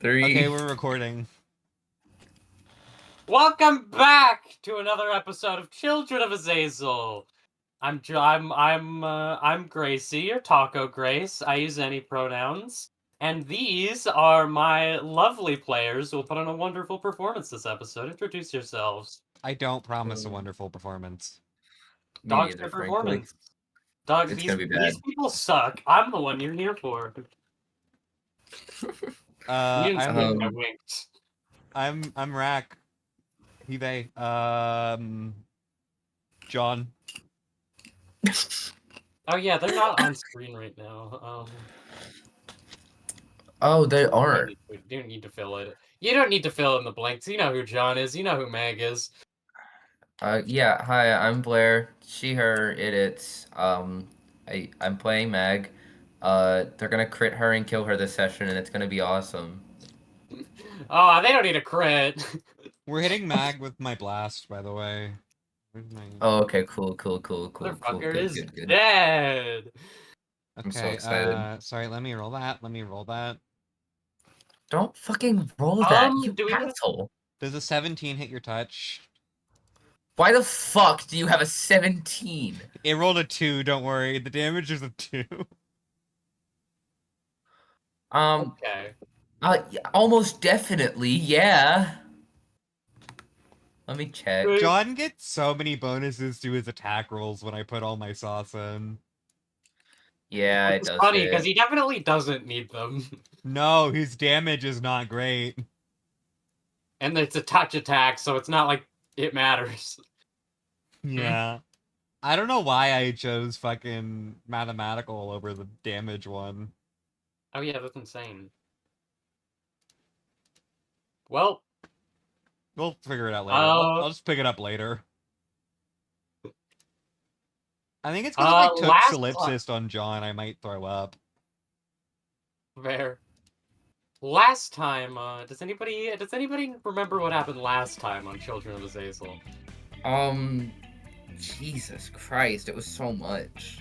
3. Okay, we're recording. Welcome back to another episode of Children of Azazel. I'm Gracie, or Taco Grace. I use any pronouns. And these are my lovely players who will put on a wonderful performance this episode. Introduce yourselves. I don't promise a wonderful performance. Dogs for performance. Dog, It's these gonna be bad. people suck. I'm the one you're here for. You didn't see me, I winked. I'm Rack. He they. John. Oh yeah, they're not on screen right now. Oh, they are. You don't need to fill it. You don't need to fill in the blanks. You know who John is. You know who Meg is. Yeah. Hi, I'm Blair. She, her, it. I'm playing Mag. They're gonna crit her and kill her this session, and it's gonna be awesome. Oh, they don't need a crit. We're hitting Mag with my blast, by the way. Where's my... Oh, okay. Cool. Motherfucker Good, is good. dead. Okay, I'm so excited. sorry, let me roll that. Don't fucking roll that, you do we need a- asshole. Does a 17 hit your touch? Why the fuck do you have a 17? It rolled a 2, don't worry. The damage is a 2. Okay. Almost definitely, yeah. Let me check. John gets so many bonuses to his attack rolls when I put all my sauce in. Yeah, it It's does. funny because he definitely doesn't need them. No, his damage is not great. And it's a touch attack, so it's not like it matters. Yeah. I don't know why I chose fucking mathematical over the damage one. Oh yeah, that's insane. Well, we'll figure it out later. I'll just pick it up later. I think it's because if I took Solipsist on John, I might throw up. Fair. Last time, does anybody remember what happened last time on Children of Azazel? Jesus Christ, it was so much.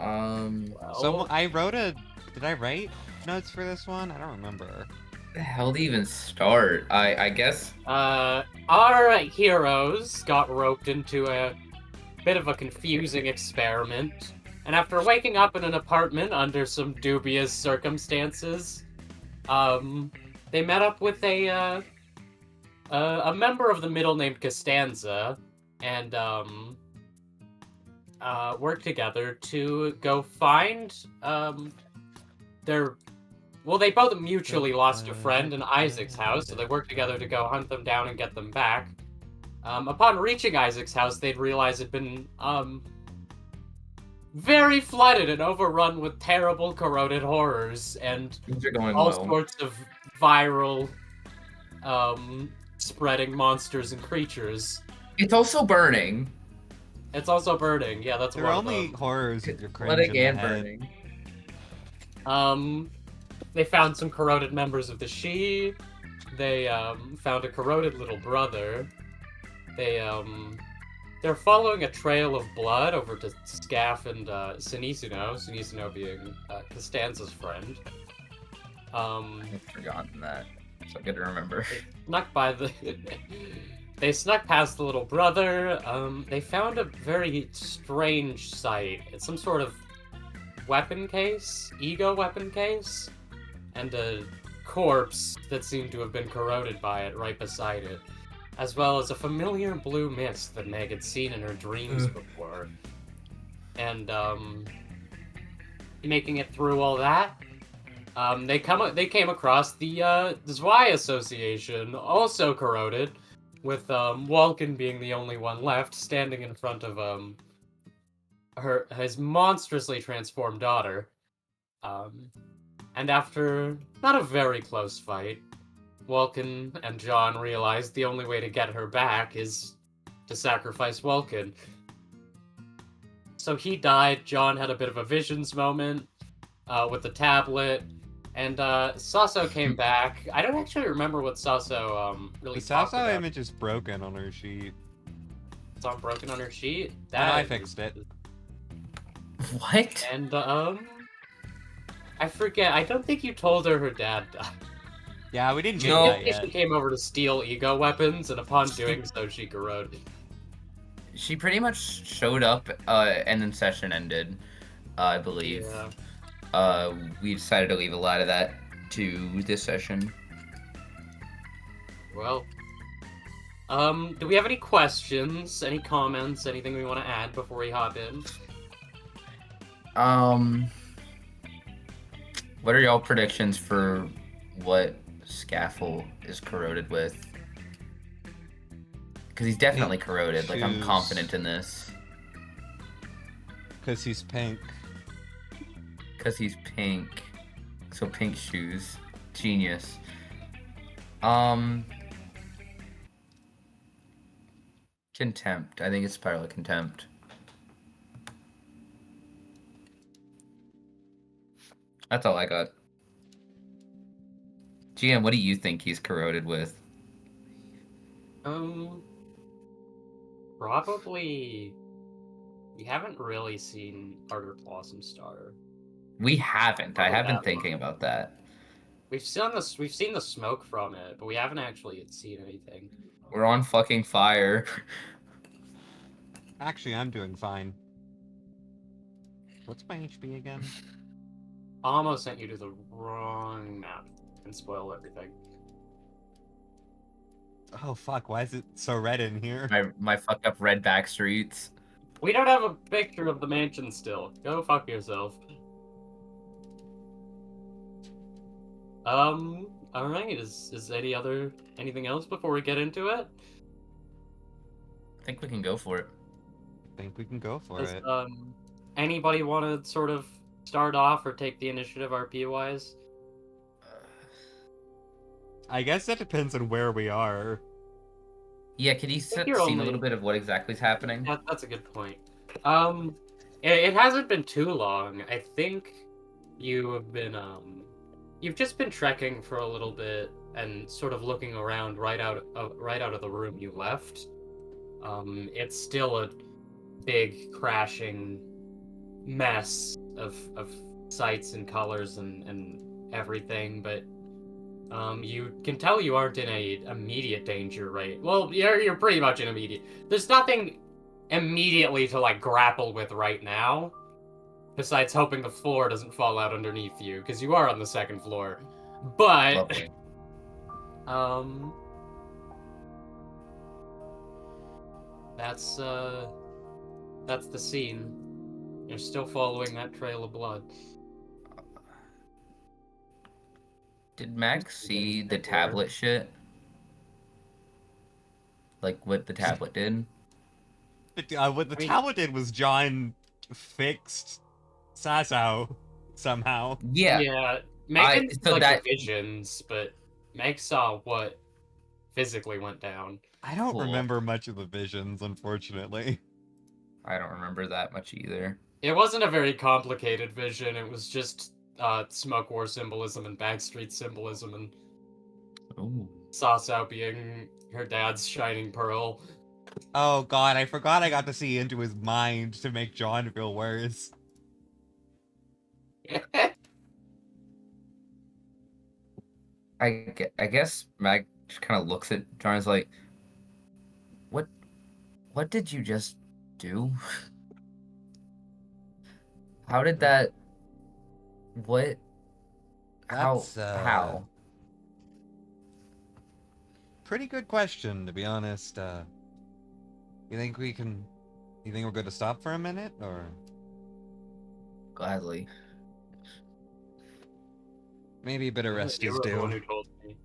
Well, I wrote a... Did I write notes for this one? I don't remember. The hell to even start? I guess. Our heroes got roped into a bit of a confusing experiment, and after waking up in an apartment under some dubious circumstances, they met up with a member of the middle named Costanza, and worked together to go find they both mutually lost a friend in Isaac's house, so they worked together to go hunt them down and get them back. Upon reaching Isaac's house, they'd realized it'd been very flooded and overrun with terrible corroded horrors and all sorts of viral spreading monsters and creatures. It's also burning. It's also burning. Yeah, that's There are only horrors if you're cringe flooding in and the head. burning. They found some corroded members of the She. They found a corroded little brother. They're following a trail of blood over to Scaff and Sinisuno being Costanza's friend. I've forgotten that. So good to remember. They snuck past the little brother. They found a very strange sight. It's some sort of weapon case, ego weapon case, and a corpse that seemed to have been corroded by it right beside it, as well as a familiar blue mist that Meg had seen in her dreams before. And making it through all that, they came across the Zwei Association, also corroded, with Walken being the only one left, standing in front of his monstrously transformed daughter. And after not a very close fight, Walken and John realized the only way to get her back is to sacrifice Walken. So he died. John had a bit of a visions moment with the tablet, and Sasso came back. I don't actually remember what Sasso really talked about. The Sasso image is broken on her sheet. It's all broken on her sheet? I fixed it. What? And I forget. I don't think you told her dad died. Yeah, we didn't She get No. that did say yet. she came over to steal ego weapons, and upon doing so, she corroded. She pretty much showed up, and then session ended, I believe. Yeah. We decided to leave a lot of that to this session. Well, do we have any questions, any comments, anything we want to add before we hop in? What are y'all predictions for what Scaffold is corroded with? Because he's definitely corroded. Like, I'm shoes. confident in this. Because he's pink. Because he's pink. So pink shoes. Genius. Contempt. I think it's probably contempt. That's all I got. GM, what do you think he's corroded with? Probably. We haven't really seen Harder Blossom Star. We haven't. I Probably have been that thinking one. about that. We've seen the smoke from it, but we haven't actually seen anything. We're on fucking fire. Actually, I'm doing fine. What's my HP again? Almost sent you to the wrong map and spoiled everything. Oh fuck, why is it so red in here? my fucked up red back streets. We don't have a picture of the mansion still. Go fuck yourself. Alright, is anything else before we get into it? I think we can go for it. I think we can go for Does, it. Anybody want to sort of start off or take the initiative RP-wise? I guess that depends on where we are. Yeah, could you think see you're a only- little bit of what exactly is happening? That's a good point. It hasn't been too long. I think you have been, you've just been trekking for a little bit and sort of looking around right out of the room you left. It's still a big crashing mess of sights and colors and everything, but you can tell you aren't in a immediate danger, right? Well, you're pretty much in immediate. There's nothing immediately to like grapple with right now, besides hoping the floor doesn't fall out underneath you, because you are on the second floor. But Lovely. that's the scene. You're still following that trail of blood. Did Max see the tablet shit? Like what the tablet did? What the tablet did was John fixed Sasau somehow. Yeah. Yeah, Meg didn't so like that- the visions, but Meg saw what physically went down. I don't Cool. remember much of the visions, unfortunately. I don't remember that much either. It wasn't a very complicated vision. It was just smoke war symbolism and Backstreet symbolism and Ooh. Sasau being her dad's shining pearl. Oh god, I forgot I got to see into his mind to make John feel worse. I guess Mag just kind of looks at John and is like, what did you just do? How did that... What? That's, How? Pretty good question, to be honest. You think we're going to stop for a minute, or? Gladly. Maybe a bit of rest You is were the one due. who told me.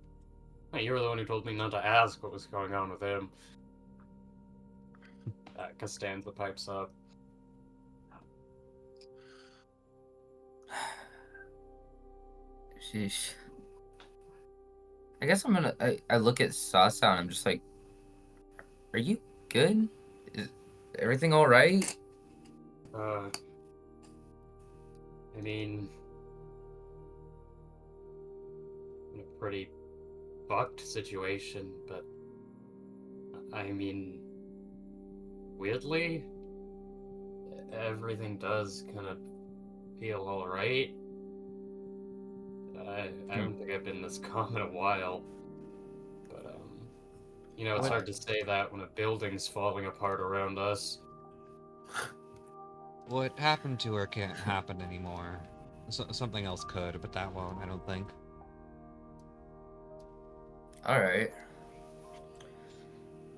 You were the one who told me not to ask what was going on with him. Costanza pipes up. Sheesh. I guess I'm gonna... I look at Sasa and I'm just like, are you good? Is everything alright? I mean, in a pretty fucked situation, but I mean, weirdly, everything does kind of feel alright. I don't think I've been this calm in a while. But, you know, it's What? hard to say that when a building's falling apart around us. What happened to her can't happen anymore. Something else could, but that won't, I don't think. All right.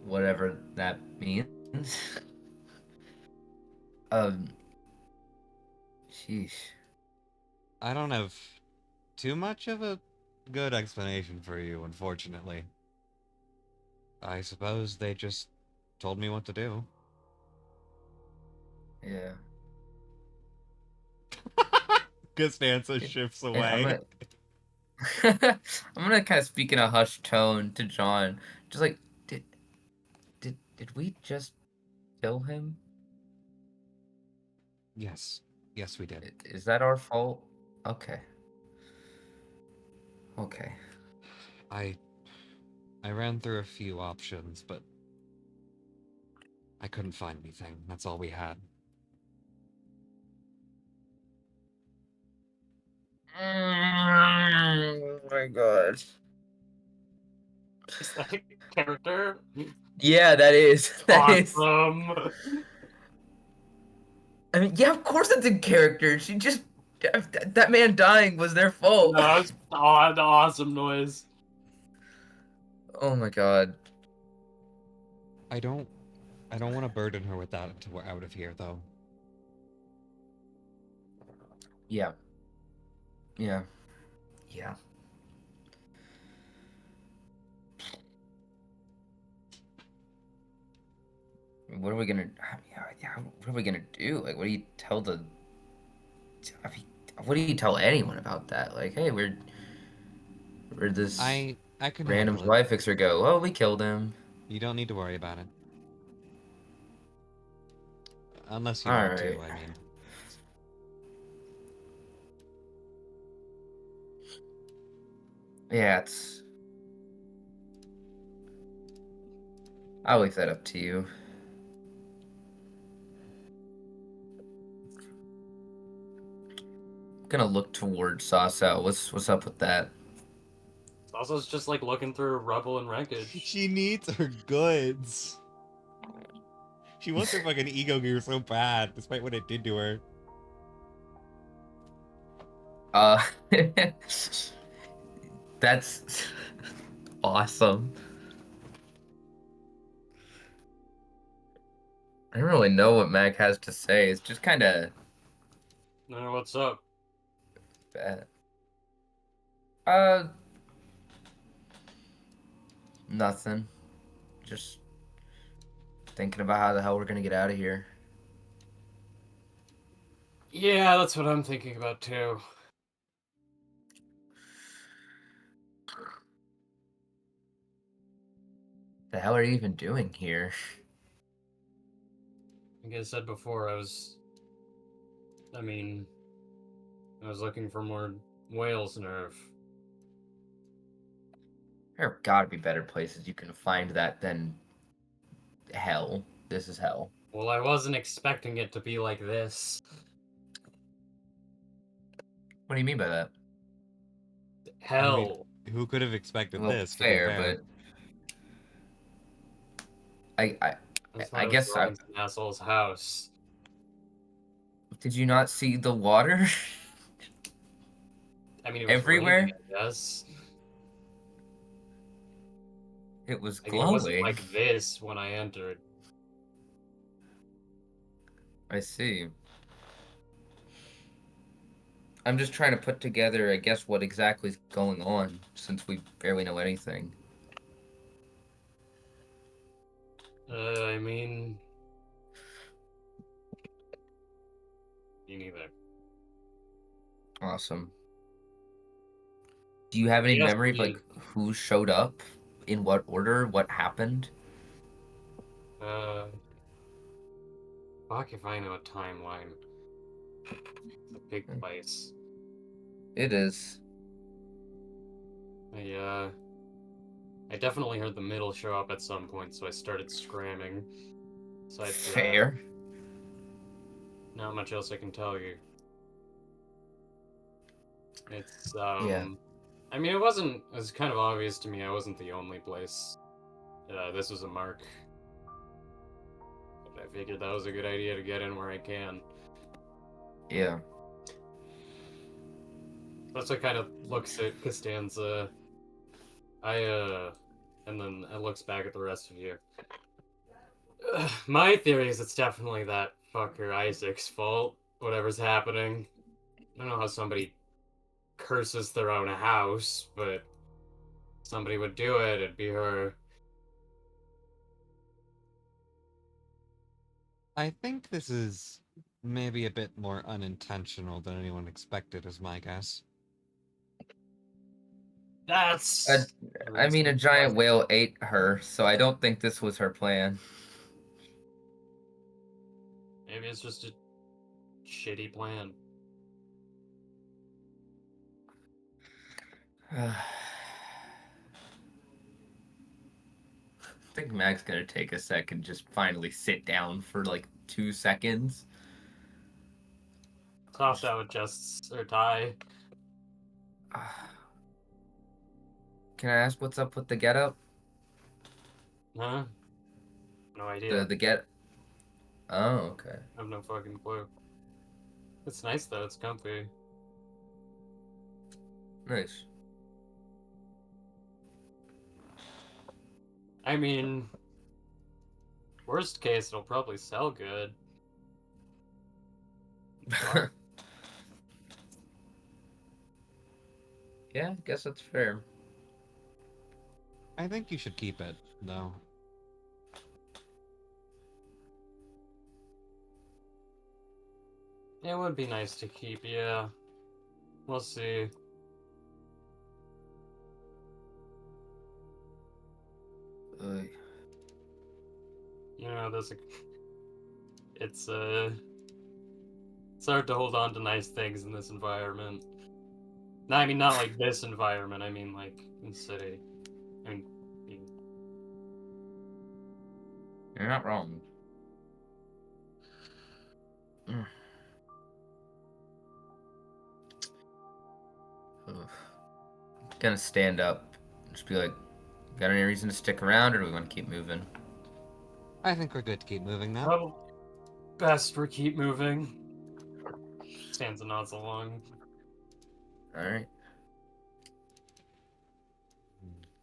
Whatever that means. um. Sheesh. I don't have too much of a good explanation for you, unfortunately. I suppose they just told me what to do. Yeah. Costanza Yeah, shifts and I'm away. gonna I'm gonna kind of speak in a hushed tone to John, just like, did we just kill him? Yes. Yes, we did. Is that our fault? Okay. Okay. I I ran through a few options, but I couldn't find anything. That's all we had. Oh my god. Is that a character? Yeah, that is. That is. Awesome! I mean, yeah, of course it's in character. She just that man dying was their fault. No, it's odd, awesome noise. Oh my god. I don't want to burden her with that until we're out of here, though. Yeah. Yeah. Yeah. What are we gonna? Yeah, what are we gonna do? Like, what do you tell the? I mean, what do you tell anyone about that? Like, hey, where'd this I can random handle it. spy fixer go? Oh, we killed him. You don't need to worry about it. Unless you All want right. to, I mean. Yeah, it's. I'll leave that up to you. Gonna look towards Sasel. What's up with that? Also, it's just like looking through rubble and wreckage. She needs her goods. She wants her fucking ego gear so bad, despite what it did to her. Uh, that's awesome. I don't really know what Mag has to say. It's just kind of No, what's up? bad. Uh, nothing. Just thinking about how the hell we're gonna get out of here. Yeah, that's what I'm thinking about too. The hell are you even doing here? Like I said before, I mean, I was looking for more whale's nerve. There have got to be better places you can find that than hell. This is hell. Well, I wasn't expecting it to be like this. What do you mean by that? I mean, Hell. who could have expected Well, this, to be fair, fair? but I I thought I I was guess going to an asshole's house. did you not see the water I mean, it was everywhere? raining, I guess. It was Like, it wasn't glowing. like this when I entered. I see. I'm just trying to put together, I guess, what exactly is going on, since we barely know anything. I mean... Me neither. Awesome. Do you have any Yes, memory of, like, who showed up? In what order? What happened? Fuck if I know a timeline. It's a big place. It is. I definitely heard the middle show up at some point, so I started scramming. Besides that, Fair. not much else I can tell you. It's Yeah. I mean, it was kind of obvious to me I wasn't the only place. This was a mark. But I figured that was a good idea to get in where I can. Yeah. That's what kind of looks at Costanza. And then it looks back at the rest of you. My theory is it's definitely that fucker Isaac's fault. Whatever's happening. I don't know how somebody curses their own house, but somebody would do it. It'd be her. I think this is maybe a bit more unintentional than anyone expected, is my guess. That's. I mean, a giant whale ate her, so I don't think this was her plan. Maybe it's just a shitty plan. I think Mac's gonna take a second, just finally sit down for like 2 seconds. Sasha would just or die. Can I ask what's up with the getup? Huh? No idea. The get. Oh, okay. I have no fucking clue. It's nice though. It's comfy. Nice. I mean, worst case, it'll probably sell good. Yeah, I guess that's fair. I think you should keep it, though. It would be nice to keep, yeah. We'll see. You know, it's it's hard to hold on to nice things in this environment. No, I mean not like this environment. I mean like in the city. I mean, You're not wrong. Gonna stand up. Just be like, got any reason to stick around, or do we want to keep moving? I think we're good to keep moving now. probably best we keep moving. Stands and nods along. All right.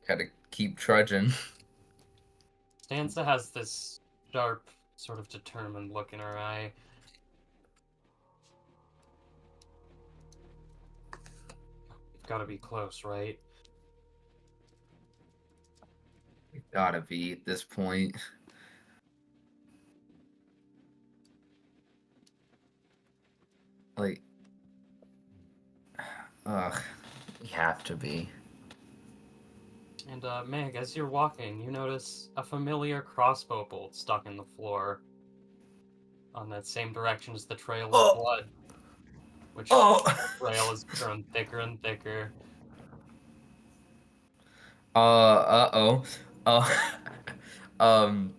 Gotta keep trudging. Stanza has this sharp, sort of determined look in her eye. We've got to be close, right? We gotta be at this point. Like, ugh, we have to be. And, Meg, as you're walking, you notice a familiar crossbow bolt stuck in the floor on that same direction as the trail of blood, which trail has grown thicker and thicker. Uh-oh. Um,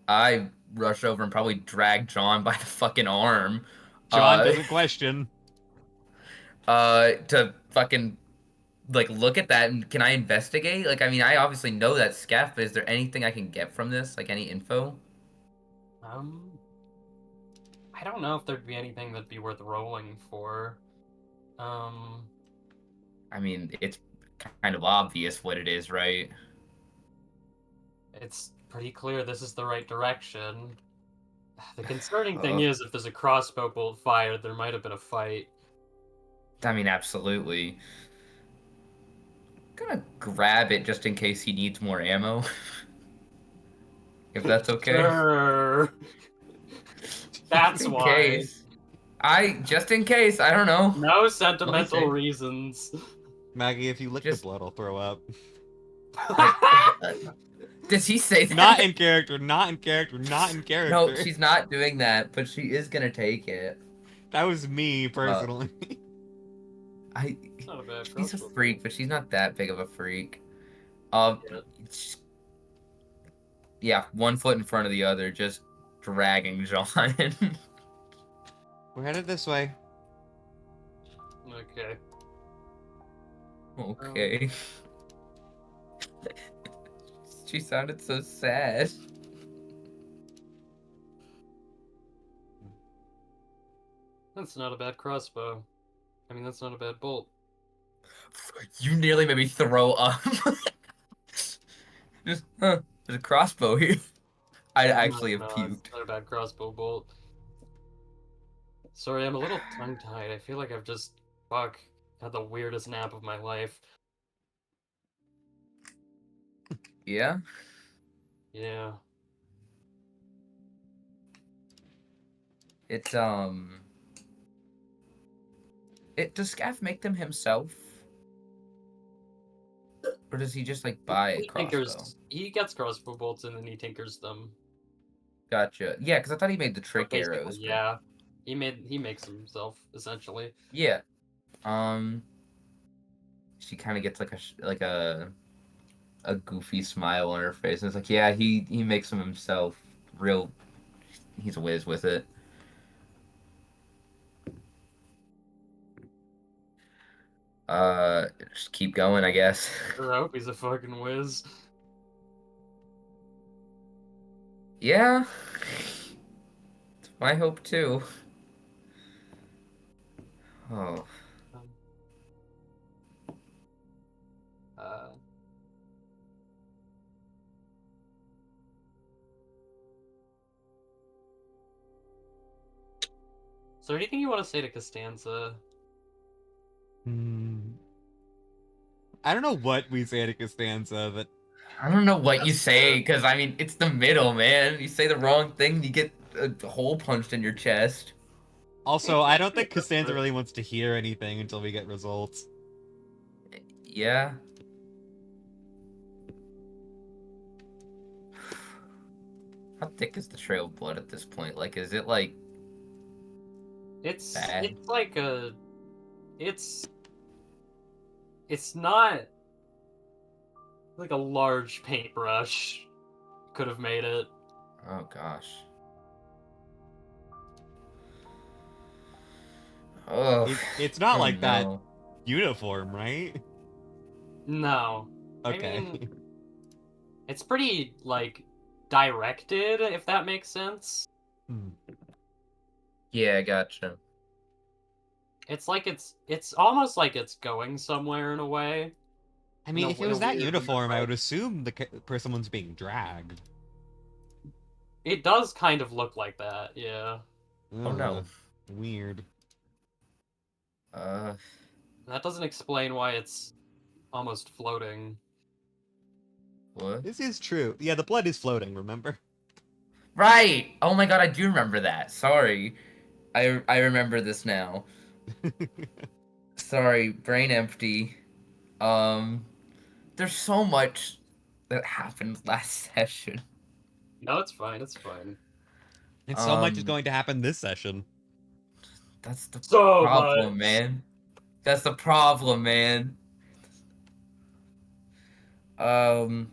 I rush over and probably drag John by the fucking arm. John doesn't question. To fucking like look at that, and can I investigate? Like, I mean, I obviously know that scaff, but is there anything I can get from this? Like, any info? I don't know if there'd be anything that'd be worth rolling for. I mean, it's kind of obvious what it is, right? It's pretty clear this is the right direction. The concerning thing is, if there's a crossbow bolt fired, there might have been a fight. I mean, absolutely. I'm gonna grab it just in case he needs more ammo. If that's okay. Sure. That's why. Case. Just in case, I don't know. No sentimental reasons. Maggie, if you lick the blood, I'll throw up. Does he say that? Not in character, not in character, not in character. No, she's not doing that, but she is gonna take it. That was me, personally. She's a freak, but she's not that big of a freak. Yeah, one foot in front of the other, just dragging John. We're headed this way. Okay. Okay. She sounded so sad. That's not a bad crossbow. I mean, that's not a bad bolt. You nearly made me throw up. Just, huh, there's a crossbow here. I'd actually have No, it's puked. not a bad crossbow bolt. Sorry, I'm a little tongue-tied. I feel like I've just, fuck, had the weirdest nap of my life. Yeah? Yeah. It's, does Scaff make them himself? Or does he just, like, buy a He crossbow? tinkers, he gets crossbow bolts and then he tinkers them. Gotcha. Yeah, because I thought he made the But trick basically, arrows, but yeah. He makes them himself, essentially. yeah. Um, she kind of gets like a goofy smile on her face, and it's like, yeah, he makes them himself. Real, he's a whiz with it. Just keep going, I guess. Sure hope he's a fucking whiz. Yeah, it's my hope too. Oh, Um, uh, so anything you want to say to Costanza? Hmm. I don't know what we say to Costanza, but I don't know what you That's say, fair. because I mean, it's the middle, man. You say the wrong thing, you get a hole punched in your chest. also I don't think That's Costanza fair. really wants to hear anything until we get results. Yeah. How thick is the trail of blood at this point? Like, is it like bad? It's like it's it's not like a large paintbrush could have made it. Oh gosh. Oh, It's not oh like that no. uniform, right? No. I Okay. mean, it's pretty like directed, if that makes sense. Hmm. Yeah, I gotcha. It's like it's almost like it's going somewhere in a way. I mean, if it In a was that weird uniform, I way. would assume the person was being dragged. It does kind of look like that, yeah. Oh no. Weird. Uh, That doesn't explain why it's almost floating. what? This is true. Yeah, the blood is floating, remember? Right! Oh my god, I do remember that. Sorry. I remember this now. Sorry, brain empty. Um, there's so much that happened last session. No, it's fine, it's fine. And so much is Um, going to happen this session. that's the So problem, much! man. That's the problem, man. Um,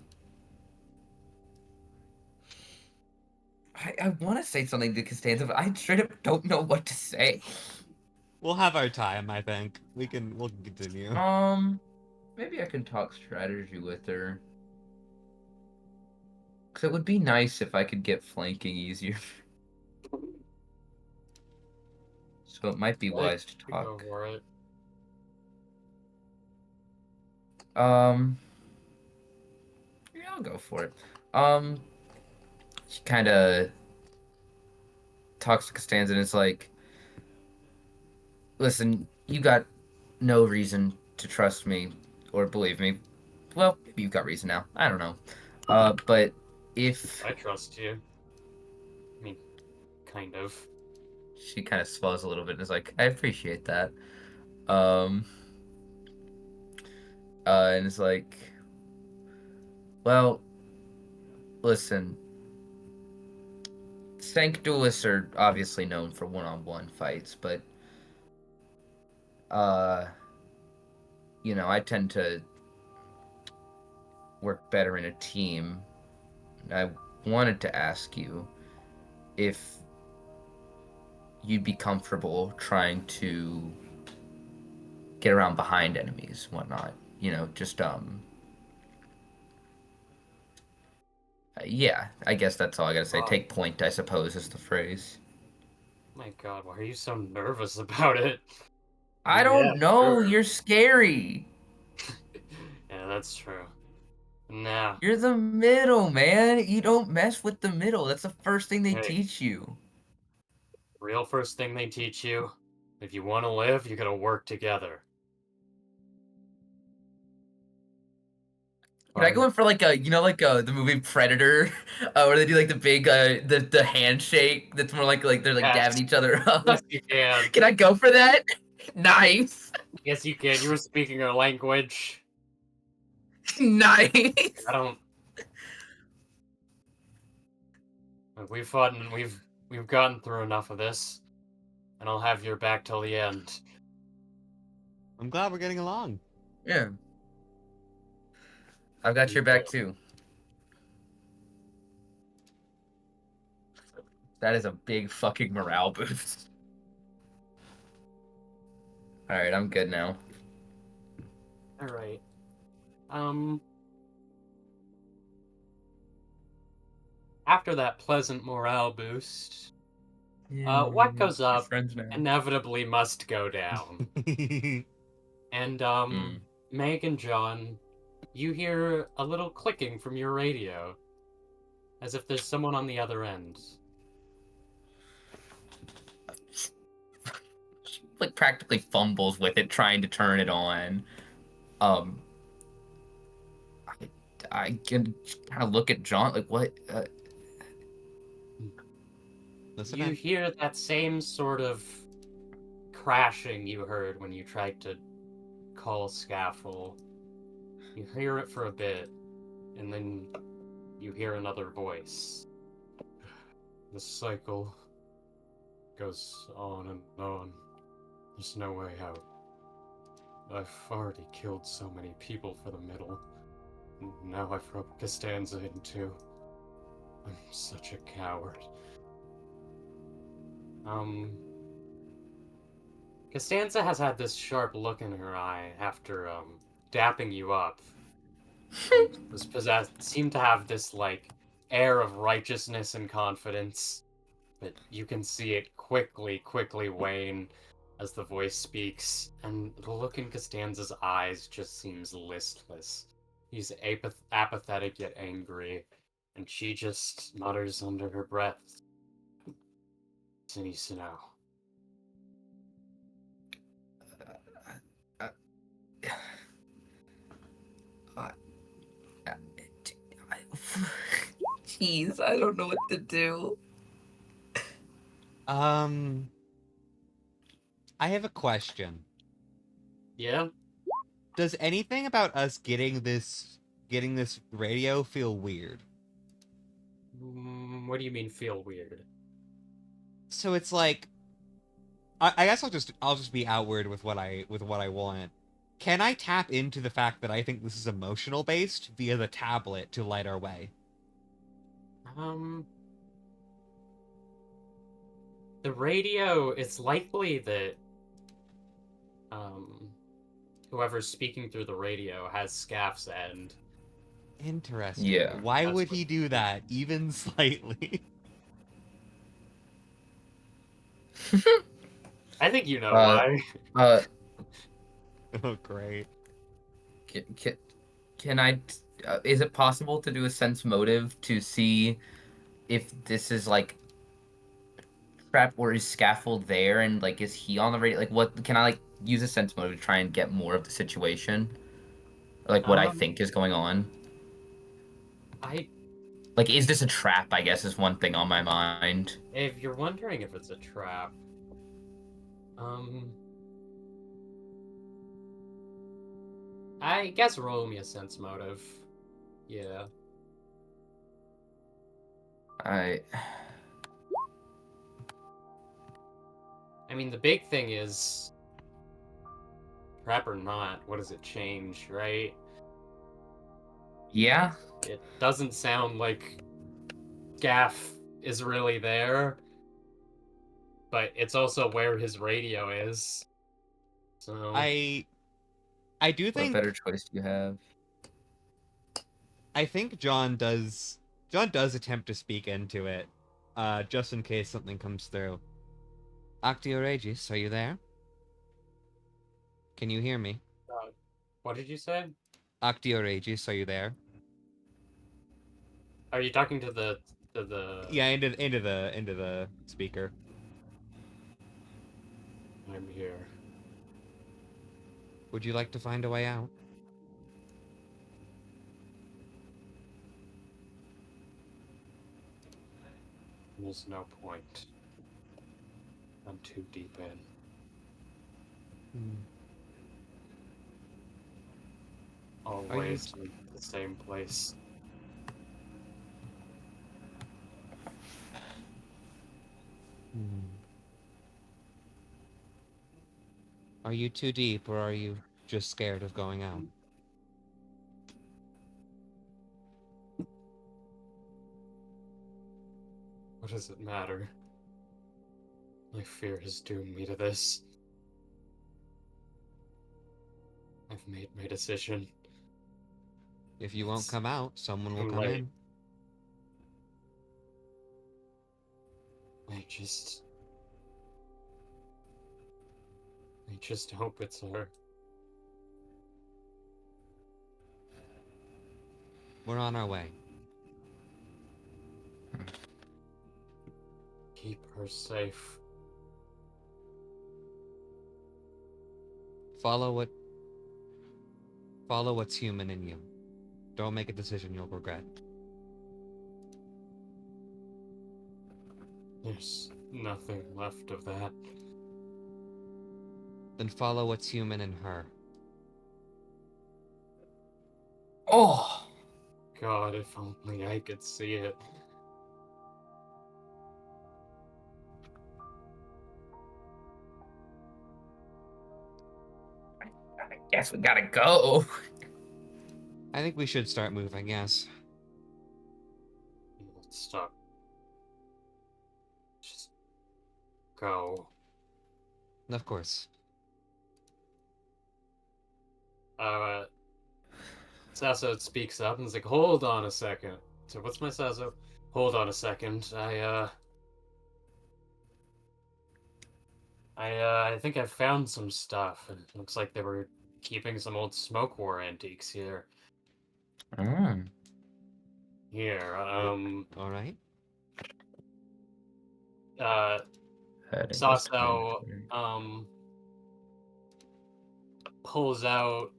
I want to say something to Costanza, but I straight up don't know what to say. We'll have our time, I think. We'll continue. Maybe I can talk strategy with her. Because it would be nice if I could get flanking easier. So it might be Like, wise to go talk. for it. Um, yeah, I'll go for it. Um, she kind of talks to Costanza and is like, listen, you got no reason to trust me or believe me. Well, maybe you've got reason now. I don't know. But if I trust you. I mean, kind of. she kind of swells a little bit and is like, I appreciate that. Um, and it's like, well, listen, Sank duelists are obviously known for one-on-one fights, but uh, I tend to work better in a team. I wanted to ask you if you'd be comfortable trying to get around behind enemies, whatnot. Just yeah. I guess that's all I gotta say. Oh Take point, I suppose, is the phrase. my god, why are you so nervous about it? I Yeah, don't know. sure. You're scary. Yeah, that's true. Nah. You're the middle, man. You don't mess with the middle. That's the first thing they Hey, teach you. real first thing they teach you, if you want to live, you gotta work together. Can I go Partner. in for like the movie Predator, where they do like the big the handshake that's more like they're like dabbing Yes. each other Yes, up. you can. Can I go for that? Nice, Yes, you can. You were speaking our language. nice. I don't. We've fought and we've gotten through enough of this, and I'll have your back till the end. I'm glad we're getting along. Yeah, I've got Me your too. back too. That is a big fucking morale boost. All right, I'm good now. All right. After that pleasant morale boost, what goes We're up friends now. inevitably must go down. And Mm. Meg and John, you hear a little clicking from your radio, as if there's someone on the other end. Like practically fumbles with it trying to turn it on. Um, I can kind of look at John like what? Listen You in. hear that same sort of crashing you heard when you tried to call Scaffold. You hear it for a bit, and then you hear another voice. The cycle goes on and on. There's no way out. I've already killed so many people for the middle. Now I've roped Costanza in too. I'm such a coward. Costanza has had this sharp look in her eye after, dapping you up. And was seemed to have this, like, air of righteousness and confidence. But you can see it quickly wane as the voice speaks, and the look in Costanza's eyes just seems listless. He's apathetic yet angry, and she just mutters under her breath, Sinise now. Uh, uh, Jeez, I don't know what to do. I have a question. Yeah? Does anything about us getting this radio feel weird? What do you mean feel weird? So it's like, I guess I'll just be outward with what I want. Can I tap into the fact that I think this is emotional based via the tablet to light our way? The radio, it's likely that, whoever's speaking through the radio has Scaff's end. Interesting. Yeah. Why That's would what- he do that, even slightly? I think you know Uh, why. Oh, great. Can I? Is it possible to do a sense motive to see if this is like trap or is Scaffold there and like is he on the radio? Like, what can I like use a sense motive to try and get more of the situation? Like what I think is going on. I Like, is this a trap? I guess is one thing on my mind. If you're wondering if it's a trap, I guess roll me a sense motive. Yeah. I mean, the big thing is, trap or not, what does it change, right? yeah. It doesn't sound like Gaff is really there, but it's also where his radio is. So I do What think better choice do you have? I think John does attempt to speak into it, just in case something comes through. Actio Regis, are you there? Can you hear me? What did you say? Actio Regis, are you there? Are you talking to the? Yeah, into the speaker. I'm here. Would you like to find a way out? There's no point. I'm too deep in. Always in the same place. Are you too deep, or are you just scared of going out? What does it matter? My fear has doomed me to this. I've made my decision. If you won't It's come out, someone will too come late. in. I just hope it's her. We're on our way. Keep her safe. Follow what's human in you. Don't make a decision you'll regret. There's nothing left of that. Then follow what's human in her. Oh, God, if only I could see it. I guess we gotta go. I think we should start moving, yes. Let's stop. Just go. Of course. Sasso speaks up and is like, hold on a second. So what's my Sasso? Hold on a second. I think I found some stuff, and it looks like they were keeping some old smoke war antiques here. Mm. Here, All right. Heading Sasso, to pulls out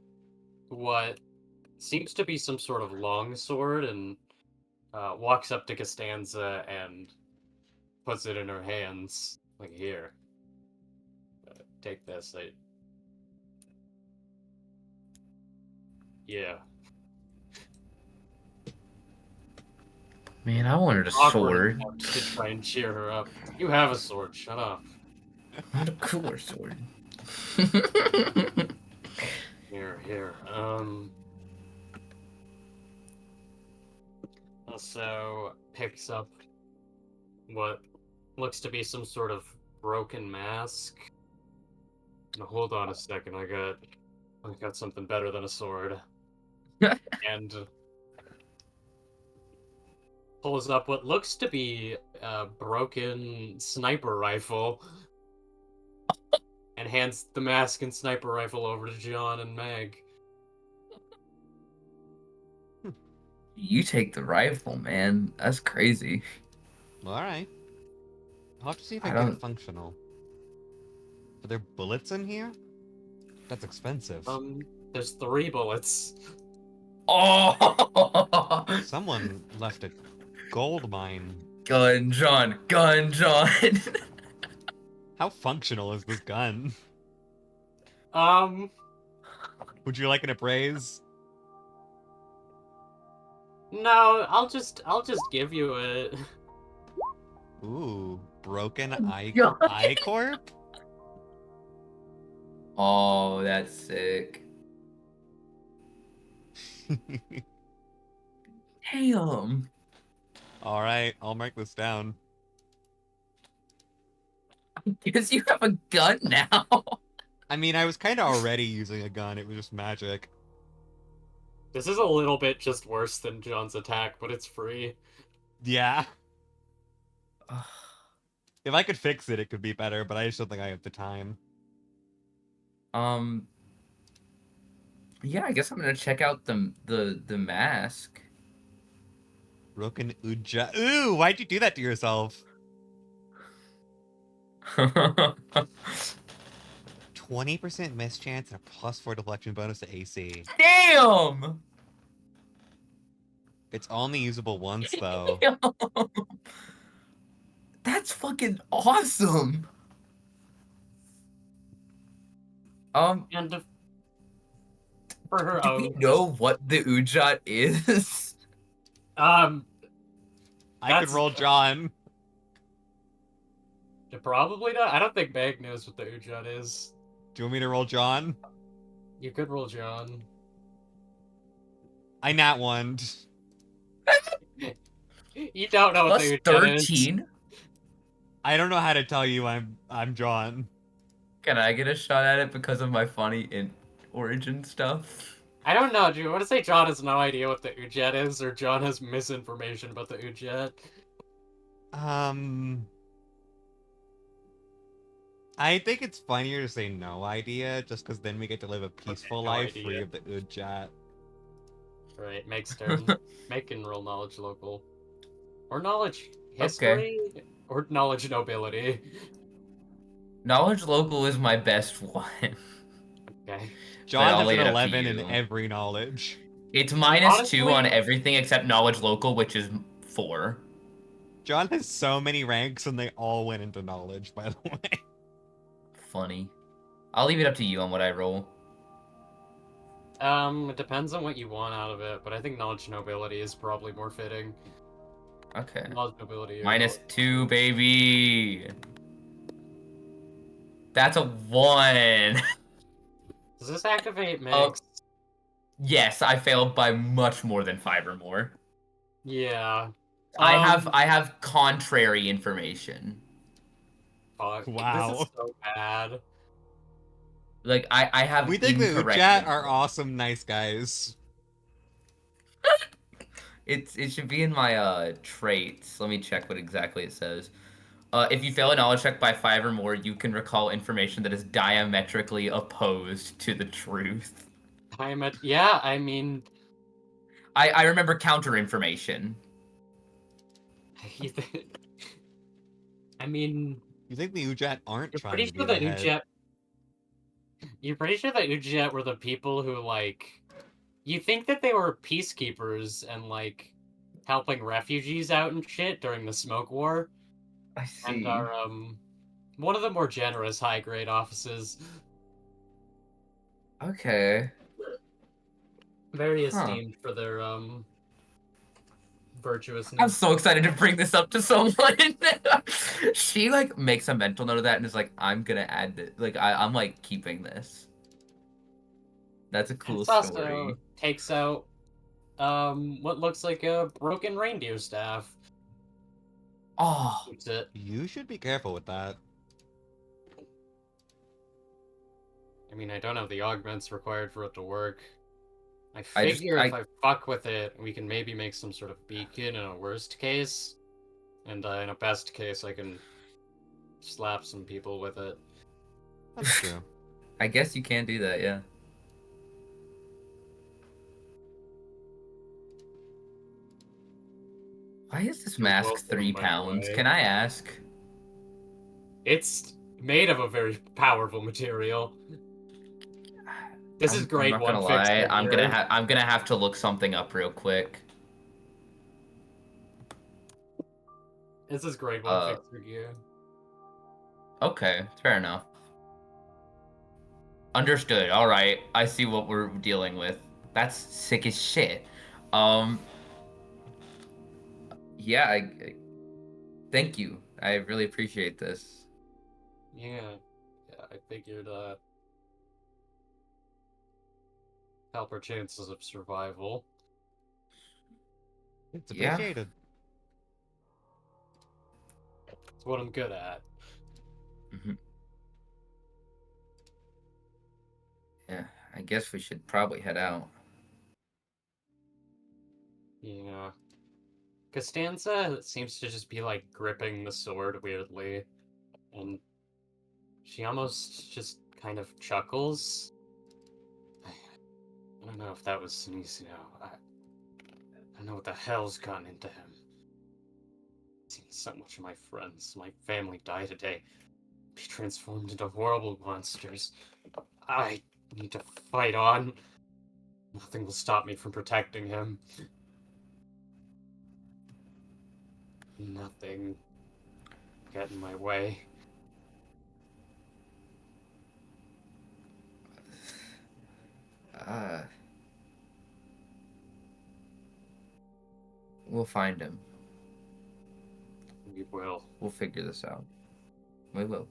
what seems to be some sort of long sword and walks up to Costanza and puts it in her hands. Like, here. Take this. Yeah. Man, I wanted a Awkward sword. to try and cheer her up. You have a sword. Shut up. I want a cooler sword. Here. Also picks up what looks to be some sort of broken mask. Now, hold on a second. I got something better than a sword. And pulls up what looks to be a broken sniper rifle and hands the mask and sniper rifle over to John and Meg. You take the rifle, man. That's crazy. All right. I'll have to see if I I can get don't- it functional. Are there bullets in here? That's expensive. There's 3 bullets. Oh! Someone left a gold mine. Gun John. Gun John. How functional is this gun? Um, Would you like an appraise? no, I'll just give you it. Ooh, broken God. eye corp? Oh, that's sick. Damn. All right, I'll mark this down. I guess you have a gun now. I mean, I was kind of already using a gun. It was just magic. This is a little bit just worse than John's attack, but it's free. Yeah. Ugh. If I could fix it, it could be better, but I just don't think I have the time. Um, yeah, I guess I'm gonna check out the mask. Broken Uja. Ooh, why'd you do that to yourself? 20% miss chance and a +4 deflection bonus to AC. Damn! It's only usable once, though. Damn! That's fucking awesome. And for her Do we own, know what the Ujat is? I could That's- roll John. probably not. I don't think Meg knows what the Ujat is. Do you want me to roll John? You could roll John. I nat one. You don't know what Plus the Ujat is. 13? I don't know how to tell you I'm John. Can I get a shot at it because of my funny origin stuff? I don't know. Do you want to say John has no idea what the Ujat is, or John has misinformation about the Ujat? I think it's funnier to say no idea, just because then we get to live a peaceful no life idea. free of the Ujat. Right, Meg's turn. Meg can roll knowledge local. Or knowledge history? Or knowledge nobility. Knowledge local is my best one. Okay. John I'll has leave an it up to 11 in you. every knowledge. It's -2 Honestly- on everything except knowledge local, which is 4. John has so many ranks and they all went into knowledge, by the way. Funny. I'll leave it up to you on what I roll. It depends on what you want out of it, but I think knowledge nobility is probably more fitting. Okay. Knowledge nobility. or -2, baby. That's a 1. Does this activate Meg's? Yes, I failed by much more than 5 or more. Yeah. I have contrary information. Fuck. Wow. This is so bad. Like I have We think the incorrect Ujat are info. awesome, nice guys. It should be in my traits. Let me check what exactly it says. If you fail a knowledge check by 5 or more, you can recall information that is diametrically opposed to the truth. Yeah, I mean, I remember counter information. I mean, You think the Ujat aren't you're trying pretty to sure be that the head? Ujat. You're pretty sure that Ujat were the people who you think that they were peacekeepers and helping refugees out and shit during the Smoke War, I and see. are one of the more generous high grade officers. Okay. Very Huh. esteemed for their virtuousness. I'm so excited to bring this up to someone. She makes a mental note of that and is like, I'm gonna add this. I'm keeping this. That's a cool This also story. takes out what looks like a broken reindeer staff. Oh, Keeps it. You should be careful with that. I mean, I don't have the augments required for it to work. I I just- figure if I- I fuck with it, we can maybe make some sort of beacon in a worst case. And in a best case, I can slap some people with it. That's true. I guess you can do that, yeah. Why is this You're mask welcome, 3 by the pounds? way. Can I ask? It's made of a very powerful material. This is I'm grade not 1 gonna fixed. lie. I'm gonna have to look something up real quick. This is grade 1 fixed gear. Okay, fair enough. Understood. All right, I see what we're dealing with. That's sick as shit. Yeah, thank you. I really appreciate this. Yeah, I figured help our chances of survival. It's Yeah. appreciated. It's what I'm good at. Mhm. Yeah, I guess we should probably head out. Yeah. Costanza seems to just be like gripping the sword weirdly, and she almost just kind of chuckles. I don't know if that was Sinisio. I don't know what the hell's gotten into him. I've seen so much of my friends, my family die today, be transformed into horrible monsters. I need to fight on. Nothing will stop me from protecting him. Nothing get in my way. We'll find him. We will. We'll figure this out. We will.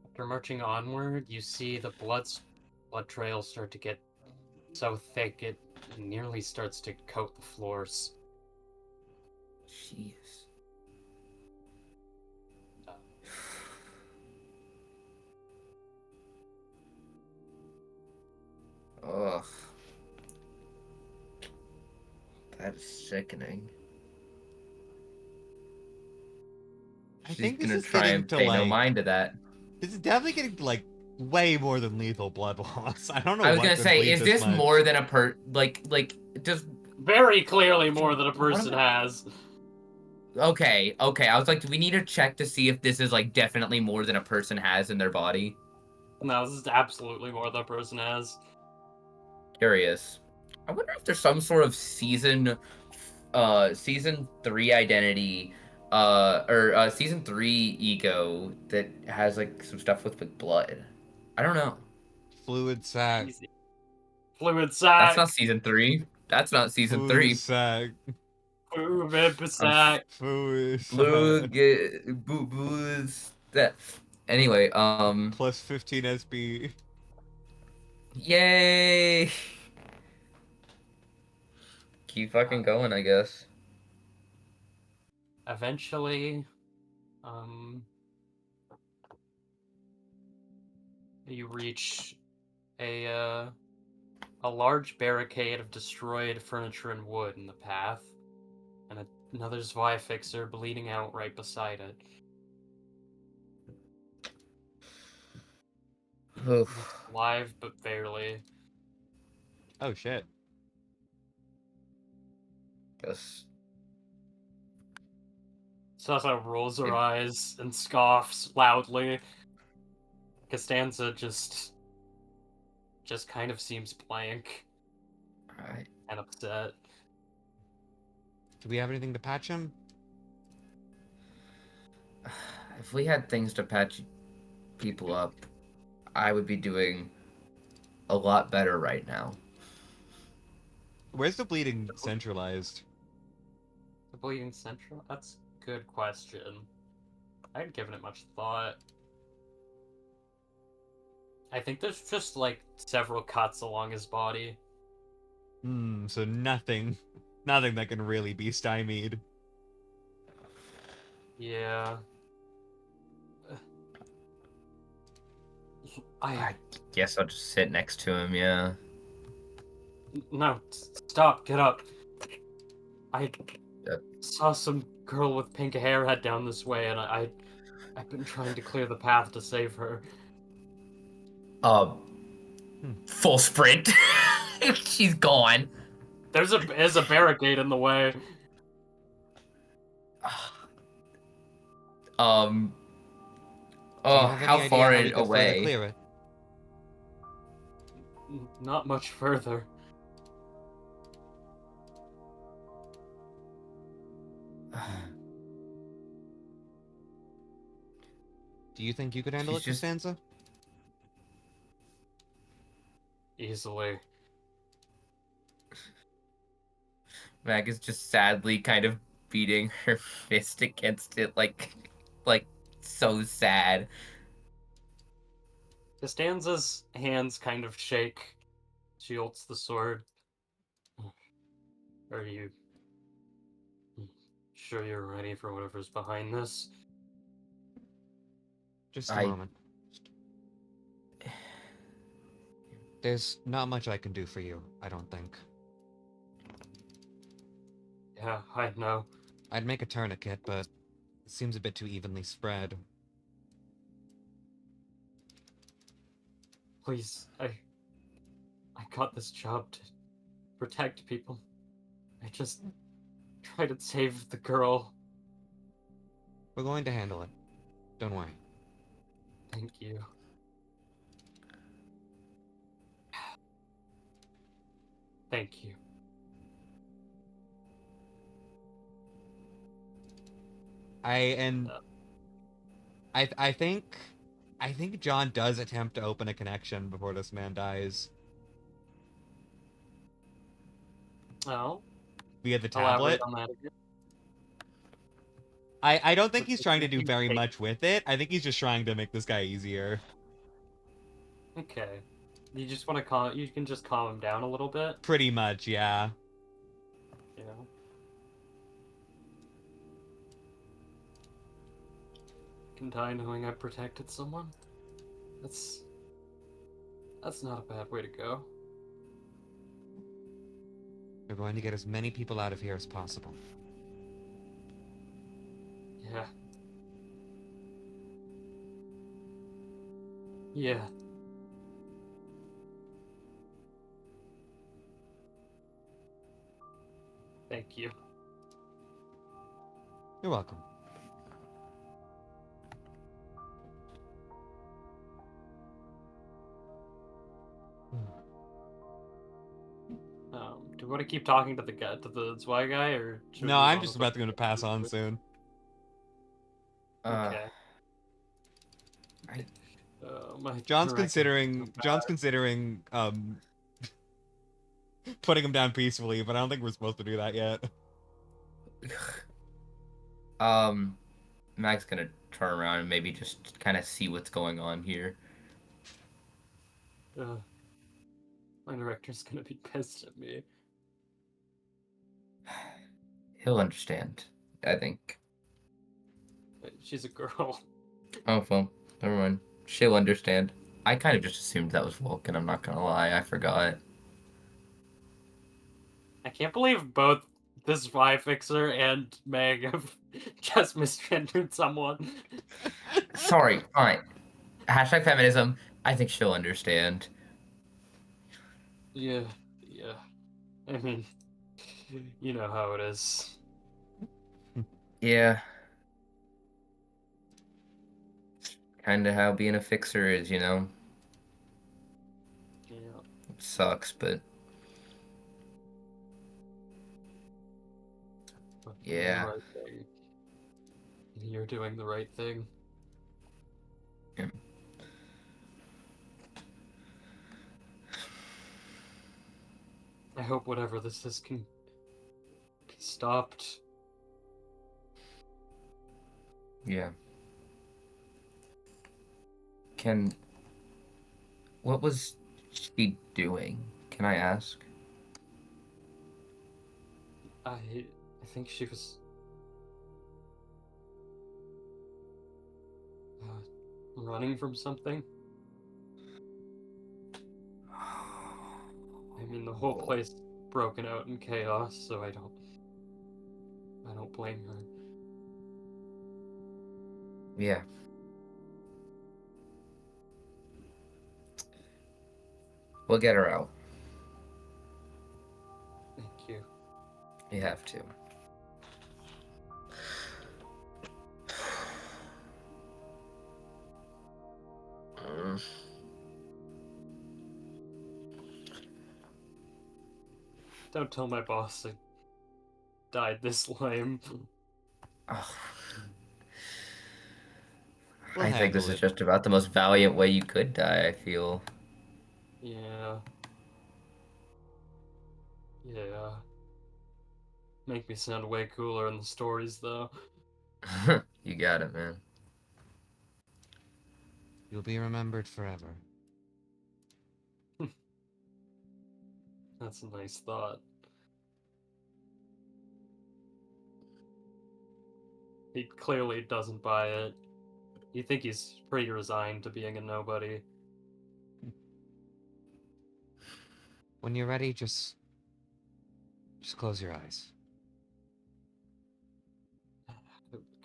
After marching onward, you see the blood trails start to get so thick it nearly starts to coat the floors. Jeez. Ugh. That's sickening. I She's think this gonna is try getting and to pay no like mind to that. this is definitely getting to like way more than lethal blood loss. I don't know. I was what gonna could say, bleed is this this much. more than a like just Very clearly more than a person has. okay, okay. I was like, do we need to check to see if this is like definitely more than a person has in their body? No, this is absolutely more than a person has. Curious. I wonder if there's some sort of season 3 identity or season 3 ego that has like some stuff with blood. I don't know. Fluid sac. Easy. Fluid That's sac. not season 3. That's not season Fluid 3. sac. Fluid I'm sac. Fluid blue sac. booze that anyway, Plus 15 SB. yay. Keep fucking going, I guess. Eventually, you reach a large barricade of destroyed furniture and wood in the path, and another Zwei fixer bleeding out right beside it. Oof. Alive, but barely. Oh shit. Guess Sasa rolls her eyes and scoffs loudly. Costanza just kind of seems blank alright. and upset. Do we have anything to patch him? If we had things to patch people up, I would be doing a lot better right now. Where's the bleeding centralized? The bleeding central? That's a good question. I hadn't given it much thought. I think there's just like several cuts along his body. So nothing that can really be stymied. Yeah. I guess I'll just sit next to him, yeah. No, stop, get up. I Yep. saw some girl with pink hair head down this way, and I've been trying to clear the path to save her. Full sprint. She's gone. There's a barricade in the way. Do you have how any far idea how we could further away? clear it? Not much further. Do you think you could handle She's it, just- Costanza? Easily. Mag is just sadly kind of beating her fist against it, like so sad. Costanza's hands kind of shake. She holds the sword. Are you sure you're ready for whatever's behind this? Just a I moment. There's not much I can do for you, I don't think. Yeah, I know. I'd make a tourniquet, but it seems a bit too evenly spread. Please, I got this job to protect people. I just try to save the girl. We're going to handle it. Don't worry. Thank you. Thank you. I think John does attempt to open a connection before this man dies Oh, via the elaborate tablet. on that again. I don't think What he's trying to did do you very take? much with it. I think he's just trying to make this guy easier. Okay. You just want to calm. You can just calm him down a little bit. Pretty much, yeah. You know. Can die knowing I protected someone. That's not a bad way to go. We're going to get as many people out of here as possible. Yeah. Yeah. Thank you. You're welcome. Do we want to keep talking to the guy, to the Zwei guy, or should we No, move I'm on just with about to pass on what- soon. Okay. I My John's direction- considering putting him down peacefully, but I don't think we're supposed to do that yet. Mac's gonna turn around and maybe just kind of see what's going on here. My director's gonna be pissed at me. He'll understand, I think. She's a girl. Oh, well, never mind. She'll understand. I kind of just assumed that was Vulcan, I'm not gonna lie, I forgot. I can't believe both this Spy Fixer and Meg have just misgendered someone. Sorry, fine. Hashtag feminism, I think she'll understand. Yeah. I mean, you know how it is. Yeah. Kinda how being a fixer is, you know? Yeah. It sucks, but... But doing Yeah. the right thing. You're doing the right thing. Yeah. I hope whatever this is can be stopped. Yeah. What was she doing? Can I ask? I think she was running from something. I mean, the whole place broken out in chaos, so I don't blame her. Yeah. We'll get her out. Thank you. You have to. Don't tell my boss I died this lame. Ugh. We'll I think this handle is it. just about the most valiant way you could die, I feel. Yeah. Make me sound way cooler in the stories, though. You got it, man. You'll be remembered forever. That's a nice thought. He clearly doesn't buy it. You think he's pretty resigned to being a nobody. When you're ready, just close your eyes.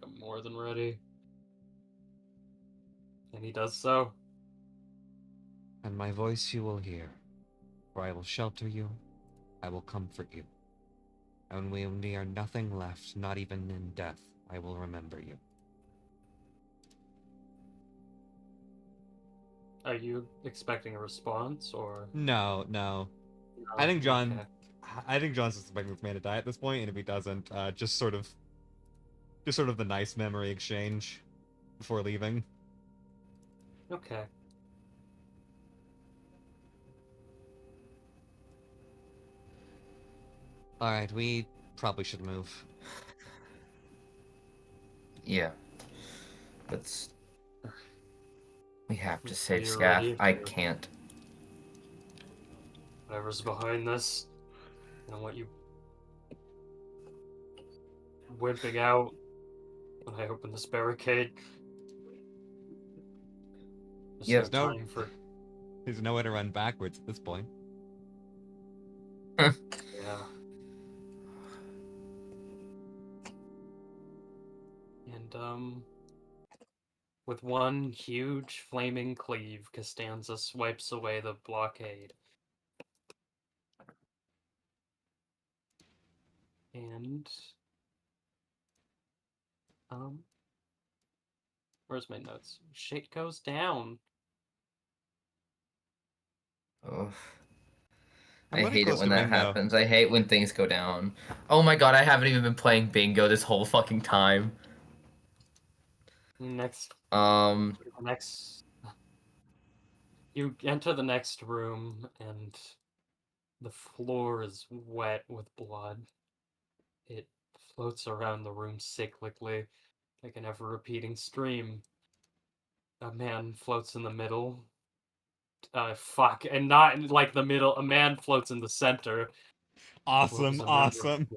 I'm more than ready. And he does so. And my voice you will hear, for I will shelter you, I will comfort you. And when we are nothing left, not even in death, I will remember you. Are you expecting a response, or? No, no. Oh, I think John. okay. I think John's expecting this man to die at this point, and if he doesn't, just sort of the nice memory exchange before leaving. Okay. All right, we probably should move. Yeah. Let's. We have to So save you're Scaff. ready I for can't. whatever's behind this. I don't want you wimping out when I open this barricade. There's Yep. no No, time for. there's no way to run backwards at this point. Yeah. And, with one huge flaming cleave, Costanza swipes away the blockade. And, where's my notes? Shit goes down. Ugh. I'm I living hate it close when to that bingo. happens. I hate when things go down. Oh my god, I haven't even been playing bingo this whole fucking time. Next, Um, next, you enter the next room, and the floor is wet with blood. It floats around the room cyclically, like an ever-repeating stream. A man floats in the middle. Fuck, and not in, like the middle. A man floats in the center. Awesome, Who's a member of awesome.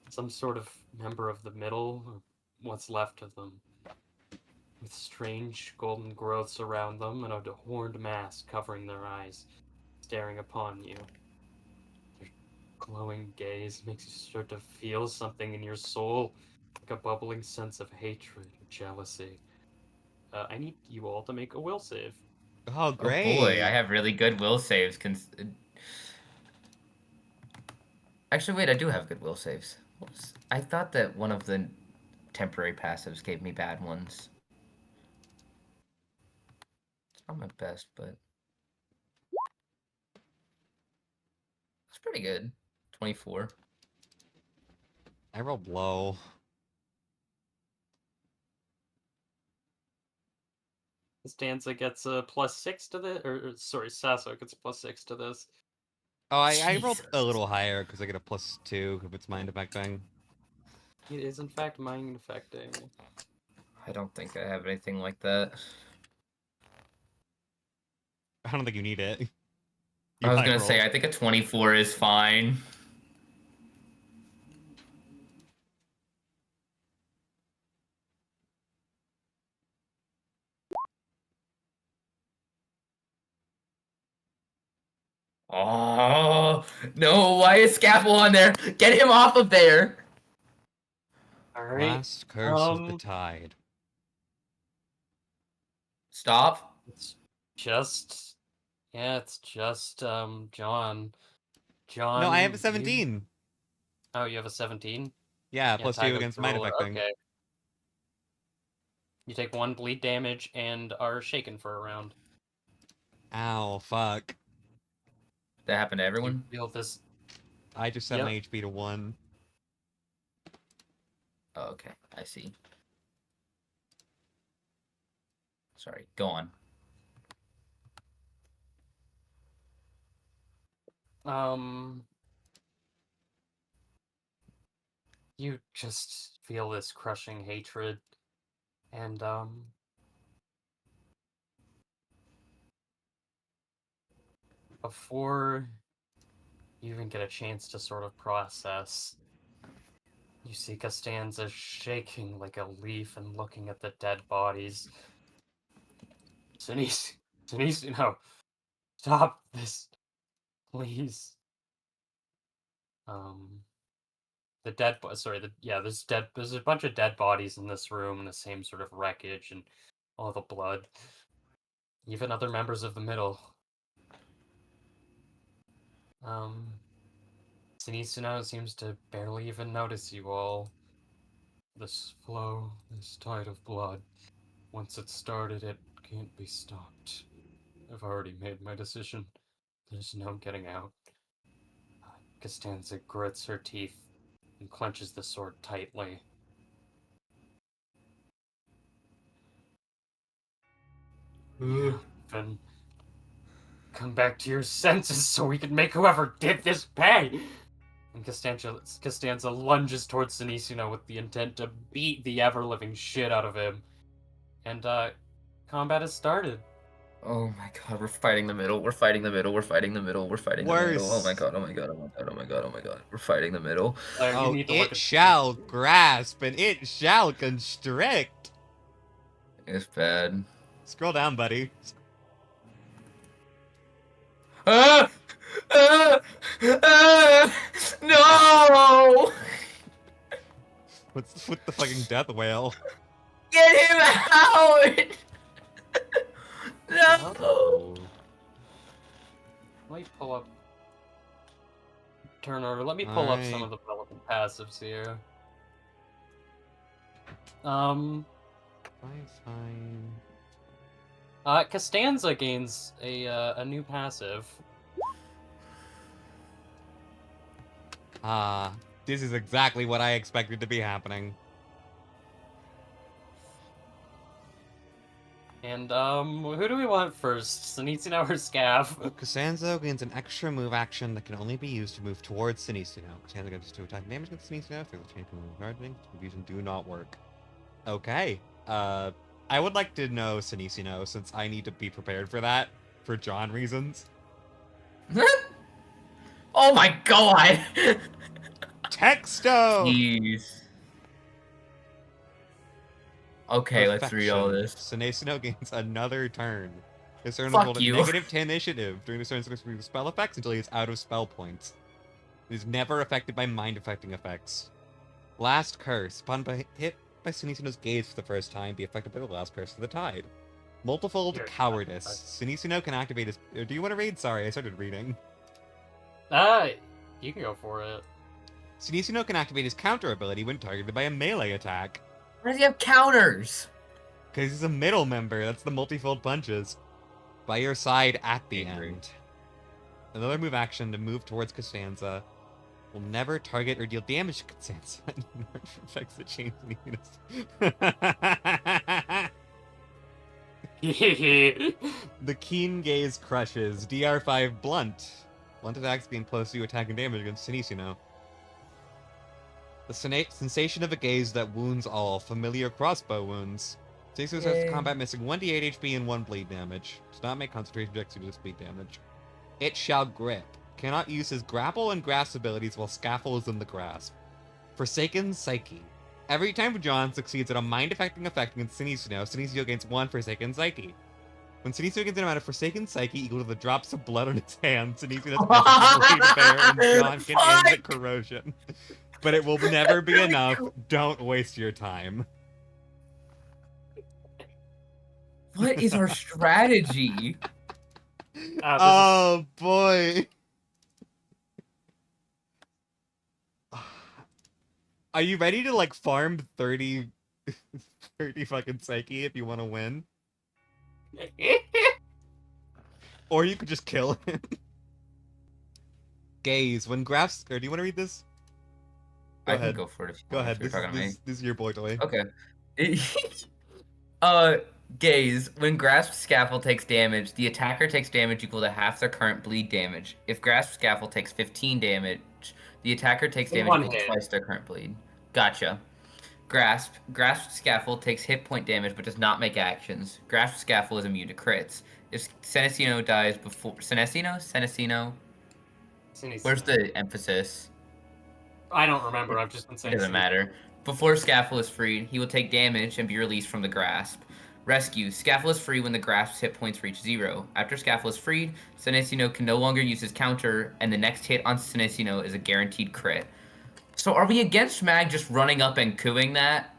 some sort of member of the middle, or what's left of them, with strange golden growths around them and a horned mask covering their eyes, staring upon you. Their glowing gaze makes you start to feel something in your soul, like a bubbling sense of hatred or jealousy. I need you all to make a will save. Oh, oh boy, I great. have really good will saves. Actually, wait, I do have good will saves. Whoops. I thought that one of the temporary passives gave me bad ones. It's not my best, but it's pretty good. 24. I rolled low. Stanza gets a +6 to this, or sorry, Sasso gets a +6 to this. Oh, I rolled a Jesus. little higher because I get a +2 if it's mind affecting. It is in fact mind affecting. I don't think I have anything like that. I don't think you need it. I You was high gonna say, rolled. I think a 24 is fine. Oh, no, why is Scapple on there? Get him off of there! All right. Last curse of the tide. Stop. It's just, yeah, it's just John. No, I have a John, you. 17. Oh, you have a 17. Yeah, Yeah, +2 tag up against the mind ruler. affecting. Okay. You take 1 bleed damage and are shaken for a round. Ow, fuck. That happened to You everyone? feel this. I just set my Yep. HP to 1. Oh, okay, I see. Sorry, go on. Um, you just feel this crushing hatred, and before you even get a chance to sort of process, You see Costanza shaking like a leaf and looking at the dead bodies. Denise, no, stop this, please. The dead, sorry, there's a bunch of dead bodies in this room, and the same sort of wreckage and all the blood. Even other members of the middle. Sinisuno seems to barely even notice you all. This flow, this tide of blood. Once it's started, it can't be stopped. I've already made my decision. There's no getting out. Costanza grits her teeth and clenches the sword tightly. Then come back to your senses so we can make whoever did this pay! And Costanza lunges towards Sinisuno with the intent to beat the ever-living shit out of him. And, combat has started. Oh my god, we're fighting the middle. We're fighting the middle. We're fighting the middle. We're fighting the middle. Oh my Worse. god. Oh my god. Oh my god. Oh my god. Oh my god. We're fighting the middle. You Oh, need to look it at shall grasp and it shall constrict. It's bad. Scroll down, buddy. Ah! Ah! Ah! No! What's with the fucking death whale? Get him out! No! Oh. Let me pull up. Turn over. Let me pull up some of the relevant passives here. Fine. Costanza gains a new passive. This is exactly what I expected to be happening. And, who do we want first? Sinisuno or Scav? Costanza gains an extra move action that can only be used to move towards Sinisuno. Costanza gets to attack damage against Sinisuno if the change from guarding. Confusion do not work. Okay. I would like to know Sinisuno since I need to be prepared for that for John reasons. Oh my god! Texto! Jeez. Okay, let's read all this. Sinisuno gains another turn. His turn Fuck will hold you. a -10 initiative. During this turn, he can use spell effects until he is out of spell points. He is never affected by mind-affecting effects. Last Curse. Upon hit by Sinisuno's gaze for the first time, be affected by the last curse of the tide. Multifold Here, Cowardice. Sinisuno can activate his... Do you want to read? Sorry, I started reading. You can go for it. Sinisuno can activate his counter ability when targeted by a melee attack. Why does he have counters? Because he's a middle member. That's the multifold punches. By your side at the Angry. end. Another move action to move towards Costanza. Will never target or deal damage to Costanza. Affects the chain The Keen Gaze crushes. DR5 Blunt. Blunt attacks being close to you attacking damage against Sinisuno. The sensation of a gaze that wounds all. Familiar crossbow wounds. Sinisuno starts the combat missing 1d8 HP and 1 bleed damage. Does not make concentration checks due to this bleed damage. It shall grip. Cannot use his grapple and grasp abilities while Scaffold is in the grasp. Forsaken Psyche. Every time John succeeds at a mind-affecting effect against Sinisuno, Sinisuno gains 1 Forsaken Psyche. When Sinisuno gains an amount of Forsaken Psyche equal to the drops of blood on its hands, Sinisuno's magically fair and John can end the corrosion. But it will never be enough. Don't waste your time. What is our strategy? Oh, boy. Are you ready to, like, farm 30 fucking Psyche if you want to win? Or you could just kill him. Gaze. When graphs... Or do you want to read this? I can go for it. Go ahead. If you're talking to me. This is your boy toy. Okay. Gaze. When Grasp Scaffold takes damage, the attacker takes damage equal to half their current bleed damage. If Grasp Scaffold takes 15 damage, the attacker takes damage equal to twice their current bleed. Gotcha. Grasp Scaffold takes hit point damage but does not make actions. Grasp Scaffold is immune to crits. If Sinisuno dies before... Sinisuno? Where's the emphasis? I don't remember. I've just been It saying. doesn't matter. Before Scaffold is freed, he will take damage and be released from the grasp. Rescue. Scaffold is free when the grasp's hit points reach 0. After Scaffold is freed, Senesino can no longer use his counter, and the next hit on Senesino is a guaranteed crit. So are we against Mag just running up and cooing that?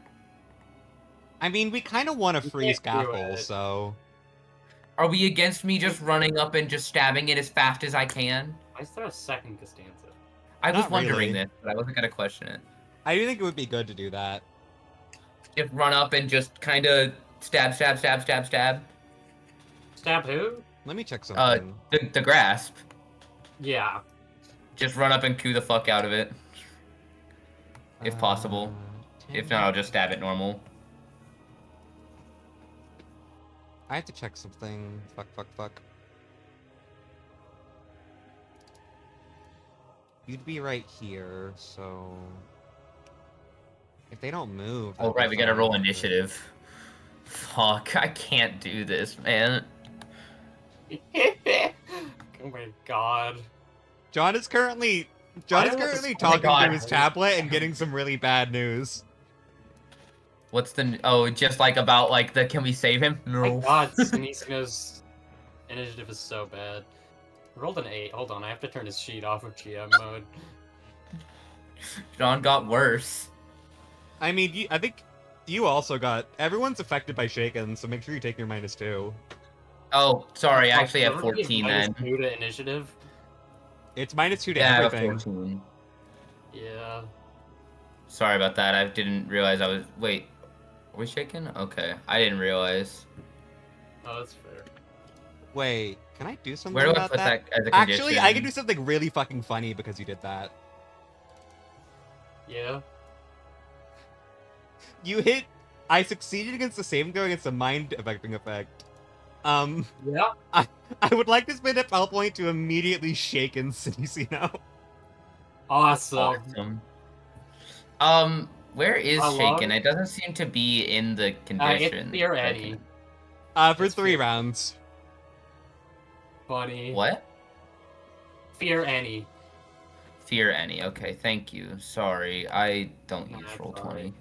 I mean, we kind of want to You free can't do Scaffold, it. so... Are we against me just running up and just stabbing it as fast as I can? Why is there a second Costanza? I was Not wondering really. this, but I wasn't gonna question it. I do think it would be good to do that. Just run up and just kind of stab, stab, stab, stab, stab. Stab who? Let me check something. The grasp. Yeah. Just run up and coo the fuck out of it. If possible. If not, I'll just stab it normal. I have to check something. Fuck. You'd be right here, so... If they don't move... Oh, that'd be right, we gotta roll fine, but- initiative. Fuck, I can't do this, man. Oh my god. John is currently talking through his tablet and getting some really bad news. What's the... Oh, just like about, like, the... Can we save him? Oh my No. god, Sinisino's initiative is so bad. I rolled an 8. Hold on, I have to turn his sheet off of GM mode. John got worse. I mean, I think you also got... Everyone's affected by Shaken, so make sure you take your -2. Oh, sorry, I Oh, actually have everybody is 14 then. -2 to initiative? It's -2 to Yeah, I have everything. 14. Yeah. Sorry about that, I didn't realize I was... Wait, are we shaking? Okay, I didn't realize. Oh, that's fair. Wait, can I do something Where do I about put that as a condition? Actually, I can do something really fucking funny because you did that. Yeah. You hit... I succeeded against the saving throw against a mind-affecting effect. Yeah. I would like to spend a spell point to immediately shaken Sinisino. Awesome. Where is How long? shaken? It doesn't seem to be in the condition. It's Fear Eddie. For It's 3 fair. rounds. Funny. What? Fear Annie. Fear any. Okay, thank you. Sorry, I don't use That's roll alright. 20.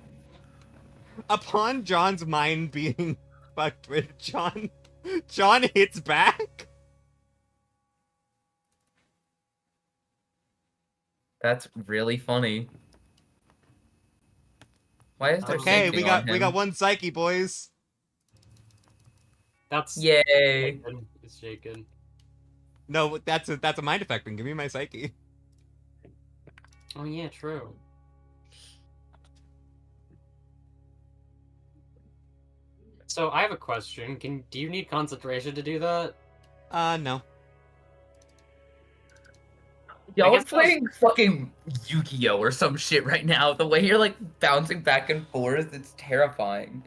Upon John's mind being fucked with, John hits back. That's really funny. Why is there Okay, shaking we on got him? 1 psyche, boys. That's Yay! shaken. It's shaken. No, that's a mind affecting. Give me my psyche. Oh yeah, true. So I have a question. Do you need concentration to do that? No. Y'all guess are playing fucking Yu-Gi-Oh! Or some shit right now. The way you're like bouncing back and forth, it's terrifying.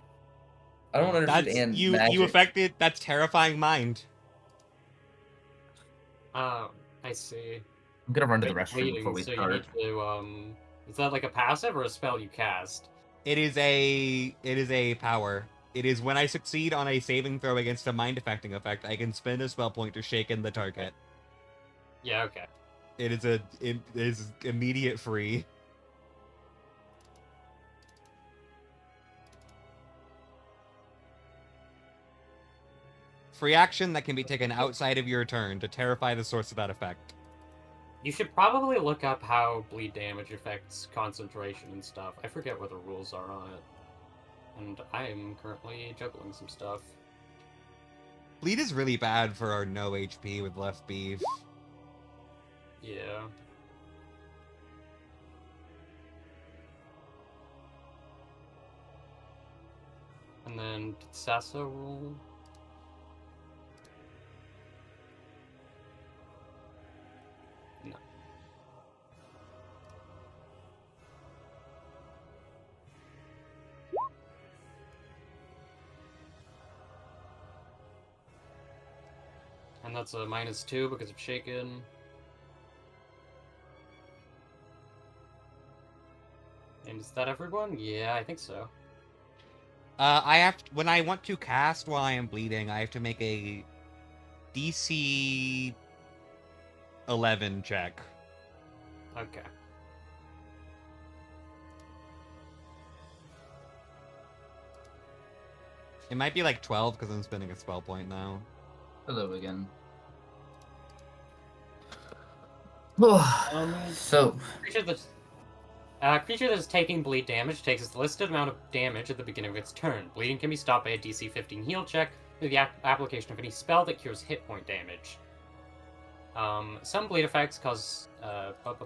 I don't That's understand you magic. affected. That's terrifying mind. I see. I'm gonna run to the Wait, restroom before we so start. you need to, is that like a passive or a spell you cast? It is a power. It is when I succeed on a saving throw against a mind affecting effect, I can spend a spell point to shaken the target. Yeah, okay. It is immediate free. Free action that can be taken outside of your turn to terrify the source of that effect. You should probably look up how bleed damage affects concentration and stuff. I forget what the rules are on it. And I am currently juggling some stuff. Bleed is really bad for our no HP with left beef. Yeah. And then did Sasso roll? No. And that's a -2 because of shaken. And is that everyone? Yeah, I think so. When I want to cast while I am bleeding, I have to make a DC 11 check. Okay. It might be like 12 because I'm spending a spell point now. Hello again. Um, So, creature that is taking bleed damage takes its listed amount of damage at the beginning of its turn. Bleeding can be stopped by a DC 15 heal check through the application of any spell that cures hit point damage. Some bleed effects cause You have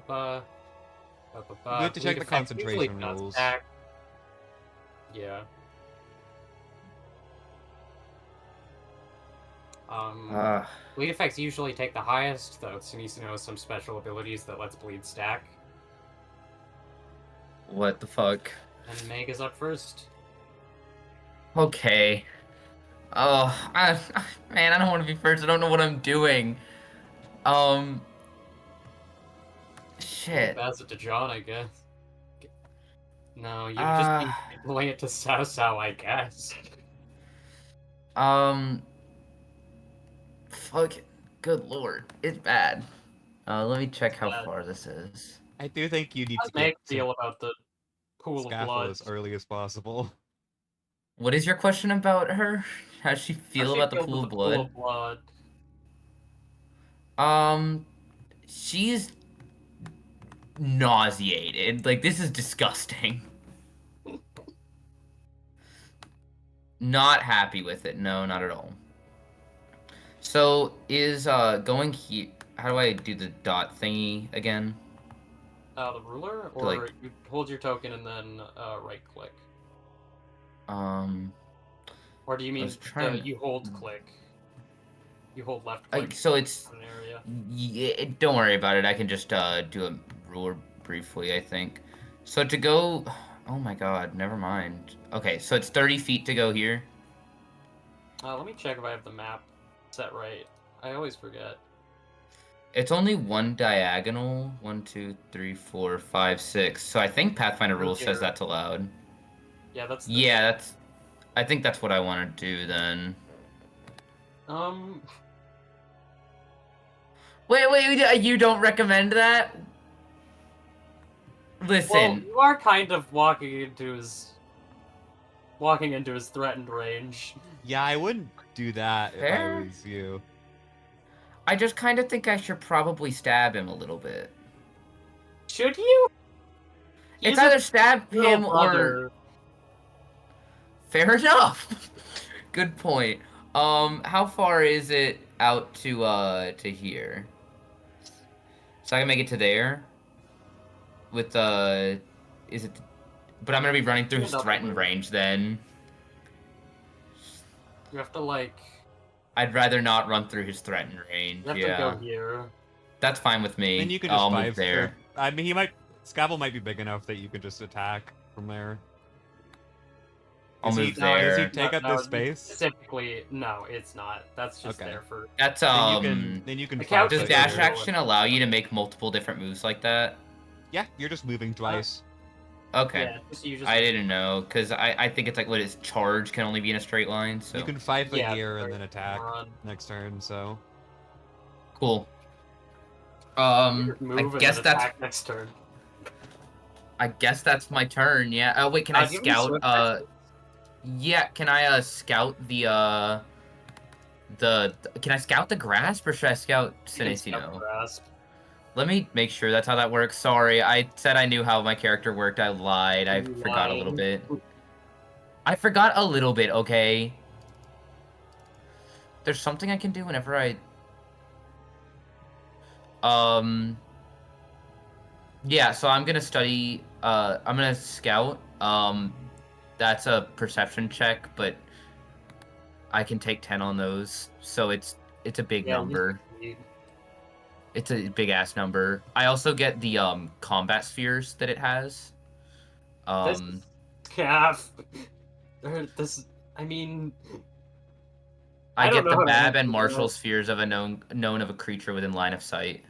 to bleed check the effects usually concentration does rules. attack. Yeah. uh, Bleed effects usually take the highest, though Sinise knows some special abilities that lets bleed stack. what the fuck? And Meg is up first. Okay. Oh, man, I don't want to be first. I don't know what I'm doing. Shit. Pass it to John, I guess. No, you'd just Uh, be pulling it to Sao Sao, I guess. um, fuck. Good lord, it's bad. Let me check how far this is. I do think you need How's to get Meg feel about the pool of Scaffle blood? as early as possible. What is your question about her? How does she feel How's she about the feel pool about of the pool blood? of blood? She's nauseated. Like, this is disgusting. Not happy with it. No, not at all. So, is, going here... How do I do the dot thingy again? The ruler? Or like- you hold your token and then right click? Um... Or do you mean was trying to- you hold click? You hold left click so it's... on an area. Yeah, don't worry about it. I can just, do a ruler briefly, I think. So to go... Oh my god, never mind. Okay, so it's 30 feet to go here. Let me check if I have the map set right. I always forget. It's only one diagonal. 1, 2, 3, 4, 5, 6. So I think Pathfinder rules says that's allowed. Yeah, that's this. Yeah, that's... I think that's what I want to do then. Wait, you don't recommend that? Listen. Well, you are kind of walking into his threatened range. Yeah, I wouldn't do that if I Fair? was you. I just kind of think I should probably stab him a little bit. Should you? It's either stab little him or... brother. Fair enough. Good point. How far is it out to here? So I can make it to there? With, is it... But I'm gonna be running through his threatened range then. You have to like. I'd rather not run through his threatened range, You have yeah. to go here. That's fine with me. Then you can just I'll move five there. I mean, he might. Scaffold might be big enough that you could just attack from there. I'll Does he- move Does he there. take up No, this space? Specifically, no, it's not. That's just Okay. there for. That's, Then you can. The five couch Does is foot dash here. action allow you to make multiple different moves like that? Yeah, you're just moving twice. Okay. Yeah, you just. I didn't know, because I think it's like, what is charge can only be in a straight line, so... You can 5 foot Yeah, here and sorry, then attack run. next turn. So Cool. Move I and guess then that's... attack next turn. I guess that's my turn, yeah. Oh, wait, can I Do you have any scout, swift actions? Yeah, can I, scout the, can I scout the grasp, or should I scout You can scout Sinacino? grasp. Let me make sure that's how that works. Sorry, I said I knew how my character worked. I lied. I You forgot a little lying. bit. I forgot a little bit, okay? There's something I can do whenever I... Yeah, so I'm gonna study... I'm gonna scout. That's a perception check, but... I can take 10 on those, so it's a big Yeah, number. you- It's a big-ass number. I also get the, combat spheres that it has. This calf. This. I mean. I don't get know the how to Bab and answer Marshall that. spheres of a known of a creature within line of sight.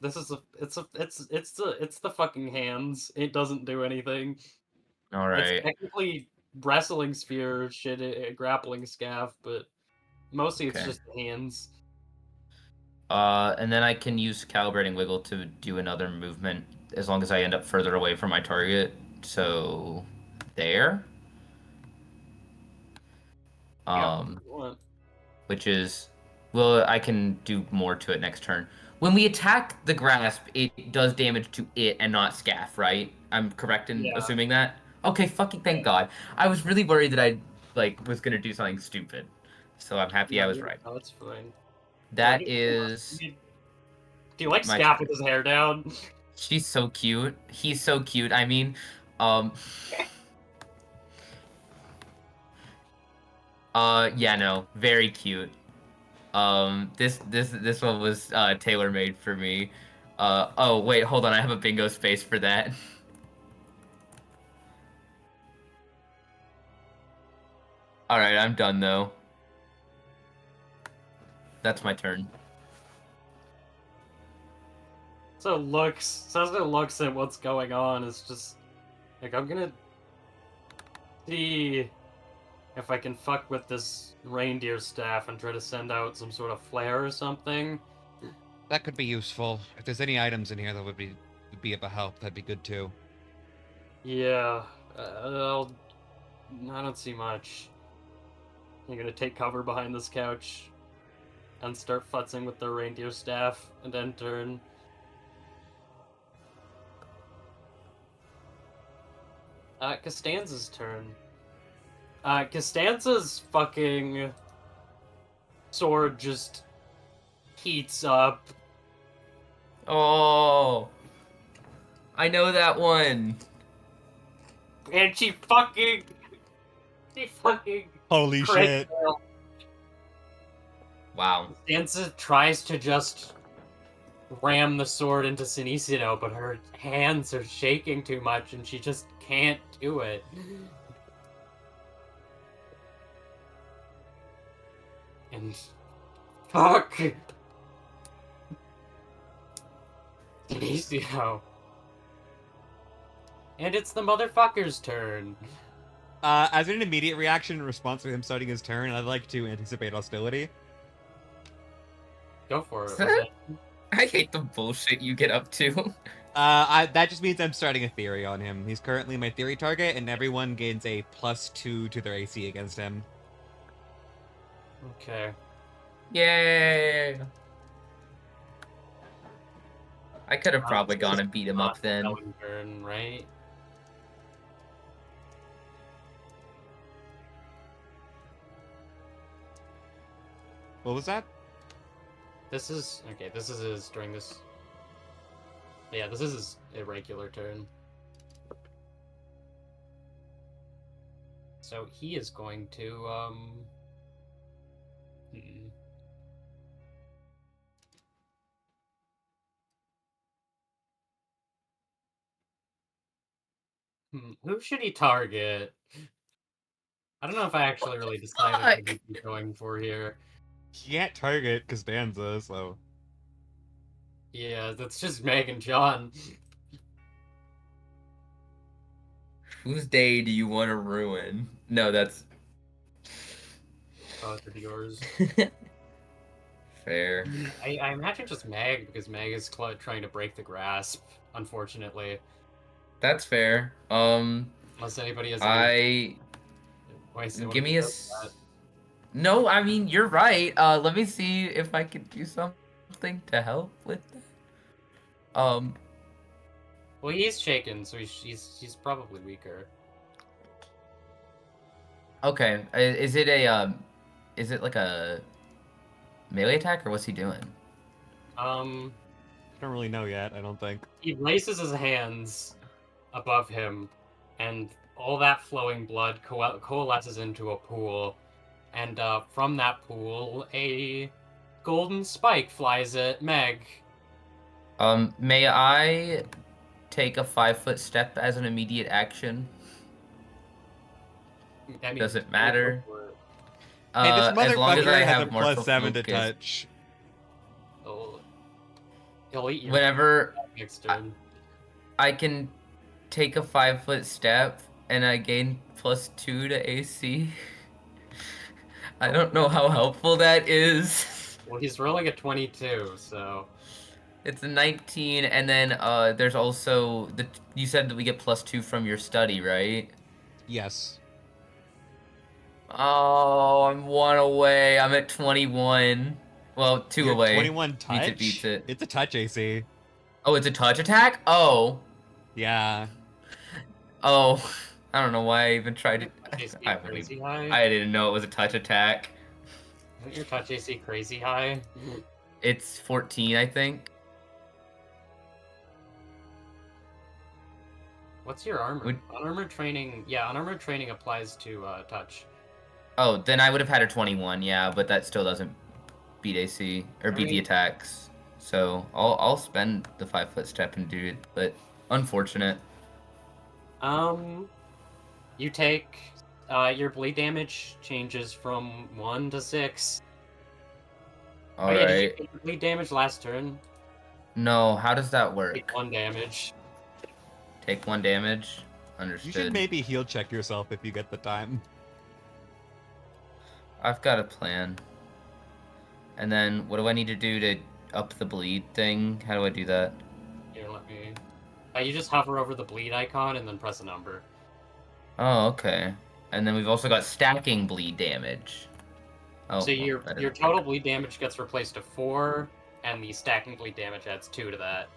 This is it's the fucking hands. It doesn't do anything. All It's right. technically wrestling sphere, grappling scaff, but mostly it's Okay. just the hands. And then I can use calibrating wiggle to do another movement as long as I end up further away from my target. So, there. Yeah. Um, What? which is, well, I can do more to it next turn. When we attack the grasp, it does damage to it and not Scaff, right? I'm correct in Yeah. assuming that? Okay, fucking thank God. I was really worried that I, like, was gonna do something stupid. So I'm happy I No, was right. no, that's fine. Yeah, That is do you like my Scaff turn. with his hair down? She's so cute. He's so cute. I mean, um, yeah, no, very cute. This one was tailor-made for me. Oh wait, hold on, I have a bingo space for that. All right, I'm done though. That's my turn. So Cessna looks at what's going on. It's just like I'm gonna see if I can fuck with this reindeer staff and try to send out some sort of flare or something. That could be useful. If there's any items in here that would be of a help, that'd be good too. Yeah, I don't see much. I'm gonna take cover behind this couch and start futzing with the reindeer staff, and then turn. Costanza's turn. Costanza's fucking sword just heats up. Oh, I know that one. And she fucking Holy crit shit! fail. Wow. Costanza tries to just ram the sword into Sinisido, but her hands are shaking too much and she just can't do it. And fuck! Sinisido. And it's the motherfucker's turn. As an immediate reaction in response to him starting his turn, I'd like to anticipate hostility. Go for it. Jose. I hate the bullshit you get up to. That just means I'm starting a theory on him. He's currently my theory target, and everyone gains a +2 to their AC against him. Okay. Yay! I could have probably This gone is and beat him not up then. Ellen turn, right? What was that? This is okay. This is his during this. Yeah, this is his irregular turn. So he is going to hmm. Who should he target? I don't know if I actually really decided Fuck! who he's going for here. He can't target Costanza, so... Yeah, that's just Meg and John. Whose day do you want to ruin? No, that's Both of yours. fair. I imagine just Meg because Meg is trying to break the grasp. Unfortunately, That's fair. unless anybody has any. I Wait, so what give if he me a. does that? No, I mean you're right. Let me see if I can do something to help with that. Well, he's shaken, so he's probably weaker. Okay. Is it like a melee attack or what's he doing? Um, I don't really know yet, I don't think. he raises his hands above him, and all that flowing blood coalesces into a pool, and from that pool, a golden spike flies at Meg. May I take a 5-foot step as an immediate action? I mean, Does it go matter? for it. Hey, this As long as I motherfucker has a have martial +7 to focus. touch. He'll eat your Whenever next turn. I can take a 5-foot step and I gain +2 to AC. I don't know how helpful that is. Well, he's rolling a 22, so It's a 19, and then there's also you said that we get +2 from your study, right? Yes. Oh, I'm 1 away. I'm at 21. Well, 2 You're away. 21 Means it beats touch? it. It's a touch AC. Oh, it's a touch attack? Oh. Yeah. Oh. I don't know why I even tried Your to. touch AC I wouldn't crazy even. high? I didn't know it was a touch attack. Isn't your touch AC crazy high? It's 14, I think. What's your armor? Would... Unarmored training. Yeah, unarmored training applies to touch. Oh, then I would have had a 21, yeah, but that still doesn't beat AC or beat the Alright. attacks. So I'll spend the 5-foot step and do it, but unfortunate. You take your bleed damage changes from 1 to 6. All Oh yeah, did you right. take your bleed damage last turn? No, how does that Take work? 1 damage. Take 1 damage. You should Understood. maybe heal check yourself if you get the time. I've got a plan. And then what do I need to do to up the bleed thing? How do I do that? Here, let me. You just hover over the bleed icon and then press a number. Oh, okay. And then we've also got stacking bleed damage. Oh, So well, your that your doesn't total work. bleed damage gets replaced to 4, and the stacking bleed damage adds 2 to that.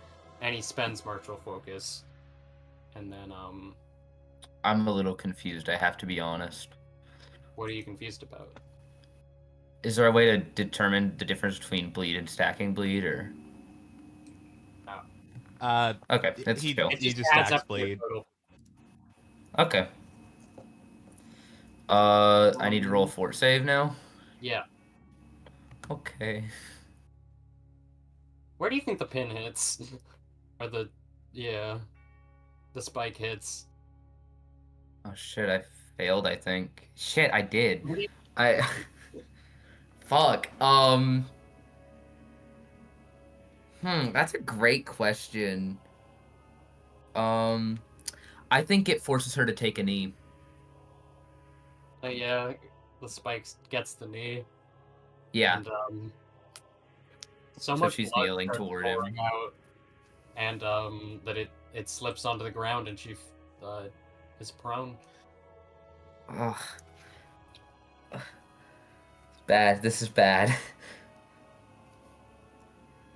And he spends martial focus. And then I'm a little confused, I have to be honest. what are you confused about? Is there a way to determine the difference between bleed and stacking bleed, or? Okay, that's He chill. It he just just adds stacks up to your bleed. total. Okay. I need to roll a fort save now? Yeah. Okay. Where do you think the pin hits? Or the the spike hits. Oh shit, I failed, I think. Shit, I did. What do you I fuck. That's a great question. Um, I think it forces her to take a knee. yeah, the spikes gets the knee. Yeah, And so so much she's blood kneeling starts toward pouring him. out, and that it slips onto the ground, and she is prone. Ugh. Bad. This is bad.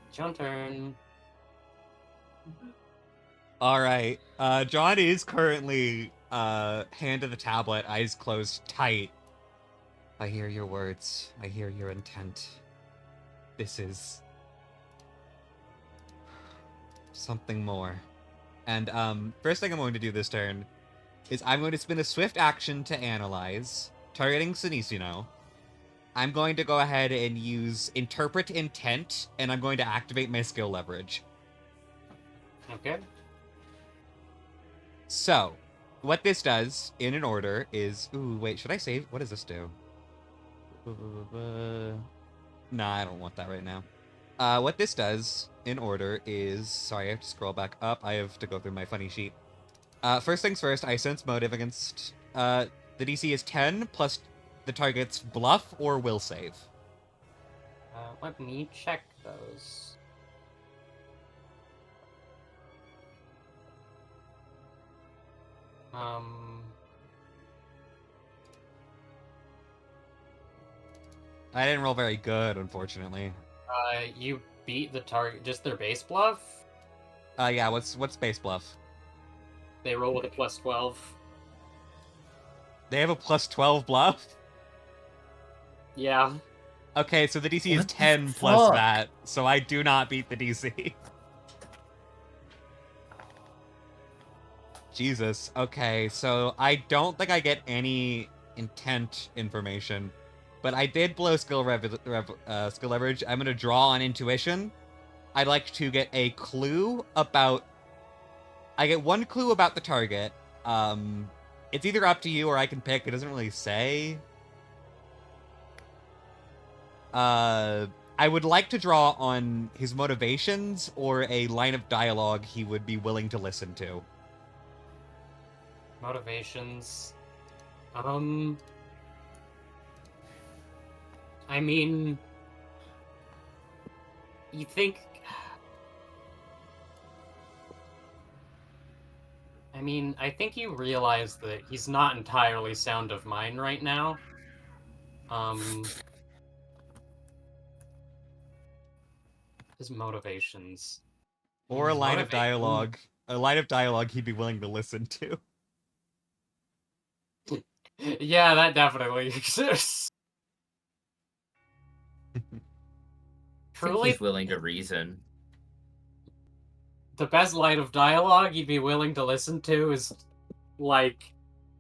It's your turn. All right. John is currently hand to the tablet, eyes closed tight. I hear your words. I hear your intent. This is something more. And first thing I'm going to do this turn is I'm going to spin a swift action to analyze, targeting Sinisino. I'm going to go ahead and use Interpret Intent, and I'm going to activate my skill leverage. Okay. So, what this does, in an order, is... Ooh, wait, should I save? What does this do? Nah, I don't want that right now. What this does, in order, is... Sorry, I have to scroll back up. I have to go through my funny sheet. First things first, I sense motive against... the DC is 10 plus the target's bluff or will save. Let me check those. I didn't roll very good, unfortunately. You beat the target, just their base bluff. Yeah, what's base bluff? They roll with a +12. They have a plus 12 bluff? Yeah. Okay, so the DC is What the 10 plus fuck? that, so I do not beat the DC. Jesus. Okay, so I don't think I get any intent information, but I did blow skill leverage. I'm gonna draw on intuition. I'd like to get a clue about. I get one clue about the target. It's either up to you or I can pick. It doesn't really say. I would like to draw on his motivations or a line of dialogue he would be willing to listen to. Motivations. I mean, you think... I mean, I think you realize that he's not entirely sound of mind right now. His motivations. Or a His line of motivation- dialogue. A line of dialogue he'd be willing to listen to. Yeah, that definitely exists. I think Truly, he's willing to reason. the best line of dialogue he'd be willing to listen to is, like,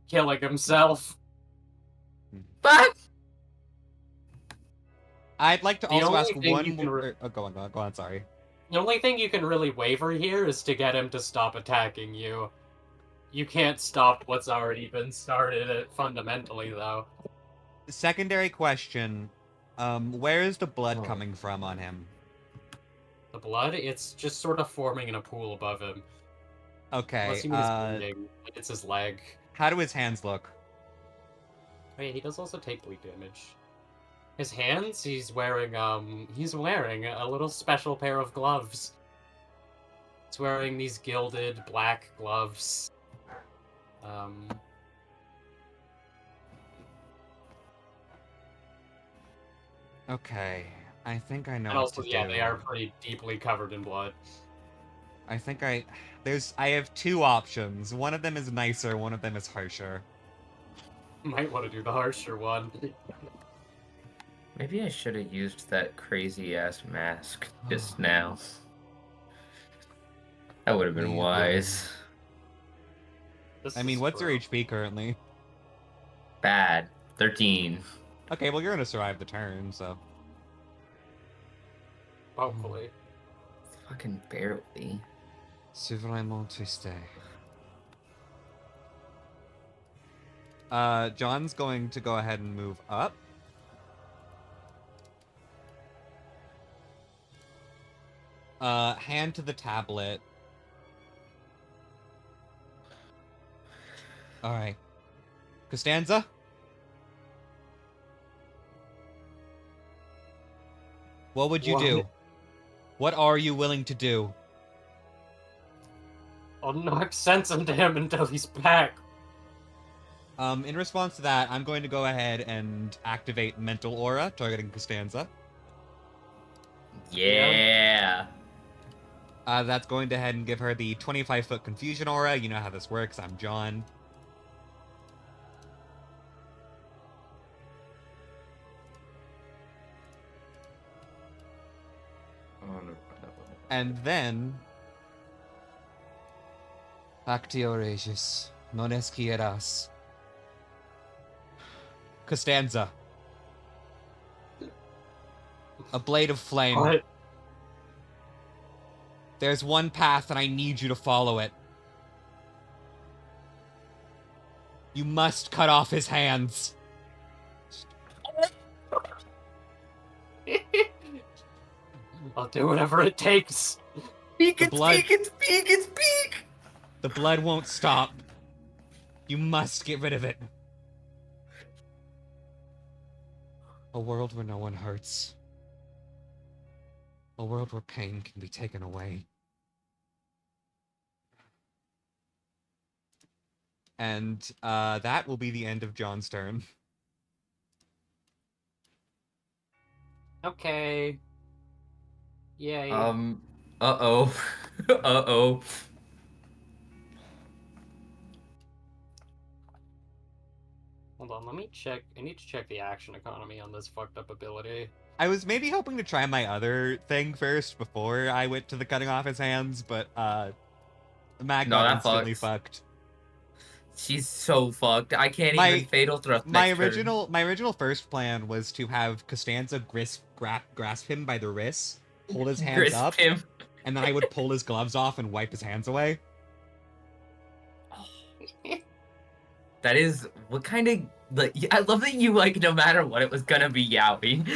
killing himself. But I'd like to The also only ask thing one you can more... Oh, go on, sorry. The only thing you can really waver here is to get him to stop attacking you. You can't stop what's already been started fundamentally, though. Secondary question. Where is the blood Oh. coming from on him? The blood, it's just sort of forming in a pool above him. Okay, Unless you mean his bleeding. It's his leg. how do his hands look? Oh yeah, he does also take bleed damage. His hands, he's wearing a little special pair of gloves. He's wearing these gilded black gloves. Okay, I think I know And what also, to yeah, do. they are pretty deeply covered in blood. I think I have two options. One of them is nicer, one of them is harsher. Might want to do the harsher one. maybe I should have used that crazy ass mask just now. That would have been wise. This I mean, is what's your true. HP currently? Bad. 13. Okay, well you're gonna survive the turn, so. Hopefully. Fucking barely. C'est vraiment triste. John's going to go ahead and move up. Hand to the tablet. Alright. Costanza? What would you What? do? What are you willing to do? I'll knock sense into him until he's back. In response to that, I'm going to go ahead and activate Mental Aura, targeting Costanza. Yeah. That's going to head and give her the 25-foot Confusion Aura. You know how this works. I'm John. Oh, no. And then... Actio Regis. Non esquieras. Costanza. A blade of flame. What? There's one path and I need you to follow it. You must cut off his hands. I'll do whatever it takes. Speak The and blood- speak and speak and speak! The blood won't stop. You must get rid of it. A world where no one hurts. A world where pain can be taken away. And that will be the end of John's turn. Okay. Yay. Uh-oh. Uh-oh. Hold on, let me check. I need to check the action economy on this fucked up ability. I was maybe hoping to try my other thing first before I went to the cutting off his hands, but the mag No, got that instantly fucks. fucked. She's so fucked. I can't My- even fatal thrust My next turn. original first plan was to have Costanza grasp him by the wrists, hold his hands Grasp up, him. and then I would pull his gloves off and wipe his hands away. That is what kind of like I love that you like no matter what it was gonna be yaoi.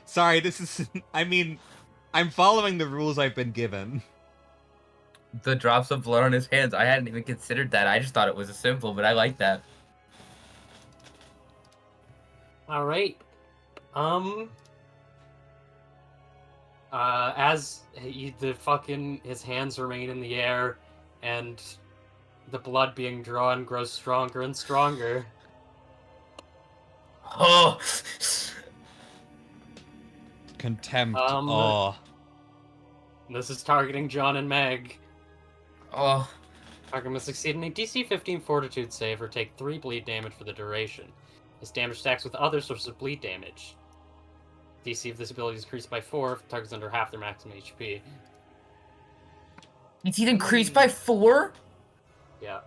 Sorry, this is I mean, I'm following the rules I've been given. The drops of blood on his hands. I hadn't even considered that. I just thought it was a symbol, but I like that. Alright. As his hands remain in the air, and the blood being drawn grows stronger and stronger. Oh. Contempt. Um, Oh. This is targeting John and Meg. Oh. Target must succeed in a DC 15 Fortitude save or take 3 bleed damage for the duration. This damage stacks with other sources of bleed damage. DC of this ability is increased by 4 if the target's under half their maximum HP. It's increased by 4? Yeah.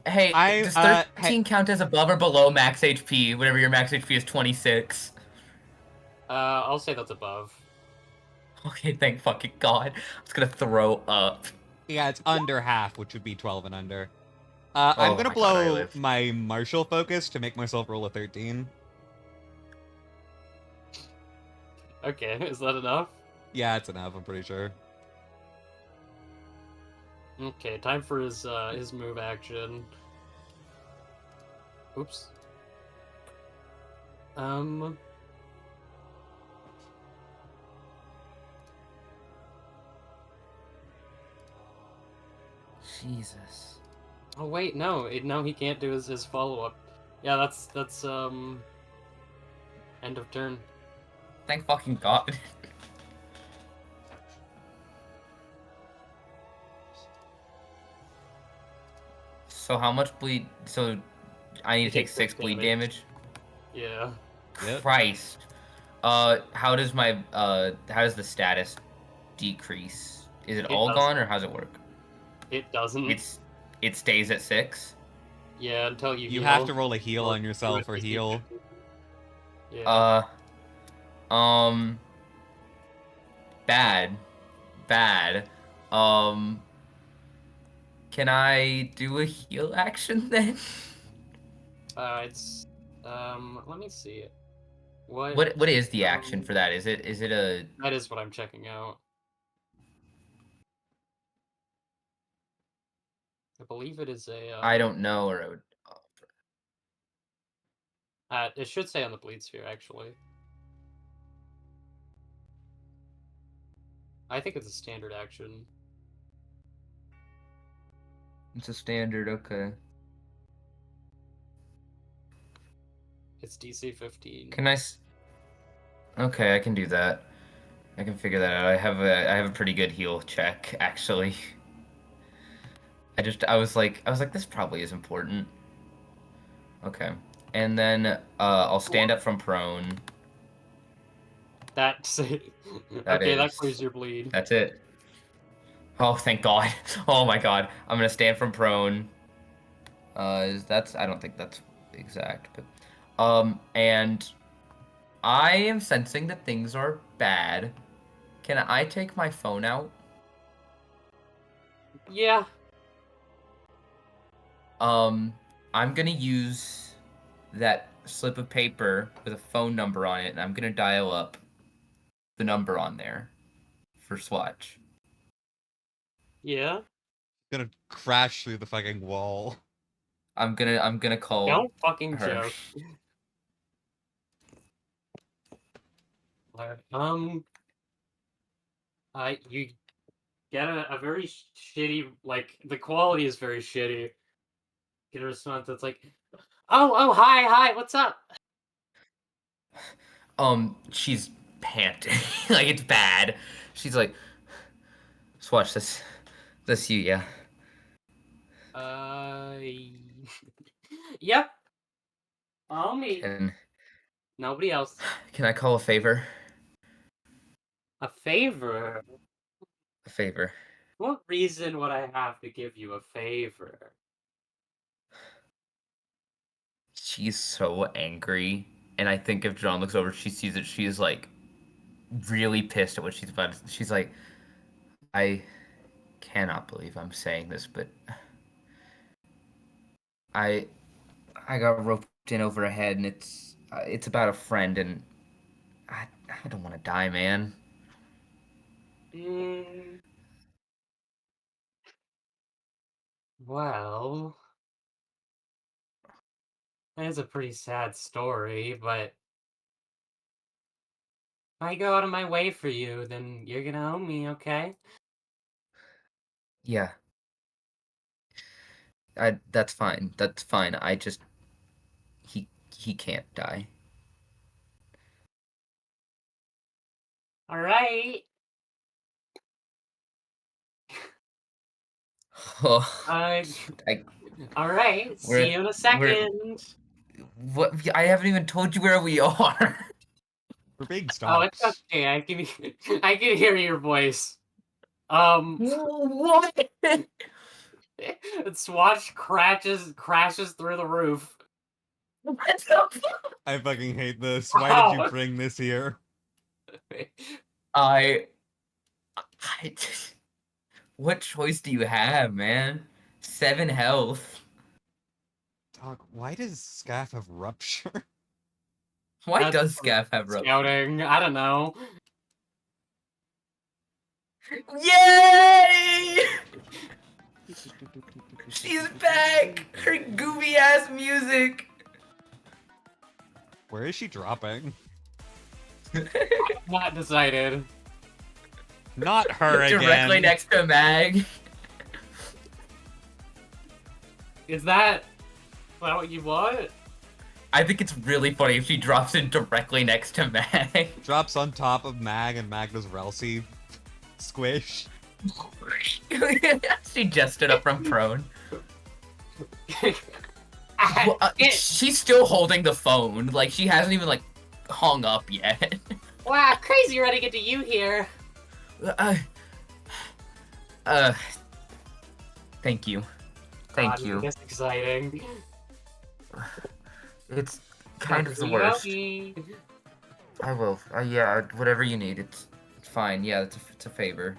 Hey, does 13 hey, count as above or below max HP, whenever your max HP is 26? I'll say that's above. Okay, thank fucking God. I was gonna throw up. yeah, it's under half, which would be 12 and under. I'm Oh gonna my God, I blow live. my martial focus to make myself roll a 13. Okay, is that enough? Yeah, it's enough, I'm pretty sure. Okay, time for his move action. Oops. Jesus. Oh wait, no, no, he can't do his follow up. Yeah, that's end of turn. Thank fucking God. So how much bleed? So I need You to take take 6 6 bleed damage. damage? Yeah. Yep. Christ. How does how does the status decrease? Is it all doesn't. gone, or how's it work? It doesn't. It stays at 6? Yeah, until you You heal. have to roll a heal Or on do yourself a or DC heal. 15. Yeah. Um, bad. Bad. Um, can I do a heal action then? It's let me see. What What is the action for that? Is it a... that is what I'm checking out. I believe it is a I don't know, or I would... it should say on the bleed sphere actually. I think it's a standard action. It's a standard, okay. It's DC 15. Can I... Okay, I can do that. I can figure that out. I have a pretty good heal check, actually. I was like, this probably is important. Okay. And then I'll stand up from prone. That's That okay, that is... clears your bleed. That's it. Oh, thank God. Oh my God. I'm gonna stand from prone. I don't think that's exact, but and I am sensing that things are bad. Can I take my phone out? Yeah. I'm gonna use that slip of paper with a phone number on it, and I'm gonna dial up the number on there for Swatch. Yeah. Gonna crash through the fucking wall. I'm gonna call Don't fucking her. joke. You get a very shitty, like, the quality is very shitty. Get a response that's like, oh, hi, what's up? She's panting. Like, it's bad. She's like, Swatch, this you, yeah. Yep, all me. Can Nobody else. can I call a favor? A favor? A favor. What reason would I have to give you a favor? She's so angry, and I think if John looks over, she sees that she's like really pissed at what she's about. She's like, I cannot believe I'm saying this, but I I got roped in over a head, and it's about a friend, and I don't want to die, man. Mm, well, that's a pretty sad story, but if I go out of my way for you, then you're gonna owe me, okay? Yeah, that's fine. That's fine. I just he can't die. All right. Oh, I. I, All right. See you in a second. what? I haven't even told you where we are. We're being Oh, it's stalked. okay. I can hear your voice. What? Swatch crashes through the roof. What the fuck? I fucking hate this. Why did you Ow. bring this here? I, I, what choice do you have, man? 7 health. Dog, why does Scaff have rupture? Why That's does Scaff have rupture? Scouting. I don't know. Yay! She's back! Her goofy ass music! Where is she dropping? Not decided. Not her again. Directly next to Mag. Is that what you want? I think it's really funny if she drops in directly next to Mag. Drops on top of Mag and Mag does Relsey squish. She just stood up from prone. Well, she's still holding the phone. Like, she hasn't even, like, hung up yet. Wow, crazy running into you here. Thank you. Thank God, you. That's exciting. It's kind of the worst. I will. Yeah, whatever you need. It's fine. Yeah, it's a favor.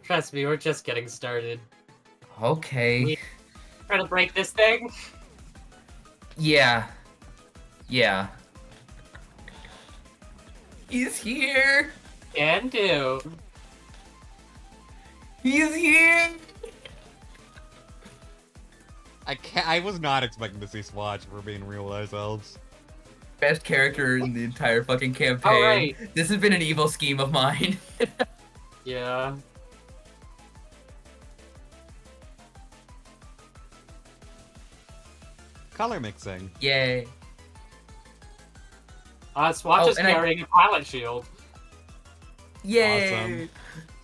Trust me, we're just getting started. Okay. Trying to break this thing? Yeah. Yeah. He's here! Can do. He's here! I was not expecting to see Swatch, if we're being real with ourselves. Best character in the entire fucking campaign. Alright. This has been an evil scheme of mine. Yeah. Color mixing. Yay. Swatch Oh, is and carrying a pilot shield. Yay! Awesome.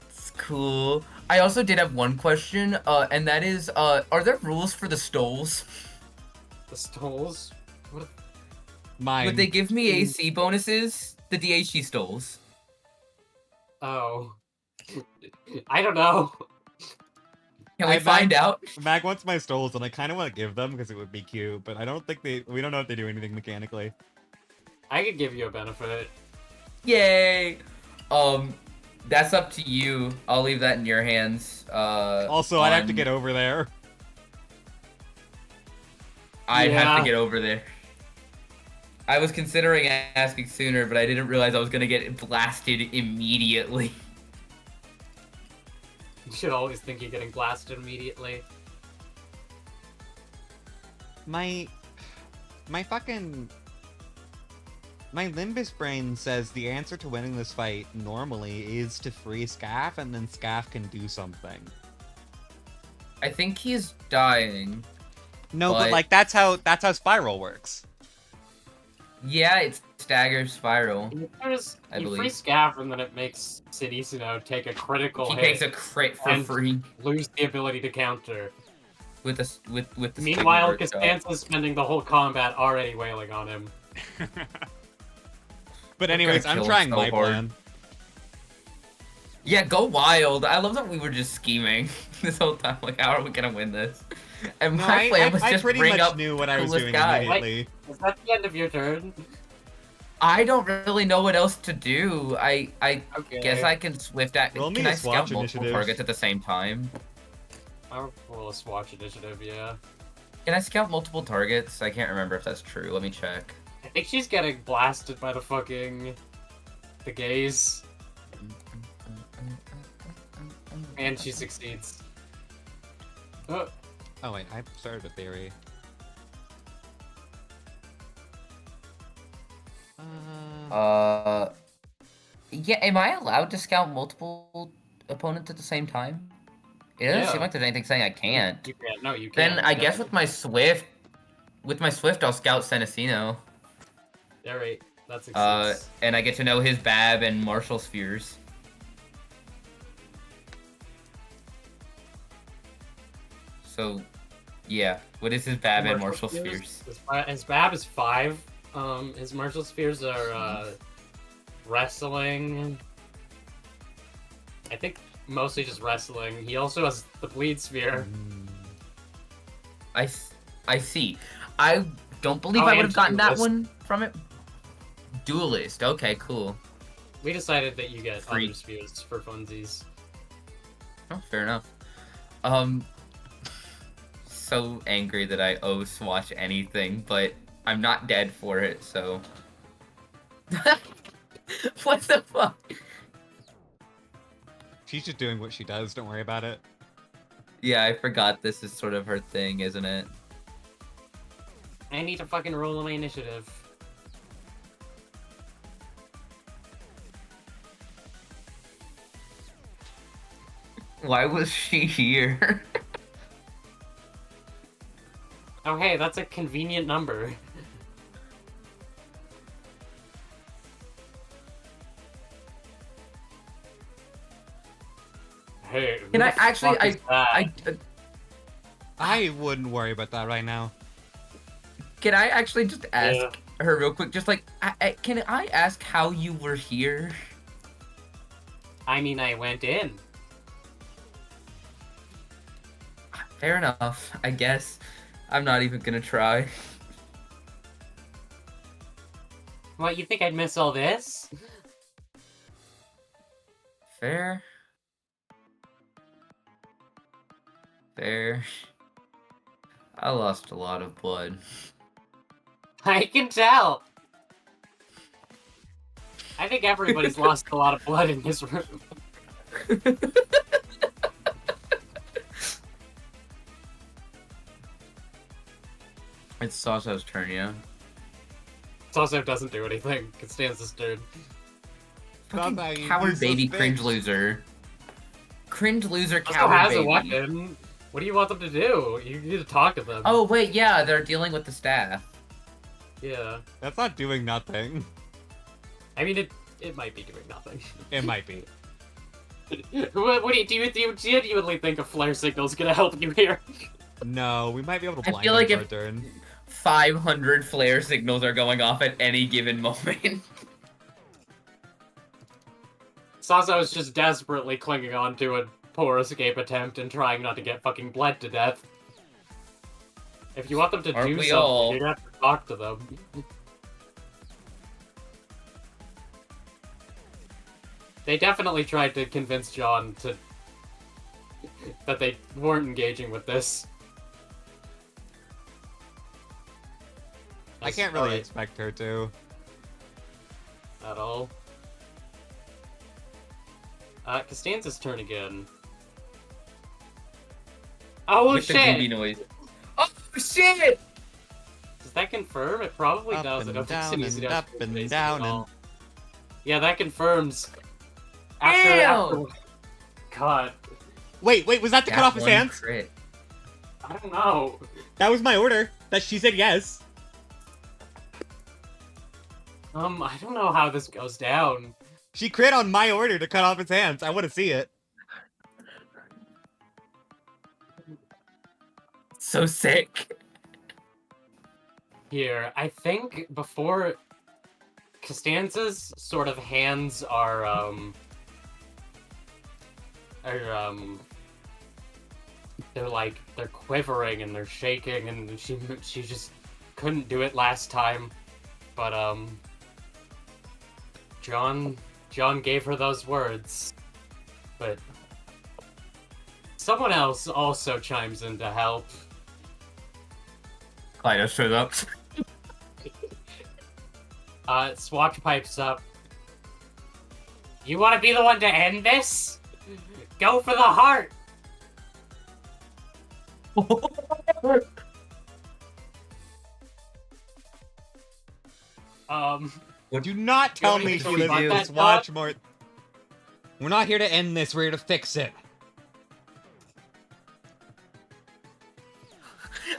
It's cool. I also did have one question, and that is, are there rules for the stoles? The stoles? What? Mine. Would they give me AC bonuses? The DHG stoles. Oh. I don't know. Can we find out? Mag wants my stoles, and I kind of want to give them because it would be cute, but I don't think we don't know if they do anything mechanically. I could give you a benefit. Yay! That's up to you. I'll leave that in your hands. Also, I'd have to get over there. I'd have Yeah. to get over there. I was considering asking sooner, but I didn't realize I was gonna get blasted immediately. You should always think you're getting blasted immediately. My Limbus brain says the answer to winning this fight normally is to free Scaff, and then Scaff can do something. I think he's dying. No, but But- like that's how Spiral works. Yeah, it's stagger spiral. I You believe. free Scaff and then it makes Cities, take a critical He hit, takes a crit for and free lose the ability to counter. with the Meanwhile, Stigma Workshop. Costanza's spending the whole combat already wailing on him. But We're anyways, gonna I'm kill trying him so my hard. plan. Yeah, go wild. I love that we were just scheming this whole time. Like, how are we gonna win this? And No, my plan was I just pretty bring much up knew what I was coolest doing guy. immediately. Is that the end of your turn? I don't really know what else to do. I Okay. guess I can swift act. Roll me Can a I swatch scout multiple initiative. targets at the same time? I'll roll a Swatch initiative, yeah. Can I scout multiple targets? I can't remember if that's true. Let me check. I think she's getting blasted by the gaze. And she succeeds. Oh, Oh wait, I started a theory. Yeah, am I allowed to scout multiple opponents at the same time? It doesn't Yeah. seem like there's anything saying I can't. you can't. No, you Then can't. I guess with my swift, with my Swift, I'll scout Senesino. Alright, that succeeds. And I get to know his Bab and Martial Spheres. So, yeah. What is his Bab and Martial Spheres? His Bab is 5. His Martial Spheres are, wrestling. I think mostly just wrestling. He also has the Bleed Sphere. I see. I don't believe I would have gotten that one from it. Duelist. Okay, cool. We decided that you get Free. other spheres for funsies. Oh, fair enough. So angry that I owe Swatch anything, but I'm not dead for it, so... What the fuck? She's just doing what she does, don't worry about it. Yeah, I forgot this is sort of her thing, isn't it? I need to fucking roll on my initiative. Why was she here? Oh hey, that's a convenient number. Hey, who Can I the actually... fuck is that? I wouldn't worry about that right now. Can I actually just ask Yeah. her real quick? Just like, can I ask how you were here? I mean, I went in. Fair enough, I guess. I'm not even gonna try. What, you think I'd miss all this? Fair. Fair. I lost a lot of blood. I can tell! I think everybody's lost a lot of blood in this room. It's Sasha's turn, yeah? It doesn't do anything. It stands his turn. Fucking Not that you coward piece of baby bitch. cringe loser. Cringe loser Also coward has baby. a weapon. What do you want them to do? You need to talk to them. Oh wait, yeah, they're dealing with the staff. Yeah. That's not doing nothing. I mean, it might be doing nothing. It might be. What do you genuinely think a flare signal is gonna help you here? No, we might be able to I blind feel him like for a if- turn. 500 flare signals are going off at any given moment. Sazo is just desperately clinging on to a poor escape attempt and trying not to get fucking bled to death. If you want them to Aren't do we something, all? you'd have to talk to them. They definitely tried to convince John to that they weren't engaging with this. I can't really Alright, expect her to. at all. Costanza's turn again. Oh With the booby shit! noise. Oh shit! Does that confirm? It probably Up does. I and don't think down Sunisi's and actually up and basic down at and- all. Yeah, that confirms. Damn! God, Wait, was that to cut off his one hands? crit. I don't know. That was my order. That she said yes. I don't know how this goes down. She crit on my order to cut off his hands. I want to see it. So sick. Here, I think before Costanza's sort of hands are they're quivering and they're shaking, and she just couldn't do it last time, but John gave her those words, but someone else also chimes in to help. Clydo shows up. Swatch pipes up. You want to be the one to end this? Go for the heart. Do not tell You me want she me to lives do this that, watch Doc? more. We're not here to end this. We're here to fix it.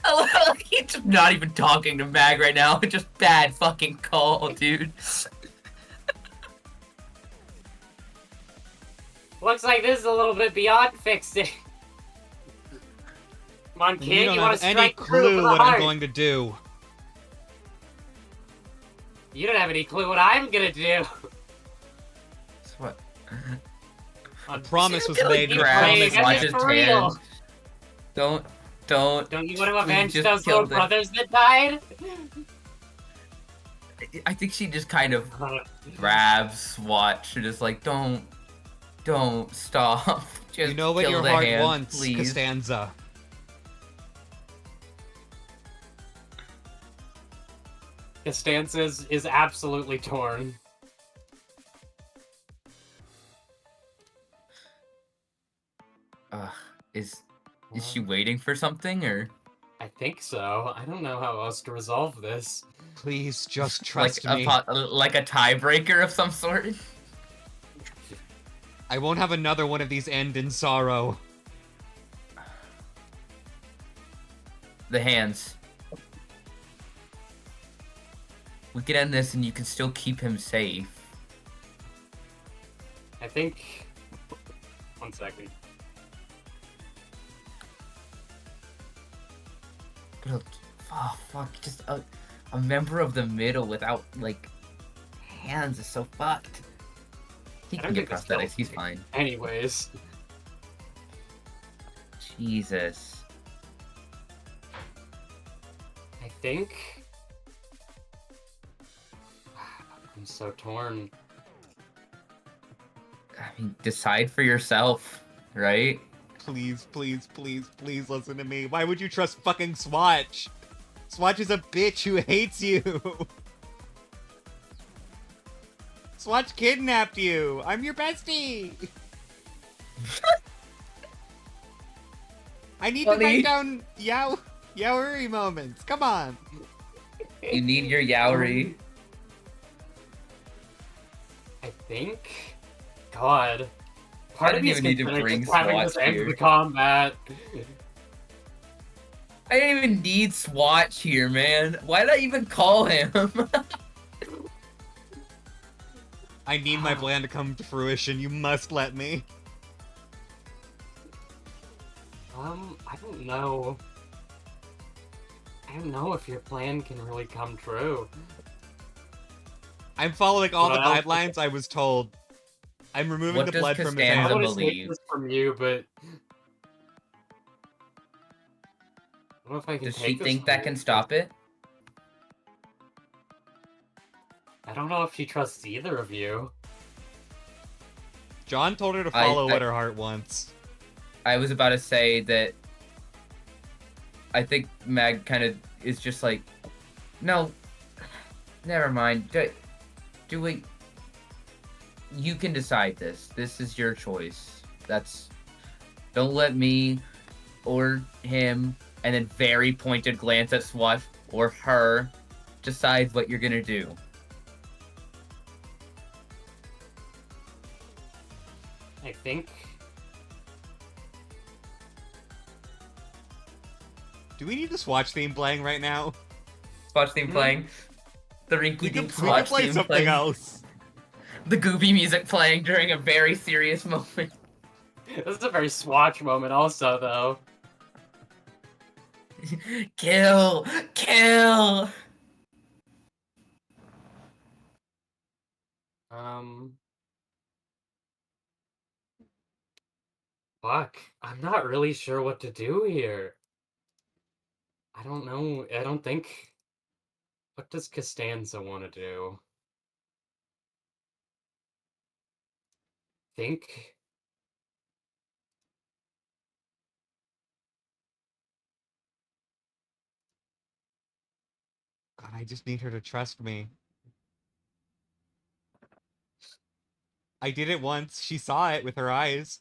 I love how he just not even talking to Mag right now. Just bad fucking call, dude. Looks like this is a little bit beyond fixing. Come on, You kid, don't you want have to any strike through clue for the what I'm heart. going to do. You don't have any clue what I'm gonna do. What? A promise was Gonna, like, made in a grab him promise and watch This is his for real. hand. Don't. Don't you want to Please avenge just those kill little them. brothers that died? I think she just kind of grabs Swatch and is like, don't stop. Just You know what kill your the heart hand, wants, please. Costanza. His stance is absolutely torn. Is she waiting for something, or I think so. I don't know how else to resolve this. Please just like trust me. like a tiebreaker of some sort? I won't have another one of these end in sorrow. The hands. We can end this, and you can still keep him safe. I think... One second. But oh fuck, just a member of the middle without like hands is so fucked. He I can don't get think this prosthetics. kills He's me. fine. Anyways. Jesus. I think... I'm so torn. I mean, decide for yourself, right? Please, please, please, please listen to me. Why would you trust fucking Swatch? Swatch is a bitch who hates you. Swatch kidnapped you. I'm your bestie. I need to Funny. write down yaoi moments. Come on. You need your yaoi. I think... God. Part I of me is didn't even need to considering bring just having this Swatch end here. the combat. I didn't even need Swatch here, man. Why did I even call him? I need my plan to come to fruition. You must let me. I don't know. I don't know if your plan can really come true. I'm following all the Well- guidelines I was told. I'm removing What the does blood from his Costanza I hand. want to take believe? this from you, but... I don't know if I can Does take she this think from that you. can stop it? I don't know if she trusts either of you. John told her to I- follow I- what her heart wants. I was about to say that I think Mag kind of is just like, no, never mind. Do we? You can decide this. This is your choice. Don't let me or him, and then very pointed glance at Swat, or her, decide what you're gonna do. I think... Do we need the Swatch theme playing right now? Swatch theme playing. The We rinky can dink play Swatch something theme playing. else. The goofy music playing during a very serious moment. This is a very Swatch moment also, though. Kill! Kill! Fuck. I'm not really sure what to do here. I don't know. I don't think... What does Costanza want to do? Think... God, I just need her to trust me. I did it once. She saw it with her eyes.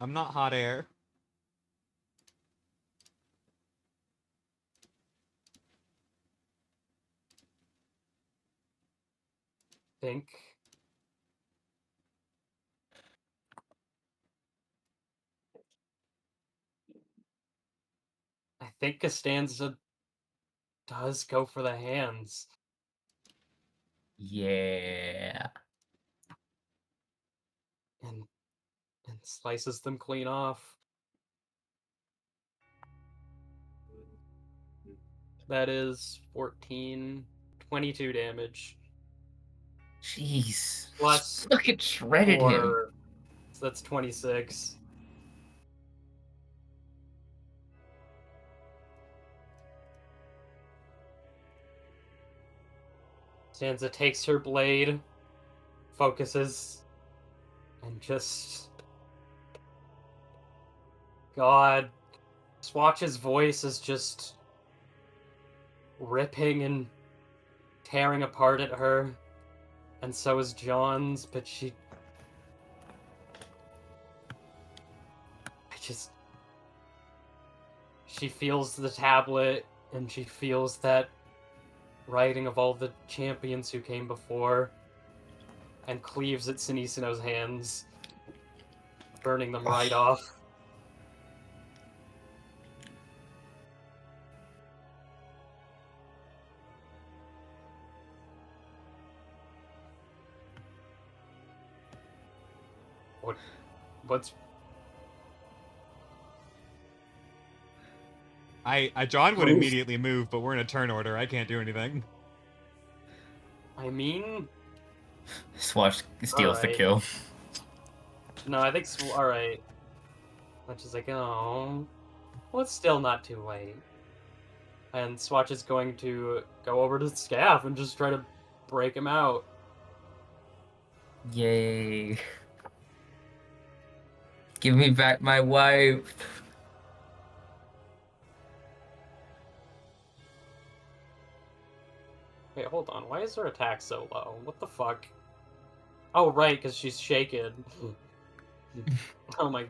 I'm not hot air. Think... think Costanza does go for the hands. Yeah. And slices them clean off. That is 14, 22 damage. Jeez. Plus Look, it shredded him. 4, so that's 26. Sansa takes her blade, focuses, and just... God. Swatch's voice is just ripping and tearing apart at her. And so is John's, but she... She feels the tablet, and she feels that writing of all the champions who came before, and cleaves at Sinisino's hands, burning them right off. What's... John would Oof. immediately move, but we're in a turn order. I can't do anything. I mean... Swatch steals the Alright. kill. No, I think... Alright. Which is like, oh... Well, it's still not too late. And Swatch is going to go over to Scaff and just try to break him out. Yay. Give me back my wife. Wait, hold on. Why is her attack so low? What the fuck? Oh, right, because she's shaken. Oh my...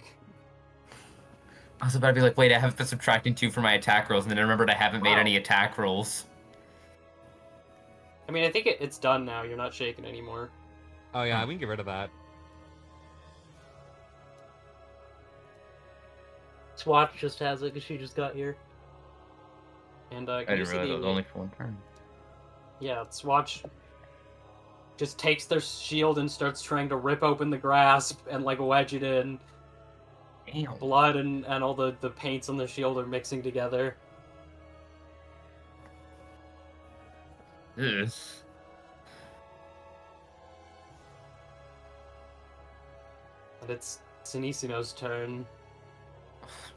I was about to be like, wait, I have to subtracting 2 for my attack rolls, and then I remembered I haven't made any attack rolls. I mean, I think it's done now. You're not shaken anymore. Oh yeah, we can get rid of that. Swatch just has it because she just got here. And I didn't realize it was only for 1 turn. Yeah, Swatch just takes their shield and starts trying to rip open the grasp and like wedge it in. Damn. Blood and all the paints on the shield are mixing together. Ugh. And it's Sinisino's turn.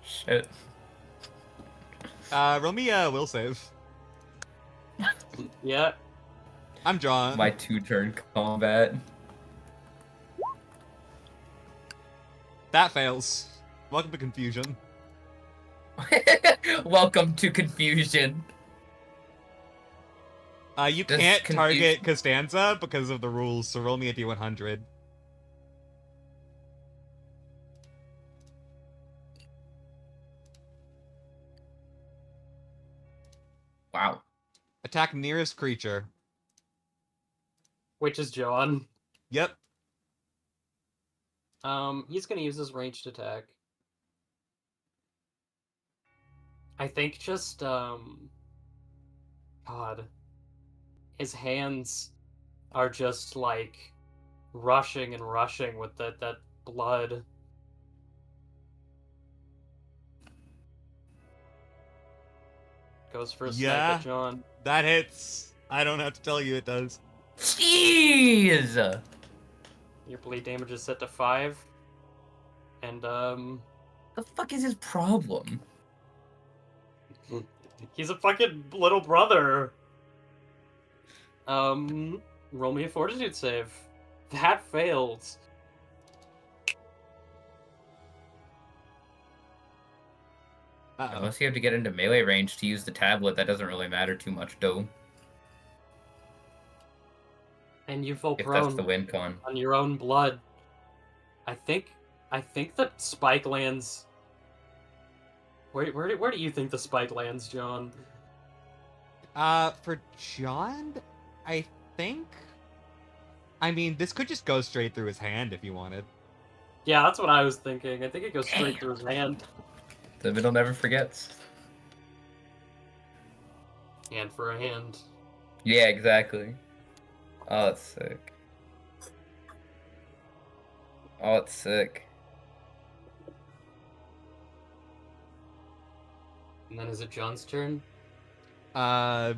Shit. Roll me a will save. Yeah. I'm John. My 2-turn combat. That fails. Welcome to confusion. Welcome to confusion. You Does can't confu- target Costanza because of the rules, so roll me a d100. Wow. Attack nearest creature. Which is John. Yep. He's gonna use his ranged attack. I think just, God. His hands are just, like, rushing and rushing with that blood. Goes for a snipe at John. That hits. I don't have to tell you it does. Jeez! Your bleed damage is set to 5. And, The fuck is his problem? he's a fucking little brother. Roll me a fortitude save. That failed. Uh-oh. Unless you have to get into melee range to use the tablet, that doesn't really matter too much, though. And you fall If prone that's the win con. on your own blood. I think that spike lands. Where do you think the spike lands, John? For John, I think... I mean, this could just go straight through his hand if you wanted. Yeah, that's what I was thinking. I think it goes straight through his hand. The middle never forgets. Hand for a hand. Yeah, exactly. Oh, it's sick. Oh, it's sick. And then is it John's turn? I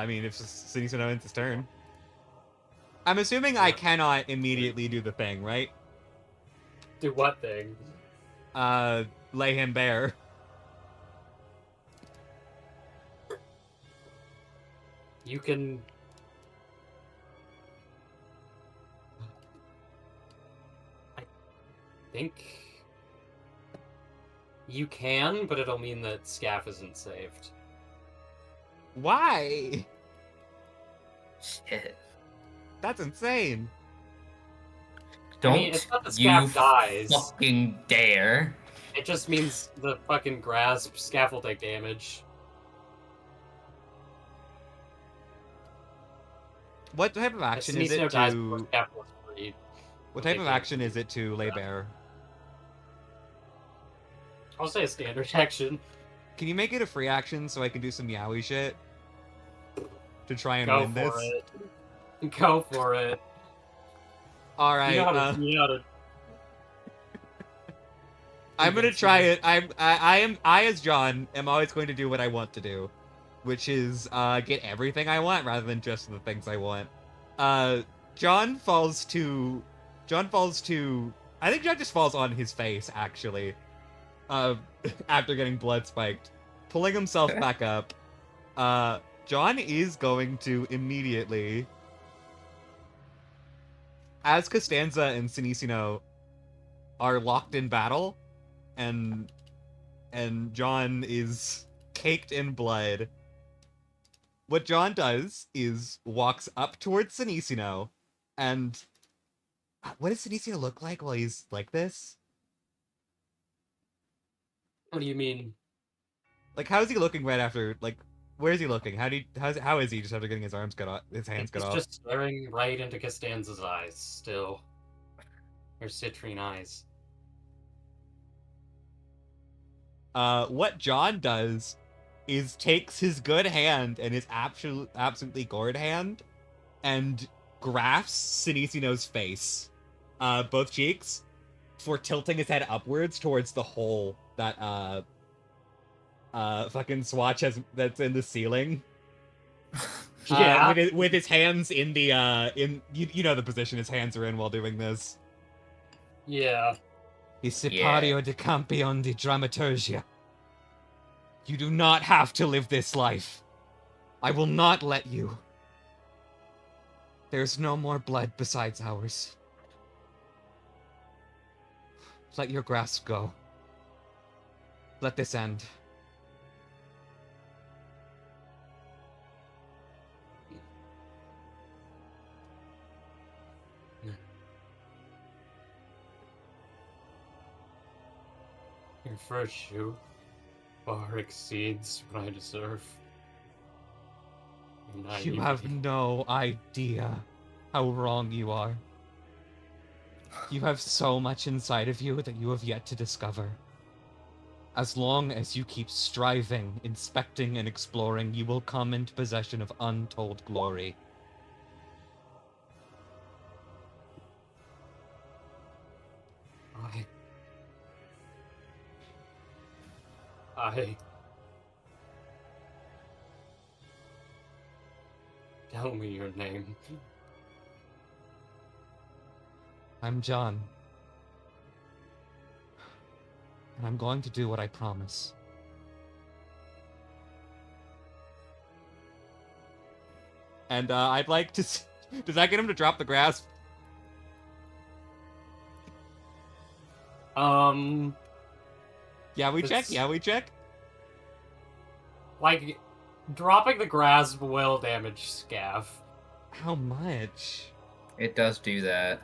mean, if Sinisuno ends his turn. I'm assuming I Yeah. cannot immediately do the thing, right? Do what thing? Lay him bare. You can... I think... You can, but it'll mean that Scaff isn't saved. Why? Shit. That's insane. Don't I mean, it's not that you Scaff dies. fucking dare. It just means the fucking grasp Scaff will take damage. What type of action is Sinise it dies before to... Scaff was freed. What type of action is it to lay bare? I'll say a standard action. Can you make it a free action so I can do some yaoi shit? To try and Go win for this? it. Go for it. Alright, You know how to... You know how to... I'm gonna try it. I as John am always going to do what I want to do, which is get everything I want rather than just the things I want. John falls to. I think John just falls on his face actually. After getting blood spiked, pulling himself back up. John is going to immediately, as Costanza and Sinisuno are locked in battle. And John is caked in blood. What John does is walks up towards Sinisuno, and what does Sinisuno look like while he's like this? What do you mean? Like, how is he looking right after? Like, where is he looking? How is he just after getting his arms cut off, his hands cut He's off? just staring right into Costanza's eyes, still. Her citrine eyes. What John does is takes his good hand and his absolutely gored hand and grasps Sinisuno's face, both cheeks, for tilting his head upwards towards the hole that fucking Swatch has that's in the ceiling. Yeah. With his hands in the in you know the position his hands are in while doing this. Yeah. Isipario de campion de dramaturgia. You do not have to live this life. I will not let you. There's no more blood besides ours. Let your grasp go. Let this end. Your virtue far exceeds what I deserve. You have no idea how wrong you are. You have so much inside of you that you have yet to discover. As long as you keep striving, inspecting, and exploring, you will come into possession of untold glory. Tell me your name. I'm John. And I'm going to do what I promise. And I'd like to... Does that get him to drop the grasp? Yeah, we check. Yeah, we check. Like, dropping the grasp will damage Scaff. How much? It does do that.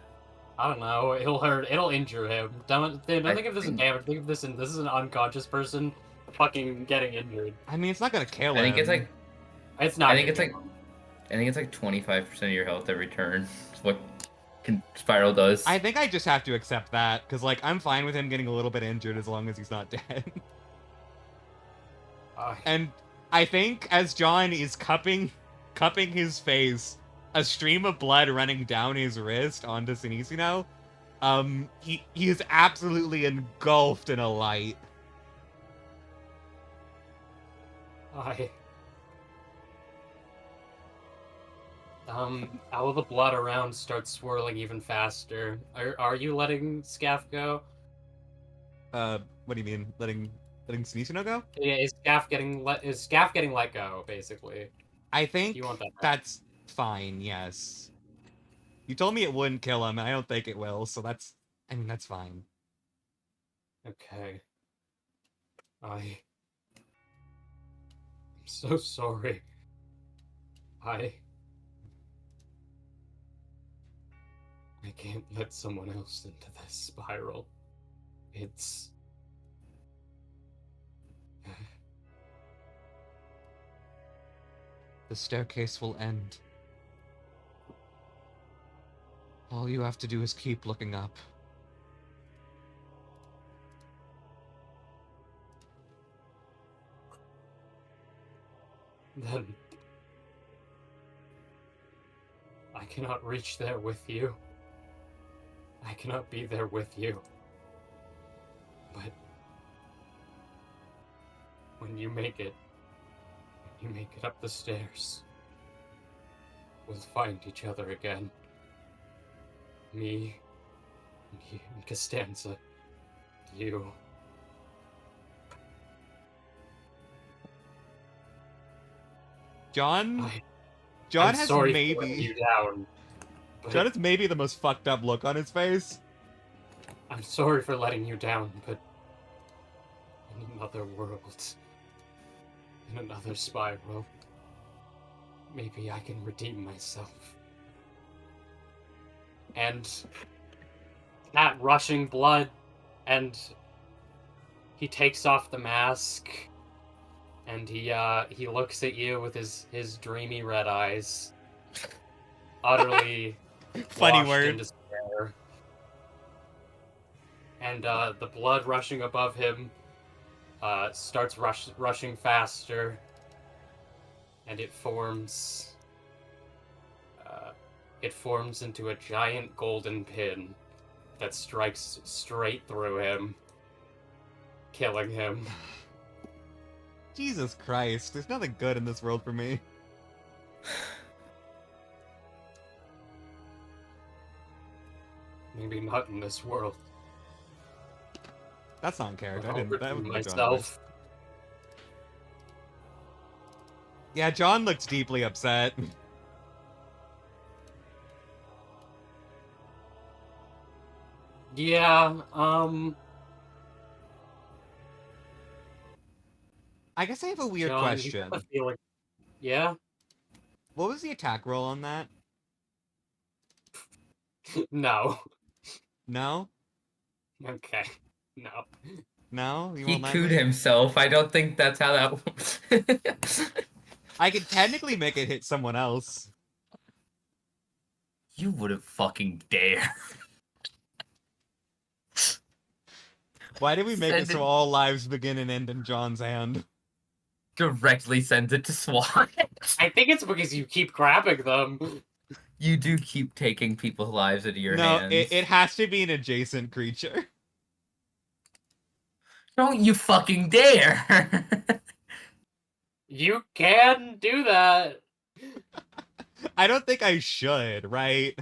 I don't know. It'll hurt. It'll injure him. Don't think of this as damage. Think of this this is an unconscious person fucking getting injured. I mean, it's not gonna kill him. I think it's like. It's not. I think it's like 25% of your health every turn. That's what Spiral does. I think I just have to accept that, because, like, I'm fine with him getting a little bit injured as long as he's not dead. And I think as John is cupping his face, a stream of blood running down his wrist onto Sinisino, he is absolutely engulfed in a light. All of the blood around starts swirling even faster. Are you letting Scaff go? What do you mean? Letting Sinisino go? Yeah, is Scaff getting let go, basically? I think You want that? that's fine, yes. You told me it wouldn't kill him, and I don't think it will, so that's fine. Okay. I'm so sorry. I can't let someone else into this spiral. It's... The staircase will end. All you have to do is keep looking up. Then... I cannot reach there with you. I cannot be there with you. But... when you make it up the stairs, we'll find each other again. Me, and Costanza, you. John I'm has sorry for maybe letting you down. John has maybe the most fucked up look on his face. I'm sorry for letting you down, but in another world, in another spiral, maybe I can redeem myself. And that rushing blood, and he takes off the mask, and he looks at you with his dreamy red eyes, utterly Funny washed word. in despair. And the blood rushing above him starts rushing faster, and it forms into a giant golden pin that strikes straight through him, killing him. Jesus Christ, there's nothing good in this world for me. Maybe not in this world. That's not in character. I'll That redeem would be myself. Yeah, John looks deeply upset. Yeah, I guess I have a weird John, you question. got the feeling... Yeah? What was the attack roll on that? No. No? Okay. No. No? You He won't let cooed me? himself. I don't think that's how that works. I could technically make it hit someone else. You wouldn't fucking dare. Why did we make Send it so it- all lives begin and end in John's hand? Directly sends it to SWAT. I think it's because you keep grabbing them. You do keep taking people's lives into your No, hands. it has to be an adjacent creature. Don't you fucking dare! You can do that. I don't think I should, right?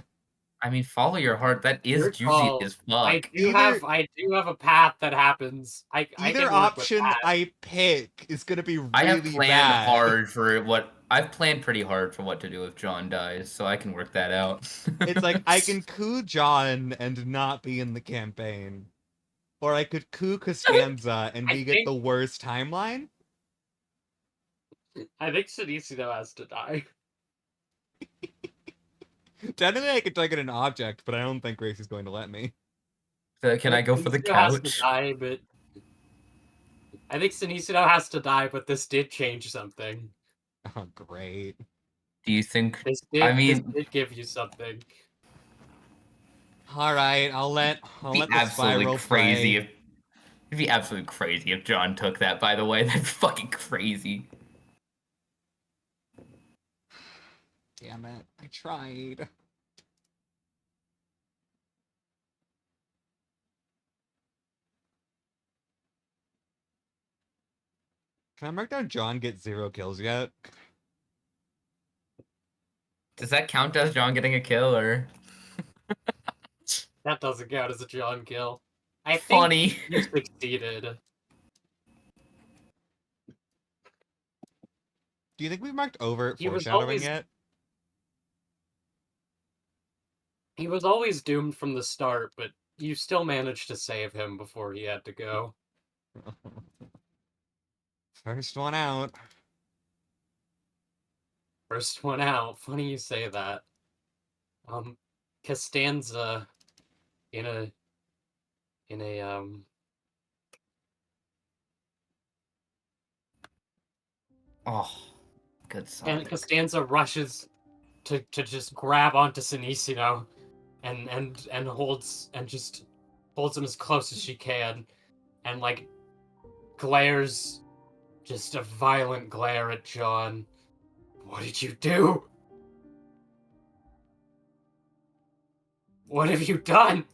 I mean, follow your heart. That is Your juicy call. as fuck. I do have a path that happens. I Either can work with option that. I pick is gonna be really I have planned bad. hard for what I've planned pretty hard for what to do if John dies, so I can work that out. It's like I can coup John and not be in the campaign. Or I could coup Costanza and we get the worst timeline. I think Sinistino has to die. Technically I could take it an object, but I don't think Grace is going to let me. So can I go for the Sinistino has to couch? die, but I think Sinistino has to die, but this did change something. Oh, great. Do you think? This mean- did give you something. All right, I'll let It'd be the absolutely spiral crazy play. it'd be absolutely crazy if John took that. By the way, that'd be fucking crazy. Damn it. I tried. Can I mark down John gets 0 kills yet? Does that count as John getting a kill, or? That doesn't count as a John kill. I think Funny. you succeeded. Do you think we've marked overt He was foreshadowing always yet? he was always doomed from the start, but you still managed to save him before he had to go. First one out. First one out. Funny you say that. Costanza in a Oh, good and son. Costanza rushes to just grab onto Sinistino and holds him as close as she can and like glares just a violent glare at John. What did you do? What have you done?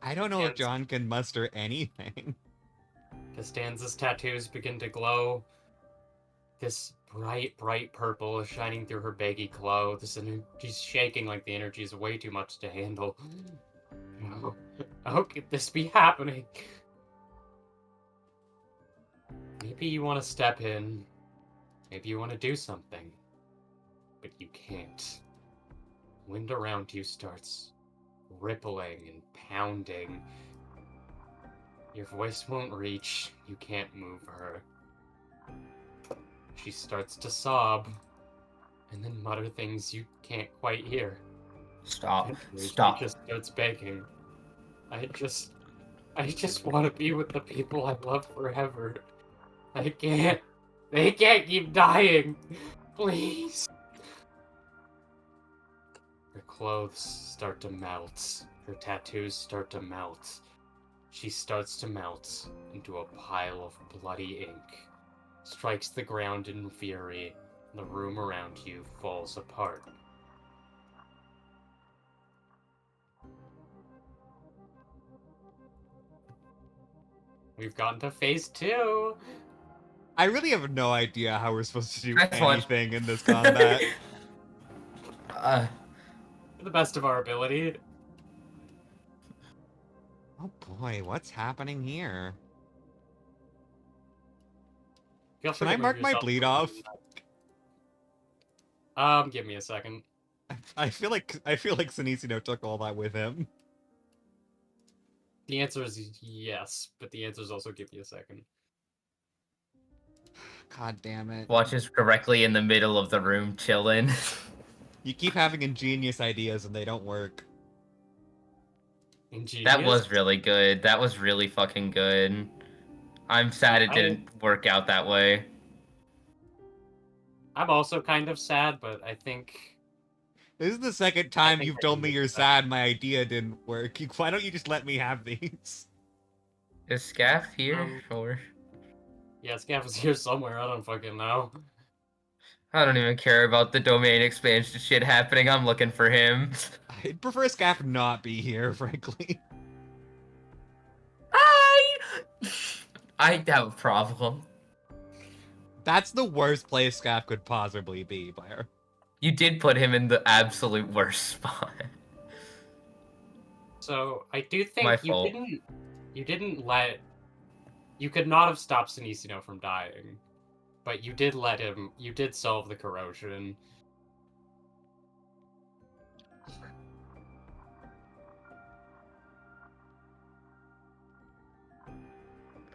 I don't know if John can muster anything. Costanza's tattoos begin to glow. This bright purple is shining through her baggy clothes, and she's shaking like the energy is way too much to handle. Oh, how could this be happening? Maybe you want to step in. Maybe you want to do something. But you can't. Wind around you starts rippling and pounding. Your voice won't reach. You can't move her. She starts to sob, and then mutter things you can't quite hear. Stop. Eventually, Stop. She just starts begging. I just want to be with the people I love forever. I can't. They can't keep dying. Please. Her clothes start to melt. Her tattoos start to melt. She starts to melt into a pile of bloody ink. Strikes the ground in fury. The room around you falls apart. We've gotten to phase 2. I really have no idea how we're supposed to do That's fine. anything in this combat. To the best of our ability. Oh boy, what's happening here? Feel free Can I to move mark my yourself bleed further off? than that. Give me a second. I feel like Sinistino took all that with him. The answer is yes, but the answer is also give me a second. God damn it. Watches directly in the middle of the room, chilling. You keep having ingenious ideas and they don't work. Ingenious. That was really good. That was really fucking good. I'm sad it didn't work out that way. I'm also kind of sad, but I think This is the second time think you've I told can me get you're that. sad my idea didn't work. Why don't you just let me have these? Is Scaff here? Or Yeah, Scaff is here somewhere. I don't fucking know. I don't even care about the domain expansion shit happening. I'm looking for him. I'd prefer Scaff not be here, frankly. I have a problem. That's the worst place Scaff could possibly be, Blair. You did put him in the absolute worst spot. So I do think My you fault. didn't let. You could not have stopped Sinistino from dying, but you did let him. You did solve the corrosion.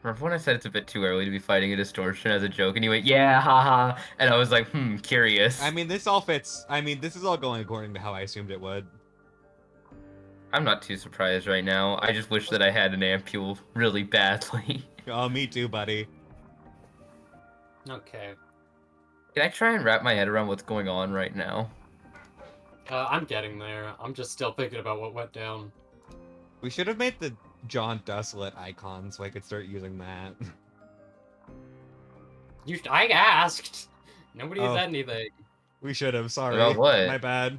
Remember when I said it's a bit too early to be fighting a distortion as a joke, and you went, yeah, haha, and I was like, curious. I mean, this all fits. I mean, this is all going according to how I assumed it would. I'm not too surprised right now. I just wish that I had an ampule really badly. Oh, me too, buddy. Okay. Can I try and wrap my head around what's going on right now? I'm getting there. I'm just still thinking about what went down. We should have made the John Desolate icon so I could start using that. I asked. Nobody Oh. said anything. We should have, sorry. About what? My bad.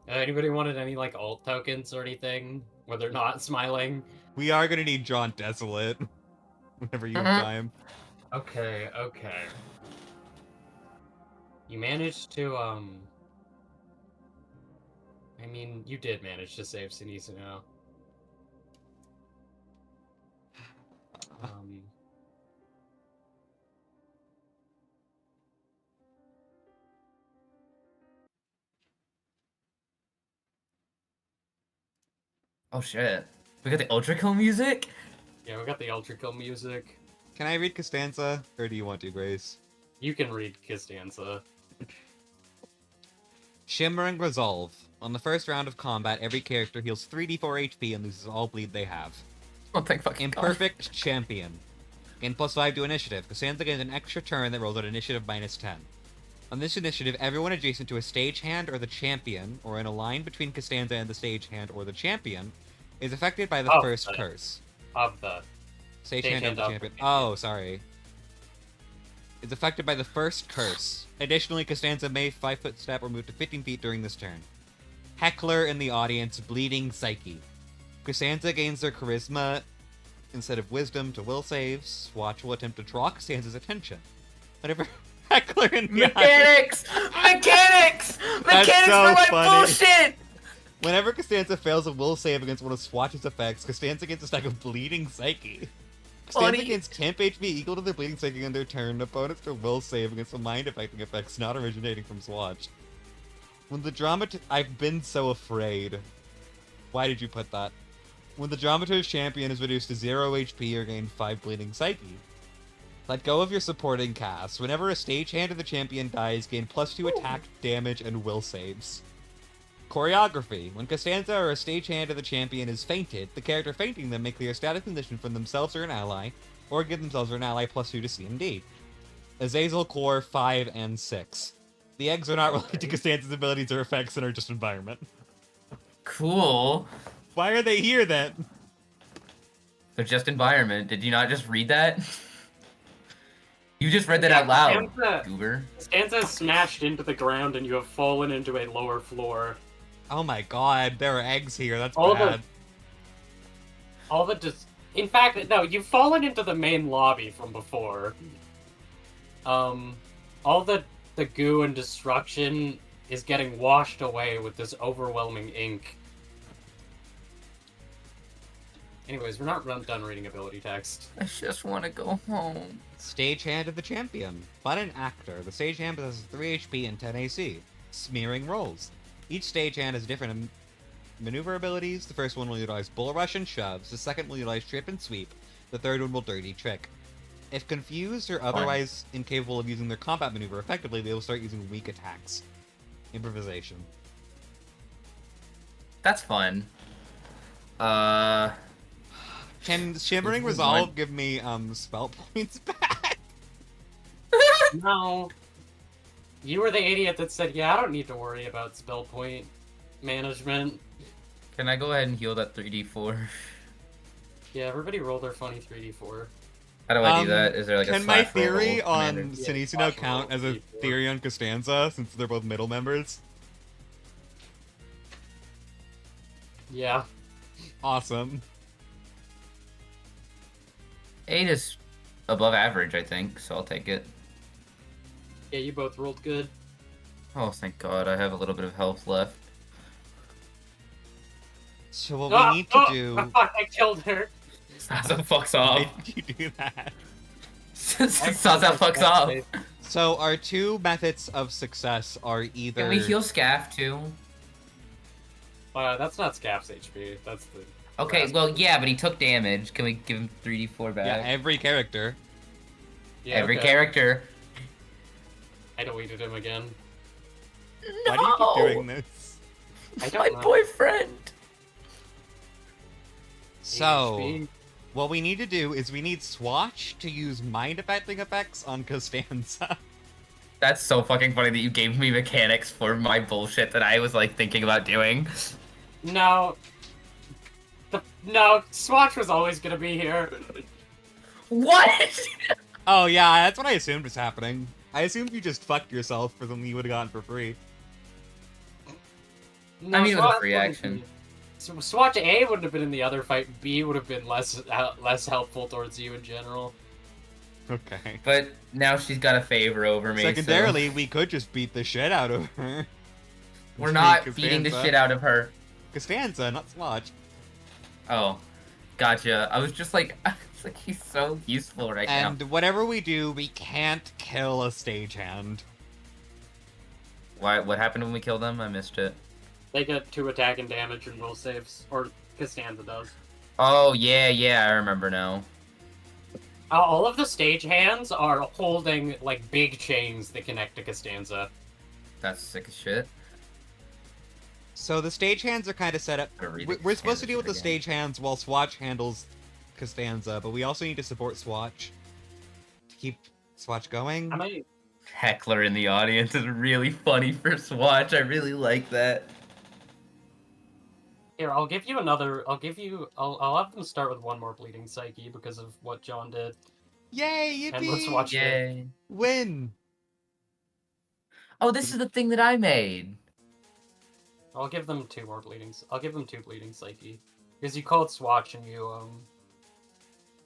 Anybody wanted any like alt tokens or anything where they're not smiling? We are gonna need John Desolate whenever you have time. Okay. You managed to I mean, you did manage to save Sinisuno. Oh shit. We got the Ultra Kill music? Yeah, we got the Ultra Kill music. Can I read Costanza, or do you want to, Grace? You can read Costanza. Shimmering Resolve. On the first round of combat, every character heals 3d4 HP and loses all bleed they have. Oh, thank fucking God. Imperfect Champion. Gain +5 to initiative. Costanza gains an extra turn that rolls at initiative -10. On this initiative, everyone adjacent to a stagehand or the champion, or in a line between Costanza and the stagehand or the champion, is affected by the first curse. Of the Stagehand of the champion. Oh, sorry. Is affected by the first curse. Additionally, Costanza may 5-foot step or move to 15 feet during this turn. Heckler in the audience, Bleeding Psyche. Costanza gains their charisma instead of wisdom to will saves. Swatch will attempt to draw Costanza's attention. Whenever Heckler in the Mechanics! Mechanics! Mechanics so for my funny. bullshit! Whenever Costanza fails a will save against one of Swatch's effects, Costanza gets a stack of Bleeding Psyche. Costanza Funny. gains temp HP equal to their Bleeding Psyche on their turn. Opponents to will save against the mind affecting effects not originating from Swatch. When the I've been so afraid. Why did you put that? When the Dramaturge champion is reduced to 0 HP or gain 5 Bleeding Psyche. Let go of your supporting cast. Whenever a stagehand of the champion dies, gain +2 attack, damage, and will saves. Choreography. When Costanza or a stagehand of the champion is fainted, the character fainting them may clear a static condition from themselves or an ally, or give themselves or an ally +2 to CMD. Azazel Core 5 and 6. The eggs are not related to Costanza's abilities or effects and are just environment. Cool. Why are they here then? They're just environment. Did you not just read that? You just read that out loud, goober. Costanza is smashed into the ground and you have fallen into a lower floor. Oh my god, there are eggs here. That's All bad. In fact, no, you've fallen into the main lobby from before. All the goo and destruction is getting washed away with this overwhelming ink. Anyways, we're not done reading ability text. I just want to go home. Stagehand of the champion. Fun and actor. The stagehand possesses 3 HP and 10 AC. Smearing rolls. Each stagehand has different maneuver abilities. The first one will utilize bull rush and shoves. The second will utilize trip and sweep. The third one will dirty trick. If confused or otherwise incapable of using their combat maneuver effectively, they will start using weak attacks. Improvisation. That's fun. Can Shimmering Resolve give me spell points back? No. You were the idiot that said, yeah, I don't need to worry about spell point management. Can I go ahead and heal that 3d4? Yeah, everybody roll their funny 3d4. How do I do that? Is there like a Can my slash roll theory on commander? Sinisuno slash count roll as a D4. theory on Costanza, since they're both middle members? Yeah. Awesome. 8 is above average, I think, so I'll take it. Yeah, you both rolled good. Oh, thank God, I have a little bit of health left. So what we need to do... I killed her. Saza fucks Why off. did you do that? Saza fucks off. So our two methods of success are either... Can we heal Scaff too? That's not Scaff's HP. That's the... Okay, Rasp. well, yeah, but he took damage. Can we give him 3d4 back? Yeah, every character. Yeah, Every okay. character. I deleted him again. Why do you keep doing this? I My don't know. boyfriend. So, HP. what we need to do is we need Swatch to use mind-affecting effects on Costanza. That's so fucking funny that you gave me mechanics for my bullshit that I was like thinking about doing. No. No, Swatch was always gonna be here. What? Oh yeah, that's what I assumed was happening. I assumed you just fucked yourself for something you would have gotten for free. No, I mean, it was a Swatch free wouldn't action. be- So Swatch A wouldn't have been in the other fight. B would have been less helpful towards you in general. Okay. But now she's got a favor over me. Secondarily, so we could just beat the shit out of her. we're not beating the shit out of her. Costanza, not Swatch. Oh, gotcha. I was just like, it's like he's so useful right now. And whatever we do, we can't kill a stagehand. Why? What happened when we killed them? I missed it. They get 2 attack and damage and roll saves, or Costanza does. Oh yeah, I remember now. All of the stage hands are holding like big chains that connect to Costanza. That's sick as shit. So the stagehands are kind of set up. Gotta read We're supposed to Costanza deal with the again. stagehands while Swatch handles Costanza, but we also need to support Swatch to keep Swatch going. I might. Heckler in the audience is really funny for Swatch. I really like that. Here, I'll give you another. I'll have them start with 1 more bleeding psyche because of what John did. Yay! And let's Yippee! watch it. Yay. Win! Oh, this is the thing that I made. I'll give them 2 more bleedings. I'll give them 2 bleeding psyche because you called Swatch and you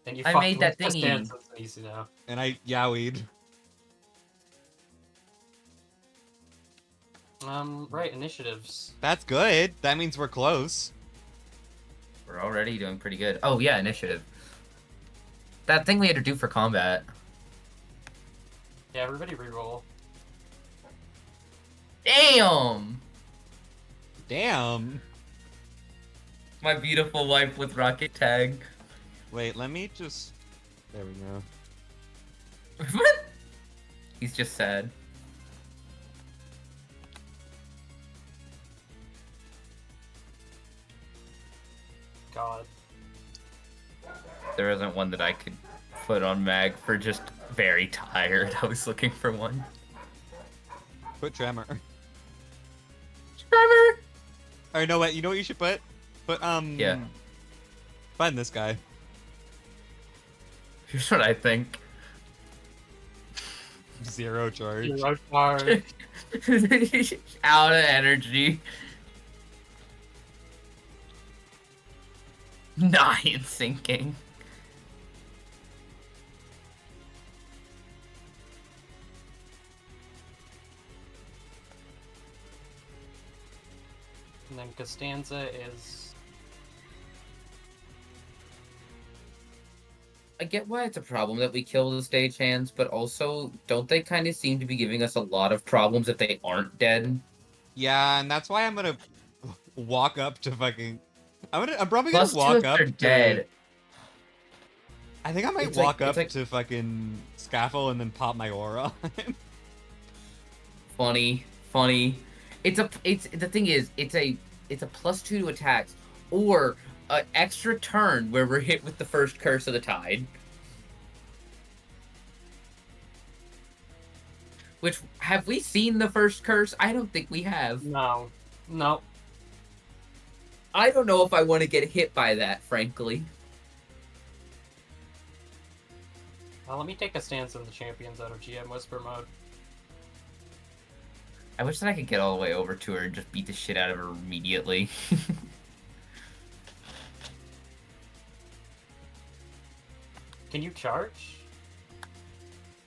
I fucked made with that thingy. Costanza and easy now. And I yowied. Right, initiatives. That's good. That means we're close. We're already doing pretty good. Oh yeah, initiative. That thing we had to do for combat. Yeah, everybody reroll. Damn! Damn. My beautiful wife with rocket tag. Wait, let me just. There we go. He's just sad. God. There isn't one that I could put on Mag for just very tired. I was looking for one. Put Tremor. Trevor! Or no, what? You know what you should put? Put Yeah. Find this guy. Here's what I think. 0 charge. Zero charge. Out of energy. 9 sinking. And then Costanza is. I get why it's a problem that we kill the stagehands, but also, don't they kind of seem to be giving us a lot of problems if they aren't dead? Yeah, and that's why I'm gonna walk up to fucking. I'm probably Plus gonna two walk if up they're to. dead. I think I might It's like- walk it's up like- to fucking Scaffle and then pop my aura. Funny. The thing is, it's a +2 to attacks, or an extra turn where we're hit with the first curse of the tide. Which, have we seen the first curse? I don't think we have. No. No. I don't know if I want to get hit by that, frankly. Let me take a stance in the champions out of GM Whisper mode. I wish that I could get all the way over to her and just beat the shit out of her immediately. Can you charge?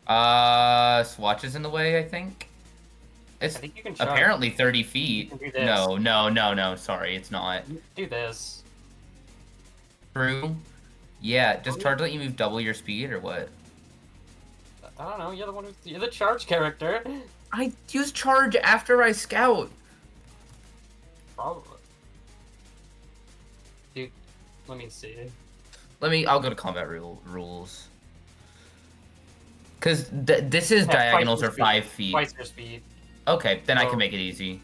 Swatch is in the way, I think. It's I think you can charge. apparently 30 feet. You can do this. No, sorry, it's not. Do this. True. Yeah, does charge let you move double your speed or what? I don't know. You're the charge character. I use charge after I scout. Probably. Dude, let me see. I'll go to combat rules. Cause this is Yeah, diagonals twice are your 5 feet. Twice your speed. Okay, then I Oh. can make it easy.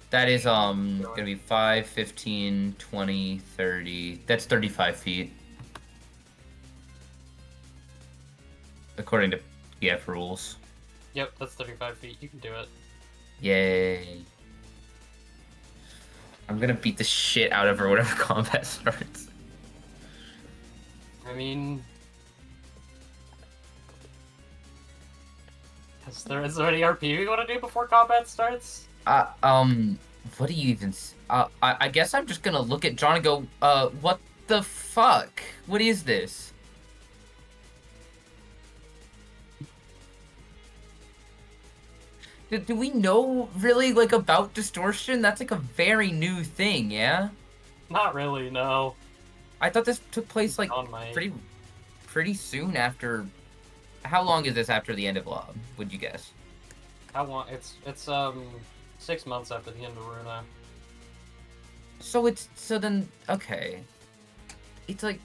That is gonna be 5, 15, 20, 30. That's 35 feet. According to PF rules. Yep, that's 35 feet. You can do it. Yay. I'm gonna beat the shit out of her whenever combat starts. I mean, is there any RP you want to do before combat starts? What do you even... I guess I'm just gonna look at John and go, what the fuck? What is this? Do we know really, like, about distortion? That's, like, a very new thing, yeah? Not really, no. I thought this took place, like, On my... pretty soon after... How long is this after the end of Lob, would you guess? How long? It's 6 months after the end of Runa. So then, okay. It's like...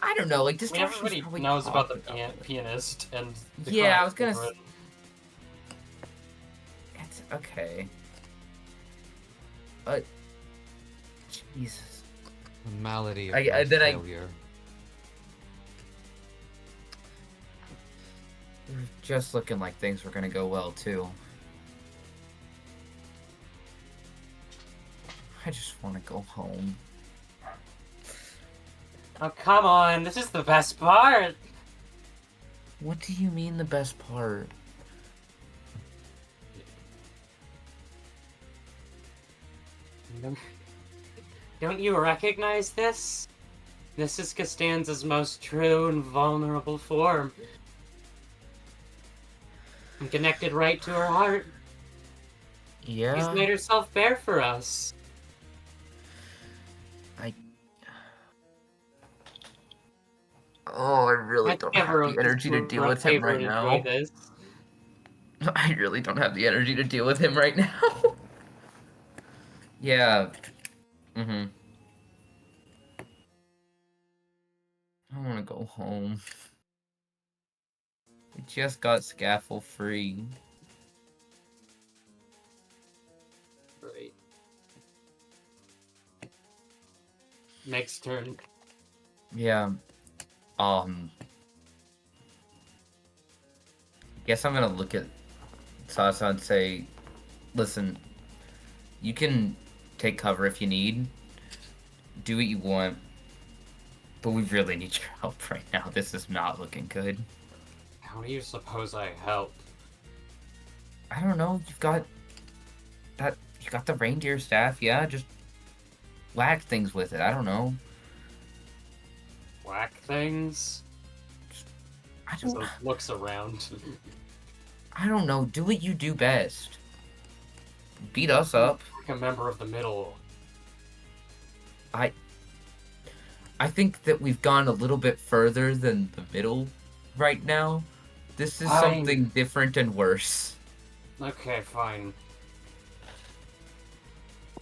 I don't know, like, I mean, distortion's everybody probably knows about the talked pianist and the Yeah, I was class gonna for it. It's okay. Jesus. The malady of then I- failure. They're just looking like things were gonna go well, too. I just want to go home. Oh, come on, this is the best part! What do you mean the best part? Don't you recognize this? This is Costanza's most true and vulnerable form. And connected right to her heart. Yeah? She's made herself bare for us. Oh, I really Let's don't give have her the energy to deal with him favor right and now. enjoy this. I really don't have the energy to deal with him right now. Yeah. Mm-hmm. I want to go home. We just got scaffold free. Right. Next turn. Yeah. Guess I'm gonna look at Sasa and say, listen, you can take cover if you need. Do what you want. But we really need your help right now. This is not looking good. How do you suppose I help? I don't know. You've got the reindeer staff, yeah? Just whack things with it. I don't know. Whack things? I So don't looks around. I don't know. Do what you do best. Beat us up. Like a member of the middle. I think that we've gone a little bit further than the middle right now. This is something different and worse. Okay, fine.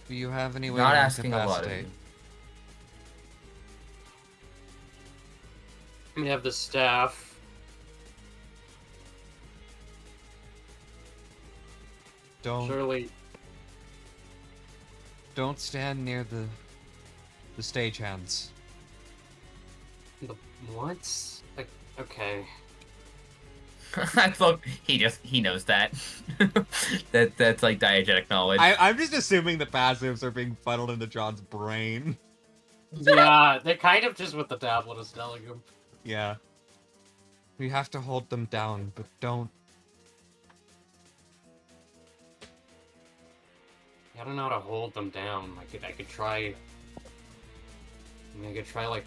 Do you have any way Not to asking a lot of incapacitate? you. We have the staff. Surely. Don't stand near the stagehands. The what? Like, okay. Look, he knows that. That's like diegetic knowledge. I'm just assuming the passives are being funneled into John's brain. Yeah, they're kind of just what the tablet is telling him. Yeah. We have to hold them down, but don't. I don't know how to hold them down. I could try. I mean, I could try like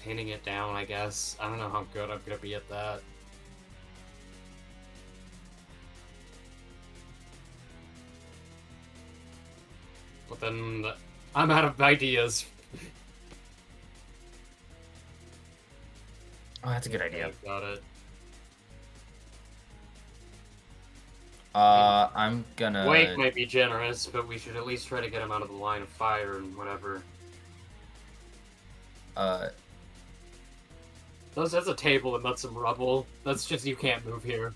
pinning it down. I guess. I don't know how good I'm gonna be at that. But then I'm out of ideas. Oh, that's a good idea. Okay, got it. I'm gonna... Wake might be generous, but we should at least try to get him out of the line of fire and whatever. That's a table and that's some rubble. That's just, you can't move here.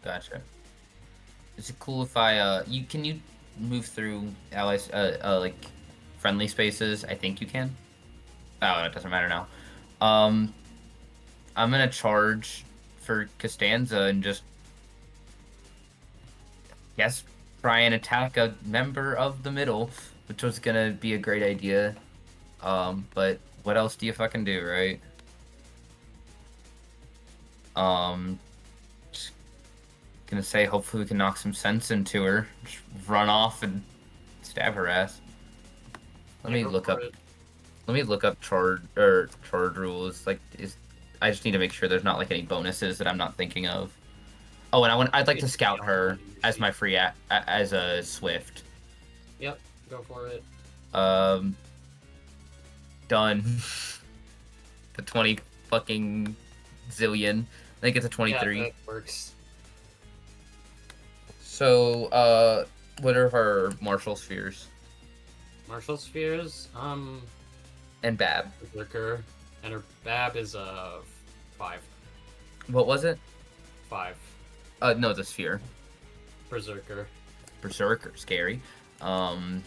Gotcha. Is it cool if I, can you move through allies, like, friendly spaces? I think you can. Oh, it doesn't matter now. I'm gonna charge for Costanza and just, yes, try and attack a member of the middle, which was gonna be a great idea. But what else do you fucking do, right? Just gonna say hopefully we can knock some sense into her. Just run off and stab her ass. Let me look up. Let me look up charge rules. Like, I just need to make sure there's not like any bonuses that I'm not thinking of. Oh, and I'd like to scout her as my free as a swift. Yep, go for it. Done. The 20 fucking zillion. I think it's a 23. Yeah, that works. So, what are her martial spheres? Martial spheres, And Bab. Berserker, and her Bab is 5. What was it? 5. No, the sphere. Berserker. Berserker, scary. I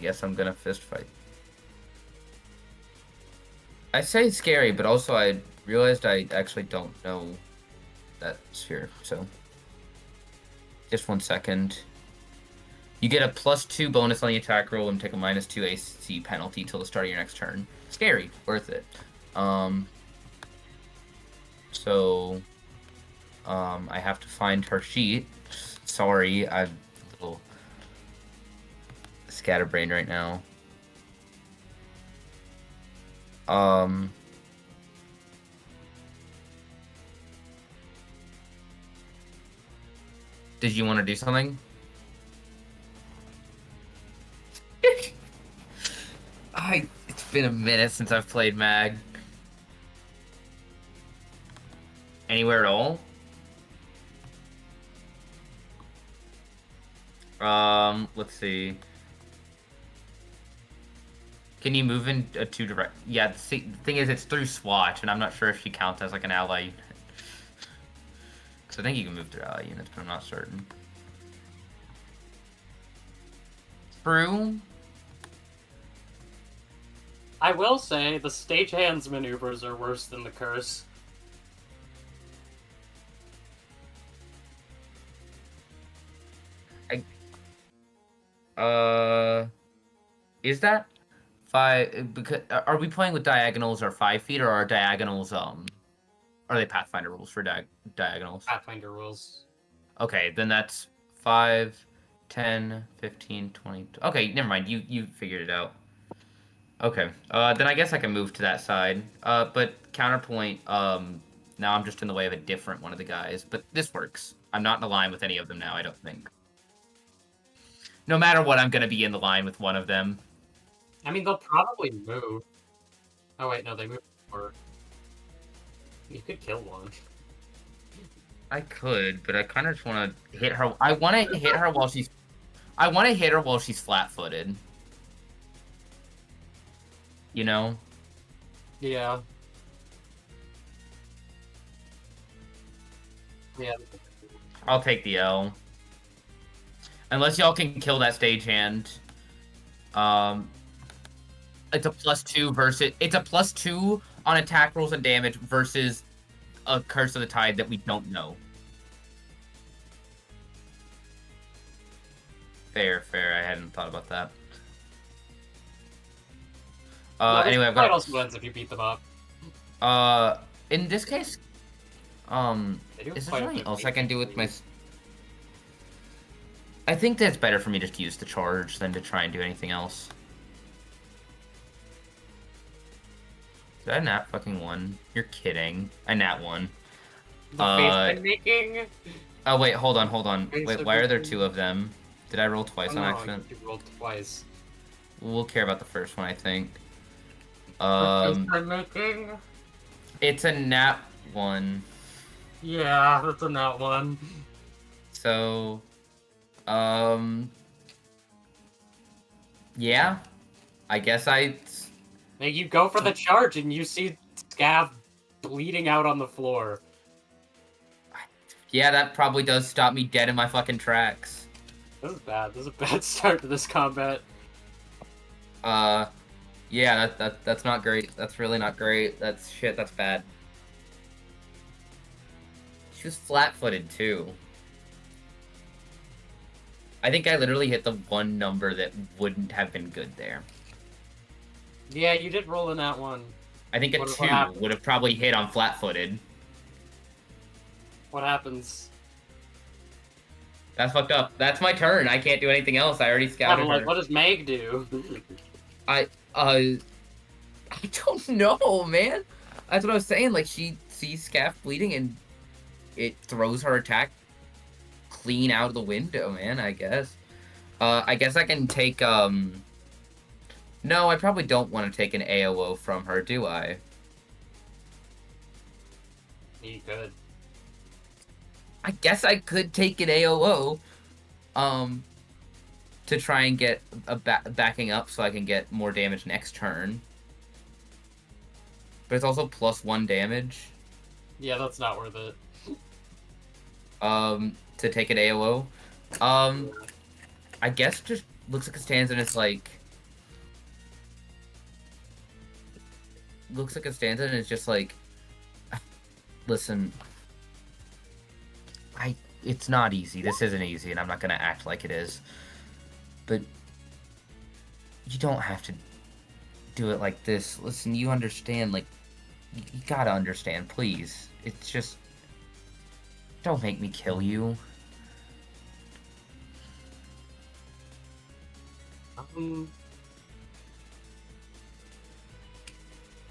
guess I'm gonna fist fight. I say scary, but also I realized I actually don't know that sphere, so. Just 1 second. You get a +2 bonus on the attack roll and take a -2 AC penalty till the start of your next turn. Scary, worth it. So, I have to find her sheet. Sorry, I'm a little scatterbrained right now. Did you want to do something? It's been a minute since I've played Mag. Anywhere at all? Let's see. Can you move in a 2 direct? Yeah, the thing is, it's through Swatch, and I'm not sure if she counts as like an ally unit. Because I think you can move through ally units, but I'm not certain. True. I will say, the stagehand's maneuvers are worse than the curse. Is that 5? Because are we playing with diagonals or 5 feet, or are diagonals are they Pathfinder rules for diagonals? Pathfinder rules. Okay, then that's 5, 10, 15, 20. Okay, never mind. You figured it out. Okay. Then I guess I can move to that side. But counterpoint, now I'm just in the way of a different one of the guys, but this works. I'm not in a line with any of them now, I don't think. No matter what, I'm gonna be in the line with one of them. I mean, they'll probably move. Oh wait, no, they moved forward. You could kill one. I could, but I kind of just want to hit her. I want to hit her while she's. I want to hit her while she's flat-footed. You know? Yeah. Yeah. I'll take the L. Unless y'all can kill that stagehand. It's a +2 versus. It's a +2 on attack rolls and damage versus a Curse of the Tide that we don't know. Fair. I hadn't thought about that. Anyway, I've got. Also wins if you beat them up. In this case, is there something else I can do with my? I think that's better for me just to use the charge than to try and do anything else. Did I nat fucking 1? You're kidding. I nat 1. The face I'm making. Oh wait, hold on. Wait, why are there 2 of them? Did I roll twice on accident? You rolled twice. We'll care about the first one, I think. The face I'm making. It's a nat 1. Yeah, that's a nat 1. So, yeah. I guess Like, you go for the charge and you see Scav bleeding out on the floor. Yeah, that probably does stop me dead in my fucking tracks. This is bad. This is a bad start to this combat. Yeah, that's not great. That's really not great. That's bad. She was flat-footed too. I think I literally hit the one number that wouldn't have been good there. Yeah, you did roll in that one. I think a What 2 happened? would have probably hit on flat-footed. What happens? That's fucked up. That's my turn. I can't do anything else. I already scouted I'm like, her. what does Meg do? I don't know, man. That's what I was saying. Like, she sees Scaff bleeding and it throws her attack clean out of the window, man, I guess. I guess I can take, No, I probably don't want to take an AOO from her, do I? You could. I guess I could take an AOO, to try and get a backing up so I can get more damage next turn. But it's also +1 damage. Yeah, that's not worth it. To take an AOO. I guess just looks like a stanza and it's like... Looks like a stanza and it's just like... Listen... It's not easy. This isn't easy, and I'm not gonna act like it is. But... You don't have to do it like this. Listen, you understand, like... You gotta understand, please. It's just... Don't make me kill you.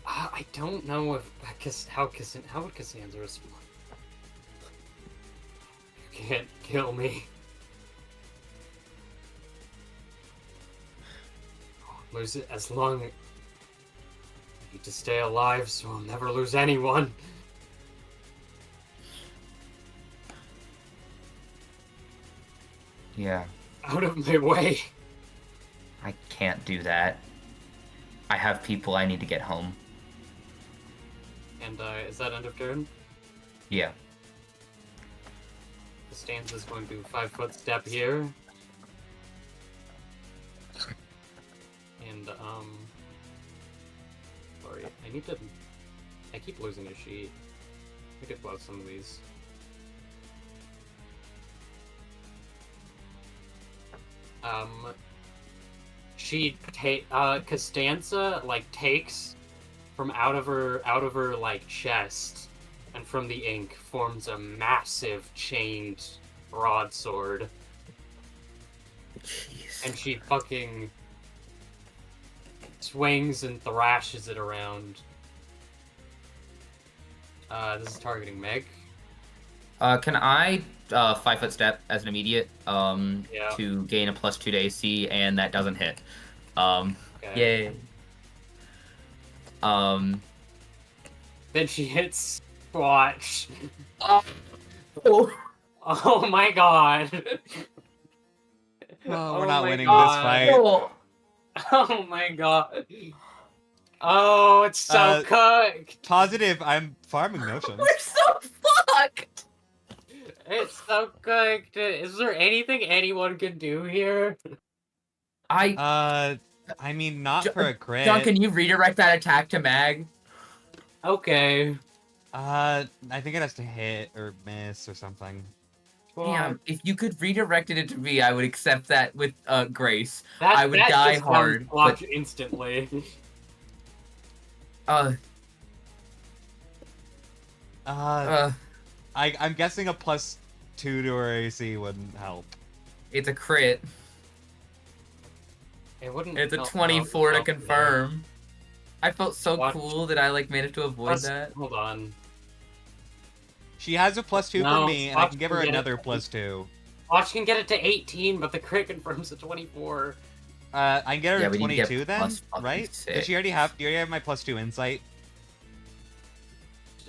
I don't know if how would Cassandra respond? You can't kill me. Lose it as long. I need to stay alive, so I'll never lose anyone. Yeah. Out of my way. I can't do that. I have people I need to get home. And is that end of turn? Yeah. The stanza's going to 5-foot step here. And sorry, I keep losing a sheet. We could close some of these. Costanza like takes from out of her like chest, and from the ink forms a massive chained broadsword. Jeez. And she fucking swings and thrashes it around. This is targeting Meg. Can I 5-foot step as an immediate Yeah. to gain a +2 to AC, and that doesn't hit. Okay. Yay. Then she hits Squatch. Oh. Oh my god. Oh, we're not my winning God. this fight. Oh. Oh my god. Oh, it's so cooked. Positive, I'm farming notions. We're so fucked. It's so cooked. Is there anything anyone can do here? I mean, not for a crit. John, can you redirect that attack to Mag? Okay. I think it has to hit or miss or something. Damn, if you could redirect it to me, I would accept that with grace. That, I would that die just hard, blocked but instantly. I'm guessing a +2 to her AC wouldn't help. It's a crit. It wouldn't. It's a help 24 to out, confirm. I felt so Watch. cool that I like managed to avoid that. Hold on. She has a +2 No, from me, and I Watch can give her can get another it. +2. Watch can get it to 18, but the crit confirms a 24. I can get her Yeah, to we need to get 22 then, plus fucking right? Does six. she already have? Do you already have my +2 insight?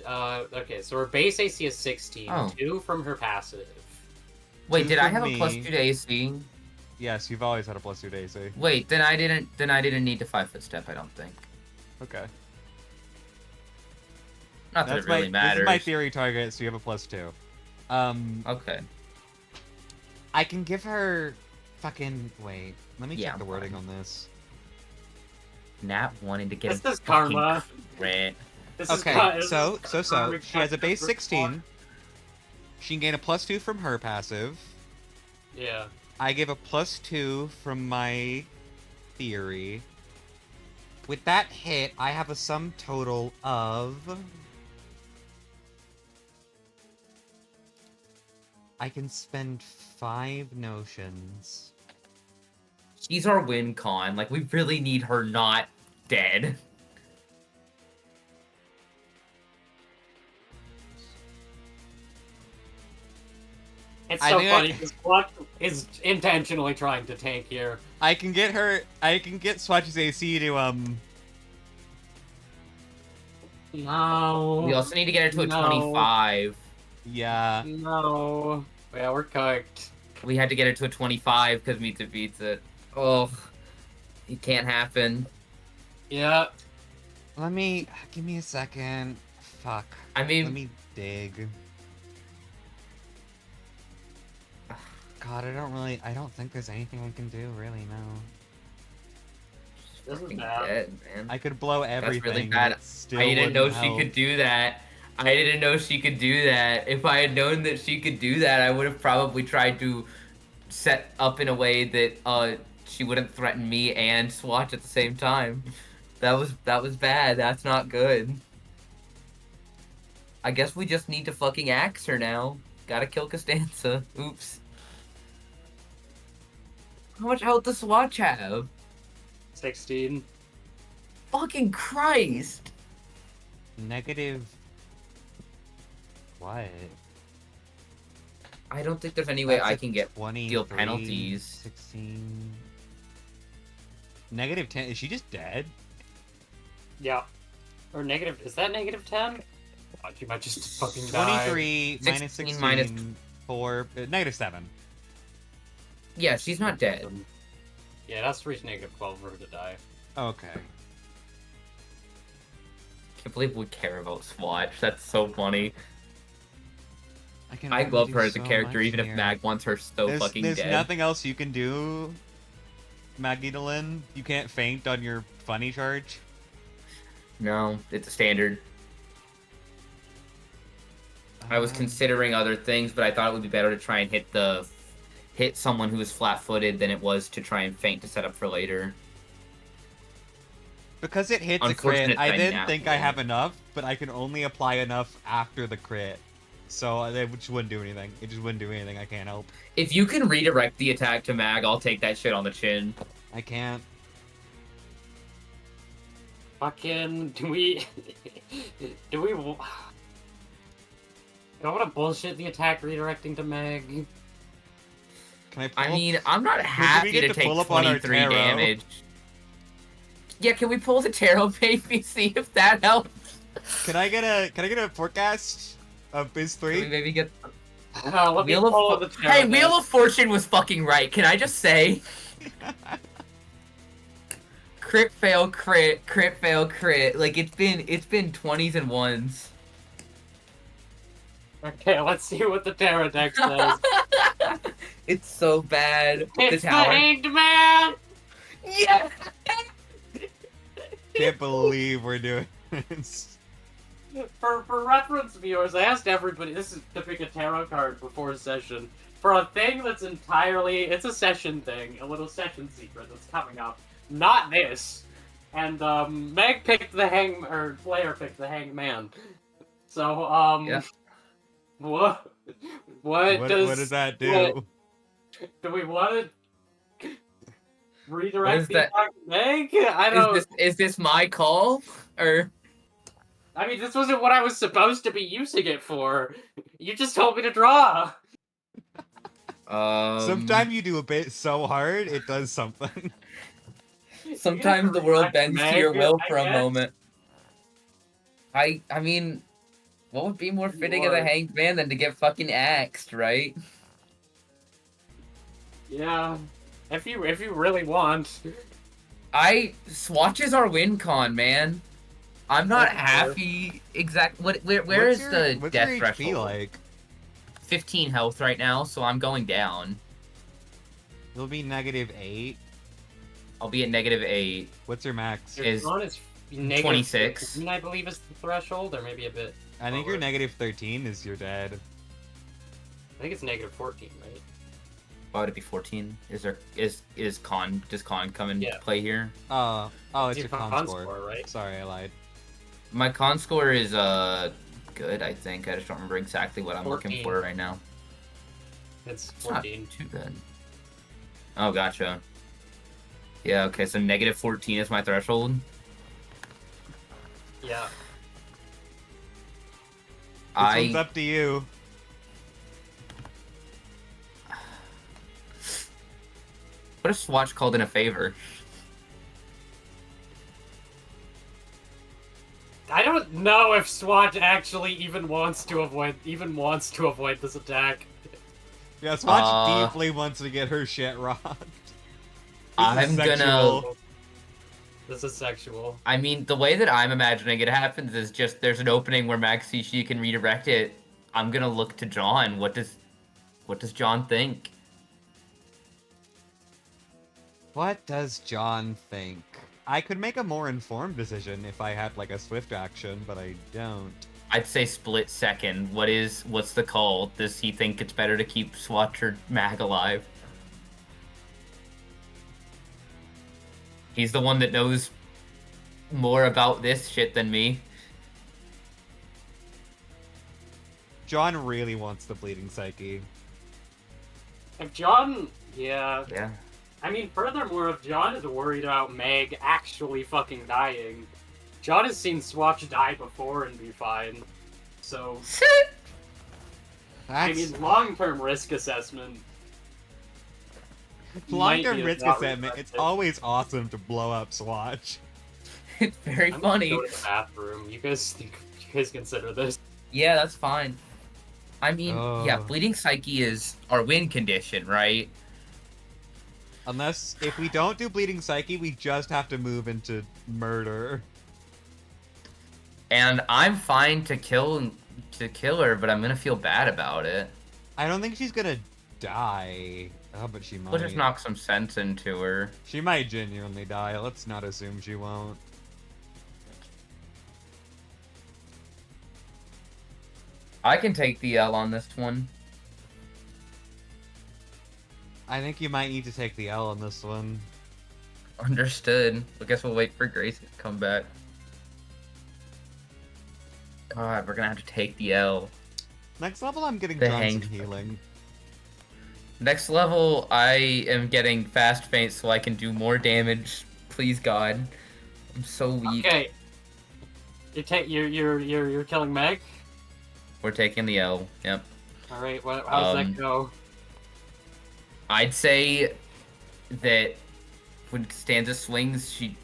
Okay, so her base AC is 16. Oh. 2 from her passive. Wait, Two did I from have me. a +2 to AC? Yes, you've always had a +2 to AC. Wait, then I didn't need to 5-foot step. I don't think. Okay. Not that That's it really This matters. is my theory target, so you have a +2. Okay. I can give her fucking wait. Let me Yeah, check the I'm wording fine. on this. Nat wanting to get This a is karma. fucking crit. This is Okay, karma. so she has a base 16. She can gain a +2 from her passive. Yeah. I give a +2 from my theory. With that hit, I have a sum total of... I can spend 5 notions. She's our win con. Like, we really need her not dead. It's I so think funny because Clutch is intentionally trying to tank here. I can get Swatch's AC to, No. We also need to get her to a No. 25. yeah. No. Yeah, we're cooked. We had to get her to a 25 because Mita beats it. Oh, it can't happen. Yeah. Give me a second. Fuck. I mean, Let me dig. God, I don't think there's anything we can do, really, no. This is fucking bad. dead, man. I could blow everything. That's really bad. and it still I didn't know wouldn't she help. could do that. I didn't know she could do that. If I had known that she could do that, I would have probably tried to set up in a way that she wouldn't threaten me and Swatch at the same time. That was bad. That's not good. I guess we just need to fucking axe her now. Gotta kill Costanza. Oops. How much health does Swatch have? 16. Fucking Christ! Negative... What? I don't think there's any way That's I a can get 23, deal penalties. 16... Negative 10. Is she just dead? Yeah. Or negative. Is that negative 10? Oh, she might just fucking die. 23 minus 16 16 minus- 4... negative 7. Yeah, she's not dead. Yeah, it has to reach negative 12 for her to die. Okay. Can't believe we care about Swatch. That's so funny. can I only love do her as a so character, much even if here. Mag wants her so fucking There's dead. nothing else you can do, Magdalene. You can't faint on your funny charge. No, it's a standard. I was considering other things, but I thought it would be better to try and hit someone who is flat-footed than it was to try and feint to set up for later. Because it hits a crit, Unfortunate I didn't dynamic. think I have enough, but I can only apply enough after the crit. So it just wouldn't do anything. It just wouldn't do anything. I can't help. If you can redirect the attack to Mag, I'll take that shit on the chin. I can't. Fucking, do we I want to bullshit the attack redirecting to Meg. Can I pull I up- mean, I'm not we happy get to to take pull up on our 23 tarot? damage. Yeah, can we pull the tarot, baby? See if that helps. Can I get a forecast of Biz Can we 3? maybe get Let me pull the tarot Hey, deck. Wheel of Fortune was fucking right. Can I just say? Crit fail, crit fail, crit. Like it's been 20s and 1s. Okay, let's see what the tarot deck says. It's so bad. It's the tower. Hanged Man! Yeah. Can't believe we're doing this. For reference, viewers, I asked everybody this is to pick a tarot card before a session. For a thing that's entirely... It's a session thing. A little session secret that's coming up. Not this. And, Meg picked the or Flair picked the Hanged Man. So, Yeah. What What does... does that do? Do we want to redirect is the that? attack to Meg? I don't... Is this my call? Or... I mean, this wasn't what I was supposed to be using it for. You just told me to draw. Sometimes you do a bit so hard, it does something. Sometimes the world bends to your will for a guess. moment. I mean, what would be more fitting of the Hanged Man than to get fucking axed, right? Yeah, if you really want. Swatches our win con, man. I'm not Okay. happy. Where What's is your- the what's death your threshold? HP like? 15 health right now, so I'm going down. It'll be -8. I'll be at -8. What's your max? Your Is con is negative 26. 15, I believe is the threshold, or maybe a bit. I think lower. your -13 is your dead. I think it's negative 14, right? Why would it be 14? Does con come into Yeah. play here? Oh, it's your con score. right? Sorry, I lied. My con score is good, I think. I just don't remember exactly what I'm looking 14. for right now. It's It's not 14. too bad. Oh, gotcha. Yeah, okay, so negative 14 is my threshold. Yeah. This one's up to you. What if Swatch called in a favor? I don't know if Swatch actually even wants to avoid this attack. Yeah, Swatch deeply wants to get her shit rocked. I'm gonna. This is sexual. I mean, the way that I'm imagining it happens is just there's an opening where Maxi can redirect it. I'm gonna look to John. What does John think? What does John think? I could make a more informed decision if I had like a swift action, but I don't. I'd say split second. What's the call? Does he think it's better to keep Swatch or Mag alive? He's the one that knows more about this shit than me. John really wants the bleeding psyche. If John, yeah. Yeah. I mean, furthermore, if John is worried about Meg actually fucking dying, John has seen Swatch die before and be fine. So, I mean, long-term risk assessment. Long-term risk assessment. reflective. It's always awesome to blow up Swatch. It's very I'm funny. gonna go to the bathroom. You guys consider this. Yeah, that's fine. I mean, yeah, Oh. Bleeding Psyche is our win condition, right? Unless, if we don't do bleeding psyche, we just have to move into murder. And I'm fine to kill her, but I'm gonna feel bad about it. I don't think she's gonna die. Oh, but she might. We'll just knock some sense into her. She might genuinely die. Let's not assume she won't. I can take the L on this one. I think you might need to take the L on this one. Understood. I guess we'll wait for Grace to come back. God, we're gonna have to take the L. Next level, I'm getting The Johnson hanged- healing. Next level, I am getting fast faint so I can do more damage. Please, God. I'm so weak. Okay. You're killing Meg. We're taking the L. Yep. All right. How does that go? I'd say that when Stanza swings, she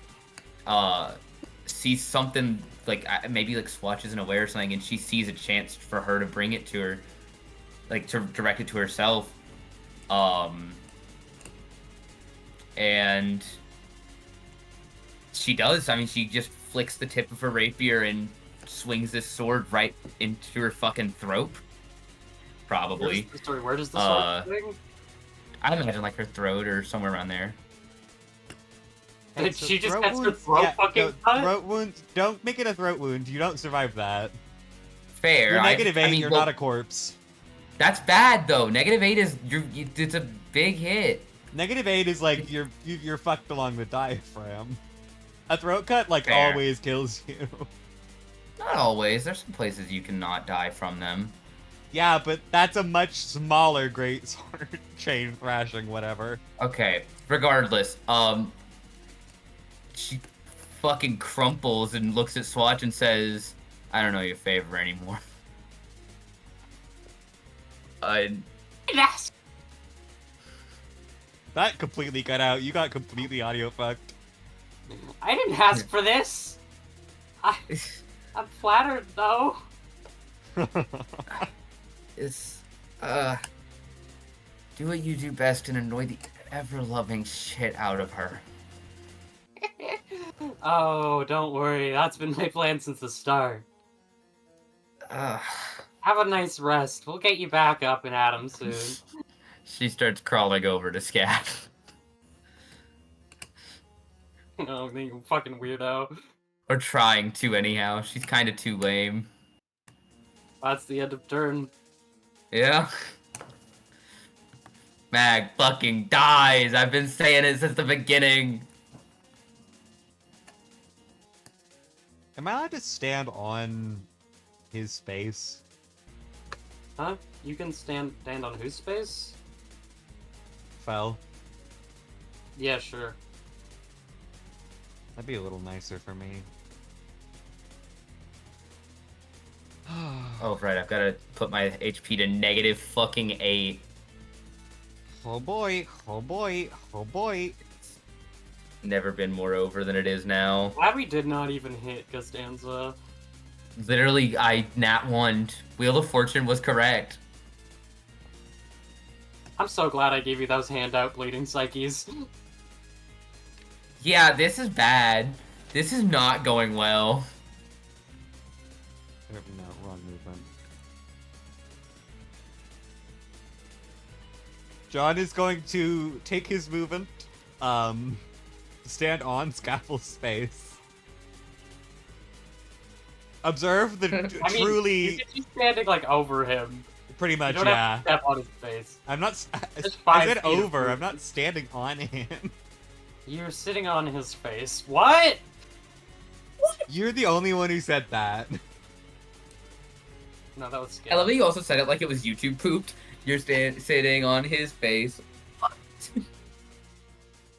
sees something like maybe like Swatch isn't aware or something, and she sees a chance for her to bring it to her, like to direct it to herself. And she does. I mean, she just flicks the tip of her rapier and swings this sword right into her fucking throat. Probably. Where does the sword swing? I imagine like her throat or somewhere around there. Did So she just throat gets her wounds- throat yeah, fucking no, cut? Throat wounds. Don't make it a throat wound. You don't survive that. Fair. You're negative 8. I mean, You're well, not a corpse. That's bad though. -8 is it's a big hit. Negative 8 is like you're fucked along the diaphragm. A throat cut like Fair. always kills you. Not always. There's some places you cannot die from them. Yeah, but that's a much smaller great sword chain thrashing, whatever. Okay. Regardless, she fucking crumples and looks at Swatch and says, "I don't know your favor anymore." Yes. That completely cut out. You got completely audio fucked. I didn't ask for this. I'm flattered though. It's do what you do best and annoy the ever-loving shit out of her. Oh, don't worry. That's been my plan since the start. Ugh. Have a nice rest. We'll get you back up and at 'em soon. She starts crawling over to Scat. Oh, you fucking weirdo. Or trying to anyhow. She's kind of too lame. That's the end of turn. Yeah. Mag fucking dies. I've been saying it since the beginning. Am I allowed to stand on his space? Huh? You can stand on whose space? Fell. Yeah, sure. That'd be a little nicer for me. Oh, right, I've got to put my HP to negative fucking 8. Oh boy, oh boy, oh boy. Never been more over than it is now. Glad we did not even hit Costanza. Literally, I nat 1'd. Wheel of Fortune was correct. I'm so glad I gave you those handout bleeding psyches. Yeah, this is bad. This is not going well. No, wrong movement. John is going to take his movement, stand on scaffold space. Observe the I mean, truly, you could be standing like over him. pretty You much, don't yeah. have to step on his face. I'm not. Just I 5 said feet of over. I'm movement. not standing on him. You're sitting on his face. What? You're the only one who said that. No, that was scary. I love that you also said it like it was YouTube pooped. You're sitting on his face.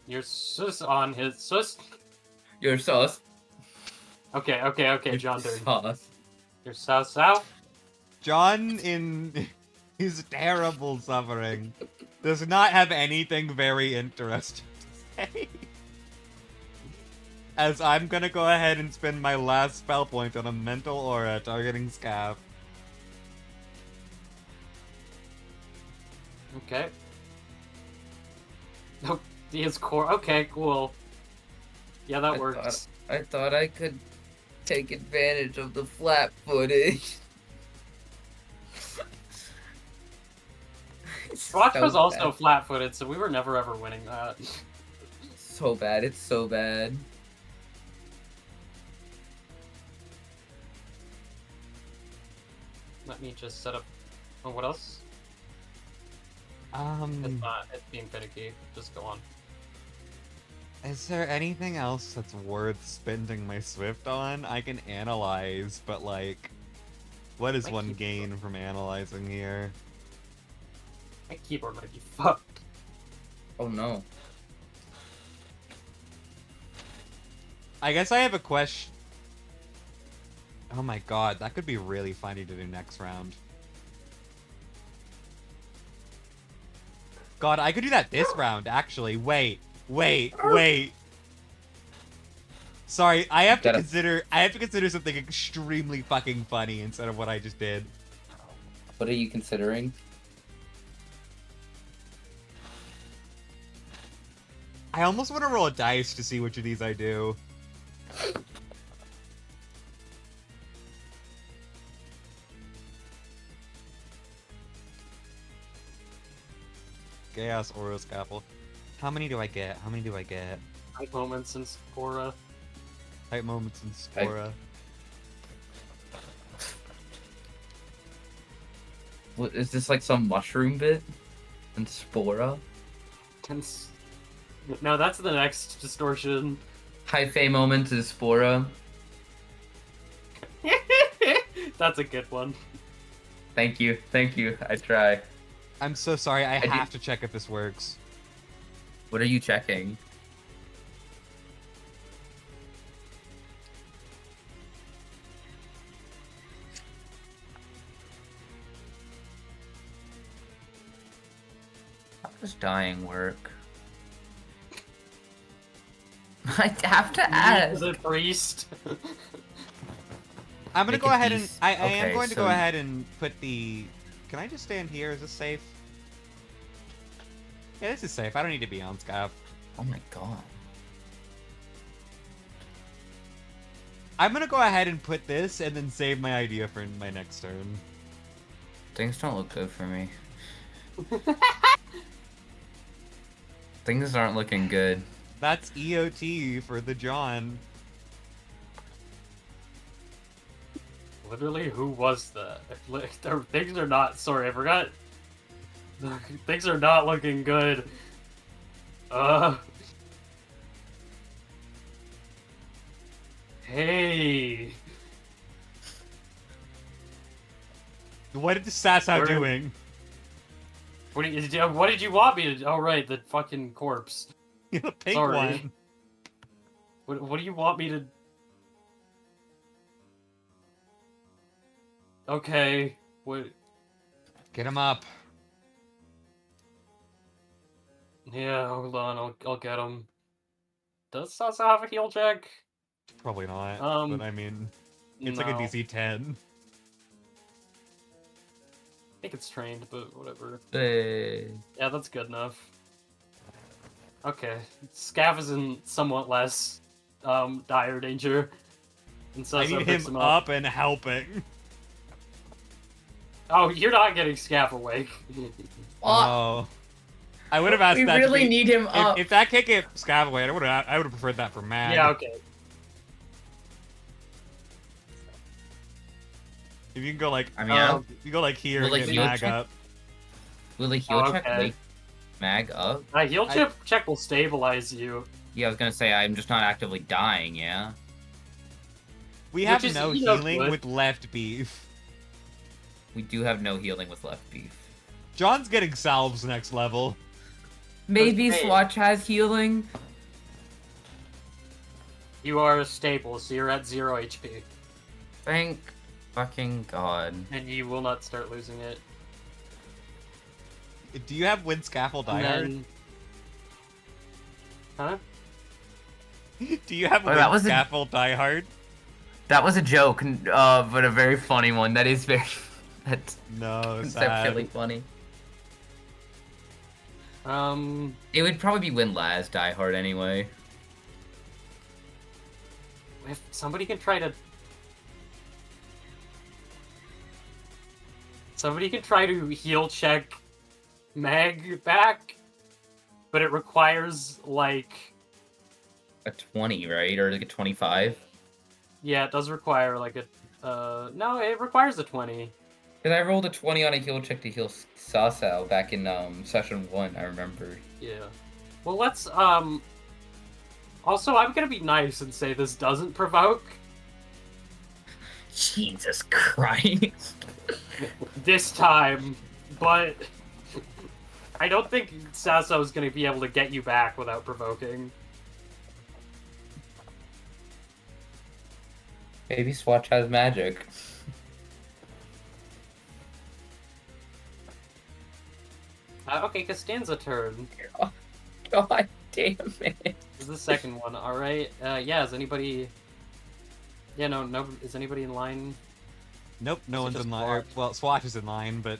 You're sus on his sus. You're sus. Okay, John Dirty. Sus. You're so. John, in his terrible suffering, does not have anything very interesting to say. As I'm gonna go ahead and spend my last spell point on a mental aura targeting Scav. Okay. Oh, his core. Okay, cool. Yeah, that works. I thought I could take advantage of the flat footage. Watch So was also bad. flat-footed, so we were never ever winning that. So bad. It's so bad. Let me just set up. Oh, what else? Um, It's not. It's being finicky. Just go on. is there anything else that's worth spending my Swift on? I can analyze, but like, what is My one keyboard. gain from analyzing here? My keyboard might be fucked. Oh no. I guess I have a question. Oh my god, that could be really funny to do next round. God, I could do that this round, actually. Wait. Sorry, I have to consider something extremely fucking funny instead of what I just did. What are you considering? I almost want to roll a dice to see which of these I do. Chaos Aura Scalpel. How many do I get? Night moments in Spora. Type moments in Spora. What is this, like some mushroom bit? And Spora? No, that's the next distortion. Hyphae moment is Spora. That's a good one. Thank you. I try. I'm so sorry, I do- have to check if this works. What are you checking? How does dying work? I have to ask. The priest. I'm gonna Make go it ahead and these- I am okay, going to go so- ahead and put the. Can I just stand here? Is this safe? Yeah, this is safe. I don't need to be on Scav. Oh my god. I'm gonna go ahead and put this and then save my idea for my next turn. Things don't look good for me. Things aren't looking good. That's EOT for the John. Literally, who was that? Things are not. Sorry, I forgot. Things are not looking good. Hey. What is Sasau Where- doing? What did you want me to? Oh right, the fucking corpse. You're the pink Sorry. one. What do you want me to? Okay. What? Get him up. Yeah, hold on. I'll get him. Does Sasa have a heal check? Probably not. Um, but I mean, it's no. like a DC 10. I think it's trained, but whatever. Hey. Yeah, that's good enough. Okay, Scav is in somewhat less dire danger. And I Sasa need picks him him up and helping. Oh, you're not getting Scav awake. Oh. I would have asked We that. really to be, need him up. If that can't get Scav away, I would have preferred that for Mag. Yeah, okay. If you can go like, I mean, you go like here Will, and like, get heal Mag check? up. will the heal check okay. wake Mag up? Heal check will stabilize you. Yeah, I was gonna say I'm just not actively dying. Yeah. We have is, no you know, healing good. with left beef. We do have no healing with left beef. John's getting salves next level. Maybe Okay. Swatch has healing. You are stable, so you're at 0 HP. Thank fucking God. And you will not start losing it. Do you have Wind Scaffold And Die Hard? then... Huh? Do you have Oh, that Wind was a- Scaffold Die Hard? That was a joke, but a very funny one. That is very. That's No, conceptually sad. funny. Um... It would probably be Win Laz Die Hard anyway. If somebody can try to... Somebody can try to heal check Meg back, but it requires, like... A 20, right? Or like a 25? Yeah, it does require, like, a... no, it requires a 20. Because I rolled a 20 on a heal check to heal Sasao back in session 1, I remember. Yeah. Well, let's, Also, I'm gonna be nice and say this doesn't provoke. Jesus Christ. This time, but... I don't think Saso's gonna be able to get you back without provoking. Maybe Swatch has magic. Okay, Costanza turn. God damn it. This is the second one, alright? Yeah, is anybody... Yeah, no, is anybody in line? Nope, no So one's just in line. Swatch. Well, Swatch is in line, but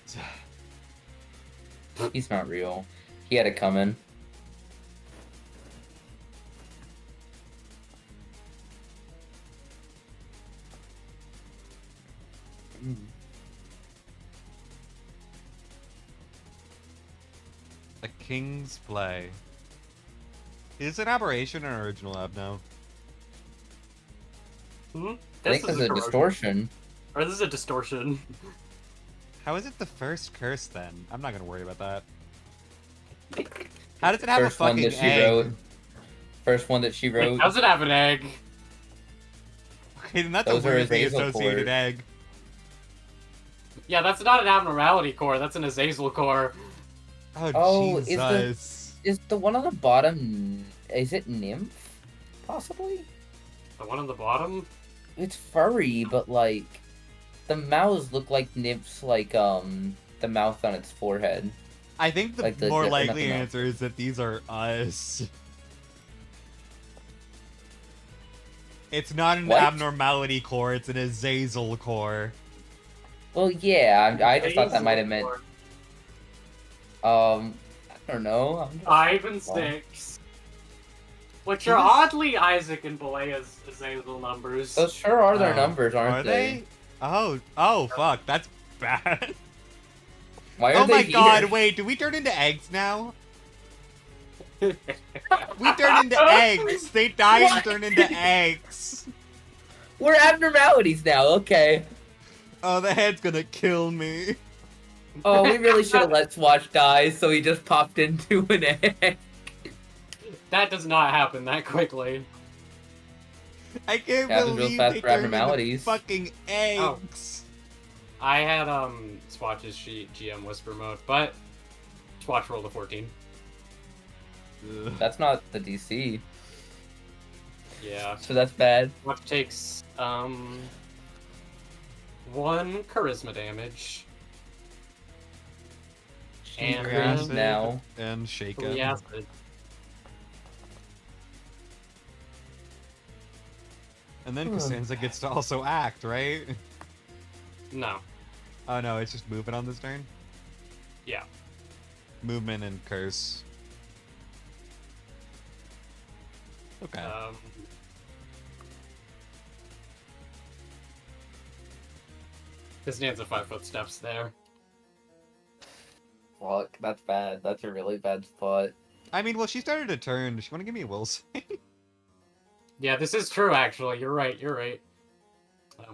He's not real. He had it coming. a King's Play. Is it an aberration or an original ab now? Hmm? I think this is a corrosion. distortion. Or this is a distortion. How is it the first curse then? I'm not gonna worry about that. How does it have First a one fucking that she egg? wrote. First one that she Wait, wrote. does it have an egg? Okay, then that's Those a are weirdly Azazel associated core. egg. Yeah, that's not an abnormality core, that's an Azazel core. Oh, Oh, is the- Jesus. Is the one on the bottom... Is it Nymph? Possibly? The one on the bottom? It's furry, but like... The mouths look like Nymph's, like, the mouth on its forehead. I think the like the- more the- likely nothing else. answer is that these are us. It's not an What? abnormality core, it's an Azazel core. Well, yeah, I just thought that Azazel might have meant... core. I don't know. I'm just... 5 and 6. Which are oddly Isaac and Balea's Azazel numbers. Those sure are their Oh, numbers, aren't Are they? Oh, fuck, that's bad. Why are Oh they my here? god, wait, do we turn into eggs now? We turn into eggs! They die and What? turn into eggs! We're abnormalities now, okay. Oh, the head's gonna kill me. Oh, we really should have let Swatch die, so he just popped into an egg. That does not happen that quickly. I can't Happens real believe fast they for turned into abnormalities. fucking Oh. eggs. I had Swatch's GM whisper mode, but Swatch rolled a 14. Ugh. That's not the DC, Yeah. so that's bad. Swatch takes 1 charisma damage. And She then- cringe now. And shaken. Yeah. And then Costanza gets to also act, right? No. Oh no, it's just movement on this turn? Yeah. Movement and curse. Okay. Costanza 5 footsteps there. Fuck, that's bad. That's a really bad spot. I mean, well, she started a turn. Does she want to give me a will save? Yeah, this is true, actually. You're right, you're right.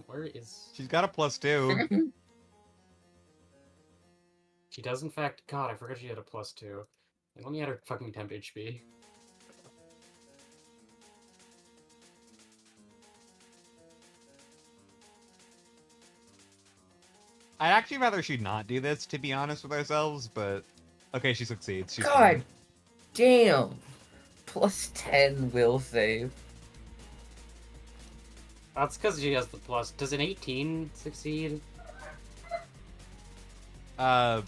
Where is... She's got a +2. She does, in fact... God, I forgot she had a +2. Let me add her fucking temp HP. I'd actually rather she not do this, to be honest with ourselves, but... Okay, she succeeds. She's God fine. damn! +10 will save. That's because she has the plus. Does an 18 succeed? I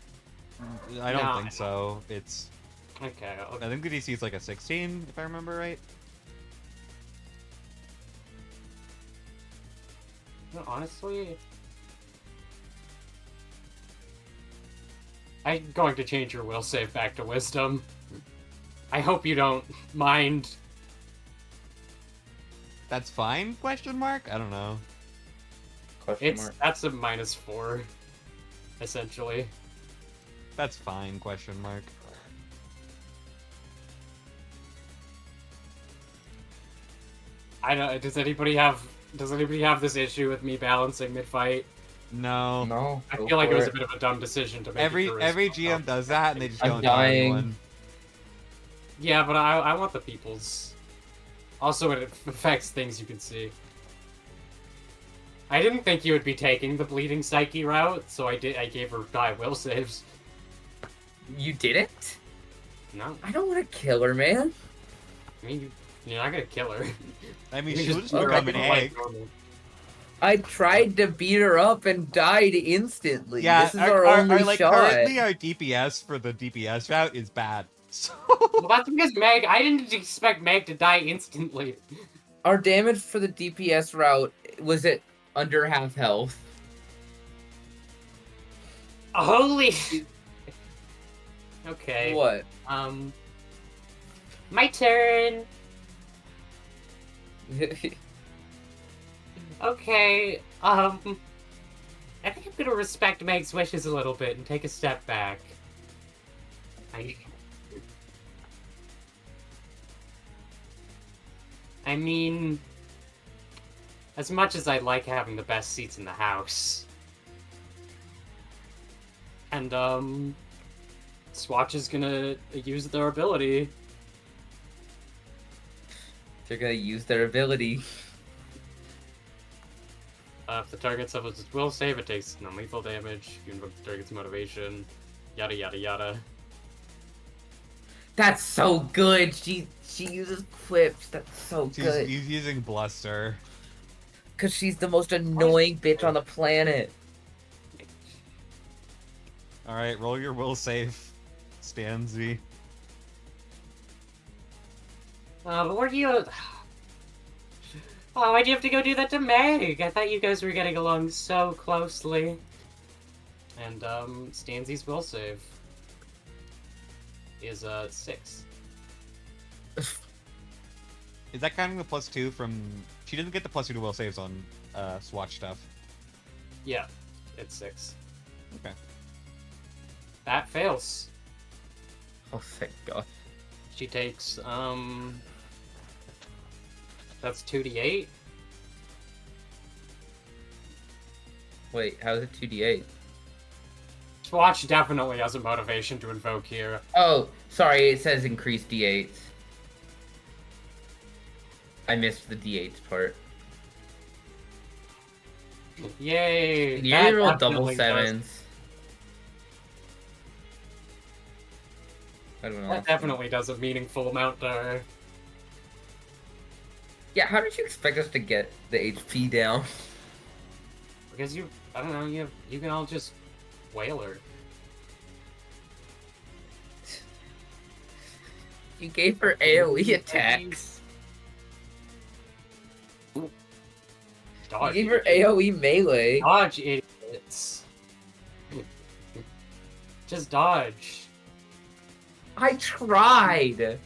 don't No. think so. It's... Okay. I think the DC is like a 16, if I remember right. No, honestly... I'm going to change your will save back to wisdom. I hope you don't mind. That's fine? Question mark? I don't know. Question mark. That's a -4, essentially. That's fine? Question mark. I don't. Does anybody have this issue with me balancing mid-fight? No. No. I go feel like it for was a bit of a dumb decision to make. Every it every charisma. GM does that, and they just I'm don't tell dying. anyone. Yeah, but I want the people's. Also, it affects things you can see. I didn't think you would be taking the bleeding psyche route, so I gave her die will saves. You didn't? No, I don't want to kill her, man. I mean you're not gonna kill her. I mean, You she'll just just beat her become up an like egg. normal. I tried to beat her up and died instantly. Yeah, this is our only like shot. currently our DPS for the DPS route is bad. So Well, that's because Meg. I didn't expect Meg to die instantly. Our damage for the DPS route was at under half health. Holy. Okay. What? My turn. Okay. I think I'm gonna respect Meg's wishes a little bit and take a step back. I mean, as much as I like having the best seats in the house, and Swatch is gonna use their ability. They're gonna use their ability. If the target suffers its will save, it takes non-lethal damage. You invoke the target's motivation. Yada yada yada. That's so good. She uses quips. That's so good. he's using bluster. Cause she's the most annoying bitch on the planet. All right, roll your will save, Stanzy. But where do you... Oh, why'd you have to go do that to Meg? I thought you guys were getting along so closely. And, Stanzy's will save is, 6. Is that counting the +2 from? She didn't get the +2 to will saves on Swatch stuff. Yeah, it's 6. Okay. That fails. Oh, thank God. She takes, that's 2d8. Wait, how is it 2d8? Swatch definitely has a motivation to invoke here. Oh, sorry, it says increase d8s. I missed the d8s part. Yay! You that roll double definitely sevens. I don't know. That definitely does a meaningful amount to her. Yeah, how did you expect us to get the HP down? Because I don't know, you can all just wail her. You gave her AoE attacks. You Dodge. gave her AoE melee. Dodge, idiots. Just dodge. I tried.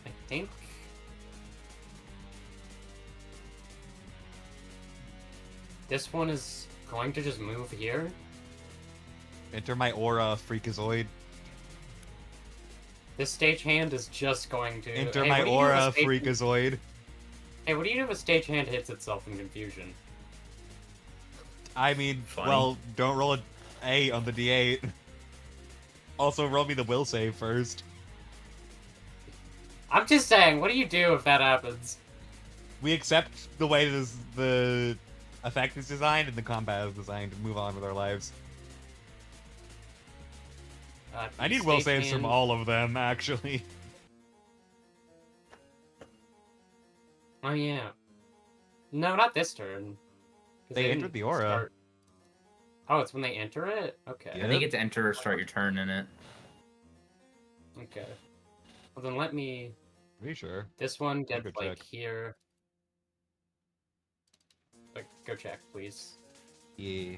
I think. This one is going to just move here. Enter my aura, freakazoid. This stagehand is just going to Enter Hey, my what do you do if aura, a stage- freakazoid. Hey, what do you do if a stagehand hits itself in confusion? I mean, Funny. well, don't roll an A on the D8. Also, roll me the will save first. I'm just saying, what do you do if that happens? We accept the way the effect is designed and the combat is designed to move on with our lives. I need will saves from stagehand- all of them, actually. Oh yeah. No, not this turn. 'Cause They didn't entered the aura. start- Oh, it's when they enter it? Okay. Yeah. I think it's enter or start your turn in it. Okay. Well then let me Pretty sure. this one Go gets like check. here. Like go check, please. Yeah.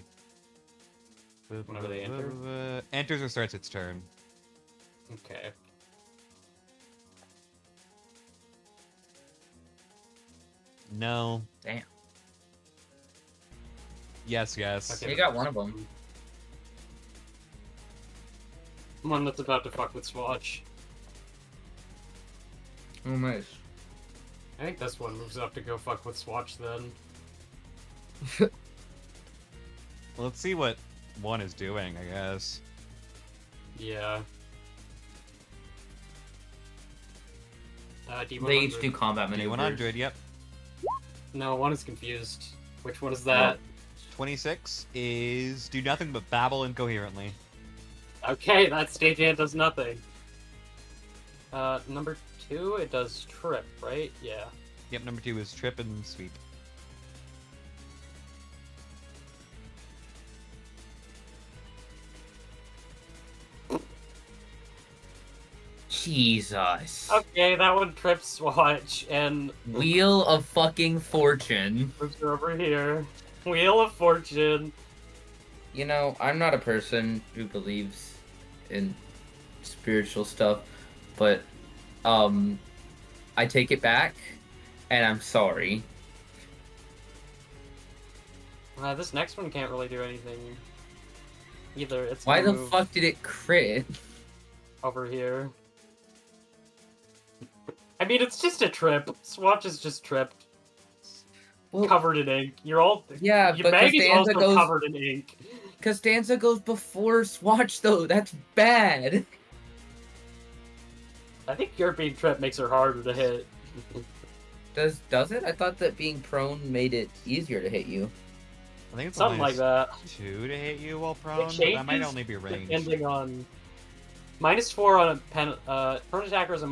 Whenever they enter? Enters or starts its turn. Okay. No. Damn. Yes, yes. Okay. You got one of them. One that's about to fuck with Swatch. Oh, nice. I think this one moves up to go fuck with Swatch then. Well, let's see what one is doing, I guess. Yeah. D100. They each do combat maneuvers. D100, yep. No, one is confused. Which one is that? 26 is do nothing but babble incoherently. Okay, that stagehand does nothing. Number 2, it does trip, right? Yeah. Yep, number 2 is trip and sweep. Jesus. Okay, that one trips Swatch and Wheel of fucking fortune. moves her over here. Wheel of Fortune. You know, I'm not a person who believes in spiritual stuff, but I take it back, and I'm sorry. This next one can't really do anything. Either it's Why gonna the move fuck did it crit? over here. I mean, it's just a trip. Swatch is just tripped, Well, covered in ink. You're all yeah, your but bag is Costanza also goes. covered in ink. Costanza goes before Swatch, though. That's bad. I think your being tripped makes her harder to hit. Does it? I thought that being prone made it easier to hit you. I think it's Something like that. 2 to hit you while prone, but changes that might only be range. Depending on -4 on a pen. Prone attacker is a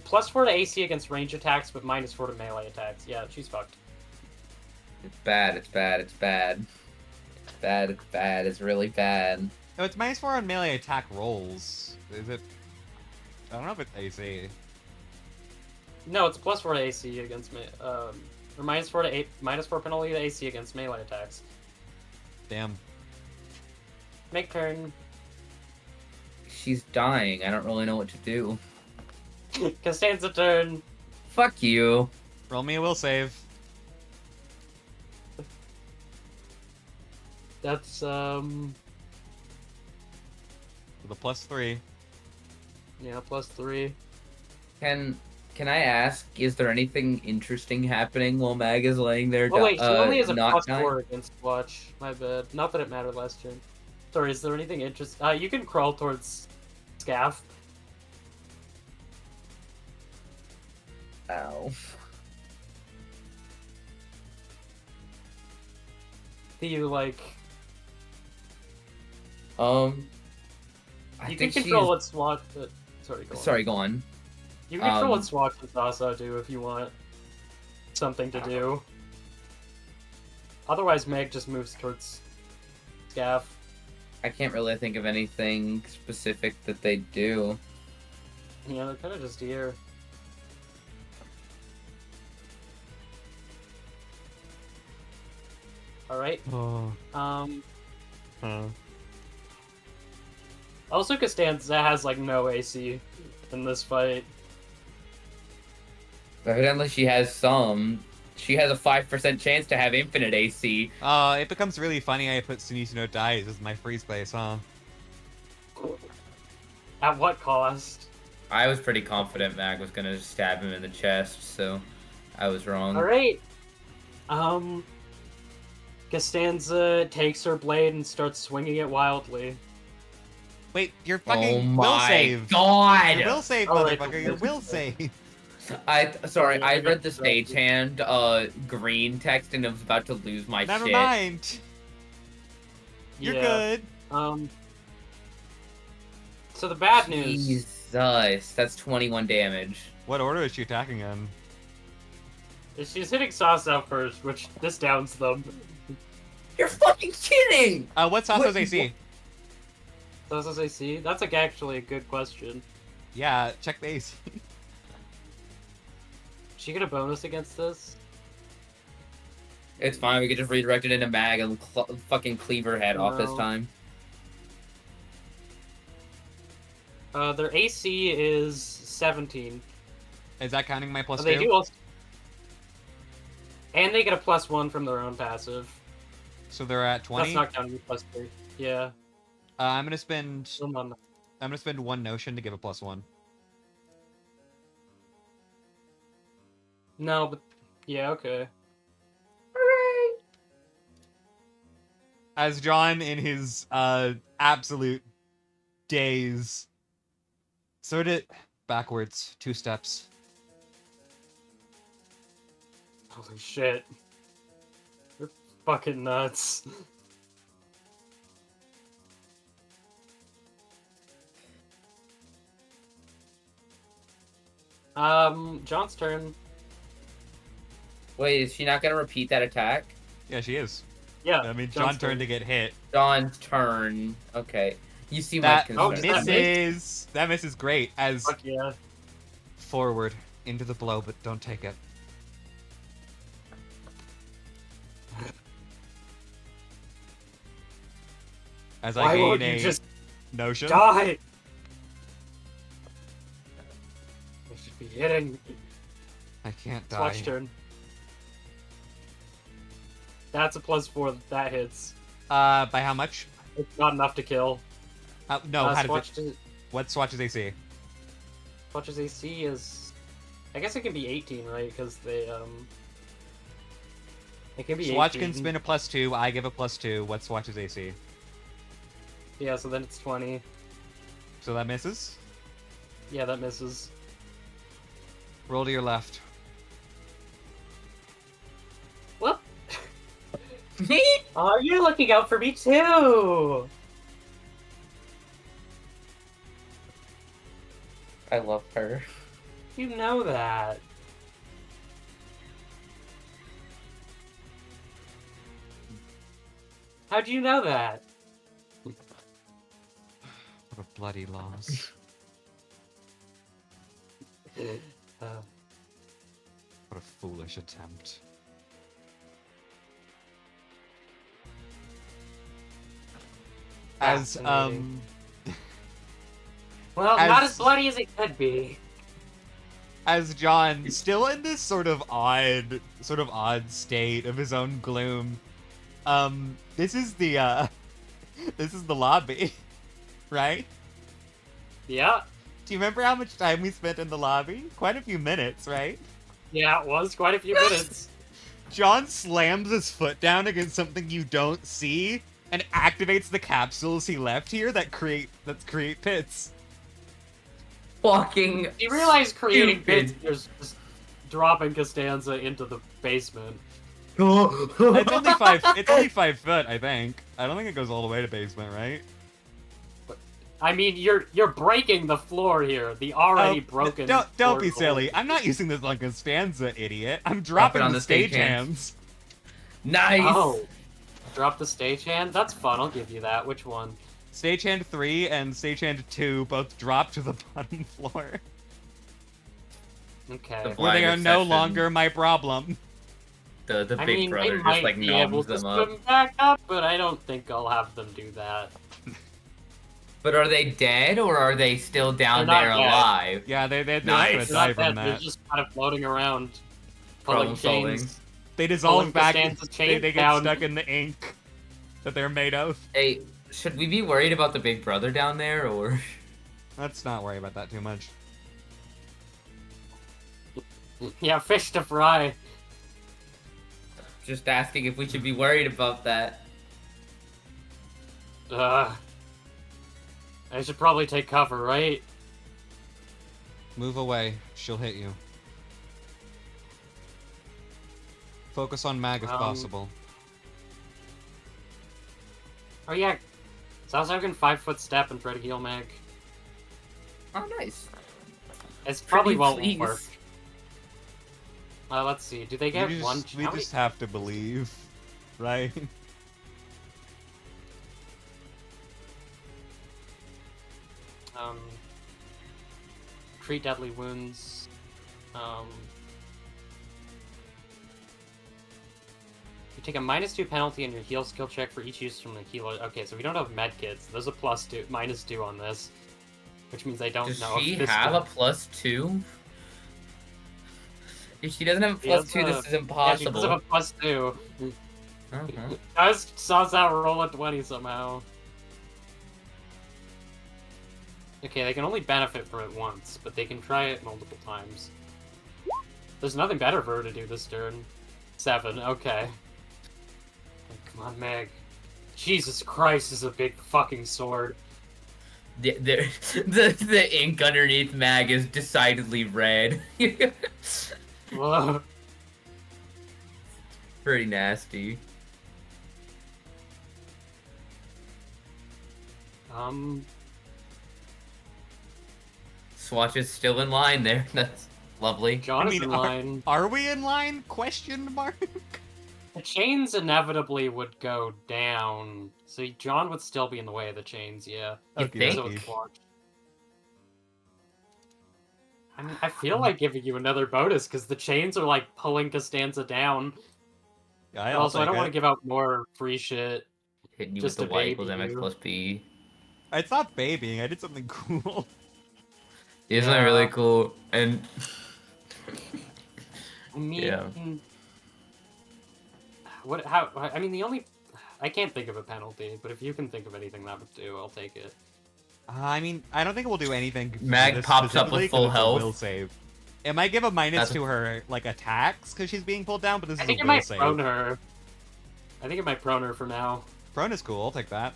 +4 to AC against range attacks, but -4 to melee attacks. Yeah, she's fucked. It's bad. It's bad. It's bad. It's bad. It's bad. It's really bad. No, it's -4 on melee attack rolls. Is it? I don't know if it's AC. No, it's +4 to AC against me. Or -4 to -4 penalty to AC against melee attacks. Damn. Make turn. She's dying. I don't really know what to do. Costanza turn. Fuck you. Roll me a will save. That's With a +3. yeah, +3. Can Can I ask, is there anything interesting happening while Mag is laying there? Oh wait, she only has a Not dying? +4 against Watch. My bad. Not that it mattered last turn. Sorry, is there anything interesting? You can crawl towards Scaff. Ow. Do you like? I You can think control she's... what Swatch. Sorry, go on. Sorry, go on. You can control what Swatch and Sasa do if you want something to do. Otherwise, Meg just moves towards Scaff. I can't really think of anything specific that they do. Yeah, they're kind of just here. All right. Oh. Also, Costanza has like no AC in this fight. Evidently, she has some. She has a 5% chance to have infinite AC. It becomes really funny I put Sunisi no Dies as my freeze place, huh? At what cost? I was pretty confident Mag was gonna stab him in the chest, so I was wrong. Alright. Costanza takes her blade and starts swinging it wildly. Wait, your Oh fucking will my save. god! Your will save, Oh, right, motherfucker. Your will save. Sorry, I read the stagehand green text and I was about to lose my Never shit. mind. You're Yeah. good. So the bad news. Jesus, that's 21 damage. What order is she attacking in? Is she's hitting Sasa first, which this downs them. You're fucking kidding! What's Sasa's What- AC? Sasa's AC? That's like actually a good question. Yeah, check the AC. She get a bonus against this? It's fine, we could just redirect it into Mag and fucking cleave her head off this No. time. Their AC is 17. Is that counting my plus They 2? do also... And they get a +1 from their own passive. So they're at 20? That's not counting +3. Yeah. I'm gonna spend Still not... I'm gonna spend 1 notion to give a +1. No, but... Yeah, okay. As John, in his absolute daze, sort it backwards 2 steps. Holy shit. You're fucking nuts. John's turn. Wait, is she not gonna repeat that attack? Yeah, she is. Yeah. I mean, John's John turned to get hit. John's turn. Okay. You see my That concern. does that misses. That misses great. As Fuck yeah. forward into the blow, but don't take it. As I Why gain won't you a just notion. die? I should be hitting. I can't die. Swatch turn. That's a +4. That hits. By how much? It's not enough to kill. No, how does Swatch it? What Swatch's AC? Swatch's AC is... I guess it can be 18, right? Because they, It can be Swatch 18. can spin a +2. I give a +2. What's Swatch's AC? Yeah, so then it's 20. So that misses. Yeah, that misses. Roll to your left. Whoop! Oh, you're looking out for me too! I love her. You know that. How'd you know that? What a bloody loss. What a foolish attempt. As Fascinating. Well, not as bloody as it could be. as John, still in this sort of odd state of his own gloom, this is the this is the lobby, right? Yeah. Do you remember how much time we spent in the lobby? Quite a few minutes, right? Yeah, it was quite a few minutes. John slams his foot down against something you don't see and activates the capsules he left here that create pits. Fucking. You realize creating Stupid. pits is just dropping Costanza into the basement. It's only 5 foot, I think. I don't think it goes all the way to basement, right? I mean, you're breaking the floor here. The already broken. Don't be floor. silly. I'm not using this like a stanza, idiot. I'm dropping on the the stage stagehands. Nice. Oh, drop the stagehand. That's fun. I'll give you that. Which one? Stagehand 3 and Stagehand 2 both drop to the bottom floor, Okay. The where they are Blind no Obsession. longer my problem. The I big mean, brother they just might like be able noms to them up. swim back up, but I don't think I'll have them do that. But are they dead or are they still down They're not there dead. alive? Yeah, they're Nice. not gonna They're die not from dead. They're that. just kind of floating around, pulling Problem solving. chains. They dissolve pulling back. Costanza's They chain get down. stuck in the ink that they're made of. Hey, should we be worried about the big brother down there or? Let's not worry about that too much. Yeah, fish to fry. Just asking if we should be worried about that. I should probably take cover, right? Move away. She'll hit you. Focus on Mag if possible. Oh yeah. So I was having 5-foot step and try to heal Meg. Oh, nice. It's probably Pretty won't please. work. Let's see. Do they get one? We how many- just have to believe, right? Treat deadly wounds. You take a -2 penalty on your heal skill check for each use from the healer. Okay, so we don't have medkits. There's a -2 on this, which means I don't Does know. she if this have a will- +2? If she doesn't have a She has +2, this a- is Yeah, she impossible. does have a +2. Uh-huh. I just saw that roll a 20 somehow. Okay, they can only benefit from it once, but they can try it multiple times. There's nothing better for her to do this turn. 7, okay. Oh, come on, Meg. Jesus Christ, this is a big fucking sword. The ink underneath Mag is decidedly red. Ugh. Pretty nasty. Swatch is still in line there. That's lovely. John I is mean, in line. Are we in line? Question mark. The chains inevitably would go down, so John would still be in the way of the chains, yeah. You Okay, think? So it's blocked. I mean, I feel like giving you another bonus because the chains are like pulling Costanza down. Yeah, But also, I don't want to give out more free shit. Hitting you Just with the to Y equals baby MX you. plus B. It's not babying. I did something cool. Isn't it Yeah. really cool? And I mean, Yeah. what? How? I mean, the only I can't think of a penalty, but if you can think of anything that would do, I'll take it. I mean, I don't think it will do anything. for Mag this pops up specifically with full 'cause it's a health. Will save. It might give a minus That's- to her like attacks because she's being pulled down, but this I is think a it will might save. prone her. I think it might prone her for now. Prone is cool. I'll take that.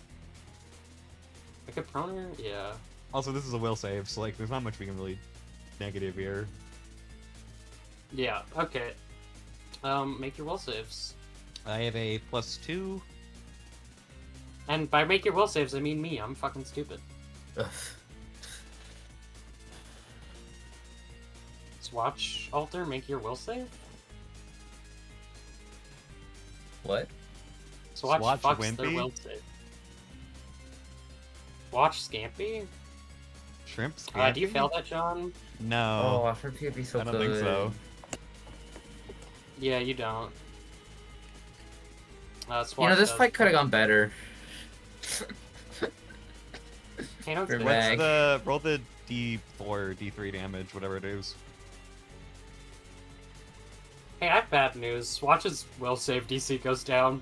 I could prone her, yeah. Also, this is a will save, so like, there's not much we can really negative here. Yeah. Okay. Make your will saves. I have a +2. And by make your will saves, I mean me. I'm fucking stupid. ugh. Swatch alter, make your will save. What? Swatch Swatch fucks their Wimpy? will save. Watch Scampy. Shrimp. Do you Scampi? fail that, John? No. Oh, I heard it'd be so I don't good. think so. Yeah, you don't. Swatch You know, this does. fight could have gone better. Hey, don't For say Mag. that. Roll the D4, D3 damage, whatever it is. Hey, I have bad news. Swatch's will save DC goes down.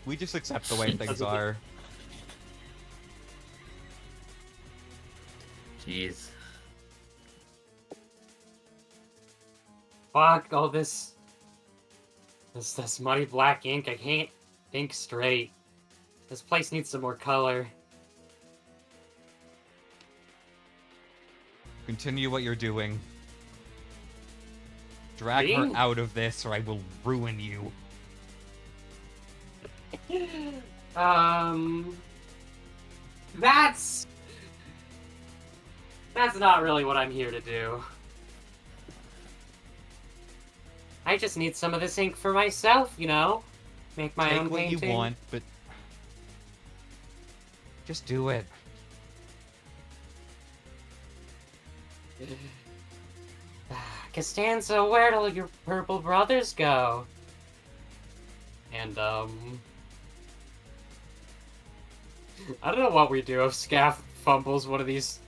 We just accept the way things Doesn't it- are. Jeez. Fuck all this muddy black ink. I can't think straight. This place needs some more color. Continue what you're doing. Drag her Me? out of this, or I will ruin you. That's not really what I'm here to do. I just need some of this ink for myself, you know? Make my Take own what painting. you want, but just do it. Costanza, where do your purple brothers go? And, I don't know what we do if Scaff fumbles one of these...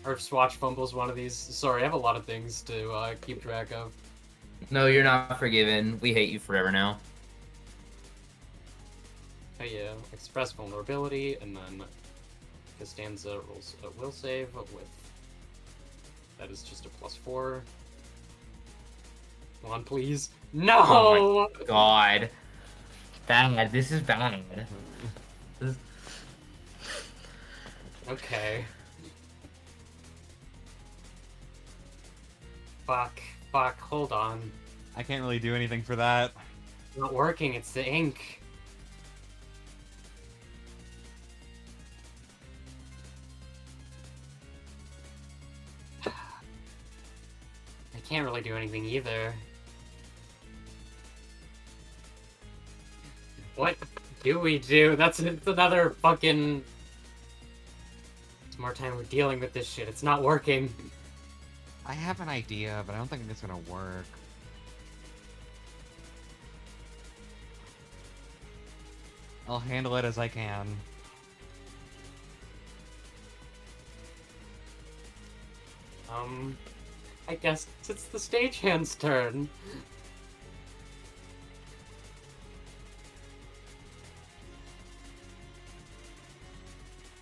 or if Swatch fumbles one of these. Sorry, I have a lot of things to keep track of. No, you're not forgiven. We hate you forever now. Oh yeah, express vulnerability, and then Costanza rolls a will save with... That is just a +4. Come on, please. No! Oh my god. Bad. This is bad. Okay. Fuck, hold on. I can't really do anything for that. It's not working, it's the ink. I can't really do anything either. What do we do? It's another fucking... It's more time we're dealing with this shit. It's not working. I have an idea, but I don't think it's gonna work. I'll handle it as I can. I guess it's the stagehand's turn.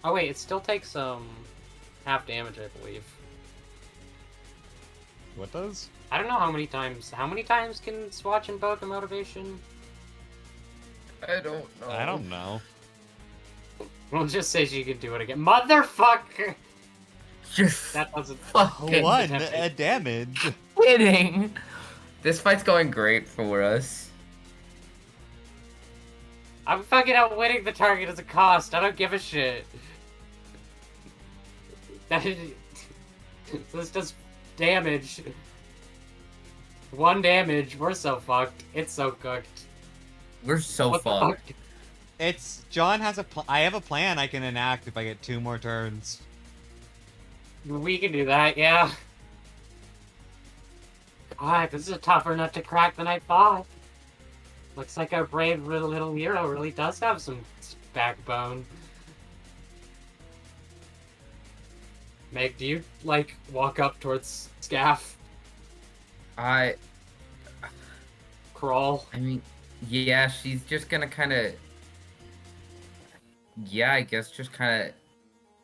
Oh wait, it still takes half damage, I believe. What does? I don't know how many times can Swatch invoke a motivation? I don't know. I don't know. We'll just say she can do it again. Motherfucker! Just That doesn't fucking One damage. kidding. This fight's going great for us. I'm fucking outwitting the target as a cost. I don't give a shit. This does damage. 1 damage. We're so fucked. It's so cooked. We're so What the fucked. fuck? It's John has I have a plan I can enact if I get 2 more turns. We can do that, yeah. God, this is a tougher nut to crack than I thought. Looks like our brave little hero really does have some backbone. Meg, do you, like, walk up towards Scaff? I Crawl? mean, yeah, she's just gonna kind of... Yeah, I guess just kind of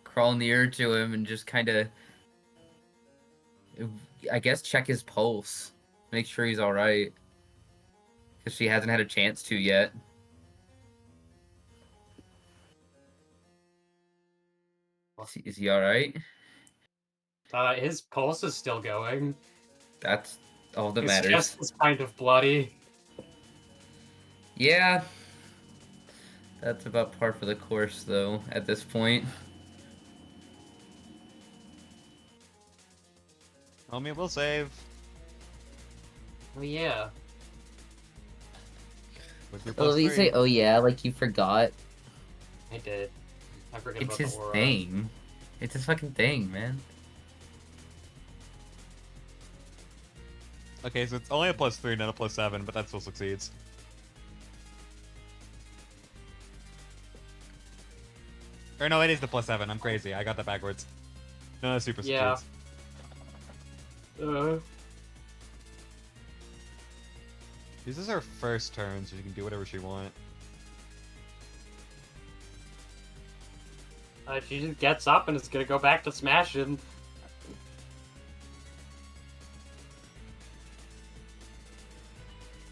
crawl near to him and just kind of... I guess check his pulse. Make sure he's alright. Because she hasn't had a chance to yet. Is he alright? His pulse is still going. That's all that His matters. chest is kind of bloody. Yeah. That's about par for the course, though, at this point. Roll me a will save. Oh yeah. With your Well, at least say, +3. oh yeah, like you forgot. I did. I forget It's about his the aura. thing. It's his fucking thing, man. Okay, so it's only a +3, not a +7, but that still succeeds. Or no, it is the +7. I'm crazy. I got that backwards. No, that super Yeah. succeeds. This is her first turn, so she can do whatever she wants. She just gets up and is gonna go back to smashing.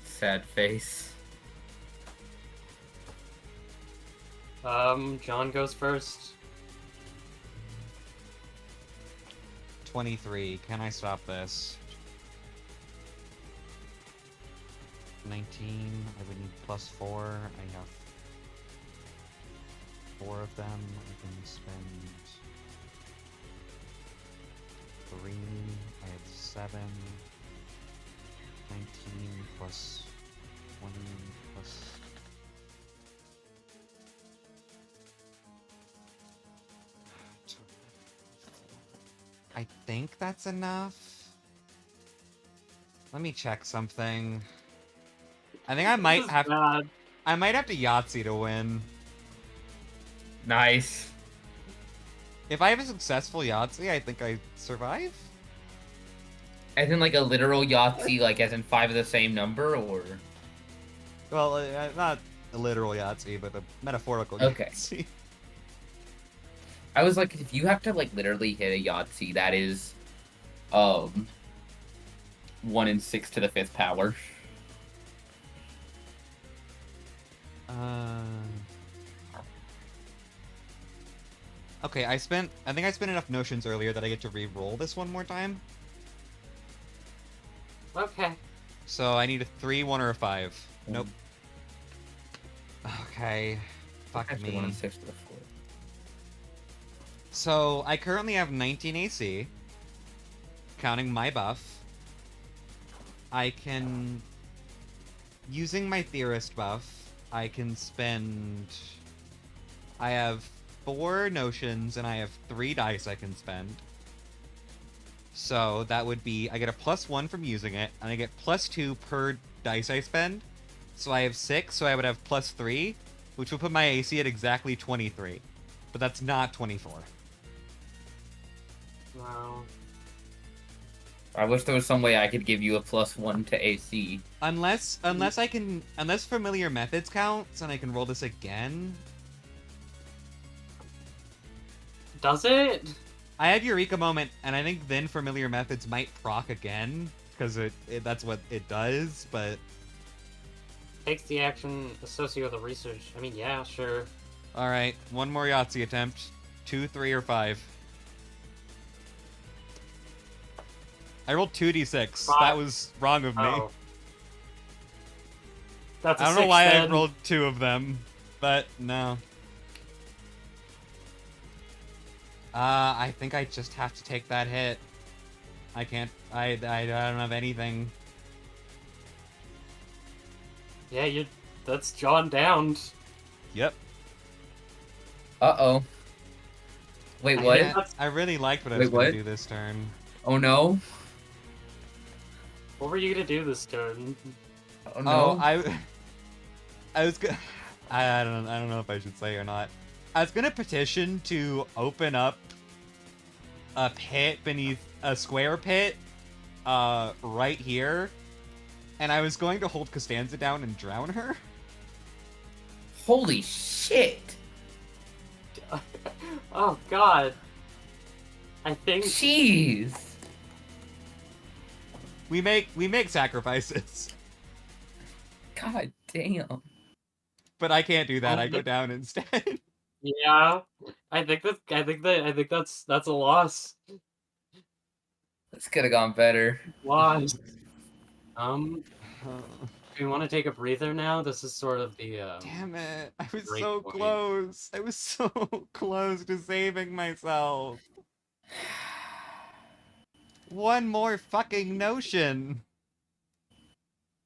Sad face. John goes first. 23. Can I stop this? 19. I would need +4. I have 4 of them. I can spend 3. I have 7. 19 plus 20 plus. I think that's enough. Let me check something. I think I might This is have. bad. I might have to Yahtzee to win. Nice. If I have a successful Yahtzee, I think I survive. As in like a literal Yahtzee, like as in 5 of the same number, or? Well, not a literal Yahtzee, but a metaphorical Okay. Yahtzee. I was like, if you have to like literally hit a Yahtzee, that is, 1 in 6 to the 5th power. Okay, I think I spent enough notions earlier that I get to re-roll this one more time. Okay. So I need a 3, 1, or a 5. Nope. Okay. Fuck Actually, me. 1 in 6 to the 4th. So I currently have 19 AC, counting my buff. I can, using my Theorist buff, I can spend. I have 4 notions and I have 3 dice I can spend. So that would be, I get a +1 from using it, and I get +2 per dice I spend. So I have 6, so I would have +3, which will put my AC at exactly 23. But that's not 24. Wow. I wish there was some way I could give you a +1 to AC. Unless familiar methods counts and I can roll this again. Does it? I have Eureka Moment, and I think then familiar methods might proc again, because that's what it does, but... Takes the action associated with the research. I mean, yeah, sure. Alright, one more Yahtzee attempt. 2, 3, or 5. I rolled 2d6. 5. That was wrong of me. Oh. That's a I don't know 6 why then. I rolled 2 of them, but no. I think I just have to take that hit. I can't. I don't have anything. Yeah, that's John downed. Yep. Uh-oh. Wait, what? I really liked what I Wait, was going what? to do this turn. Oh no? What were you gonna do this turn? Oh no? I was gonna. I don't know if I should say or not. I was gonna petition to open up a pit beneath a square pit, right here, and I was going to hold Costanza down and drown her. Holy shit! Oh god. I think Jeez! We make sacrifices, God damn. but I can't do that. I go down instead. yeah. I think that's a loss. This could have gone better. Loss. Do you want to take a breather now? This is sort of the Damn it! I was Great so point. close. I was so close to saving myself. One more fucking notion.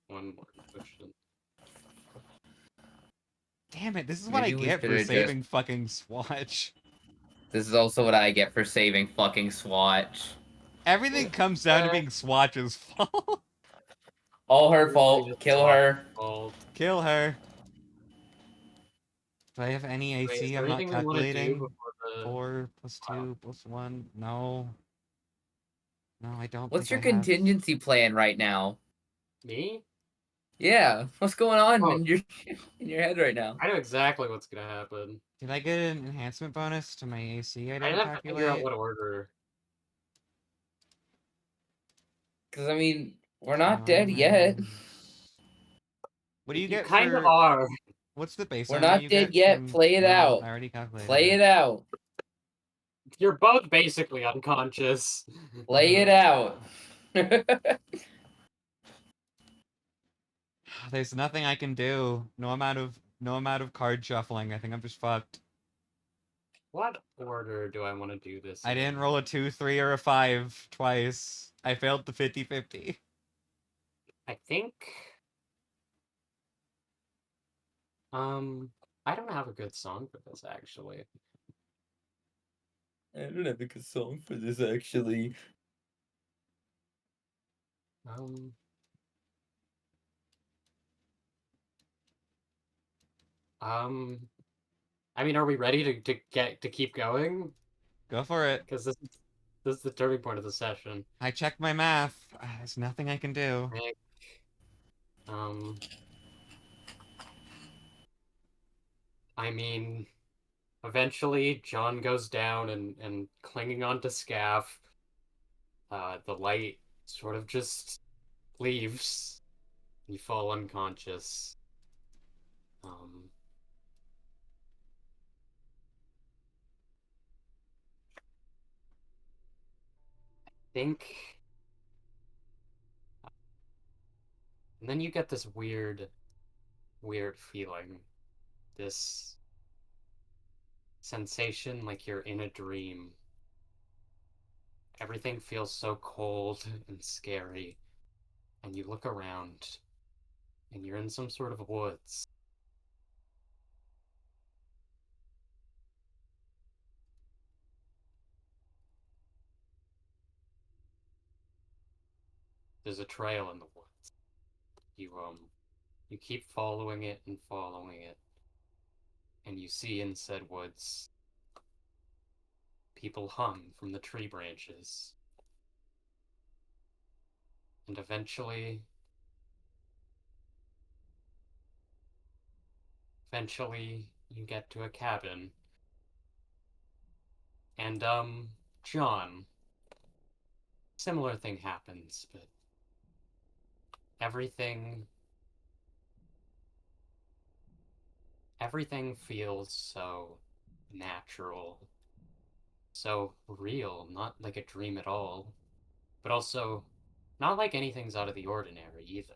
one more question. Damn it! This is what Maybe I we get for should've saving fucking Swatch. This is also what I get for saving fucking Swatch. Everything comes down to being Swatch's fault. All her Really fault. just Kill Swatch's her. fault. Kill her. Do I have any Wait, is AC? there I'm not anything we want to do calculating. before the 4 plus 2 plus 1. No. No, I don't What's your think I have. contingency plan right now? me? Yeah, what's going on Oh. in your head right now? I know exactly what's gonna happen. Did I get an enhancement bonus to my AC I I didn't have to figure out calculate? what order. Because I mean, we're not dead yet. Diamonds. What do you You get kind of for... are. What's the base We're armor not you dead get yet. from... Play it No, out. I already calculated Play it out. You're both basically unconscious. Play it out. There's nothing I can do. No amount of card shuffling. I think I'm just fucked. What order do I want to do this I in? didn't roll a 2, 3, or a 5 twice. I failed the 50-50. I think. I don't have a good song for this actually. I don't have a good song for this actually. Um. I mean, are we ready to keep going? Go for it. Because this is the turning point of the session. I checked my math. There's nothing I can do. Nick, Um. I mean, eventually John goes down and clinging onto Scaff. The light sort of just leaves. You fall unconscious. Um. Think. And then you get this weird feeling. This sensation like you're in a dream. Everything feels so cold and scary. And you look around, and you're in some sort of woods. There's a trail in the woods. You keep following it and following it, and you see in said woods people hung from the tree branches. And eventually you get to a cabin. And John, similar thing happens, but everything everything feels so natural, so real, not like a dream at all, but also not like anything's out of the ordinary either.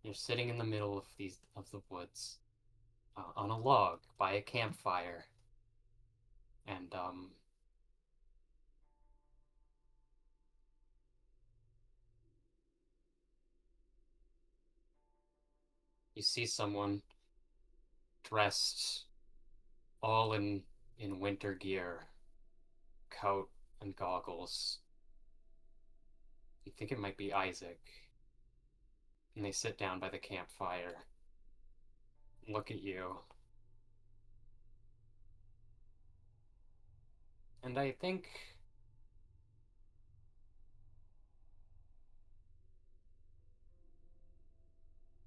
You're sitting in the middle of the woods, on a log by a campfire, and you see someone dressed all in winter gear, coat and goggles. You think it might be Isaac, and they sit down by the campfire, look at you, and I think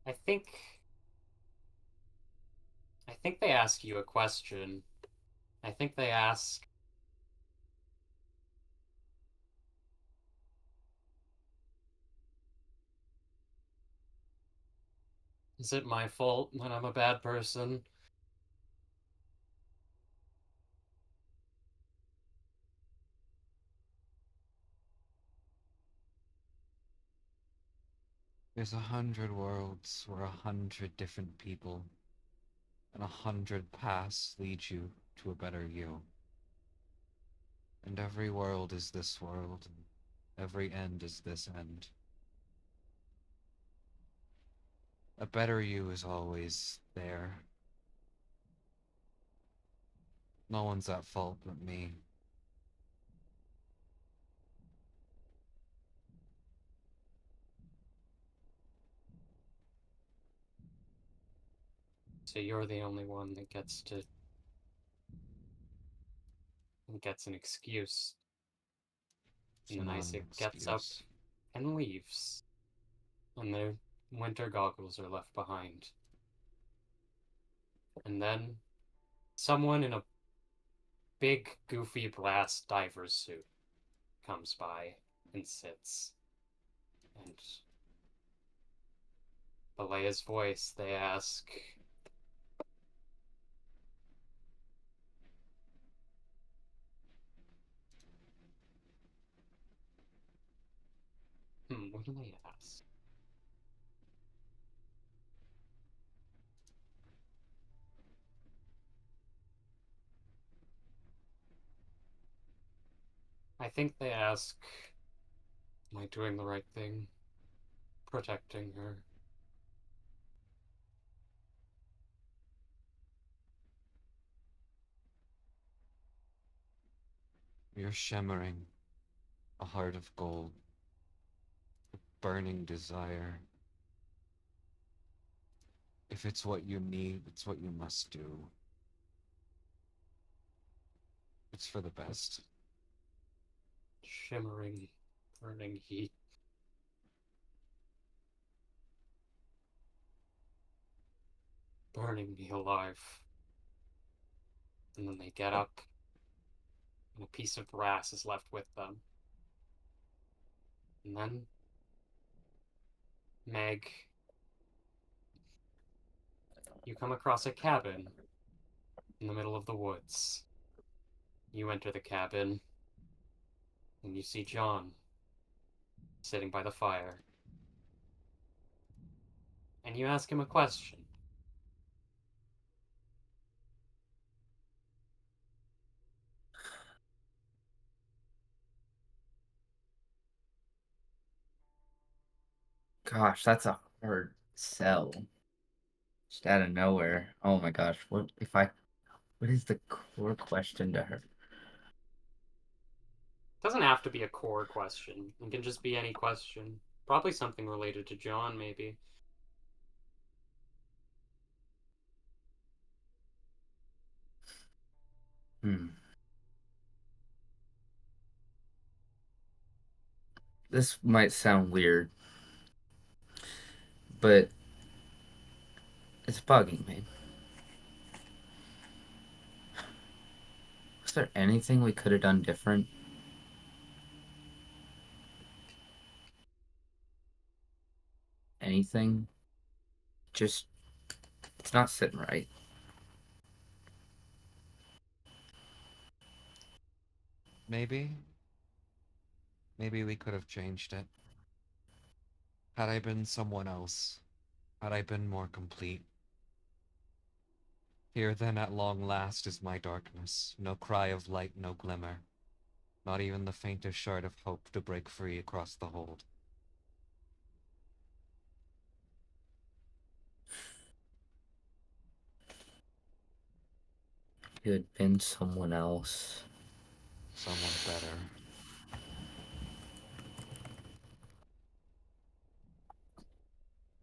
I think they ask you a question. I think they ask, is it my fault that I'm a bad person? There's 100 worlds where 100 different people and 100 paths lead you to a better you. And every world is this world, and every end is this end. A better you is always there. No one's at fault but me. So you're the only one that gets an excuse. It's And then not an Isaac gets up excuse. and leaves. And they're winter goggles are left behind. And then someone in a big, goofy brass diver's suit comes by and sits. And Balea's voice, they ask, what do they ask? I think they ask, am I doing the right thing? Protecting her. You're shimmering, a heart of gold, burning desire. If it's what you need, it's what you must do. It's for the best. Shimmering, burning heat. Burning me alive. And then they get up, and a piece of brass is left with them. And then Meg, you come across a cabin in the middle of the woods. You enter the cabin, and you see John sitting by the fire. And you ask him a question. Gosh, that's a hard sell. Just out of nowhere. Oh my gosh, what is the core question to her? It doesn't have to be a core question. It can just be any question. Probably something related to John, maybe. Hmm. This might sound weird, but it's bugging me. Was there anything we could have done different? Anything? Just, it's not sitting right. Maybe. Maybe we could have changed it. Had I been someone else, had I been more complete. Here then at long last is my darkness, no cry of light, no glimmer, not even the faintest shard of hope to break free across the hold. You had been someone else. Someone better.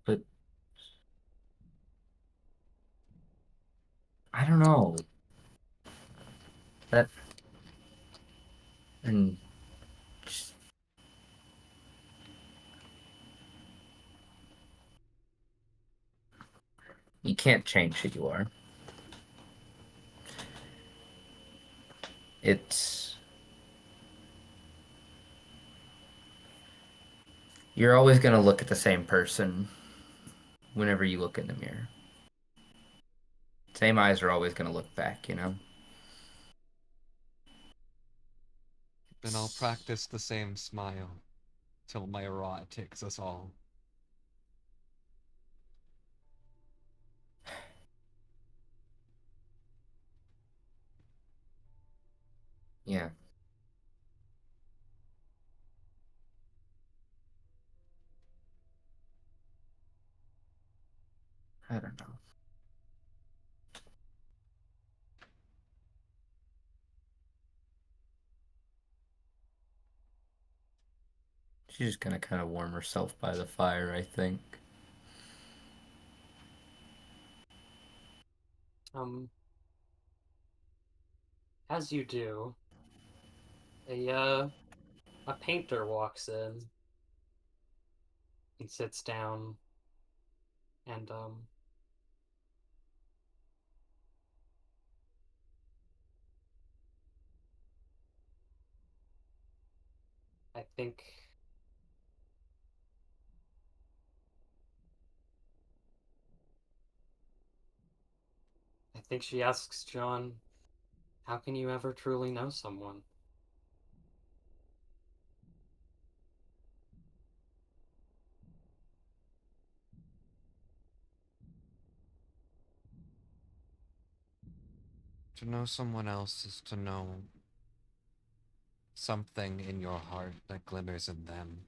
But I don't know. That and just, you can't change who you are. It's you're always gonna look at the same person whenever you look in the mirror. Same eyes are always gonna look back, you know? Then I'll It's, practice the same smile, till my rot takes us all. yeah, I don't know. She's just gonna kind of warm herself by the fire, I think. Um, as you do, a painter walks in and sits down And I think she asks John, how can you ever truly know someone? To know someone else is to know something in your heart that glimmers in them.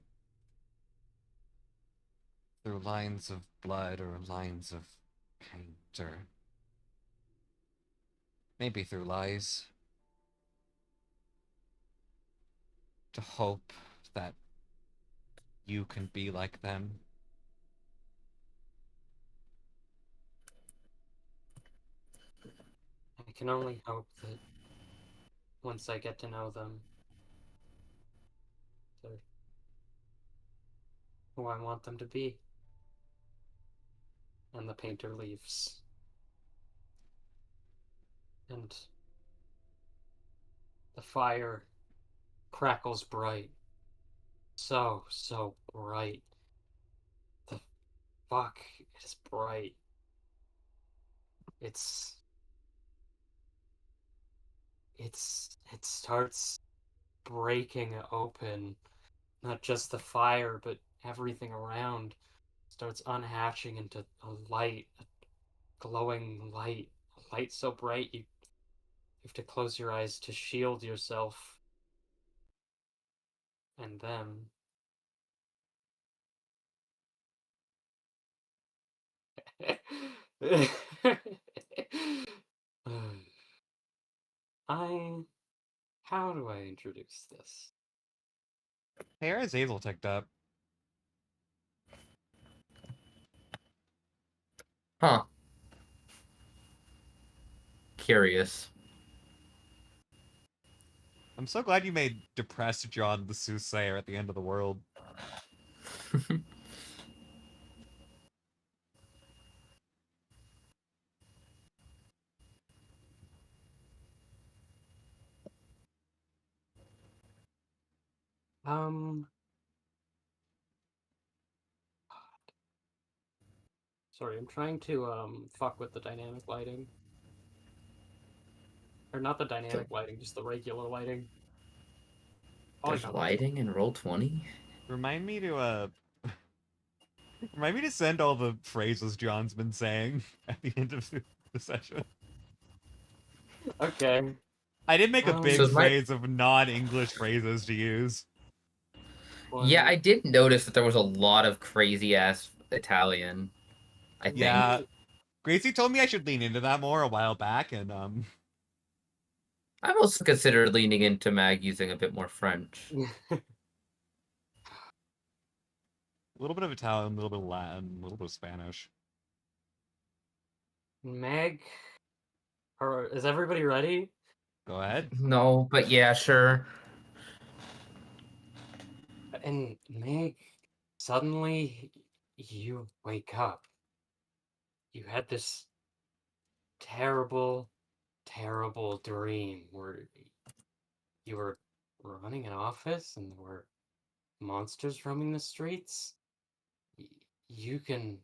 Through lines of blood or lines of paint, or maybe through lies. To hope that you can be like them. I can only hope that once I get to know them, they're who I want them to be. And the painter leaves. And the fire crackles bright. So bright. The fuck is bright. It's it starts breaking open. Not just the fire, but everything around starts unhatching into a light, a glowing light. A light so bright you have to close your eyes to shield yourself and them. I. How do I introduce this? Hey, Azazel ticked up. Huh. Curious. I'm so glad you made depressed John the soothsayer at the end of the world. Um. Sorry, I'm trying to fuck with the dynamic lighting. Or not the dynamic lighting, just the regular lighting. Probably There's not the lighting in Roll20? Remind me to remind me to send all the phrases John's been saying at the end of the session. Okay. I did make a So big is my phrase of non-English phrases to use. Yeah, I One. did notice that there was a lot of crazy ass Italian, I think. Yeah, Gracie told me I should lean into that more a while back, and I've also considered leaning into Mag using a bit more French. a little bit of Italian, a little bit of Latin, a little bit of Spanish. Meg. Or is everybody ready? Go ahead. No, but yeah, sure. And Meg, suddenly you wake up. You had this terrible, terrible dream where you were running an office and there were monsters roaming the streets. You can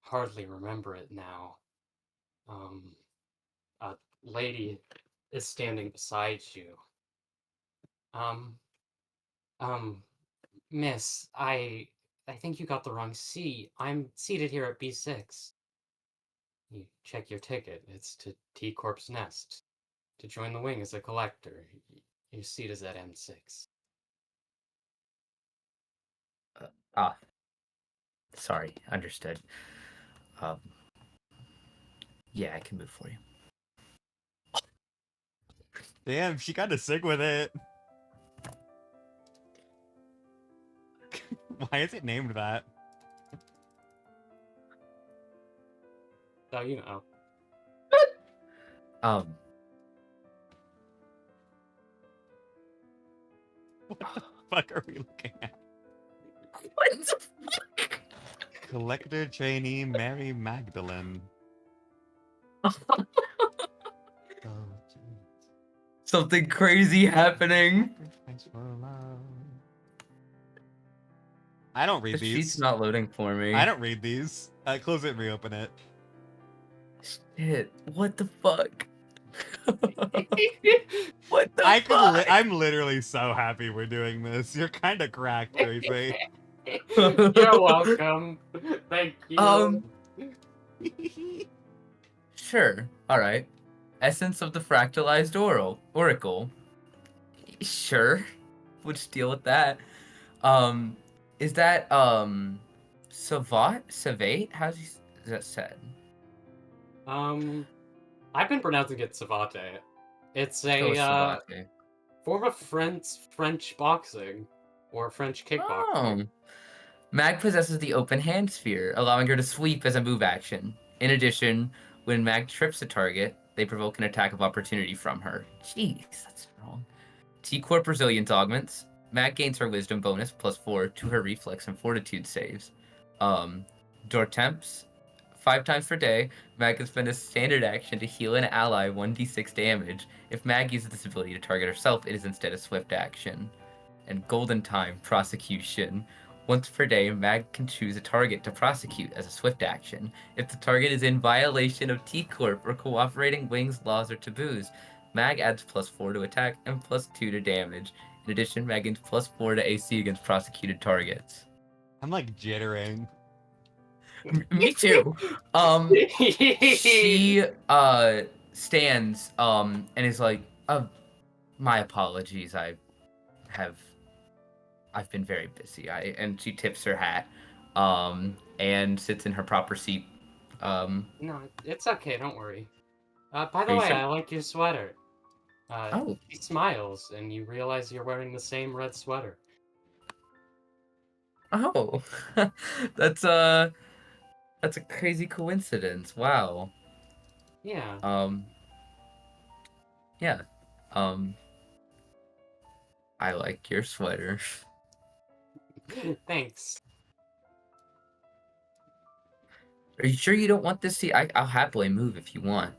hardly remember it now. Um, a lady is standing beside you. Um, um, Miss, I think you got the wrong seat. I'm seated here at B6. You check your ticket. It's to T Corp's Nest. To join the wing as a collector. Your seat is at M6. Ah, sorry, understood. Um, yeah, I can move for you. Damn, she got to sick with it. Why is it named that? So you know. Um, What the fuck are we looking at? what the fuck? Collector trainee Mary Magdalene. Oh, geez. Something crazy happening. Thanks for love. I don't read The these. sheet's not loading for me. I don't read these. Close it and reopen it. Shit, what the fuck? What the fuck? I'm literally so happy we're doing this. You're kind of cracked, Tracy. You're welcome. Thank you. Sure. All right. Essence of the fractalized oracle. Sure. We'll just deal with that. Is that Savate? Is that said? I've been pronouncing it Savate. It's Oh, a Savate. form of French boxing or French kickboxing. Oh. Mag possesses the open hand sphere, allowing her to sweep as a move action. In addition, when Mag trips a target, they provoke an attack of opportunity from her. Jeez, that's wrong. T-Corp Resilience augments. Mag gains her wisdom bonus +4 to her reflex and fortitude saves. Door temps. 5 times per day, Mag can spend a standard action to heal an ally 1d6 damage. If Mag uses this ability to target herself, it is instead a swift action. And Golden Time Prosecution. Once per day, Mag can choose a target to prosecute as a swift action. If the target is in violation of T-Corp or cooperating wings, laws, or taboos, Mag adds +4 to attack and +2 to damage. In addition, Mag gains +4 to AC against prosecuted targets. I'm like jittering. Me too. She stands and is like, my apologies. I've been very busy. And she tips her hat and sits in her proper seat. No, it's okay. Don't worry. By the Are you way, sure? I like your sweater. Oh. He smiles, and you realize you're wearing the same red sweater. Oh. That's a crazy coincidence. Wow. Yeah. Yeah. I like your sweater. Thanks. Are you sure you don't want this seat? I'll happily move if you want.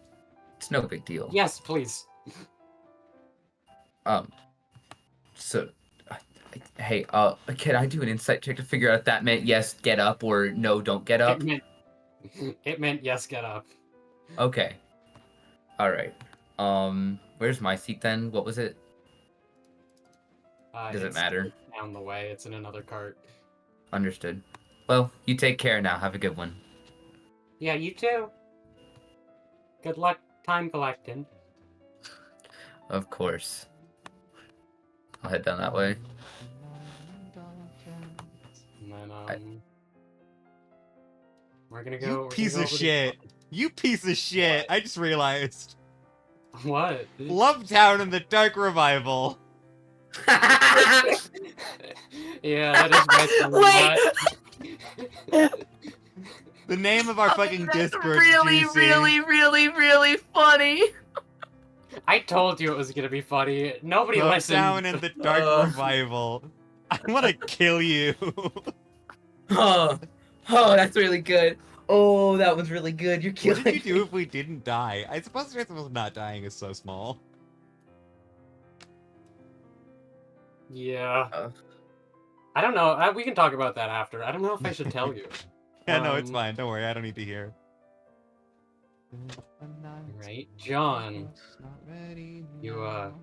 It's no big deal. Yes, please. So, hey, can I do an insight check to figure out if that meant yes, get up, or no, don't get up? It meant yes, get up. Okay. All right. Where's my seat then? What was it? Does it matter? Down the way. It's in another cart. Understood. Well, you take care now. Have a good one. Yeah, you too. Good luck time collecting. Of course. I'll head down that way. And then, we're gonna go. You piece of shit. You piece of shit. I just realized. What? Lovetown and the Dark Revival. Yeah, that is my The name of our fucking Discord. Really, GC. really funny. I told you it was gonna be funny. Nobody listened. Lovetown and the Dark Revival. I want to kill you. Oh, that's really good. Oh, that was really good. You're killing What did you do if we didn't die? I suppose the chance of us not dying is so small. Yeah. I don't know. We can talk about that after. I don't know if I should tell you. Yeah, no, it's fine. Don't worry. I don't need to hear. Right, John. You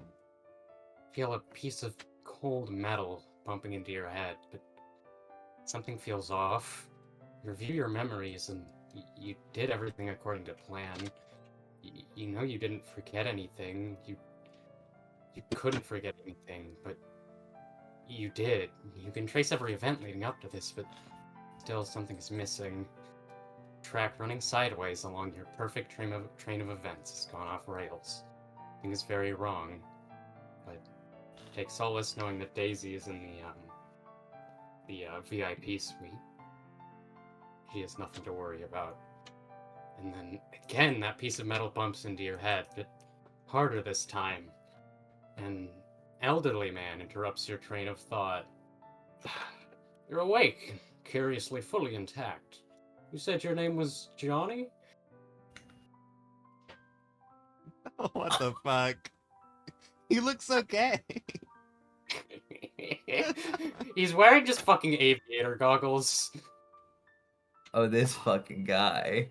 feel a piece of cold metal bumping into your head, but something feels off. You review your memories, and you did everything according to plan. You know you didn't forget anything. You couldn't forget anything, but you did. You can trace every event leading up to this, but still something's missing. Track running sideways along your perfect train of events has gone off rails. Things very wrong, but take solace knowing that Daisy is in the VIP suite. She has nothing to worry about. And then again, that piece of metal bumps into your head, but harder this time. An elderly man interrupts your train of thought. You're awake. curiously fully intact. You said your name was Johnny? What the fuck? He looks so gay. He's wearing just fucking aviator goggles. Oh, this fucking guy.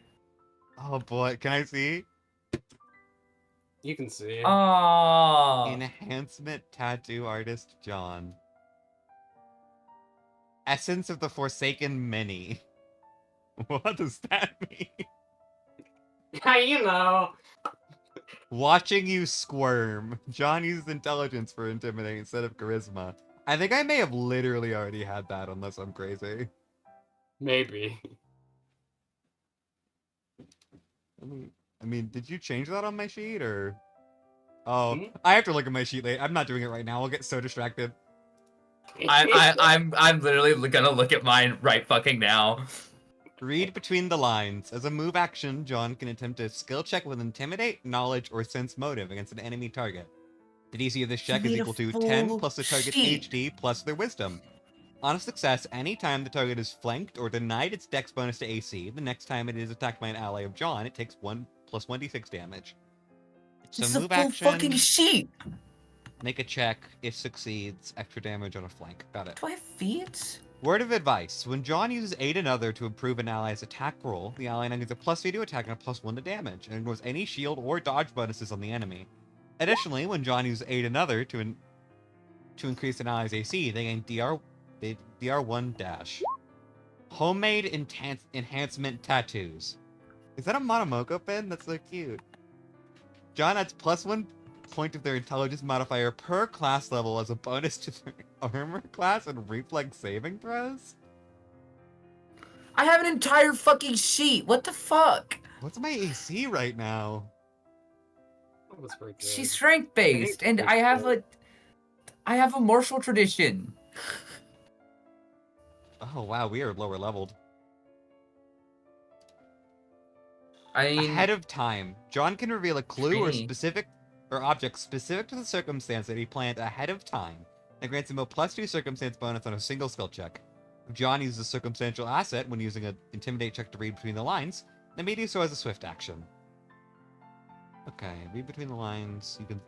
Oh boy, can I see? You can see. Oh. Enhancement tattoo artist John. Essence of the Forsaken Many. What does that mean? You know. Watching you squirm. John uses intelligence for intimidate instead of charisma. I think I may have literally already had that unless I'm crazy. Maybe. I mean, did you change that on my sheet or? Oh, Hmm? I have to look at my sheet later. I'm not doing it right now. I'll get so distracted. I'm literally gonna look at mine right fucking now. Read between the lines. As a move action, John can attempt a skill check with Intimidate, Knowledge, or Sense Motive against an enemy target. The DC of this check is made a equal to full 10 plus the target's sheet. HD plus their Wisdom. On a success, anytime the target is flanked or denied its Dex bonus to AC, the next time it is attacked by an ally of John, it takes 1 plus 1d6 damage. So This is a move full action, fucking sheet. make a check. If succeeds, extra damage on a flank. Got it. Do I have feet? Word of advice. When John uses Aid Another to improve an ally's attack roll, the ally now gets a +3 to attack and a +1 to damage, and ignores any shield or dodge bonuses on the enemy. Additionally, when John uses Aid Another to increase an ally's AC, they gain DR1 dash. Homemade enhancement tattoos. Is that a Monomoko pen? That's so cute. John adds +1 point of their intelligence modifier per class level as a bonus to their armor class and reflex saving throws? I have an entire fucking sheet. What the fuck? What's my AC right now? That was pretty good. She's strength based, and I have a martial tradition. Oh wow, we are lower leveled. I mean, Ahead of time, John can reveal a clue or me. object specific to the circumstance that he planned ahead of time that grants him a +2 circumstance bonus on a single skill check. If John uses a circumstantial asset when using an intimidate check to read between the lines, then may do so as a swift action. Okay, read between the lines. You can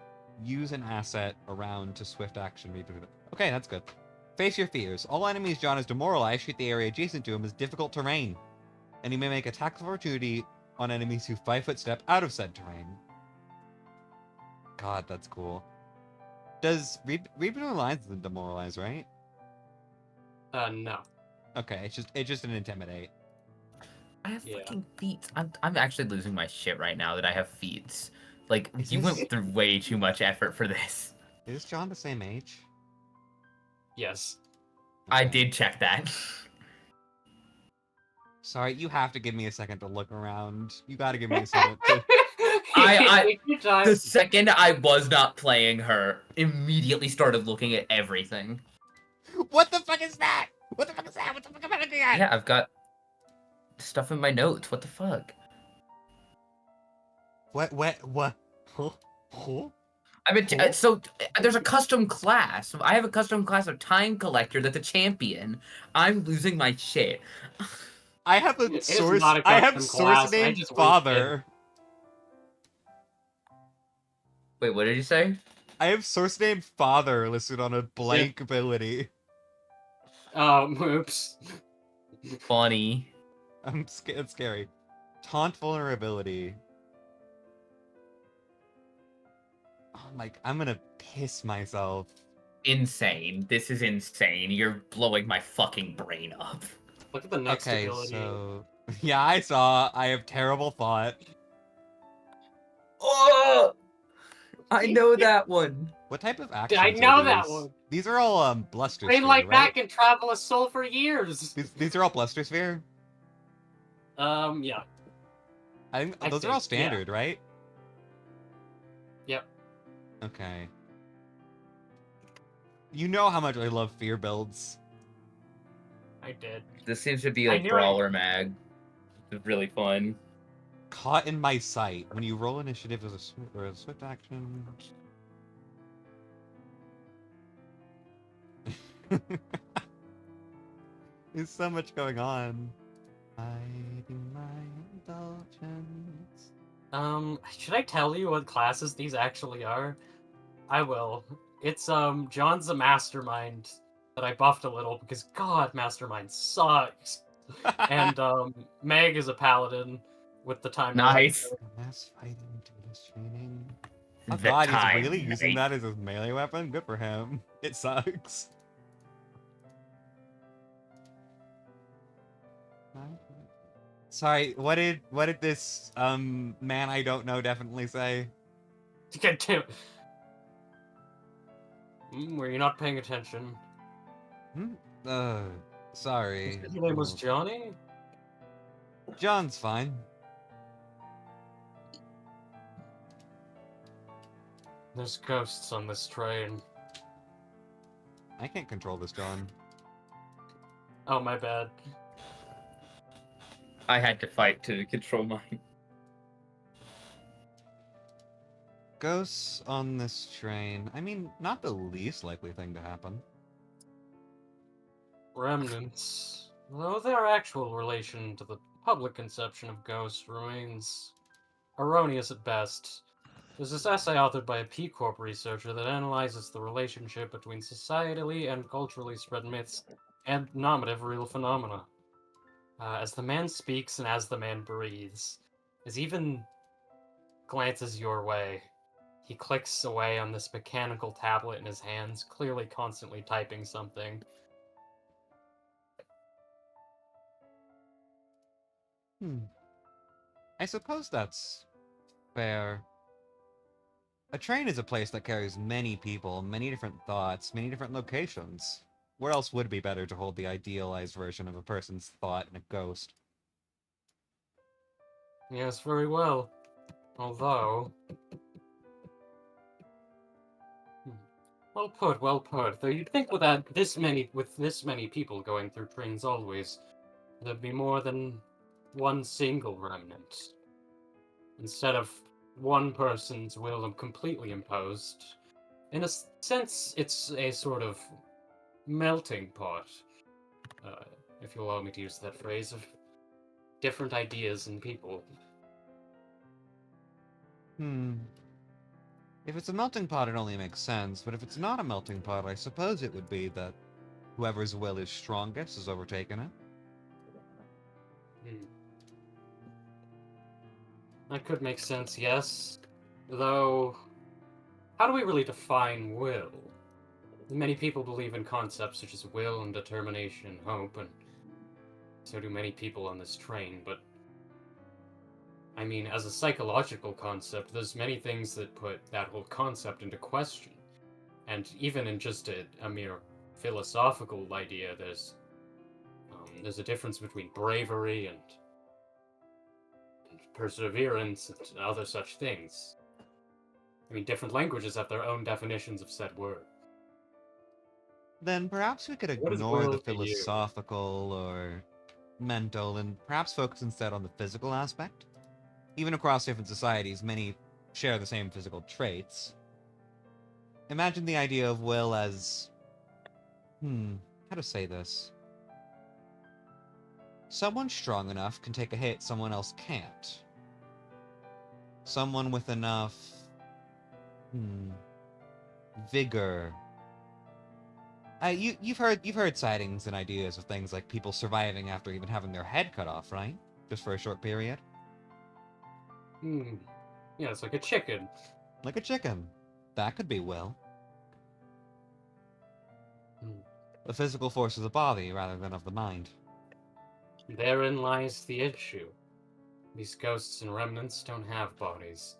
use an asset around to swift action. Read between the... Okay, that's good. Face your fears. All enemies John has demoralized treat the area adjacent to him as difficult terrain, and he may make attacks of opportunity on enemies who 5-foot step out of said terrain. God, that's cool. Does read between the lines isn't demoralize, right? No. Okay, it's just an intimidate. I have Yeah. fucking feet. I'm actually losing my shit right now that I have feet. Like, Is you this- went through way too much effort for this. Is John the same age? Yes. I Okay. did check that. Sorry, you have to give me a second to look around. You gotta give me a second to... I- Take your time. The second I was not playing her, immediately started looking at everything. What the fuck is that? What the fuck is that? What the fuck am I looking at? Yeah, I've got stuff in my notes. What the fuck? What? Huh? I mean, Cool. so there's a custom class. I have a custom class of Time Collector that's a champion. I'm losing my shit. I have a It is source. not a I have custom source class, I name just father. Wait, what did you say? I have source name father listed on a blank ability. Oops. Funny. It's scary. Taunt vulnerability. Oh my! I'm gonna piss myself. Insane. This is insane. You're blowing my fucking brain up. Look at the next Okay, ability. so yeah, I saw. I have terrible thought. Oh! I know that one. What type of actions? I are know that these? one. These are all bluster Train sphere, like right? that can travel a soul for years. These are all bluster sphere. Yeah. I think I those are all think, yeah. standard, right? Yep. Okay. You know how much I love fear builds. I did. This seems to be I like knew Brawler Mag. It's really fun. Caught in my sight. When you roll initiative as a swift action. There's so much going on. I do my indulgence. Should I tell you what classes these actually are? I will. It's, John's a mastermind that I buffed a little because, God, mastermind sucks. And, Meg is a paladin with the time. Nice. Mass fighting duelist training. Oh The god, he's time really using knight. that as his melee weapon? Good for him. It sucks. Sorry, what did this man I don't know definitely say? Get to. Were you not paying attention? Hmm? Uh, sorry. His name was Johnny? John's fine. There's ghosts on this train. I can't control this, John. Oh, my bad. I had to fight to control mine. Ghosts on this train. I mean, not the least likely thing to happen. Remnants. Though their actual relation to the public conception of ghosts remains erroneous at best. There's this essay authored by a P Corp researcher that analyzes the relationship between societally and culturally spread myths and normative real phenomena. As the man speaks and as the man breathes, as even glances your way, he clicks away on this mechanical tablet in his hands, clearly constantly typing something. I suppose that's fair. A train is a place that carries many people, many different thoughts, many different locations. Where else would it be better to hold the idealized version of a person's thought in a ghost? Yes, very well. Although... Well put, well put. Though you'd think with this many people going through trains always, there'd be more than one single remnant. Instead of one person's will completely imposed. In a sense, it's a sort of melting pot, if you allow me to use that phrase, of different ideas and people. If it's a melting pot, it only makes sense, but if it's not a melting pot, I suppose it would be that whoever's will is strongest has overtaken it. That could make sense, yes. Though, how do we really define will? Many people believe in concepts such as will and determination and hope, and so do many people on this train, but I mean, as a psychological concept, there's many things that put that whole concept into question. And even in just a mere philosophical idea, there's a difference between bravery and perseverance and other such things. I mean, different languages have their own definitions of said word. Then perhaps we could What is ignore the will to you? philosophical or mental and perhaps focus instead on the physical aspect. Even across different societies, many share the same physical traits. Imagine the idea of will as... how to say this? Someone strong enough can take a hit someone else can't. Someone with enough... vigor. You've heard sightings and ideas of things like people surviving after even having their head cut off, right? Just for a short period. Yeah, it's like a chicken. Like a chicken. That could be will. The physical force of the body rather than of the mind. Therein lies the issue. These ghosts and remnants don't have bodies.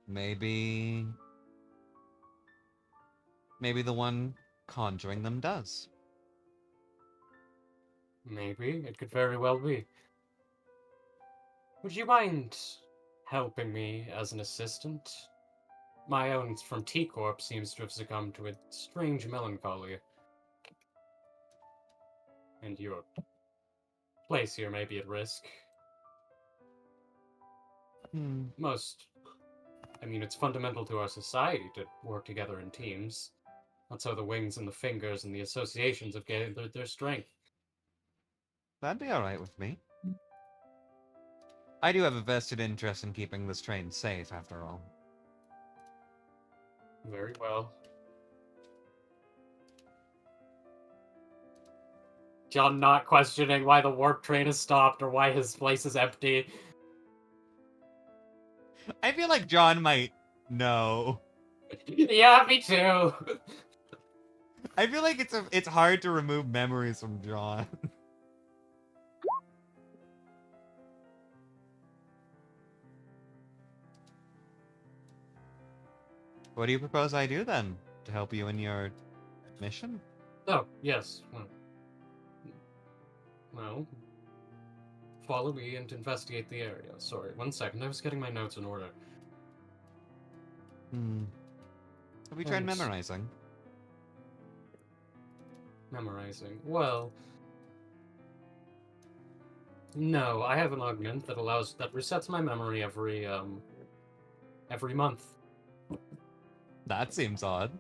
Maybe the one conjuring them does. Maybe. It could very well be. Would you mind helping me as an assistant? My own from T-Corp seems to have succumbed to a strange melancholy. And your place here may be at risk. Most I mean, it's fundamental to our society to work together in teams. That's how the wings and the fingers and the associations have gathered their strength. That'd be alright with me. I do have a vested interest in keeping this train safe, after all. Very well. John not questioning why the warp train is stopped or why his place is empty. I feel like John might know. Yeah, me too. I feel like it's hard to remove memories from John. What do you propose I do then to help you in your mission? Oh, yes. Well, follow me and investigate the area. Sorry, 1 second. I was getting my notes in order. Have we tried Thanks. memorizing? Memorizing. Well, no, I have an augment that resets my memory every month. That seems odd.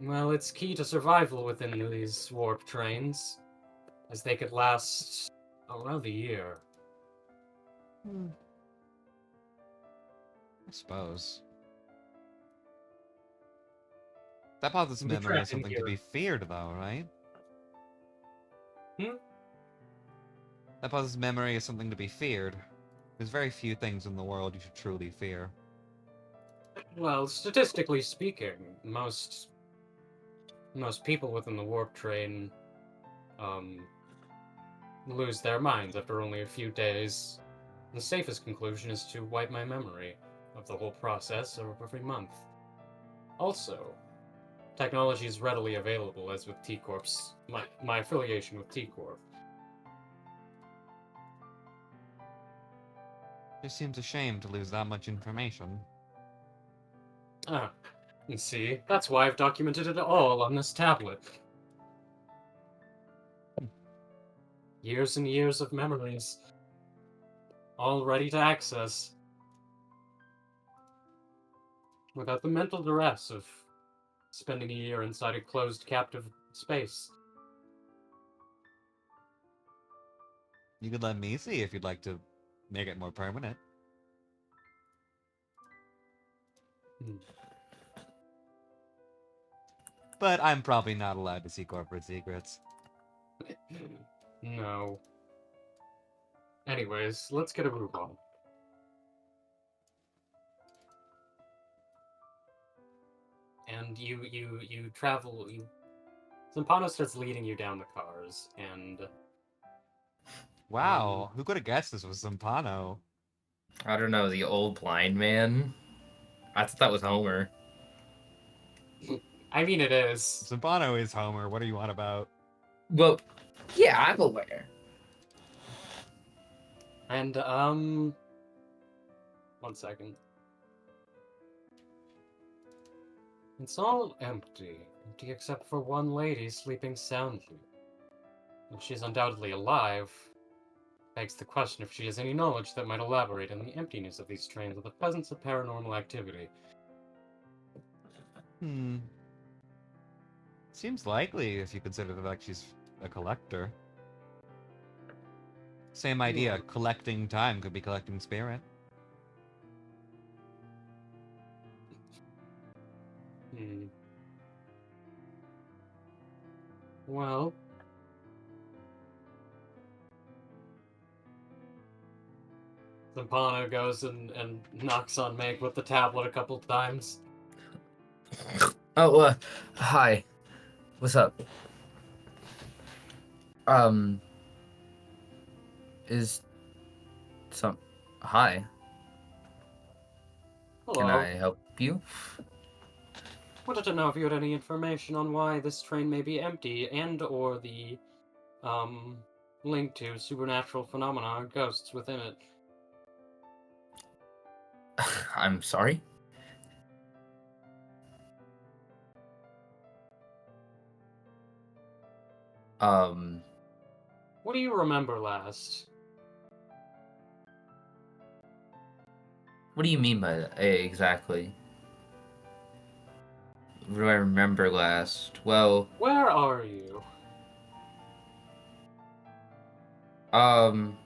Well, it's key to survival within these warp trains, as they could last around a year. I suppose. That pauses We memory trapped is in something to here. be feared, though, right? Hmm? That pauses memory is something to be feared. There's very few things in the world you should truly fear. Well, statistically speaking, most people within the warp train lose their minds after only a few days. The safest conclusion is to wipe my memory of the whole process every month. Also, technology is readily available, as with T-Corp's, my affiliation with T-Corp. It seems a shame to lose that much information. Ah, you see, that's why I've documented it all on this tablet. Years and years of memories, all ready to access, without the mental duress of spending a year inside a closed, captive space. You could let me see if you'd like to make it more permanent. But I'm probably not allowed to see corporate secrets. No. Anyways, let's get a move on. And you travel. Zampano starts leading you down the cars, and Wow, who could have guessed this was Zampano? I don't know, the old blind man. I thought that was Homer. I mean it is. Zampano is Homer, what are you on about? Well, yeah, I'm aware. And 1 second. It's all empty except for one lady sleeping soundly. If she's undoubtedly alive, begs the question if she has any knowledge that might elaborate on the emptiness of these trains with the presence of paranormal activity. Seems likely if you consider the fact she's a collector. Same idea, Yeah. collecting time could be collecting spirit. Well, Zampano goes and knocks on Meg with the tablet a couple times. Oh, hi. What's up? Is some... Hi. Hello. Can I help you? Wanted to know if you had any information on why this train may be empty and or the link to supernatural phenomena and ghosts within it. I'm sorry? What do you remember last? What do you mean by that? Exactly? What do I remember last? Well, Where are you? um,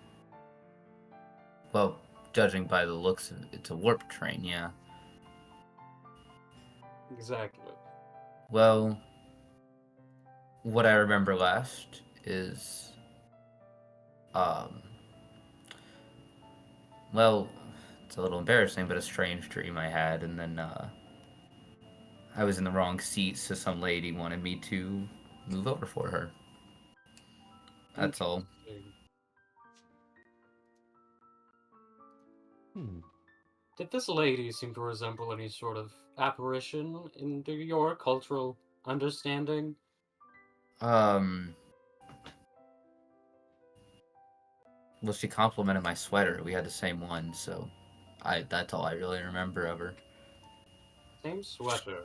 well, judging by the looks of it, it's a warp train, yeah. Exactly. Well, what I remember last is, um, well, it's a little embarrassing, but a strange dream I had, and then, I was in the wrong seat, so some lady wanted me to move over for her. That's all. Interesting. Hmm. Did this lady seem to resemble any sort of apparition into your cultural understanding? Um, well, she complimented my sweater. We had the same one, so that's all I really remember of her. Same sweater.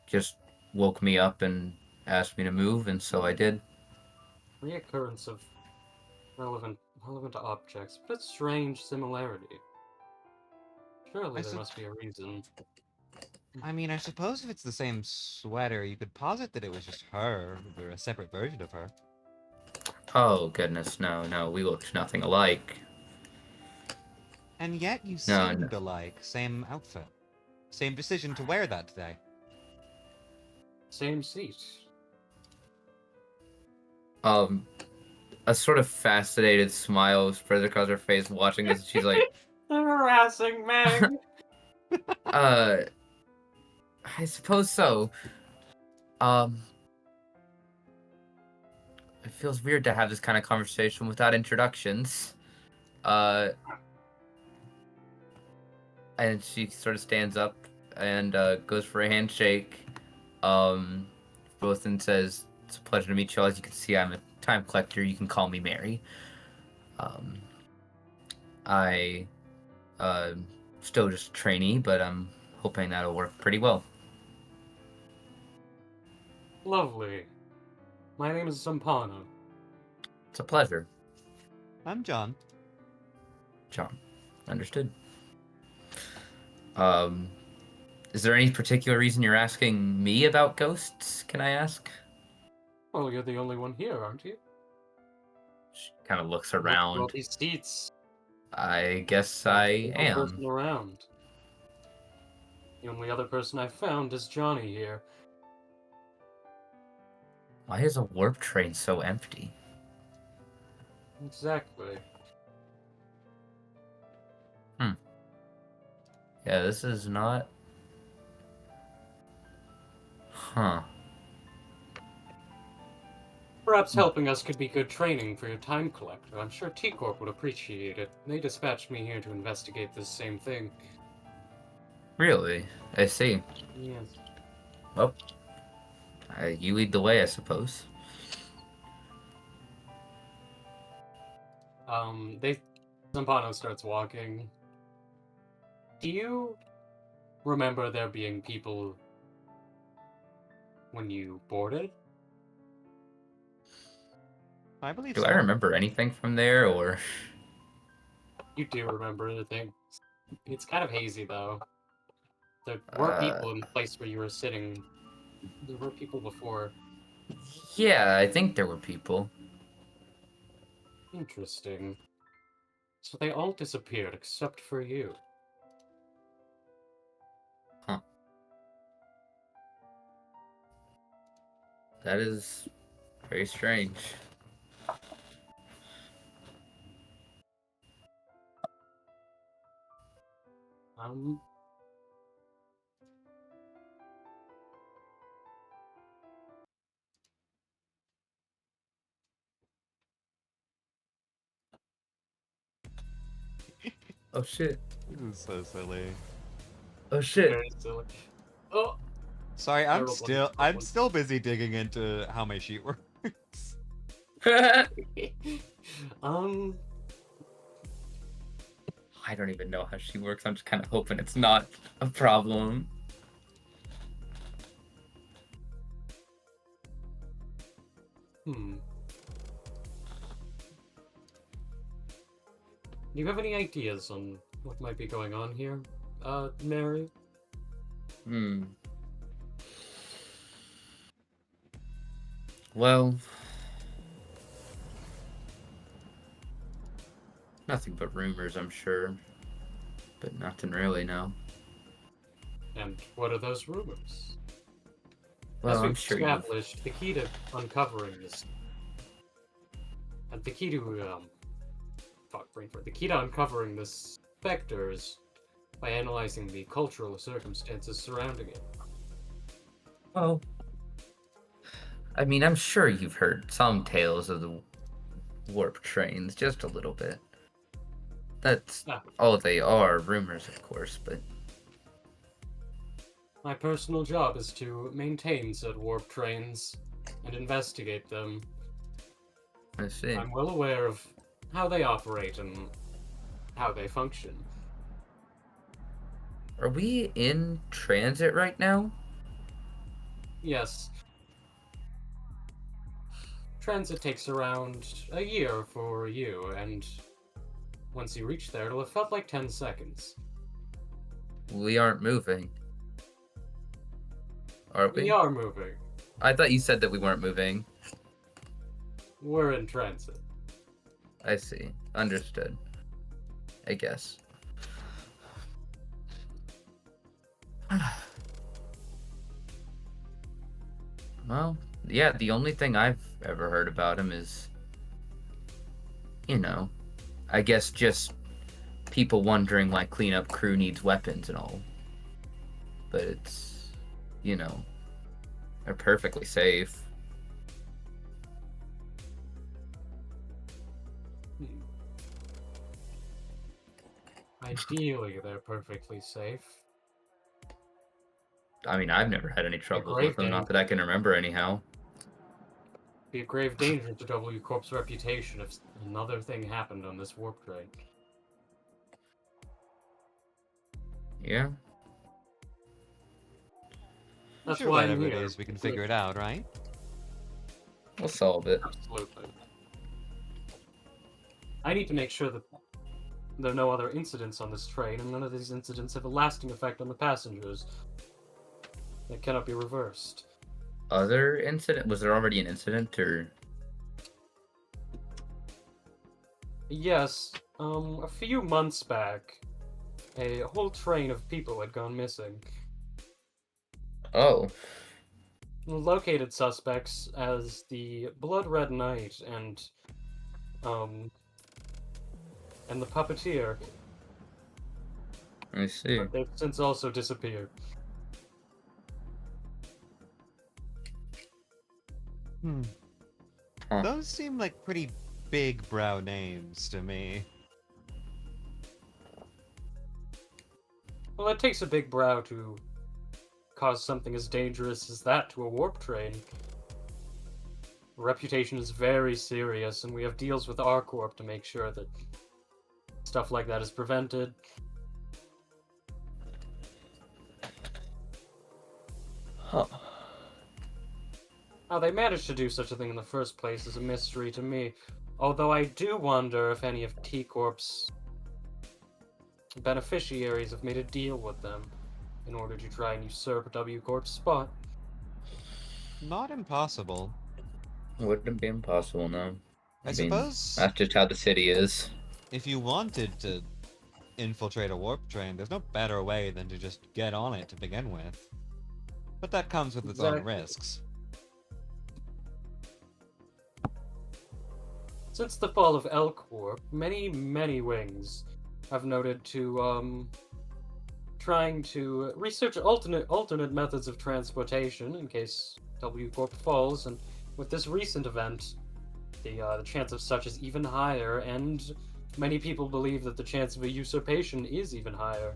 Just woke me up and asked me to move, and so I did. Reoccurrence of relevant objects, but strange similarity. Surely I there sup- must be a reason. I mean, I suppose if it's the same sweater, you could posit that it was just her, or a separate version of her. Oh, goodness, no, no, we looked nothing alike. And yet you No, no. seemed alike. Same outfit. Same decision to wear that day. Same seat. Um, a sort of fascinated smile spreads across her face watching this. She's like, The harassing Meg. uh, I suppose so. Um, it feels weird to have this kind of conversation without introductions. Uh, and she sort of stands up and goes for a handshake. Boathen says, "It's a pleasure to meet you all. As you can see, I'm a time collector. You can call me Mary. Um, I still just a trainee, but I'm hoping that'll work pretty well." Lovely. My name is Zampano. It's a pleasure, I'm John. John. Understood. Um, is there any particular reason you're asking me about ghosts? Can I ask? Well, you're the only one here, aren't you? She kind of looks Look at all around. these seats. I guess Not I a single am. person around. The only other person I found is Johnny here. Why is a warp train so empty? Exactly. Yeah, this is not. Huh. Perhaps helping us could be good training for your time collector. I'm sure T-Corp would appreciate it. They dispatched me here to investigate this same thing. Really? I see. Yes. Well, you lead the way, I suppose. Zampano starts walking. Do you remember there being people when you boarded? I believe Do so. I remember anything from there, or? You do remember the thing. It's kind of hazy, though. There were Uh, people in the place where you were sitting. There were people before. yeah, I think there were people. Interesting. So they all disappeared except for you. Huh. That is very strange. Um, Oh shit. This is so silly. Oh shit. very silly. Oh, Sorry, I I'm rolled I'm one. still busy digging into how my sheet works. um, I don't even know how she works. I'm just kind of hoping it's not a problem. hmm. Do you have any ideas on what might be going on here, Mary? Hmm. Well, nothing but rumors, I'm sure. But nothing really, no. And what are those rumors? Well, As I'm we've sure you've... established, the key to uncovering this, and the key to the key to uncovering this specter is by analyzing the cultural circumstances surrounding it. Well, I mean, I'm sure you've heard some tales of the warp trains, just a little bit. That's Ah, all they are, rumors, of course, but my personal job is to maintain said warp trains and investigate them. I see. I'm well aware of how they operate and how they function. Are we in transit right now? Yes, transit takes around a year for you, and once you reach there, it'll have felt like 10 seconds. We aren't moving. Are We we? are moving. I thought you said that we weren't moving. We're in transit. I see. Understood. I guess. Well, yeah, the only thing I've ever heard about him is, I guess just people wondering why cleanup crew needs weapons and all. But it's, they're perfectly safe. Hmm. Ideally, they're perfectly safe. I mean, I've never had any troubles grave with them, not that danger. I can remember anyhow. Be a grave danger to W Corp's reputation if another thing happened on this warp train. Yeah. I'm That's sure why I'm whatever it here. is, we can figure it out, right? We'll solve it. Absolutely. I need to make sure that there are no other incidents on this train, and none of these incidents have a lasting effect on the passengers. That cannot be reversed. Other incident? Was there already an incident, or? Yes, a few months back, a whole train of people had gone missing. Oh. Located suspects as the Blood Red Knight and the Puppeteer, I see. but they've since also disappeared. Hmm. Huh. Those seem like pretty big brow names to me. Well, it takes a big brow to cause something as dangerous as that to a warp train. Reputation is very serious, and we have deals with our corp to make sure that stuff like that is prevented. Huh. How they managed to do such a thing in the first place is a mystery to me, although I do wonder if any of T-Corp's beneficiaries have made a deal with them in order to try and usurp W-Corp's spot. Not impossible. Wouldn't be impossible, no. I mean, suppose that's just how the city is. if you wanted to infiltrate a warp train, there's no better way than to just get on it to begin with. But that comes with its own Exactly. risks. Since the fall of L-Corp, many wings have noted to, trying to research alternate methods of transportation in case W-Corp falls, and with this recent event, the chance of such is even higher, and many people believe that the chance of a usurpation is even higher.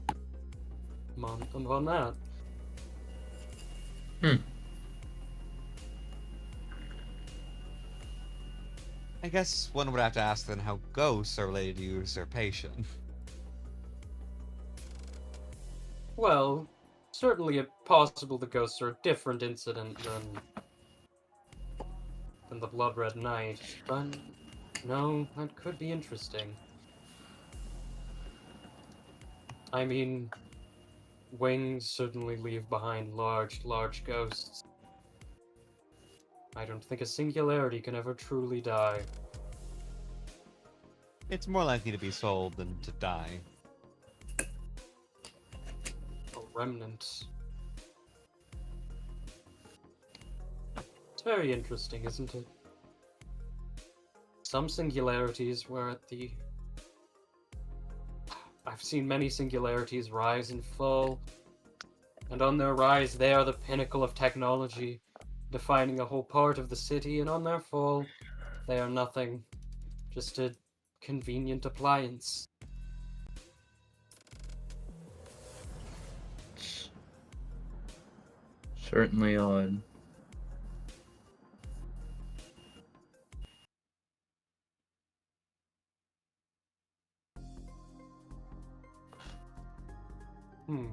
On that. I guess one would have to ask then how ghosts are related to usurpation. Well, certainly it's possible the ghosts are a different incident than the Blood Red Knight, but no, that could be interesting. I mean, wings certainly leave behind large ghosts. I don't think a singularity can ever truly die. It's more likely to be sold than to die. A remnant. It's very interesting, isn't it? Some singularities were at the... I've seen many singularities rise and fall, and on their rise they are the pinnacle of technology, defining a whole part of the city, and on their fall they are nothing, just a convenient appliance. Certainly odd. Hmm.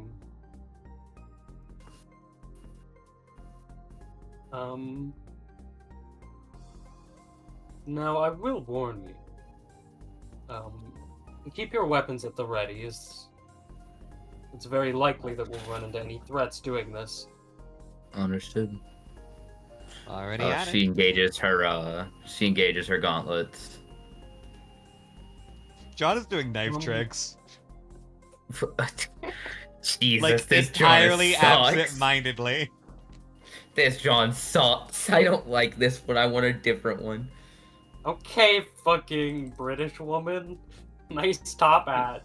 Now I will warn you. Keep your weapons at the ready. It's very likely that we'll run into any threats doing this. Understood. Already at She it. engages her gauntlets. John is doing knife tricks. Jesus, Like, this entirely John sucks. absent-mindedly. This John sucks. I don't like this one. I want a different one. Okay, fucking British woman. Nice top hat.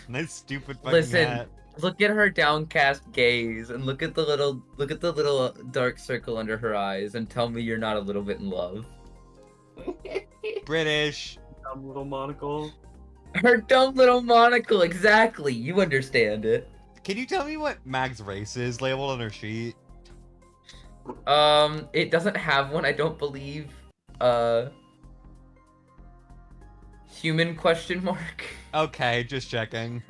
Nice stupid fucking Listen, hat. look at her downcast gaze and look at the little dark circle under her eyes and tell me you're not a little bit in love. British. Dumb little monocle. Her dumb little monocle, exactly. You understand it. Can you tell me what Mag's race is labeled on her sheet? It doesn't have one, I don't believe. Human question mark. Okay, just checking.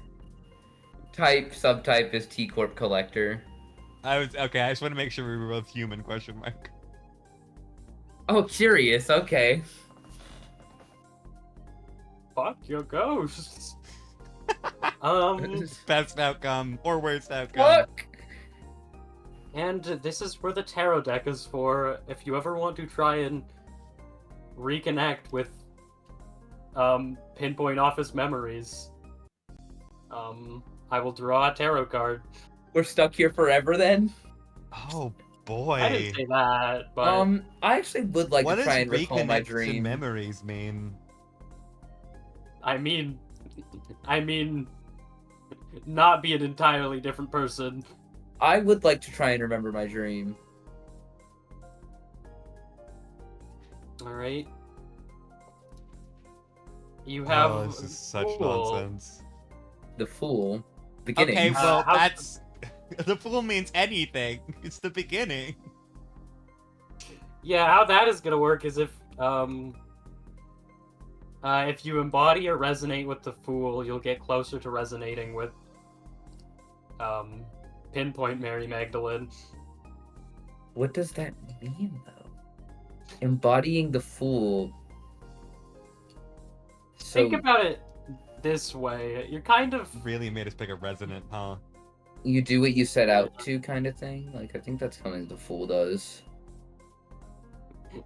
Subtype is T Corp collector. I just want to make sure we were both human question mark. Oh, curious. Okay. Fuck your ghosts. Best outcome or worst outcome. Fuck. And this is where the tarot deck is for. If you ever want to try and reconnect with pinpoint office memories, I will draw a tarot card. We're stuck here forever then. Oh boy. I didn't say that, but I actually would like What to try does and recall my reconnect to dream. memories mean? I mean, not be an entirely different person. I would like to try and remember my dream. All right. You have. Oh, this is such Fool. nonsense. The Fool. Beginning. Okay, well, how- that's... The fool means anything. It's the beginning. Yeah, how that is gonna work is if you embody or resonate with the Fool, you'll get closer to resonating with pinpoint Mary Magdalene. What does that mean, though? Embodying the Fool. So, Think about it this way: you're kind of Really made us pick a resonant, huh? you do what you set out to, kind of thing? Like, I think that's something the Fool does.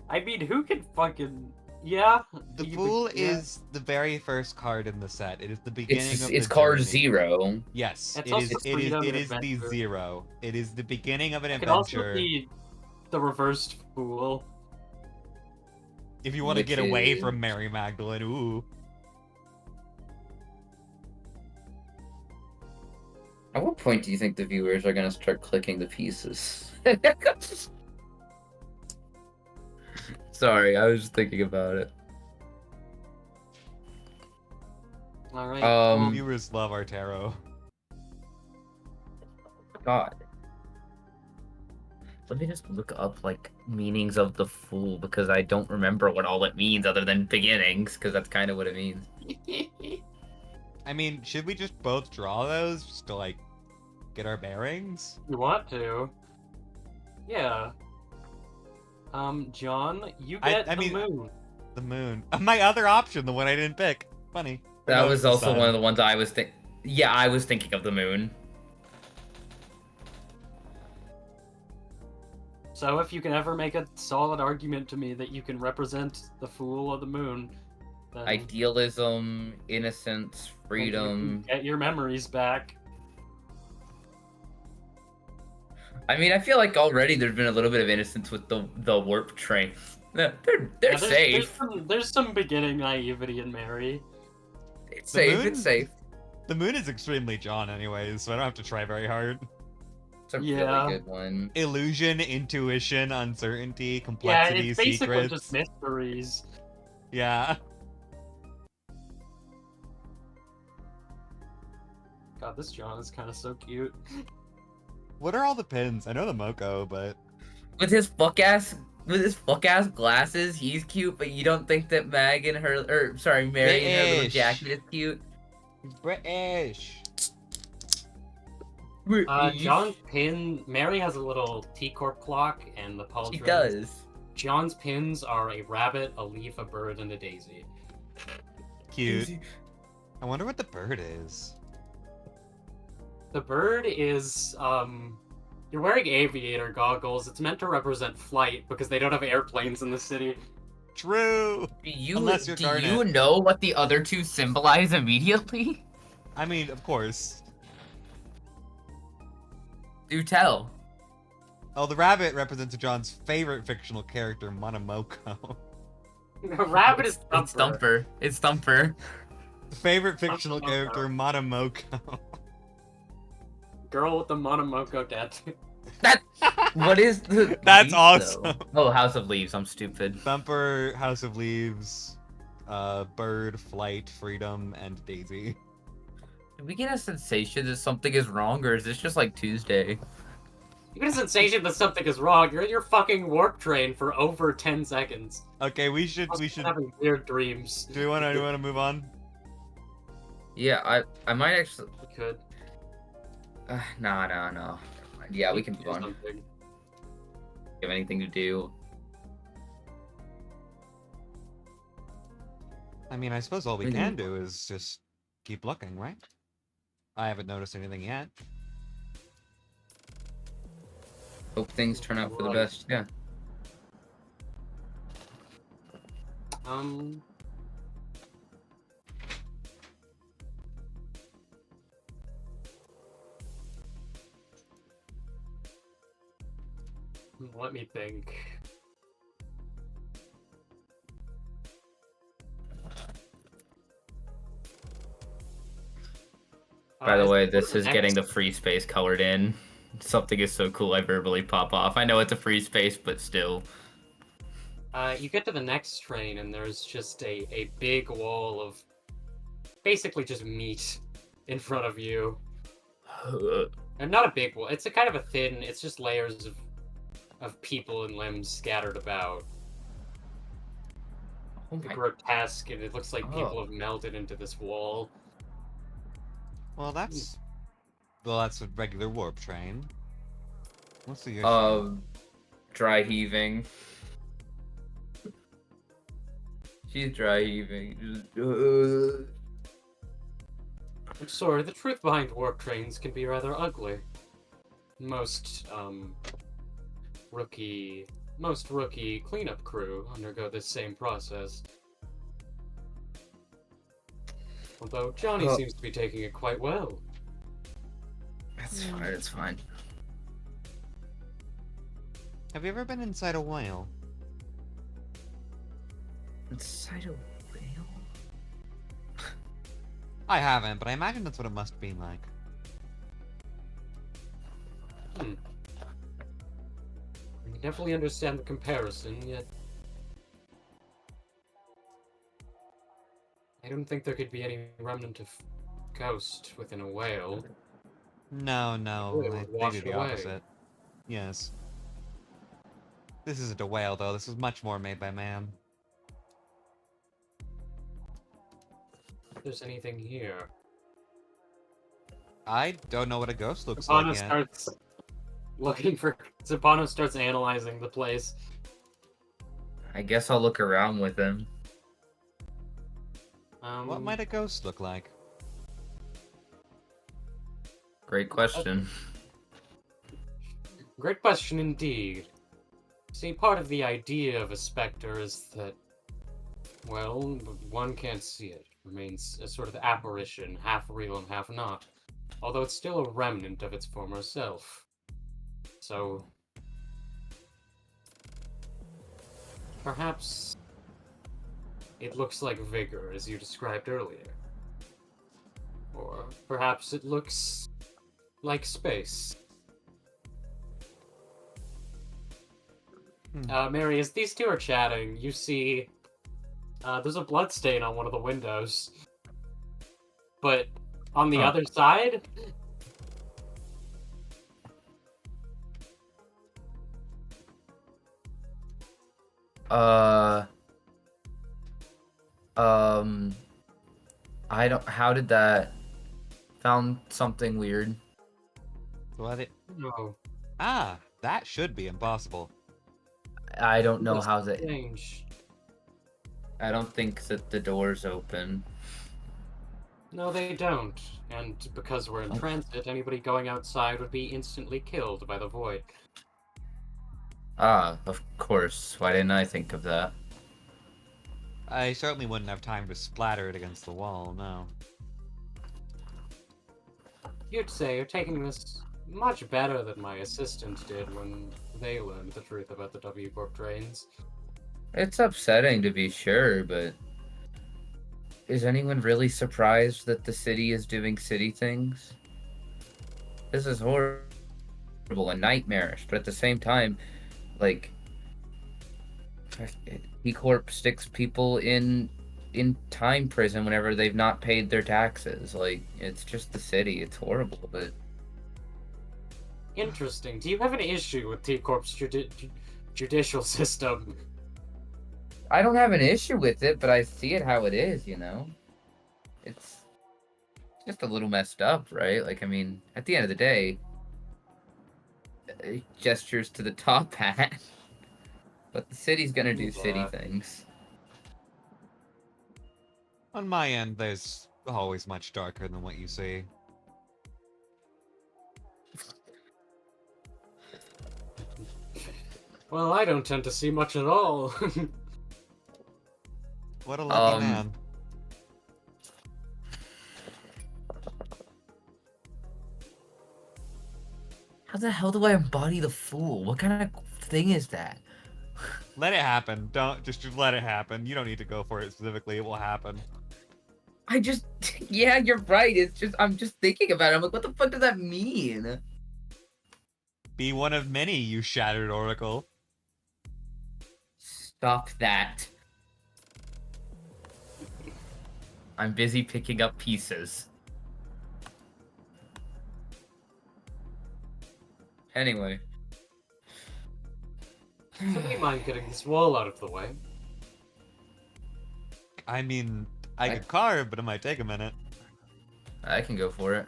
I mean, who can fucking... Yeah. The you Fool could- yeah. is the very first card in the set. It is the beginning of It's the card journey. 0. Yes, It's it also is freedom and the adventure. 0. It is the beginning of an It could also adventure. be the reversed Fool. If you want to Which get away is- from Mary Magdalene, ooh. At what point do you think the viewers are going to start clicking the pieces? Sorry, I was just thinking about it. All right. Viewers love our tarot. God. Let me just look up, like, meanings of the Fool, because I don't remember what all it means other than beginnings, because that's kind of what it means. I mean, should we just both draw those just to, like, get our bearings? You want to? Yeah. John, you get I the mean- moon. The moon. My other option, the one I didn't pick. Funny. That No, was the also sun. one of the ones I was thinking. Yeah, I was thinking of the moon. So if you can ever make a solid argument to me that you can represent the fool of the moon, then Idealism, innocence, then you freedom. can get your memories back. I mean, I feel like already there's been a little bit of innocence with the warp train. They're Yeah, safe. There's some beginning naivety in Mary. It's The safe. moon? It's safe. The moon is extremely John anyways, so I don't have to try very hard. It's a Yeah. really good one. Illusion, intuition, uncertainty, Yeah, complexity, it's basically secrets. just mysteries. Yeah. God, this John is kind of so cute. What are all the pins? I know the Moko, but With his fuck ass glasses, he's cute, but you don't think that Mag and her, or sorry, Mary and her little British. jacket is cute. British. John's pin. Mary has a little T-Corp clock, and the pauldrons. She does. John's pins are a rabbit, a leaf, a bird, and a daisy. Cute. I wonder what the bird is. The bird is, you're wearing aviator goggles. It's meant to represent flight because they don't have airplanes in the city. True. Unless you're Do you Garnet. know what the other two symbolize immediately? I mean, of course. Do tell. Oh, the rabbit represents John's favorite fictional character, Monomoko. Rabbit is Thumper. It's Thumper. It's Thumper. Favorite fictional character, Monomoko. Girl with the Monomoko tattoo. What is the? That's leaf, awesome. though? Oh, House of Leaves. I'm stupid. Thumper, House of Leaves, Bird, Flight, Freedom, and Daisy. Do we get a sensation that something is wrong, or is this just like Tuesday? You get a sensation that something is wrong. You're in your fucking warp train for over 10 seconds. Okay, we should. Having weird dreams. Do we wanna move on? Yeah, I might actually. We could. No. Yeah, we can move do on. something. Have anything to do? I mean, I suppose all we Mhm. can do is just keep looking, right? I haven't noticed anything yet. Hope things turn out for the best. Yeah. Let me think. By the Is way, it this is next- getting the free space colored in. Something is so cool, I verbally pop off. I know it's a free space, but still. You get to the next train, and there's just a big wall of basically just meat in front of you. And not a big wall. It's a kind of a thin. It's just layers of people and limbs scattered about. Oh It's my- grotesque, and it looks like people Oh. have melted into this wall. Well, that's a regular warp train. What's the issue? Dry heaving. She's dry heaving. I'm sorry, the truth behind warp trains can be rather ugly. Most rookie cleanup crew undergo this same process. Although Johnny Oh. seems to be taking it quite well. It's fine. It's fine. Have you ever been inside a whale? Inside a whale. I haven't, but I imagine that's what it must be like. I can definitely understand the comparison, yet I don't think there could be any remnant of ghost within a whale. No, It would they wash do the away. opposite. Yes. This isn't a whale, though. This is much more made by man. If there's anything here. I don't know what a ghost looks Zabano like yet. starts looking for. Zabano starts analyzing the place. I guess I'll look around with him. What might a ghost look like? Great question. Great question indeed. See, part of the idea of a specter is that, well, one can't see it. It remains a sort of apparition, half real and half not. Although it's still a remnant of its former self. So, perhaps it looks like vigor, as you described earlier. Or perhaps it looks like space. Mary, as these two are chatting, you see there's a blood stain on one of the windows. But on the other side, I don't. How did that? Found something weird. no, That should be impossible. I don't know that's how that. strange. I don't think that the door's open. No, they don't. And because we're in transit, anybody going outside would be instantly killed by the void. Ah, of course. Why didn't I think of that? I certainly wouldn't have time to splatter it against the wall, no. You'd say you're taking this much better than my assistant did when they learned the truth about the W Corp trains. It's upsetting to be sure, but is anyone really surprised that the city is doing city things? This is horrible and nightmarish, but at the same time, like, E Corp sticks people in time prison whenever they've not paid their taxes. Like, it's just the city. It's horrible, but Interesting. Do you have an issue with T Corp's judicial system? I don't have an issue with it, but I see it how it is, you know? It's just a little messed up, right? Like, I mean, at the end of the day, gestures to the top hat. But the city's gonna do city things. On my end, there's always much darker than what you see. Well, I don't tend to see much at all. What a lucky man. How the hell do I embody the fool? What kind of thing is that? Let it happen. Don't just let it happen. You don't need to go for it specifically. It will happen. I just, yeah, you're right. It's just, I'm just thinking about it. I'm like, what the fuck does that mean? Be one of many, you shattered oracle. Stop that. I'm busy picking up pieces. Anyway. So we mind getting this wall out of the way. I mean, I could carve, but it might take a minute. I can go for it.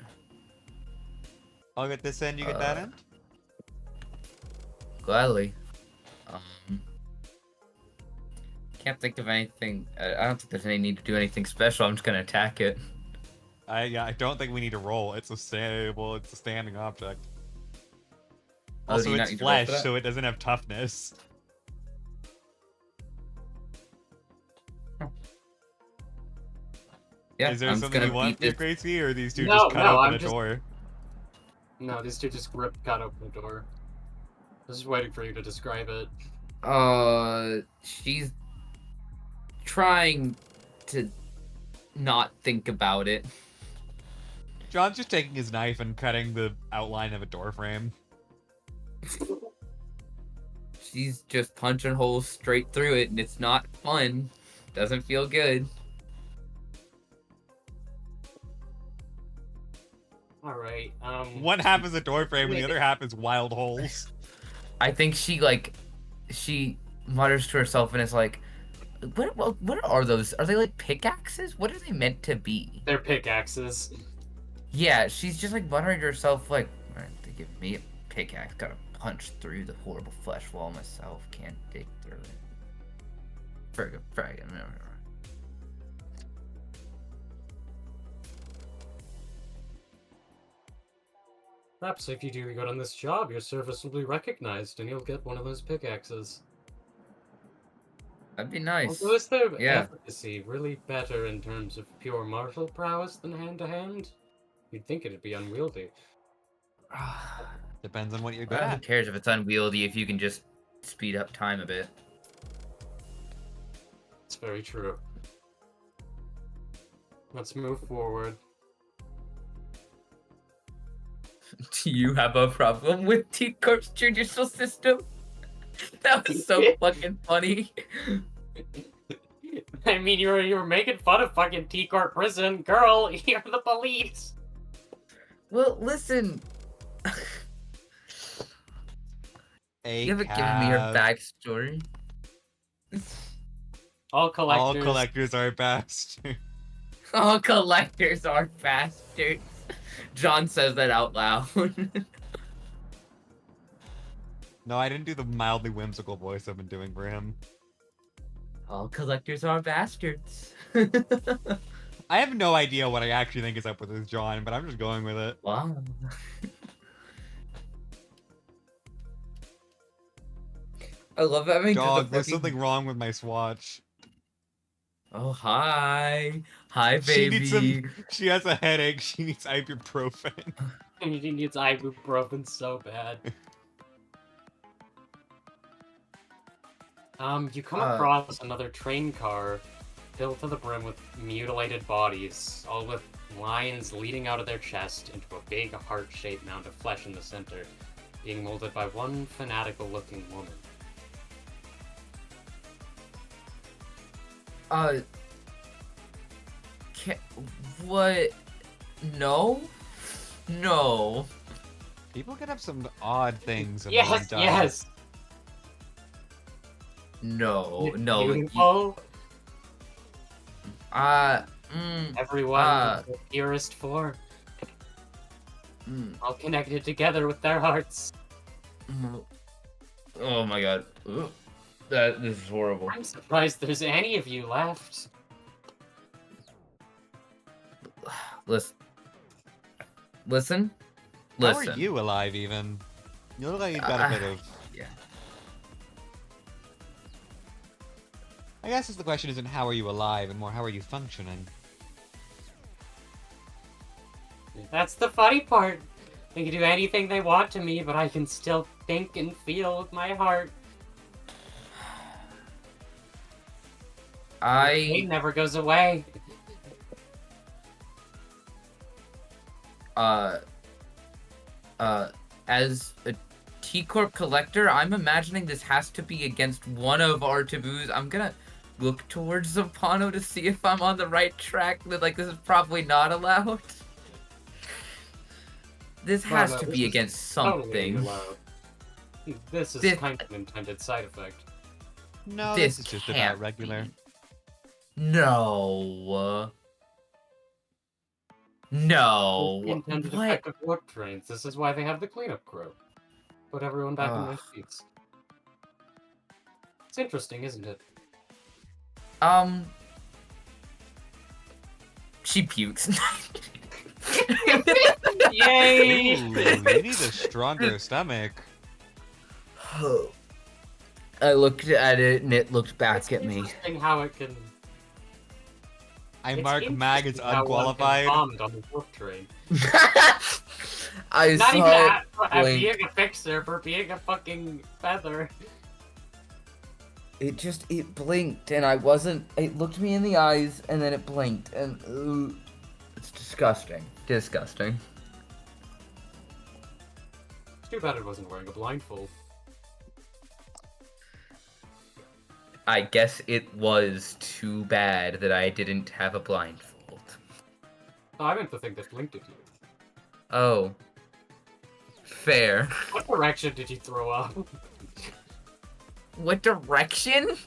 I'll get this end, you get that end? Gladly. Can't think of anything. I don't think there's any need to do anything special. I'm just gonna attack it. I don't think we need to roll. It's a standing object. Oh, Also, do you not it's need to roll for flesh, that? so it doesn't have toughness. Yeah, Is there I'm just something gonna you want, beat this. Gracie, or these two No, just cut no, open I'm a just- door? No, these two just cut open the door. I was just waiting for you to describe it. She's trying to not think about it. John's just taking his knife and cutting the outline of a door frame. She's just punching holes straight through it, and it's not fun. Doesn't feel good. Alright, One half is a door frame, and the other half is wild holes. I think she mutters to herself and is like, what are those? Are they like pickaxes? What are they meant to be? they're pickaxes. Yeah, she's just like muttering to herself like, alright, they give me a pickaxe, gotta punch through the horrible flesh wall myself, can't dig through it. Friggin'. Perhaps if you do good on this job, your service will be recognized, and you'll get one of those pickaxes. That'd be nice. Also, is their Yeah. efficacy really better in terms of pure martial prowess than hand-to-hand? You'd think it'd be unwieldy. Depends on what you're good Who at. cares if it's unwieldy if you can just speed up time a bit? It's very true. Let's move forward. Do you have a problem with T-Corp's judicial system? That was so fucking funny. I mean, you were making fun of fucking T-Corp prison. Girl, you're the police! Well, listen. You haven't given me her backstory. All collectors. All collectors are bastards. All collectors are bastards. John says that out loud. No, I didn't do the mildly whimsical voice I've been doing for him. All collectors are bastards. I have no idea what I actually think is up with this John, but I'm just going with it. Wow. I love having Dog, there's something wrong with my swatch. Oh, hi. Hi, baby. She has a headache. She needs ibuprofen. He needs ibuprofen so bad. You come across another train car filled to the brim with mutilated bodies, all with lines leading out of their chest into a big heart-shaped mound of flesh in the center, being molded by one fanatical-looking woman. What? No? No. People can have some odd things. In Yes, their yes! No, no. Beautiful. Everyone the dearest for. All connected together with their hearts. Oh my god. Ooh. This is horrible. I'm surprised there's any of you left. Listen. How are you alive, even? You look like you've got a bit of... Yeah. I guess the question isn't how are you alive, and more how are you functioning? That's the funny part. They can do anything they want to me, but I can still think and feel with my heart. It never goes away. As a T-Corp collector, I'm imagining this has to be against one of our taboos. I'm gonna look towards Zampano to see if I'm on the right track. Like, this is probably not allowed. This has to be against something. Totally this is kind of an intended side effect. No, this is just about regular. No. No. The intended effect of warp trains. This is why they have the cleanup crew. Put everyone back in their seats. It's interesting, isn't it? She pukes. Yay! Ooh, you need a stronger stomach. I looked at it and it looked back at me. Interesting how it can. I mark Mag as unqualified. On the warp train. I Not saw even at blink. being a fixer, for being a fucking feather. It blinked and it looked me in the eyes and then it blinked and it's disgusting. Disgusting. It's too bad it wasn't wearing a blindfold. I guess it was too bad that I didn't have a blindfold. Oh, I meant the thing that blinked at you. Oh. Fair. What direction did you throw up? What direction?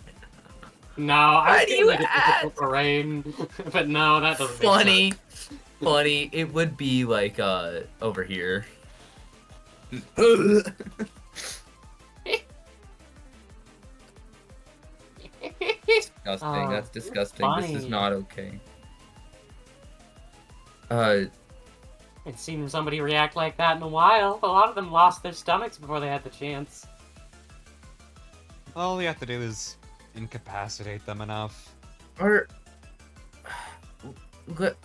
No, I was do gonna you make it ask? difficult for rain, but no, that doesn't Funny. make sense. Funny. It would be like over here. Disgusting. That's disgusting. This is funny. not okay. I've seen somebody react like that in a while. A lot of them lost their stomachs before they had the chance. All we have to do is incapacitate them enough. Or what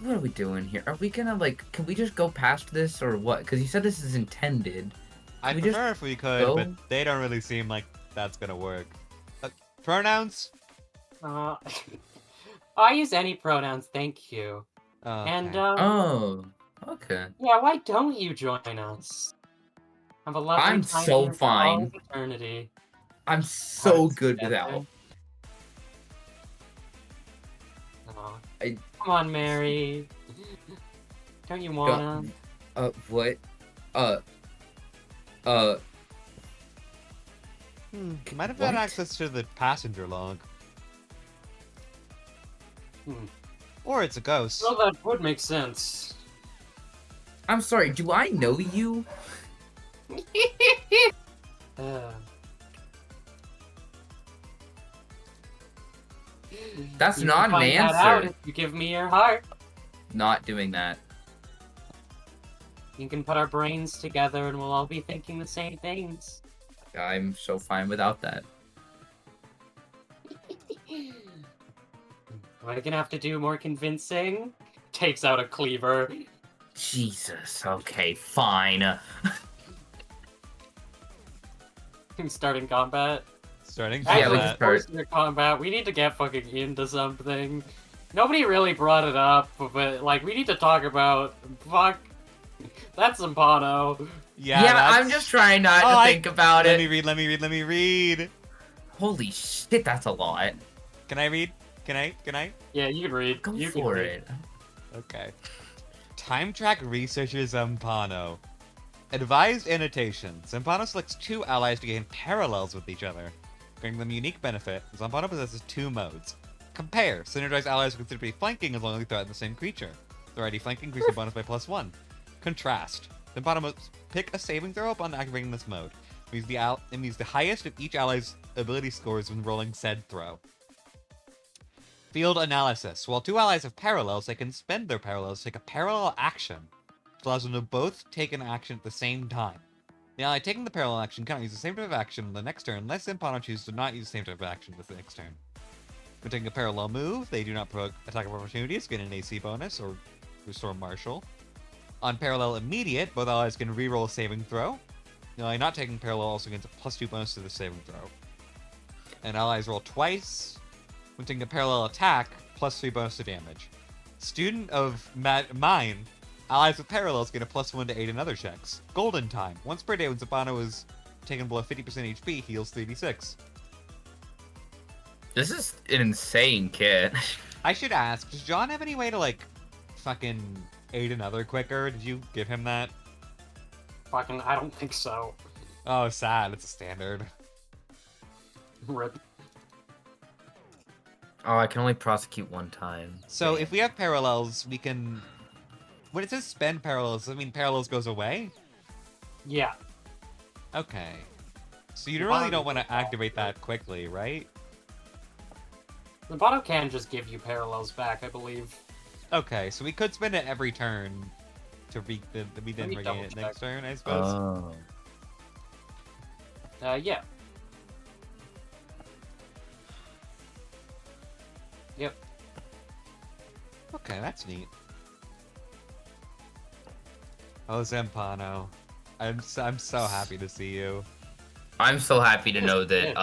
are we doing here? Are we gonna can we just go past this or what? Because you said this is intended. I'd we just prefer if we could, go? but they don't really seem like that's gonna work. Pronouns? I use any pronouns, thank you. Okay. And, Oh, okay. yeah, why don't you join us? Have a lovely I'm time so here for all fine. of eternity. I'm so Hearts good together. without. Aw. I- Come on, Mary. Don't you wanna? What? Might have had What? access to the passenger log. Hmm. Or it's a ghost. Well, that would make sense. I'm sorry, do I know you? Uh, That's you not can an find that out answer. if you give me your heart. Not doing that. You can put our brains together and we'll all be thinking the same things. I'm so fine without that. Am I gonna have to do more convincing? Takes out a cleaver. Jesus, okay, fine. Starting combat. Starting Yeah, Actually, we combat. can start. forcing the combat. We need to get fucking into something. Nobody really brought it up, but like we need to talk about fuck. That's Zampano. Yeah, that's... I'm just trying not Oh, to I- think about Let it. me read. Holy shit, that's a lot. Can I read? Can I? Yeah, you can read. Go you can for read. it. Okay. Time track researcher Zampano. Advised annotation. Zampano selects two allies to gain parallels with each other. Bringing them unique benefit, Zampano possesses two modes. Compare. Synergized allies are considered to be flanking as long as they threaten the same creature. They're already flanking, increase the bonus by +1. Contrast. Zampano must pick a saving throw upon activating this mode. It means the highest of each ally's ability scores when rolling said throw. Field analysis. While two allies have parallels, they can spend their parallels to take a parallel action, which allows them to both take an action at the same time. The ally taking the parallel action cannot use the same type of action the next turn unless Zampano chooses to not use the same type of action the next turn. When taking a parallel move, they do not provoke attack of opportunities, gain an AC bonus, or restore martial. On parallel immediate, both allies can reroll a saving throw. The ally not taking parallel also gains a +2 bonus to the saving throw. And allies roll twice. When taking a parallel attack, +3 bonus to damage. Student of mine, allies with parallels get a +1 to aid in other checks. Golden time. Once per day when Zampano is taken below 50% HP, heals 3d6. This is an insane kit. I should ask, does John have any way to, fucking aid another quicker? Did you give him that? Fucking, I don't think so. Oh, sad. It's a standard. Rip. Oh, I can only prosecute one time. So Damn. if we have parallels, we can... When it says spend parallels, does it mean parallels goes away? Yeah. Okay. So you The really bottom don't is want to the activate that quickly, right? The bottom can just give you parallels back, I believe. Okay, so we could spend it every turn to we then me regain double it check. next turn, I suppose. Yeah. Yep. Okay, that's neat. Oh, Zampano. I'm so happy to see you. I'm so happy to know that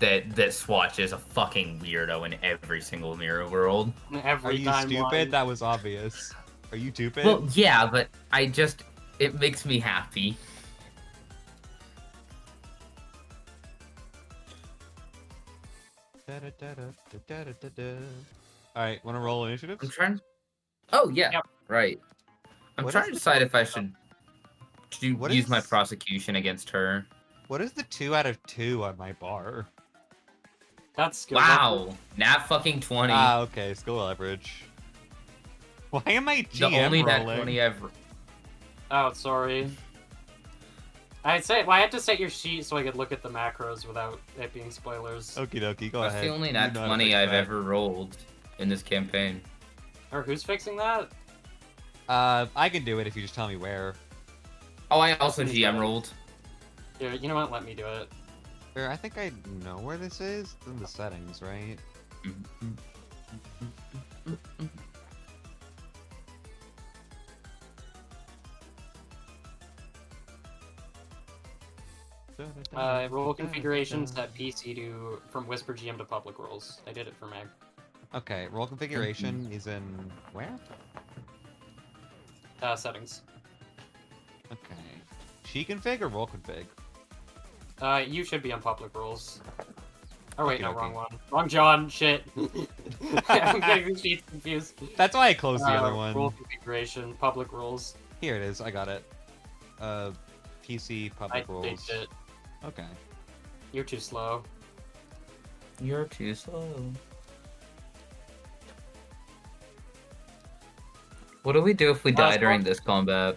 Good. that Swatch is a fucking weirdo in every single mirror world. Every Are you time stupid? That was obvious. Are you stupid? Well, yeah, but it makes me happy. Alright, wanna roll initiative? I'm trying. Oh yeah, Yep. right. I'm What trying is to the- decide if I should What use my is- prosecution against her. What is the 2 out of 2 on my bar? That's good. Wow, nat fucking 20. Ah, okay, skill leverage. Why am I the GM only nat rolling? 20 I've. Oh, sorry. I had to set your sheet so I could look at the macros without it being spoilers. Okie dokie, go That's ahead. the only You nat know how to 20 fix I've that. ever rolled in this campaign. Or who's fixing that? I can do it if you just tell me where. Oh, I also Let's do GM it. rolled. Here, you know what? Let me do it. Or I think I know where this is. It's in the settings, right? Role configuration set PC to from Whisper GM to public roles. I did it for Meg. Okay, role configuration is in where? Settings. Okay. She config or role config? You should be on public roles. Oh wait, no, Okey-dokey. wrong one. Wrong John. Shit. I'm getting the sheets confused. That's why I closed the other one. Role configuration, public roles. Here it is. I got it. PC I public roles. fixed it. Okay. You're too slow. You're too slow. What do we do if we die during this combat?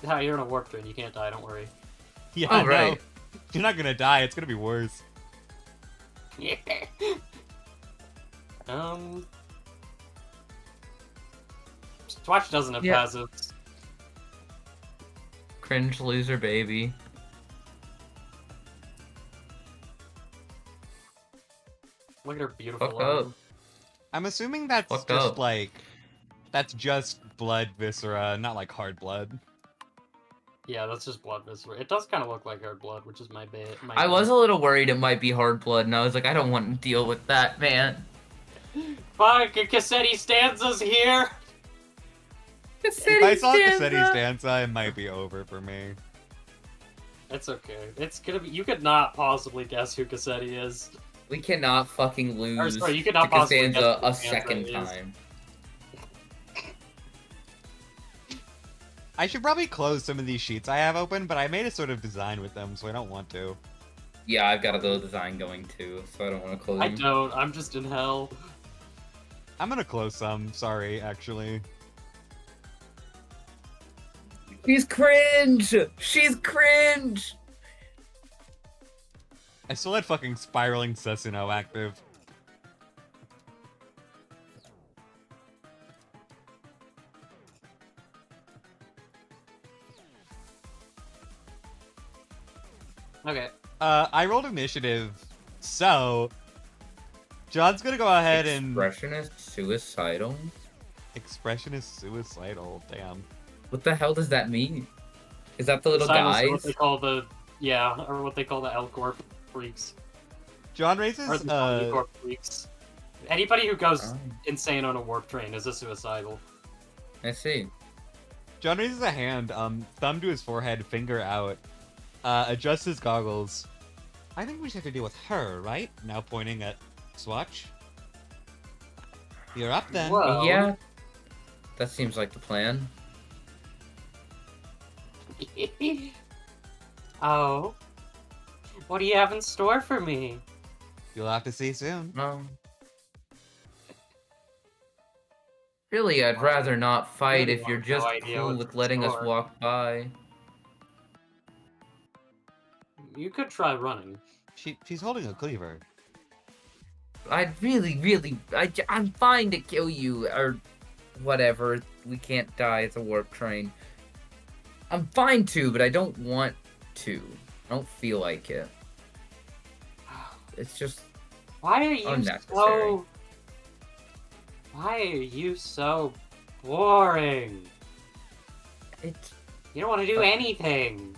Yeah, you're in a warp train. You can't die. Don't worry. Yeah, Oh, no. right. You're not gonna die. It's gonna be worse. Swatch doesn't have Yeah. passives. Cringe loser baby. Look at her beautiful Fuck up. arm. I'm assuming that's Fucked just up. like that's just blood viscera, not like hard blood. Yeah, that's just blood viscera. It does kind of look like hard blood, which is my bad. I was a little worried it might be hard blood, and I was like, I don't want to deal with that, man. Fuck, a Cassetti stanza's here! If I saw Cassetti's stanza, it might be over for me. It's okay. It's gonna be. You could not possibly guess who Cassetti is. We cannot fucking lose Or, sorry, you could to not possibly Costanza guess who a Costanza second is. time. I should probably close some of these sheets I have open, but I made a sort of design with them, so I don't want to. Yeah, I've got a little design going too, so I don't want to close I them. don't. I'm just in hell. I'm gonna close some, sorry, actually. She's cringe! She's cringe! I still had fucking Spiraling Susuno active. Okay. I rolled initiative, so John's gonna go ahead and Expressionist suicidal? expression is suicidal. Damn. What the hell does that mean? Is that the little Silence is what guys? they call the or what they call the L Corp freaks, John or raises the Omni Corp freaks. Anybody who goes Oh, insane on a warp train is a suicidal. I see. John raises a hand, thumb to his forehead, finger out, adjusts his goggles. I think we just have to deal with her, right? Now pointing at Swatch. You're up then. Whoa. Yeah. That seems like the plan. Oh. What do you have in store for me? You'll have to see soon. No. Really, I'd rather not fight Really if you're have no just idea cool what's with in letting us store. walk by. You could try running. She's holding a cleaver. I'm fine to kill you, or whatever. We can't die, it's a warp train. I'm fine to, but I don't want to. I don't feel like it. It's just... Why are you Unnecessary. so... Why are you so boring? It's... You don't want to do anything.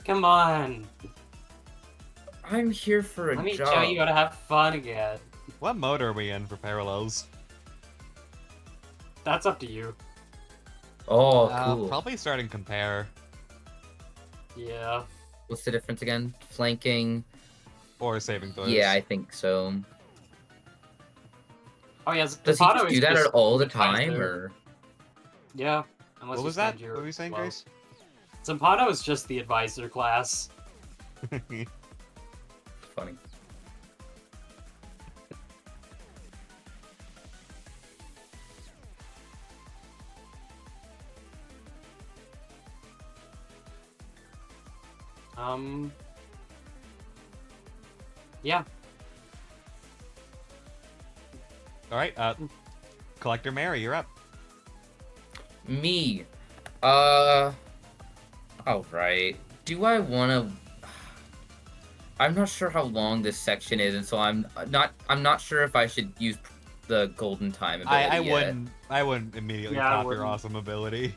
Come on. I'm here for a Let me job. show you how to have fun again. What mode are we in for parallels? That's up to you. Oh, cool. Probably starting compare Yeah. What's the difference again? Flanking? or saving throws. Yeah, I think so. Oh yeah. Does he Zapato just is do that just all the advisor. time, or...? Yeah. Unless What you was that? spend your What were you saying, well, Grace? Zapato is just the advisor class. Funny. Yeah. All right, Collector Mary, you're up. Me. Alright. Do I want to... I'm not sure how long this section is, and so I'm not sure if I should use the golden time ability yet. I wouldn't immediately Yeah, I pop your wouldn't. awesome ability.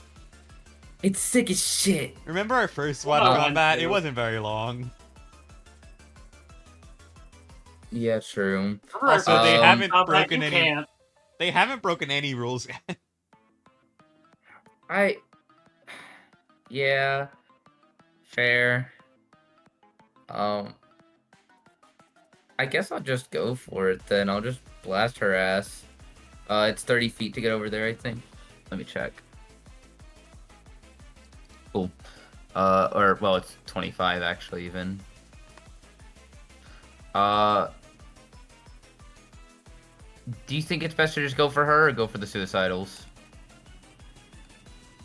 It's sick as shit. Remember our first Well, SWAT no, combat? too. It wasn't very long. Yeah, true. Also, they haven't Combat, broken you any. can't. They haven't broken any rules yet. Yeah. Fair. I guess I'll just go for it then. I'll just blast her ass. It's 30 feet to get over there, I think. Let me check. Cool. Well, it's 25 actually, even. Do you think it's best to just go for her or go for the suicidals?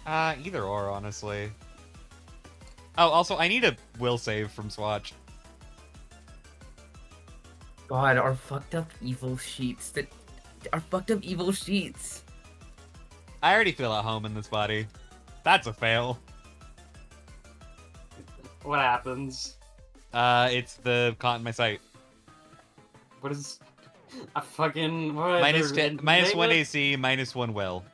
Either or, honestly. Oh, also, I need a will save from Swatch. God, our fucked up evil sheets. Our fucked up evil sheets. I already feel at home in this body. That's a fail. What happens? It's the caught in my sight. What is... I fucking... What Minus they're 10, minus name 1 it? AC, minus 1 will.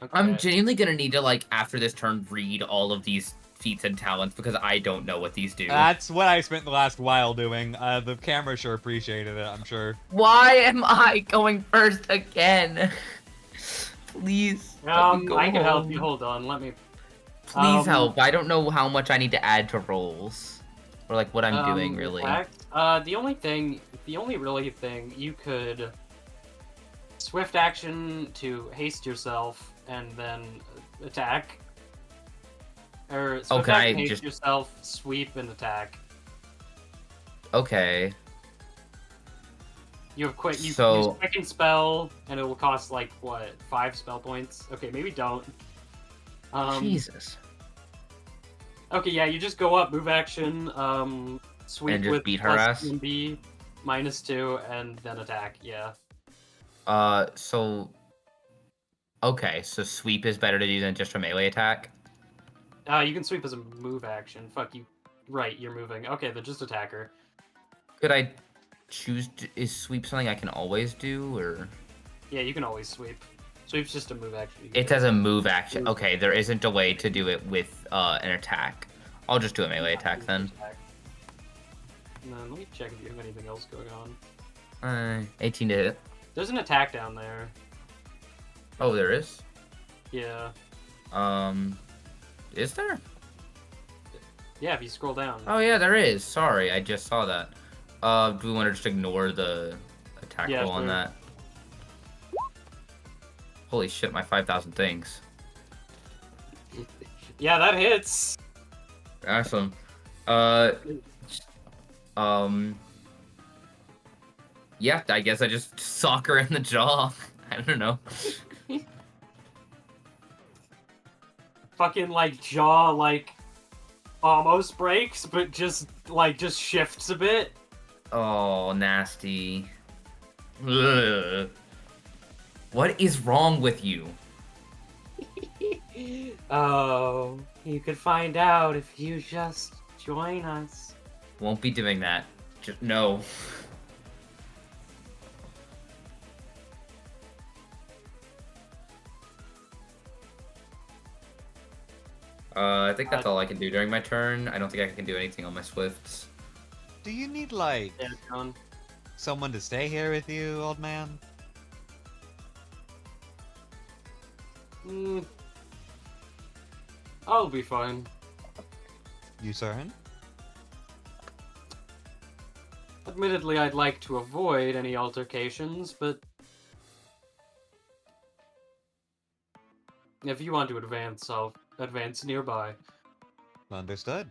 Okay. I'm genuinely gonna need to, like, after this turn, read all of these feats and talents because I don't know what these do. That's what I spent the last while doing. The camera sure appreciated it, I'm sure. Why am I going first again? Please. let me go I can help home. you. Hold on, let me... Please help. I don't know how much I need to add to rolls. Or, like, what I'm doing, really. attack. The only really thing, you could swift action to haste yourself and then attack. Or swift Okay, action, I haste just- yourself, sweep, and attack. Okay. You have quick. You So- use quicken spell, and it will cost like what 5 spell points. Okay, maybe don't. Jesus. Okay, yeah, you just go up, move action, sweep And just with beat her plus ass? CMB, -2, and then attack. Yeah. So... Okay, so sweep is better to do than just a melee attack? You can sweep as a move action. Fuck you. Right, you're moving. Okay, then just attack her. Could I choose... Is sweep something I can always do, or... Yeah, you can always sweep. Sweep's just a move action. You can It's do. as a move action. Okay, there isn't a way to do it with an attack. I'll just do a melee attack then. Attack. And then let me check if you have anything else going on. 18 to hit. There's an attack down there. Oh, there is? Yeah. Is there? Yeah, if you scroll down. Oh yeah, there is. Sorry, I just saw that. Do we want to just ignore the attack Yeah, roll on sure. that? Holy shit, my 5,000 things. Yeah, that hits. Awesome. Yeah, I guess I just sock her in the jaw. I don't know. Fucking like jaw like almost breaks, but just shifts a bit. Oh, nasty. Ugh. What is wrong with you? Oh, you could find out if you just join us. Won't be doing that. Just no. I think that's all I can do during my turn. I don't think I can do anything on my swifts. Do you need, like, Yeah, John. someone to stay here with you, old man? I'll be fine. You certain? Admittedly, I'd like to avoid any altercations, but if you want to advance, I'll advance nearby. Understood.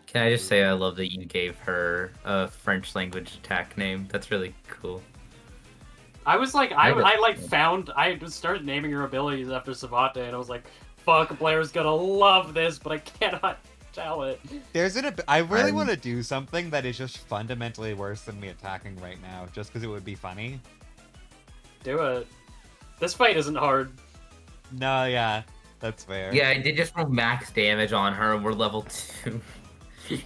Can I just say I love that you gave her a French language attack name? That's really cool. I was like, I I started naming her abilities after Savate, and I was like, fuck, Blair's gonna love this, but I cannot tell it. I really I'm- want to do something that is just fundamentally worse than me attacking right now, just because it would be funny. Do it. This fight isn't hard. No, yeah, that's fair. Yeah, I did just roll max damage on her, and we're level 2.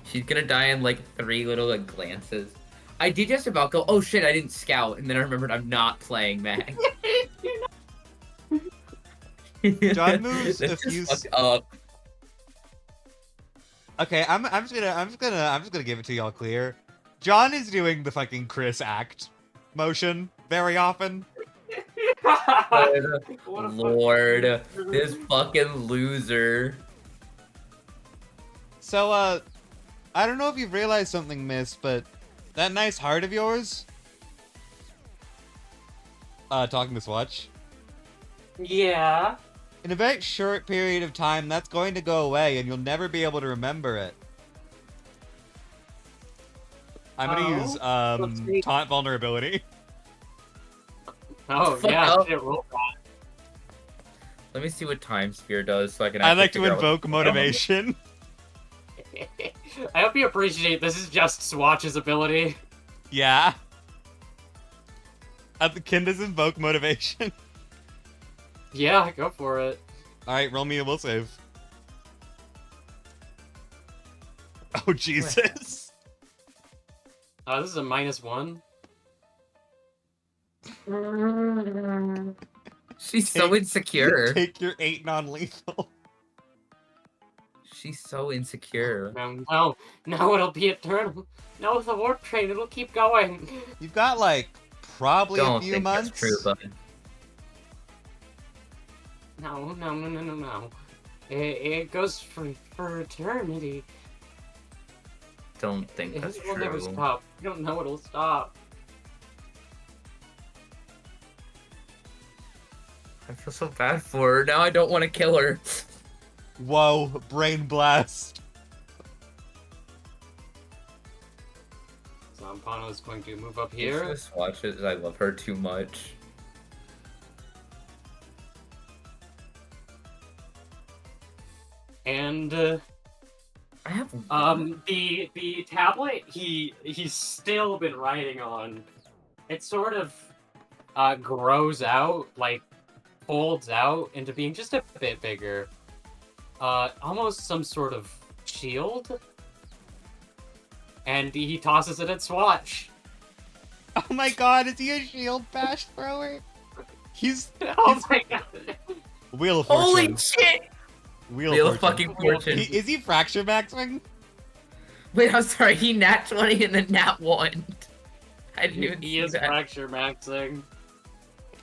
She's gonna die in like 3 little like glances. I did just about go, oh shit, I didn't scout, and then I remembered I'm not playing Mag. John moves a That's just few. fucked up. Okay, I'm just gonna give it to y'all clear. John is doing the fucking Chris act motion very often. Good What a Lord, fucking- this fucking loser. So, I don't know if you've realized something, Miss, but that nice heart of yours. Talking to Swatch. Yeah. In a very short period of time, that's going to go away, and you'll never be able to remember it. I'm gonna Let's see. use taunt vulnerability. Oh, Fuck yeah. up. Shit, roll that. Let me see what Time Spear does so I can I actually like to figure out what invoke the- motivation. I hope you appreciate this is just Swatch's ability. Yeah. At the Kin does invoke motivation. Yeah, go for it. Alright, roll me a will save. Oh, Jesus. This is a -1. She's so insecure. Take your 8 non-lethal. She's so insecure. No, it'll be eternal. No, the warp train, it'll keep going. You've got, like, probably Don't a few think months. that's true, bud. No. It goes for eternity. Don't think that's It will never true. stop. You don't know it'll stop. I feel so bad for her. Now I don't want to kill her. Whoa, brain blast. Zampano is going to move up Here. here. Just watch it. I love her too much. And I have the tablet he's still been writing on, it sort of grows out, like folds out into being just a bit bigger. Almost some sort of shield. And he tosses it at Swatch. Oh my god, is he a shield bash thrower? He's Oh my god. Wheel of Fortune. Holy shit! Wheel of fucking fortune. Is he fracture maxing? Wait, I'm sorry. He nat 20 and then nat 1. I didn't even He see is that. fracture maxing.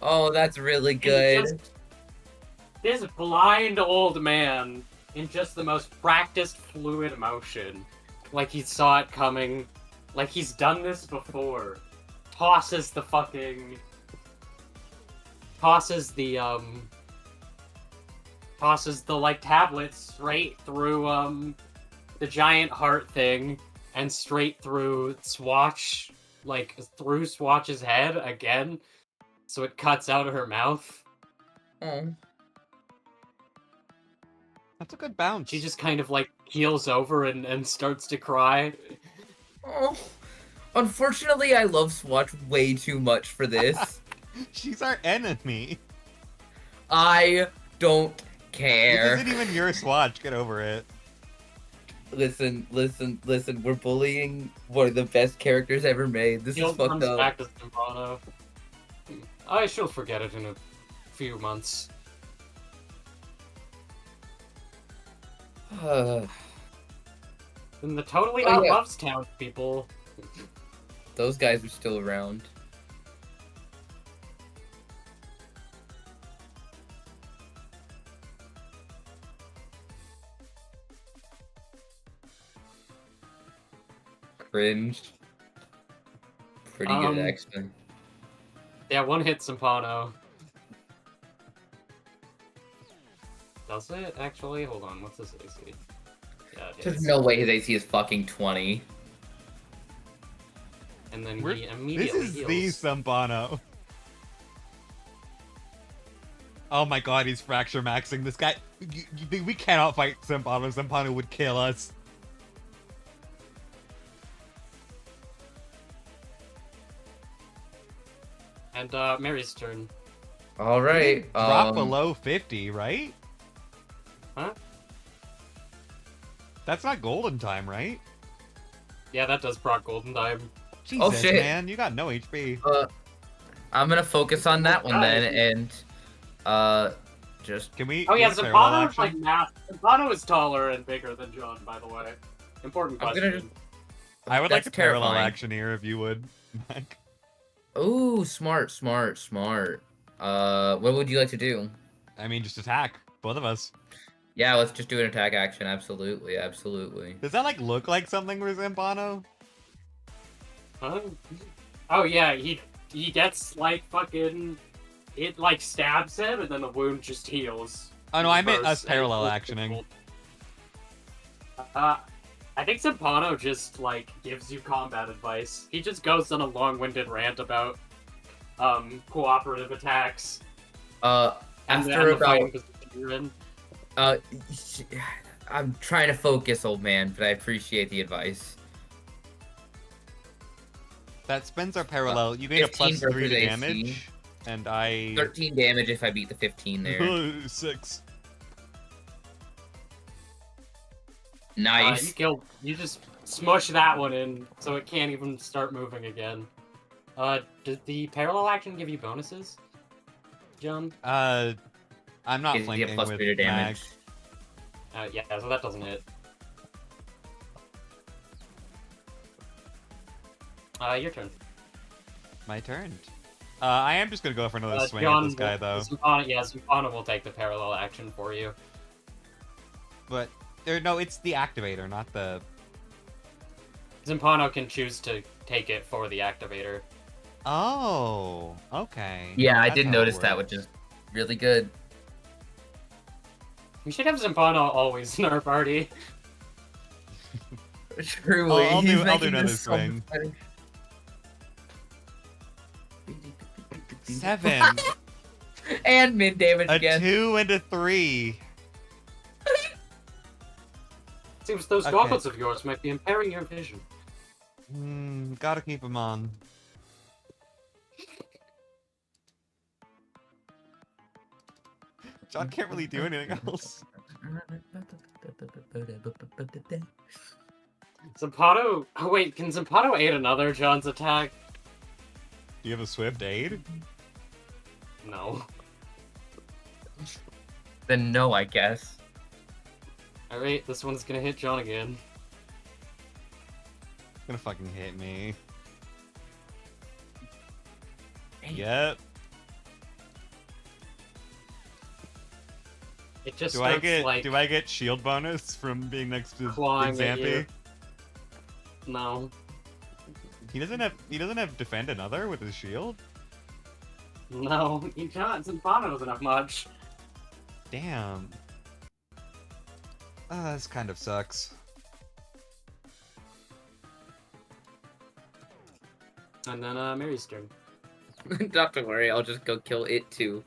Oh, that's really And good. just- This blind old man in just the most practiced fluid motion. Like he saw it coming. Like he's done this before. Tosses the fucking... Tosses the, like, tablet straight through, the giant heart thing. And straight through Swatch. Like, through Swatch's head again. So it cuts out of her mouth. Oh. That's a good bounce. She just kind of, like, keels over and starts to cry. Oh. Unfortunately, I love Swatch way too much for this. She's our enemy. I don't This care. isn't even your Swatch. Get over it. Listen. We're bullying one of the best characters ever made. This is Guild fucked comes up. back to Zampano. I shall forget it in a few months. And the totally Oh, not yeah. loves town people. Those guys are still around. Cringe. Pretty good, actually. Yeah, one hit Zampano. Does it actually? Hold on, what's this AC? Yeah, it There's is. no way his AC is fucking 20. And then We're- he This immediately is the heals. Zampano. Oh my god, he's fracture maxing. This guy. We cannot fight Zampano. Zampano would kill us. And Mary's turn. All right. Drop below 50, right? Huh? That's not golden time, right? Yeah, that does proc golden time. Jesus, shit. man, you got no HP. I'm gonna focus on that one then, and just. Can we? Oh yeah, do a parallel Zampano is action? like math. Zampano is taller and bigger than John, by the way. Important I'm question. gonna. I would like That's a parallel terrifying. action here if you would. Mike. Ooh, smart. What would you like to do? I mean, just attack both of us. Yeah, let's just do an attack action. Absolutely. Does that like look like something for Zampano? Huh? Oh yeah, he gets like fucking. It like stabs him and then the wound just heals. Oh no, I meant Reverse, us parallel and- actioning. I think Zampano just like gives you combat advice. He just goes on a long-winded rant about cooperative attacks. And After the fighting about position you're in. I'm trying to focus, old man, but I appreciate the advice. That spins our parallel. You gain a 15 plus 3 versus to AC. damage, and I 13 damage if I beat the 15 there. 6. Nice. You just smush that one in, so it can't even start moving again. Did the parallel action give you bonuses, John? I'm not Gives you a flanking plus with 3 to mag. damage. Yeah, so that doesn't hit. Your turn. My turn. I am just gonna go for another swing John at this guy, though. Zampano will take the parallel action for you. But no, it's the activator, not the. Zampano can choose to take it for the activator. Oh, okay. Yeah, I That's did how it notice that, works. which is really good. We should have Zampano always in our party. Truly, I'll he's do making another this so swing. much better. 7. And mid damage A again. 2 and a 3. Seems those Okay. goggles of yours might be impairing your vision. Gotta keep him on. John can't really do anything else. Zampano. Oh wait, can Zampano aid another John's attack? Do you have a swift aid? No. Then no, I guess. Alright, this one's gonna hit John again. It's gonna fucking hit me. Yep. It just Do I starts get like shield bonus from being next to clawing at Xanthi? you. No. He doesn't have defend another with his shield? No, you can't. Zampano doesn't have much. Damn. This kind of sucks. And then Mary's turn. Not to worry, I'll just go kill it too.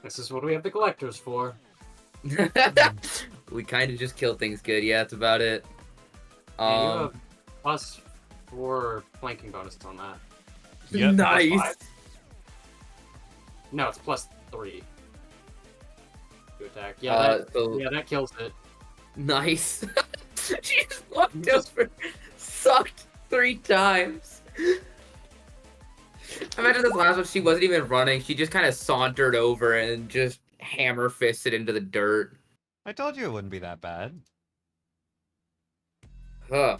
This is what we have the collectors for. We kind of just kill things good. Yeah, that's about it. And you have +4 flanking bonus on that. Yep. Nice. +5. No, it's +3. To attack. Yeah, that kills it. Nice. She just walked over, sucked 3 times. Imagine this last one, she wasn't even running. She just kind of sauntered over and just hammer fisted into the dirt. I told you it wouldn't be that bad. Ugh.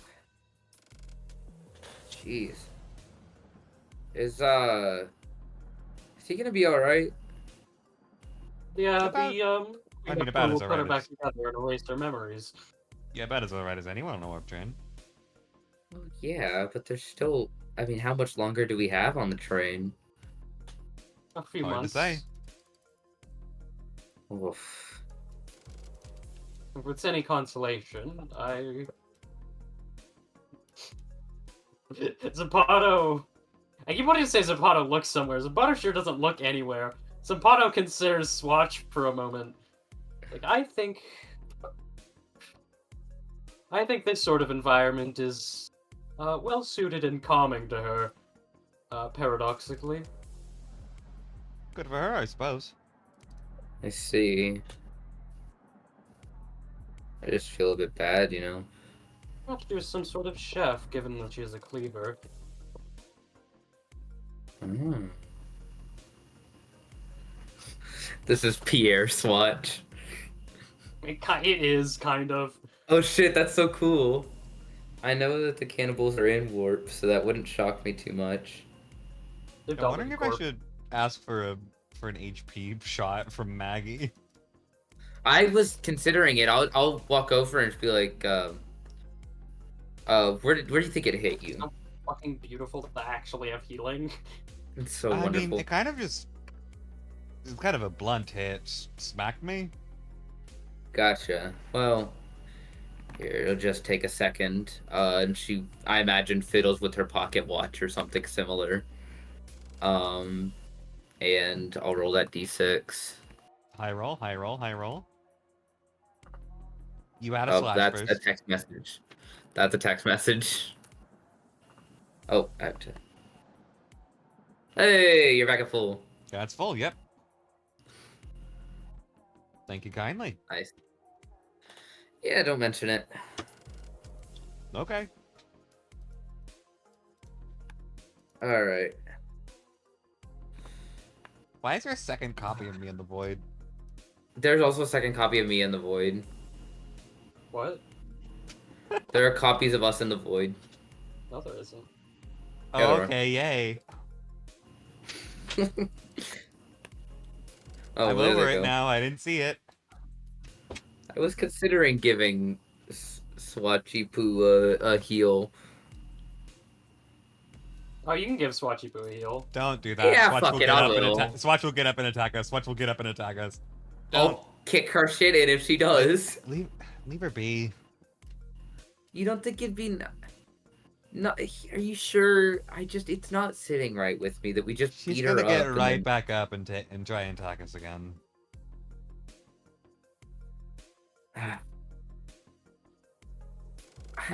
Jeez. Is he gonna be alright? Yeah, About- about we'll as put her alright back as- together and erase their memories. Yeah, about as alright as anyone on a warp train. Well, yeah, but there's still. I mean, how much longer do we have on the train? A few Hard to months. say. Oof. If it's any consolation, Zampano. I keep wanting to say Zampano looks somewhere. Zampano sure doesn't look anywhere. Zampano considers Swatch for a moment. Like, I think this sort of environment is well suited and calming to her. paradoxically. Good for her, I suppose. I see. I just feel a bit bad, you know? Perhaps she was some sort of chef, given that she is a cleaver. Mm. This is Pierre Swatch. It is, kind of. Oh shit, that's so cool. I know that the cannibals are in warp, so that wouldn't shock me too much. They've I'm dealt wondering with if I Gore. should ask for an HP shot from Maggie. I was considering it. I'll walk over and just be like, where do you think it hit you? So fucking beautiful to actually have healing. It's so I mean, wonderful. it kind of just... It's kind of a blunt hit. Smacked me? Gotcha. Well, here, it'll just take a second. And she, I imagine, fiddles with her pocket watch or something similar. And I'll roll that d6. High roll, high roll, high roll. You had a Oh, slash that's a first. text message. That's a text message. Oh, I have to. Hey, you're back at full. That's full, yep. Thank you kindly. Nice. Yeah, don't mention it. Okay. All right. Why is there a second copy of me in the void? There's also a second copy of me in the void. What? There are copies of us in the void. No, there isn't. Oh, Yeah, there are. okay, yay. Oh, I'm there over they it go. now, I didn't see it. I was considering giving Swachipu a heal. Oh, you can give Swatchy Boo a heal. Don't do that. Yeah, Swatch fuck will it, get I up and will. attack. Swatch will get up and attack us. Swatch will get up and attack us. Don't I'll kick her shit in if she does. leave her be. You don't think it'd be... No, are you sure? It's not sitting right with me that we just She's beat her gonna up. get and right then- back up and try and attack us again. I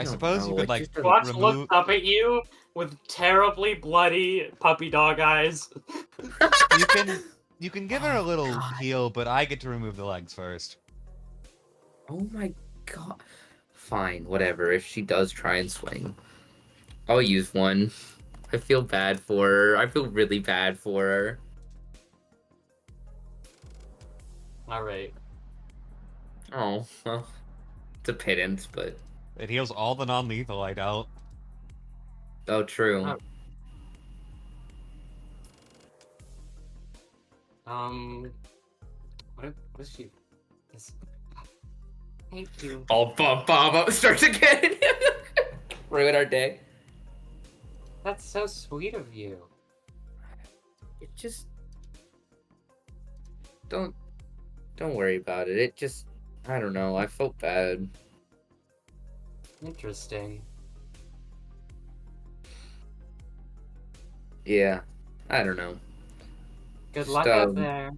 suppose you could, like, Swatch remove- looks up at you with terribly bloody puppy dog eyes. You can give her a little God. heal, but I get to remove the legs first. Oh my god. Fine, whatever. If she does try and swing, I'll use one. I feel bad for her. I feel really bad for her. Alright. Oh, well. It's a pittance, but... It heals all the non-lethal, I doubt. Oh, true. Oh. What is she? Thank you. Oh, Bob starts again. Ruin our day. That's so sweet of you. It just... Don't worry about it. It just... I don't know. I felt bad. Interesting. Yeah. I don't know. Good Just, luck out there.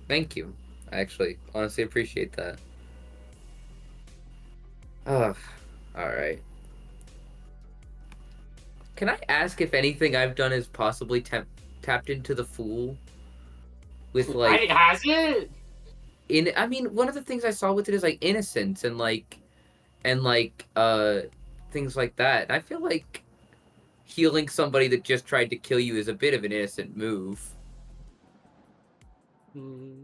Thank you. I actually honestly appreciate that. Oh, alright. Can I ask if anything I've done is possibly tapped into the Fool? With, like... Has it? I mean, one of the things I saw with it is, like, innocence and, things like that. And I feel like healing somebody that just tried to kill you is a bit of an innocent move. Second.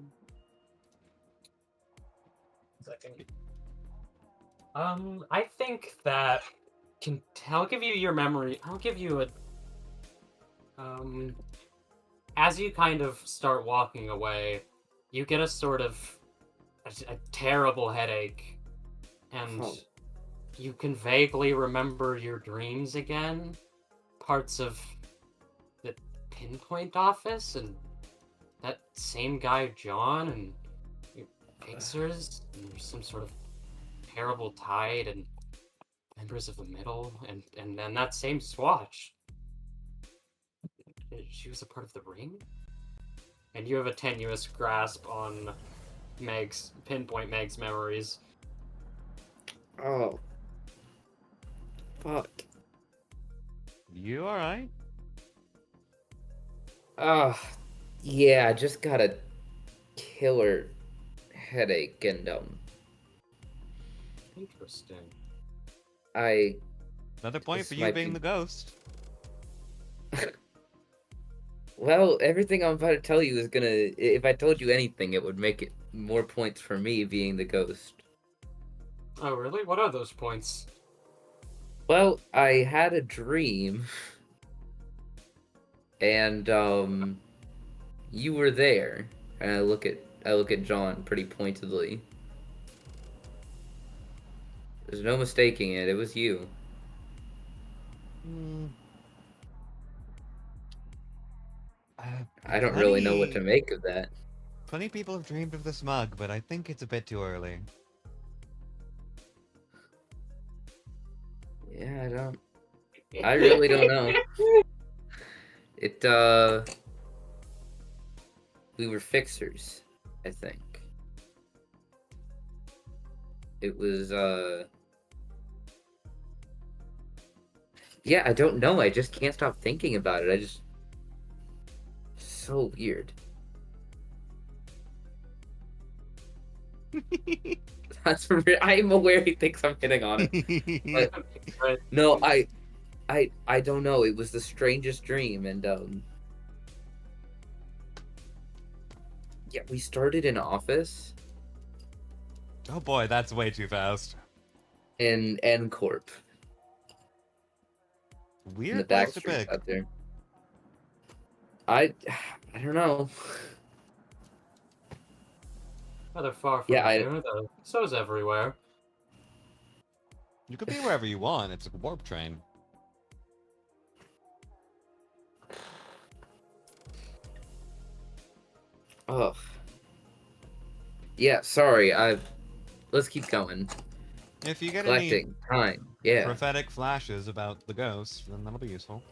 I think that I'll give you your memory. I'll give you as you kind of start walking away, you get a sort of a terrible headache, and you can vaguely remember your dreams again, parts of the Pinpoint office, and that same guy John, and your pincers, and there's some sort of terrible tide, and members of the middle, and then that same Swatch. She was a part of the ring? And you have a tenuous grasp on Pinpoint Meg's memories. Oh. Fuck. You alright? Uh, yeah, I just got a killer headache, and Interesting. I Another point for this you might being be the ghost. well, everything I'm about to tell you is gonna. If I told you anything, it would make it more points for me being the ghost. Oh, really? What are those points? Well, I had a dream, and you were there, and I look at John pretty pointedly. There's no mistaking it. It was you. Hmm. I don't really know what to Plenty, make of that. plenty people have dreamed of this mug, but I think it's a bit too early. Yeah, I don't. I really don't know. It we were fixers, I think. It was yeah, I don't know. I just can't stop thinking about it. I just so weird. I'm aware he thinks I'm hitting on it. But Right. no, I don't know. It was the strangest dream, and yeah, we started in office Oh boy, that's way too fast. in N Corp in the Weird back place to streets pick. out there. I I don't know. Rather far Yeah, from here, though. So's everywhere. You could be wherever you want. It's a warp train. oh yeah. Sorry. I let's keep going. If you get any Collecting time. Yeah. prophetic flashes about the ghost, then that'll be useful.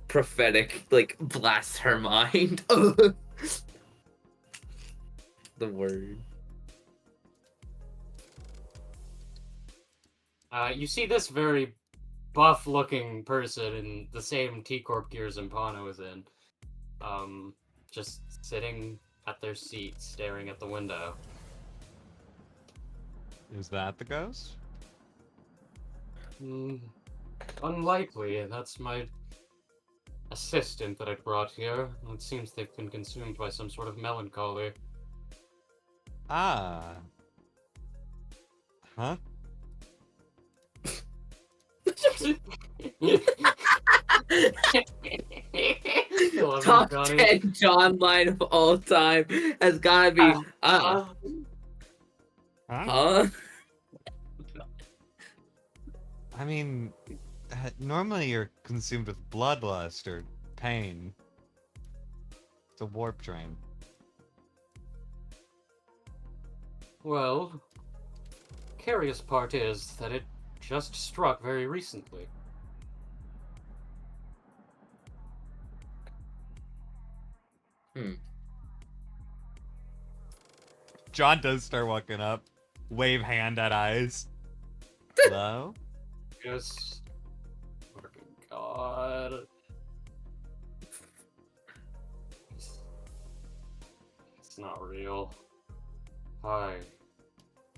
Prophetic, like blasts her mind. The word. You see this very buff-looking person in the same T-Corp gear Zampano is in. Just sitting at their seat, staring at the window. Is that the ghost? Hmm, unlikely. That's my assistant that I brought here. It seems they've been consumed by some sort of melancholy. Ah. Huh? Love you, Top Johnny. 10 John line of all time has gotta be Uh, Huh? huh? I mean, normally you're consumed with bloodlust or pain. It's a warp train. well, curious part is that it just struck very recently. John does start walking up, wave hand at eyes. Hello? Just, fucking god. It's not real. Hi.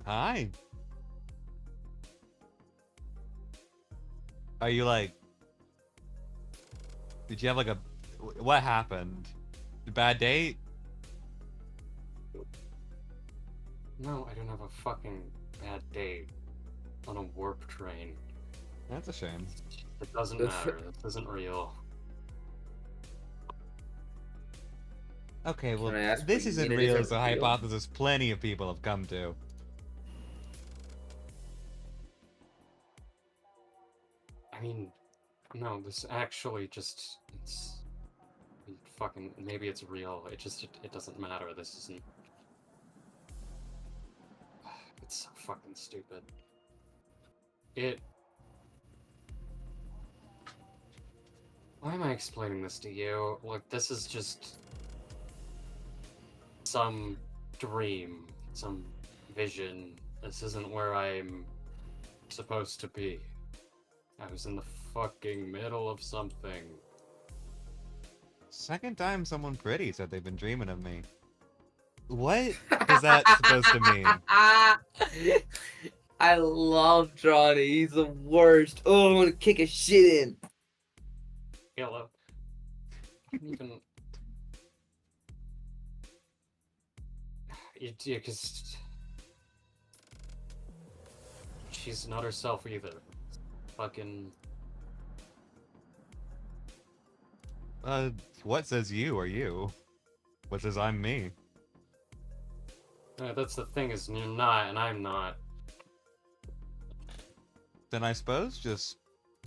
Hi. Are you like? Did you have like a? What happened? A bad date? No, I don't have a fucking bad date on a warp train. That's a shame. It doesn't matter. This isn't real. Okay, well, Can I ask this what you isn't mean it real isn't as a real? hypothesis plenty of people have come to. I mean, no, this actually just, it's, fucking, maybe it's real. It doesn't matter. This isn't, it's so fucking stupid. Why am I explaining this to you? Look, this is just some dream, some vision. This isn't where I'm supposed to be. I was in the fucking middle of something. Second time someone pretty said they've been dreaming of me. What is that supposed to mean? I love Johnny. He's the worst. Oh, I want to kick his shit in. Hello. Even. Yeah, because. She's not herself either. Fucking. What says you are you? What says I'm me? That's the thing, is you're not, and I'm not. Then I suppose just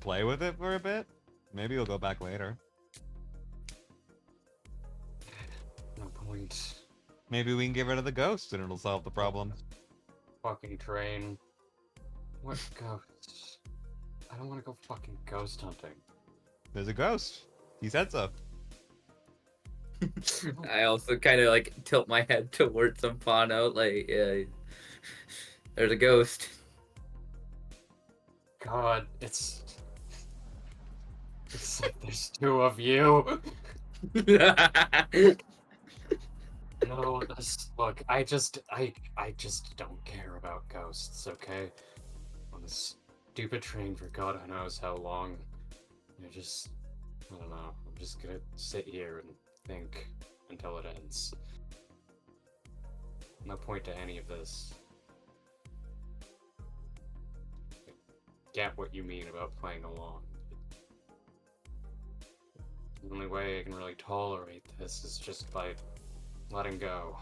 play with it for a bit. Maybe you'll go back later. No point. Maybe we can get rid of the ghost and it'll solve the problem. Fucking train. What ghosts? I don't want to go fucking ghost hunting. There's a ghost. He said so. I also kind of like tilt my head towards Zampano, like, there's a ghost. God, it's like there's two of you. No, look, I just don't care about ghosts, okay? On this stupid train for God knows how long. I don't know. I'm just gonna sit here and think until it ends. No point to any of this. I get what you mean about playing along. The only way I can really tolerate this is just by letting go.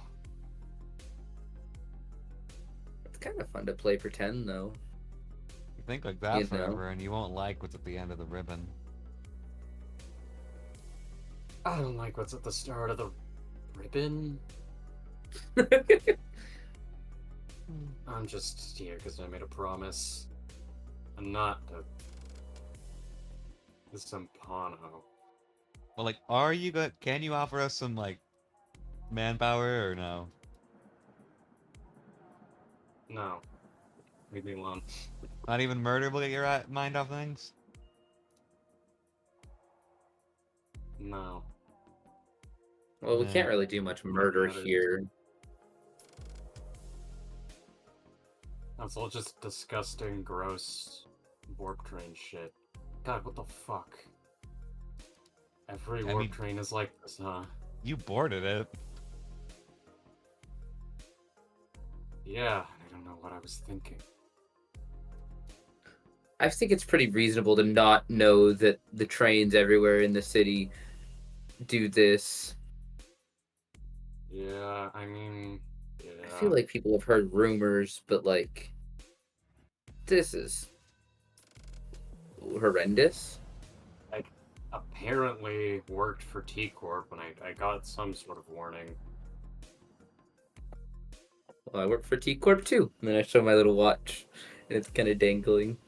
It's kind of fun to play pretend, though. You think like that You know. forever and you won't like what's at the end of the ribbon. I don't like what's at the start of the ribbon. I'm just here because I made a promise. And not to some Pano. Well, like, are you good? Can you offer us some, like, manpower or no? No. Leave me alone. Not even murder will get your mind off things? No. Well, we Yeah. can't really do much murder That is- here. That's all just disgusting, gross warp train shit. God, what the fuck? Every I warp mean- train is like this, huh? You boarded it. Yeah, I don't know what I was thinking. I think it's pretty reasonable to not know that the trains everywhere in the city do this. Yeah, I mean, yeah. I feel like people have heard rumors, but like, this is horrendous. Apparently worked for T-Corp, and I got some sort of warning. Well, I work for T Corp too. And then I show my little watch, and it's kind of dangling.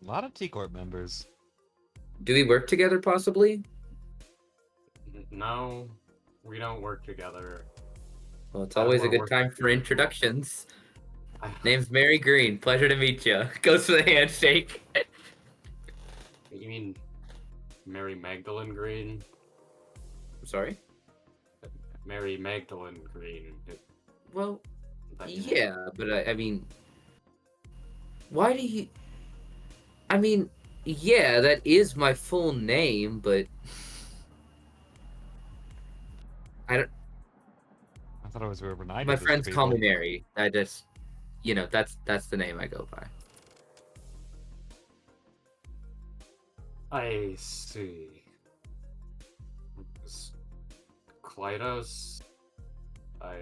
A lot of T-Corp members. Do we work together, possibly? No, we don't work together. Well, it's I don't always a wanna good work time for together. introductions. I, Name's Mary Green. Pleasure to meet you. Goes for the handshake. You mean Mary Magdalene Green? Sorry? Mary Magdalene Green. Well, That- yeah, but I mean, why do you... I mean, yeah, that is my full name, but I don't... I thought it was overnight. My friends call me Mary. I just, that's the name I go by. I see. It's Klydos. I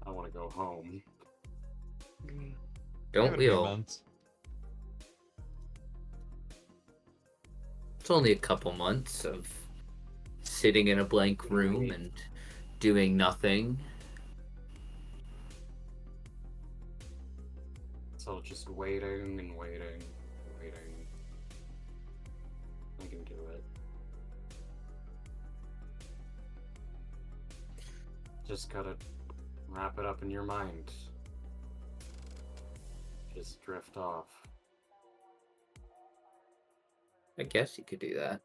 want to go home. Don't we all? It's only a couple months of sitting in a blank room and doing nothing. So just waiting and waiting and waiting. I can do it. Just gotta wrap it up in your mind. Just drift off. I guess you could do that.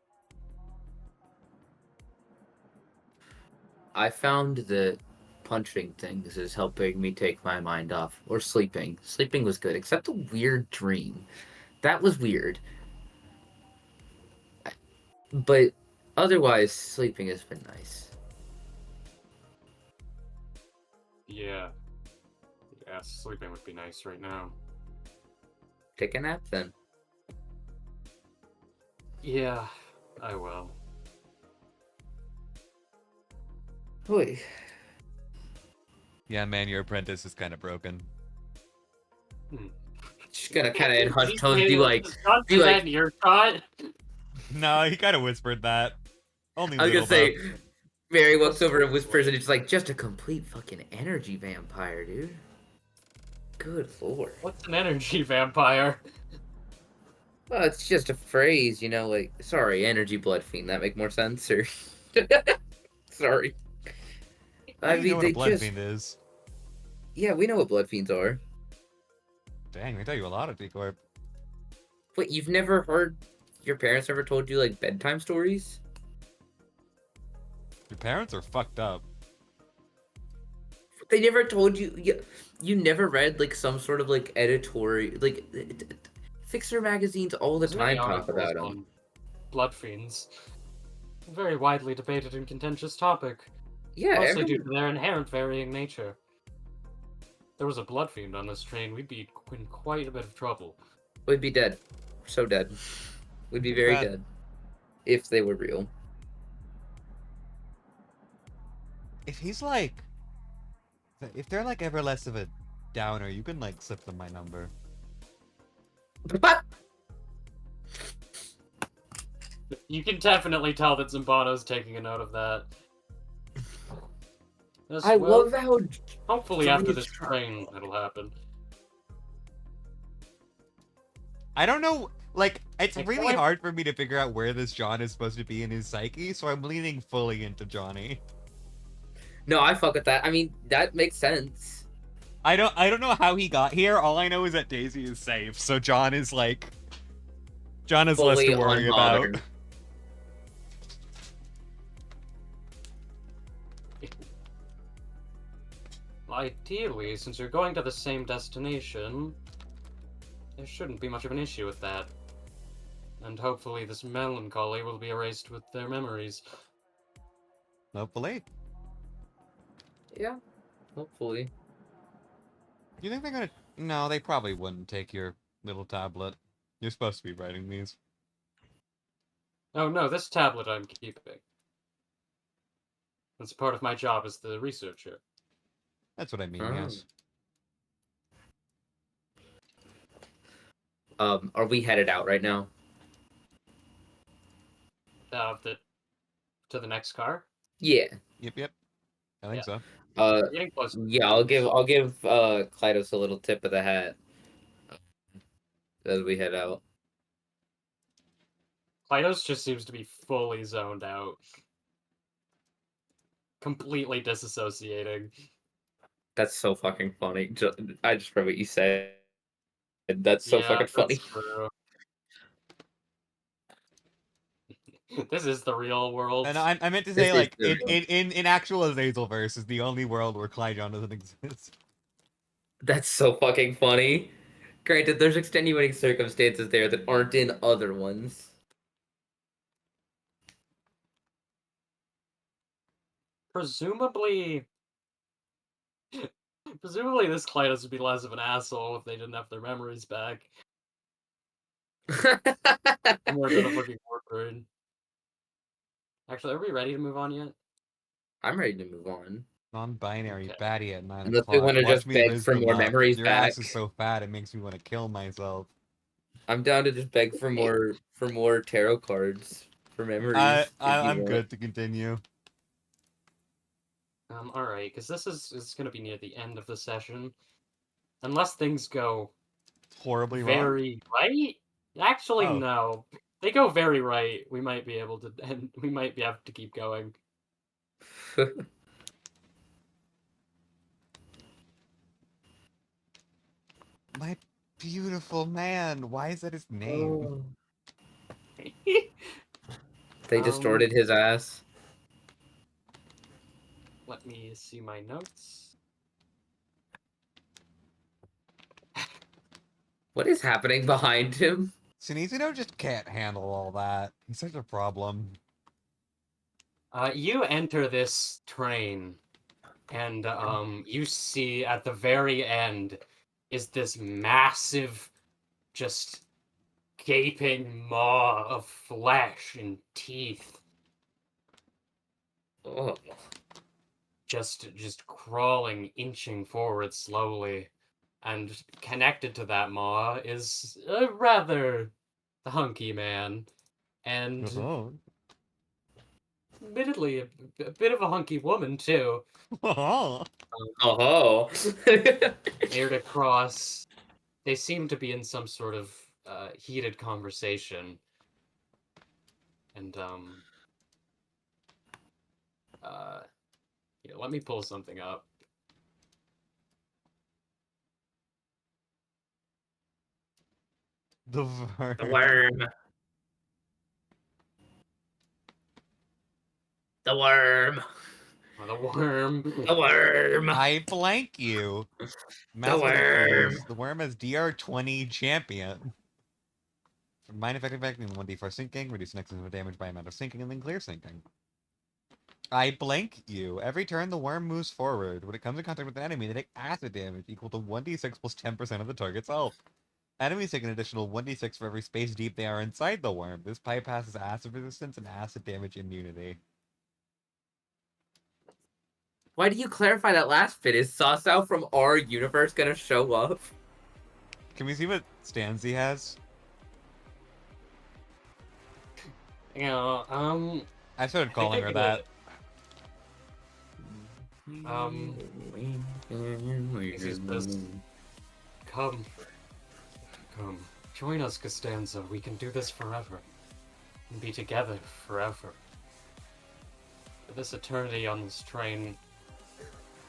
I found that punching things is helping me take my mind off. Or sleeping. Sleeping was good, except the weird dream. That was weird. But otherwise, sleeping has been nice. Yeah. Yeah, sleeping would be nice right now. Take a nap then. Yeah, I will. Oy. Yeah, man, your apprentice is kind of broken. Just gonna kind of in hush Does tones be like, Not be do like- that in your shot. No, he kind of whispered that. Only I was little gonna say, though. Mary walks over and whispers, and it's like, just a complete fucking energy vampire, dude. Good lord. What's an energy vampire? Well, it's just a phrase, you know, like, sorry, energy blood fiend. That make more sense, or sorry. I You mean, know what they a blood just fiend is. yeah, we know what blood fiends are. Dang, they tell you a lot of T-Corp. Wait, you've never heard? Your parents ever told you like bedtime stories? Your parents are fucked up. They never told you. You never read like some sort of like editorial, like Fixer magazines all the There's many time talk articles about them. on blood fiends. A very widely debated and contentious topic. Yeah, Mostly due to their inherent varying nature. If there was a blood fiend on this train, we'd be in quite a bit of trouble. we'd be dead, so dead. We'd be very Bad. dead if they were real. If he's like... If they're like ever less of a downer, you can like slip them my number. But You can definitely tell that Zambano's taking a note of that. Yes, I well, love how hopefully Johnny after is this train it'll happen. I don't know, like, it's Like, really what? hard for me to figure out where this John is supposed to be in his psyche, so I'm leaning fully into Johnny. no, I fuck with that. I mean, that makes sense. I don't know how he got here. All I know is that Daisy is safe, so John is like... John has less to Fully worry unbothered. about. Ideally, since you're going to the same destination, there shouldn't be much of an issue with that. And hopefully this melancholy will be erased with their memories. Hopefully. Yeah, hopefully. You think they're gonna... No, they probably wouldn't take your little tablet. You're supposed to be writing these. Oh no, this tablet I'm keeping. That's part of my job as the researcher. That's what I mean, Oh. yes. Are we headed out right now? To the next car? Yeah. Yep. I think so. We're getting close. Yeah, I'll give Klydos a little tip of the hat as we head out. Klydos just seems to be fully zoned out. Completely disassociating. That's so fucking funny. I just read what you said. That's so fucking funny. That's true. This is the real world. And I meant to This say, is like, the in actual Azazel verse is the only world where Clyjon doesn't exist. That's so fucking funny. Granted, there's extenuating circumstances there that aren't in other ones. Presumably, this Klydos would be less of an asshole if they didn't have their memories back. More than a fucking word. Actually, are we ready to move on yet? I'm ready to move on. Non-binary Okay. baddie at 9 Unless we o'clock. wanna Watch just me beg whiz for them more up. memories Your back. ass is so fat it makes me want to kill myself. I'm down to just beg for more tarot cards for memories. if you I'm want. good to continue. Alright, because this is gonna be near the end of the session. Unless things go Horribly wrong. very right? Actually, Oh. no. They go very right. We might be able to, and we might be able to keep going. My beautiful man. Why is that his name? They distorted his ass. Let me see my notes. What is happening behind him? Sinizino just can't handle all that. He's such a problem. You enter this train, and you see at the very end is this massive, just gaping maw of flesh and teeth, Oh. just crawling, inching forward slowly, and connected to that maw is a rather hunky man, and Oh. admittedly a bit of a hunky woman too. Oh. Oh. Aired across. They seem to be in some sort of heated conversation, and yeah, let me pull something up. The worm. The worm. The worm. The worm. The worm. I blank you. Math worm. The worm is DR20 champion. Mind effective acting 1d4 sinking, reduce next level damage by amount of sinking, and then clear sinking. I blank you. Every turn the worm moves forward. When it comes in contact with an enemy, they take acid damage equal to 1d6 plus 10% of the target's health. Enemies take an additional 1d6 for every space deep they are inside the worm. This bypasses acid resistance and acid damage immunity. Why do you clarify that last bit? Is Sasao from our universe gonna show up? Can we see what stans he has? Yeah, I started calling her that. He says, come, join us, Costanza. We can do this forever, and be together forever. For this eternity on this train,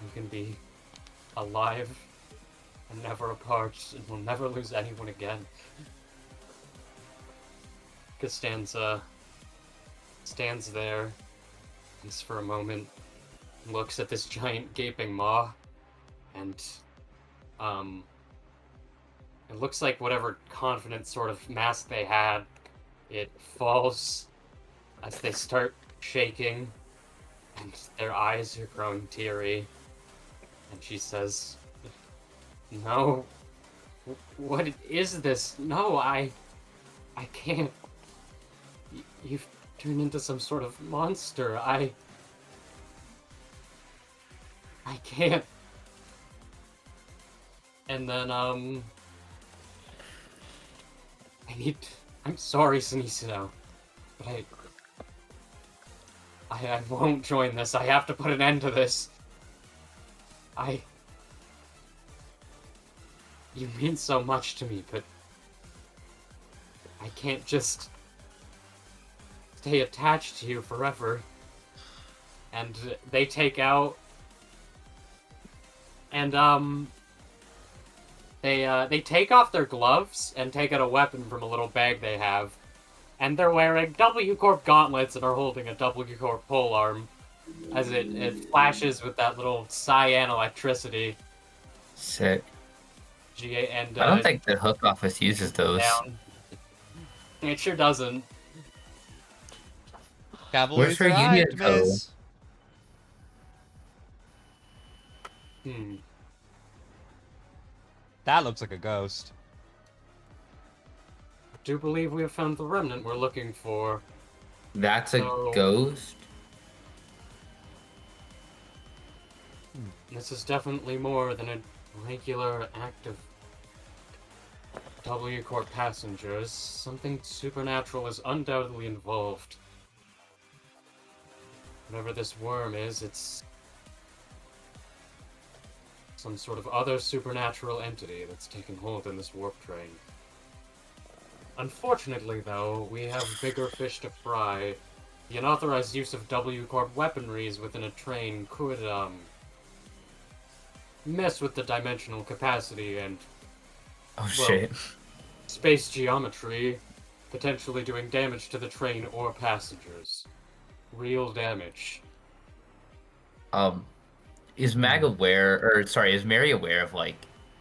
we can be alive and never apart, and we'll never lose anyone again. Costanza stands there, thinks for a moment, looks at this giant gaping maw, and it looks like whatever confident sort of mask they had, it falls as they start shaking, and their eyes are growing teary, and she says, "No, what is this? No, I can't. You've turned into some sort of monster. I can't." And then, I'm sorry, Sinisuno, but I won't join this. I have to put an end to this. You mean so much to me, but I can't just stay attached to you forever. And they take out, and they take off their gloves and take out a weapon from a little bag they have, and they're wearing W Corp gauntlets and are holding a W Corp polearm as it flashes with that little cyan electricity. Sick. And I don't think the Hook Office uses those. down. It sure doesn't. Cavalry's her arrived, union toe? miss. That looks like a ghost. I do believe we have found the remnant we're looking for. That's a So- ghost? This is definitely more than a regular act of W Corp passengers. Something supernatural is undoubtedly involved. Whatever this worm is, it's some sort of other supernatural entity that's taken hold in this warp train. Unfortunately, though, we have bigger fish to fry. The unauthorized use of W Corp weaponries within a train could, mess with the dimensional capacity and Oh well, shit. space geometry, potentially doing damage to the train or passengers. Real damage. Is Mag aware, or sorry, is Mary aware of like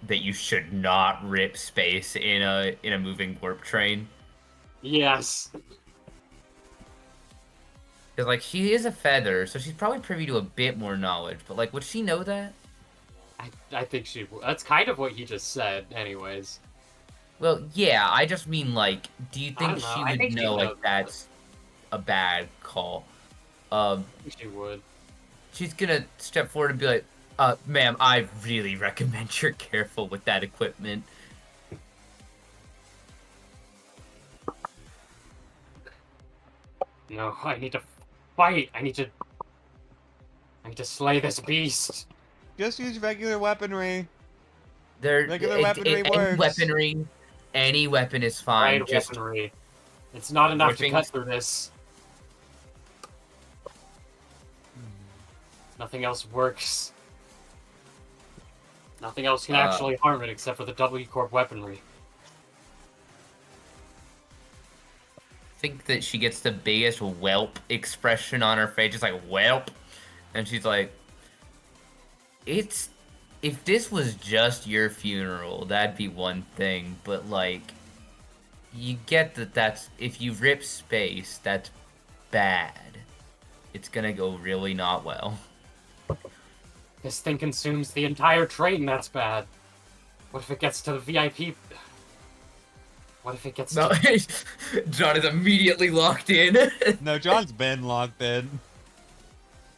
that you should not rip space in a moving warp train? Yes. Because like she is a feather, so she's probably privy to a bit more knowledge. But like, would she know that? I think that's kind of what he just said, anyways. Well, yeah. I just mean like, do you I think don't know. she I would think she know like knows. that's a bad call? I think she would. She's gonna step forward and be like, ma'am, I really recommend you're careful with that equipment. No, I need to fight. I need to slay this beast. Just use regular weaponry. There, Regular weaponry any works. weaponry, any weapon is fine. Right Just weaponry. It's not enough to ripping. cut through this. Nothing else works. Nothing else can actually harm it except for the W Corp weaponry. Think that she gets the biggest whelp expression on her face, just like whelp, and she's like, "It's if this was just your funeral, that'd be one thing, but like, you get that that's if you rip space, that's bad. It's gonna go really not well." This thing consumes the entire train, that's bad. What if it gets to the VIP? What if it gets No, to... John is immediately locked in. No, John's been locked in.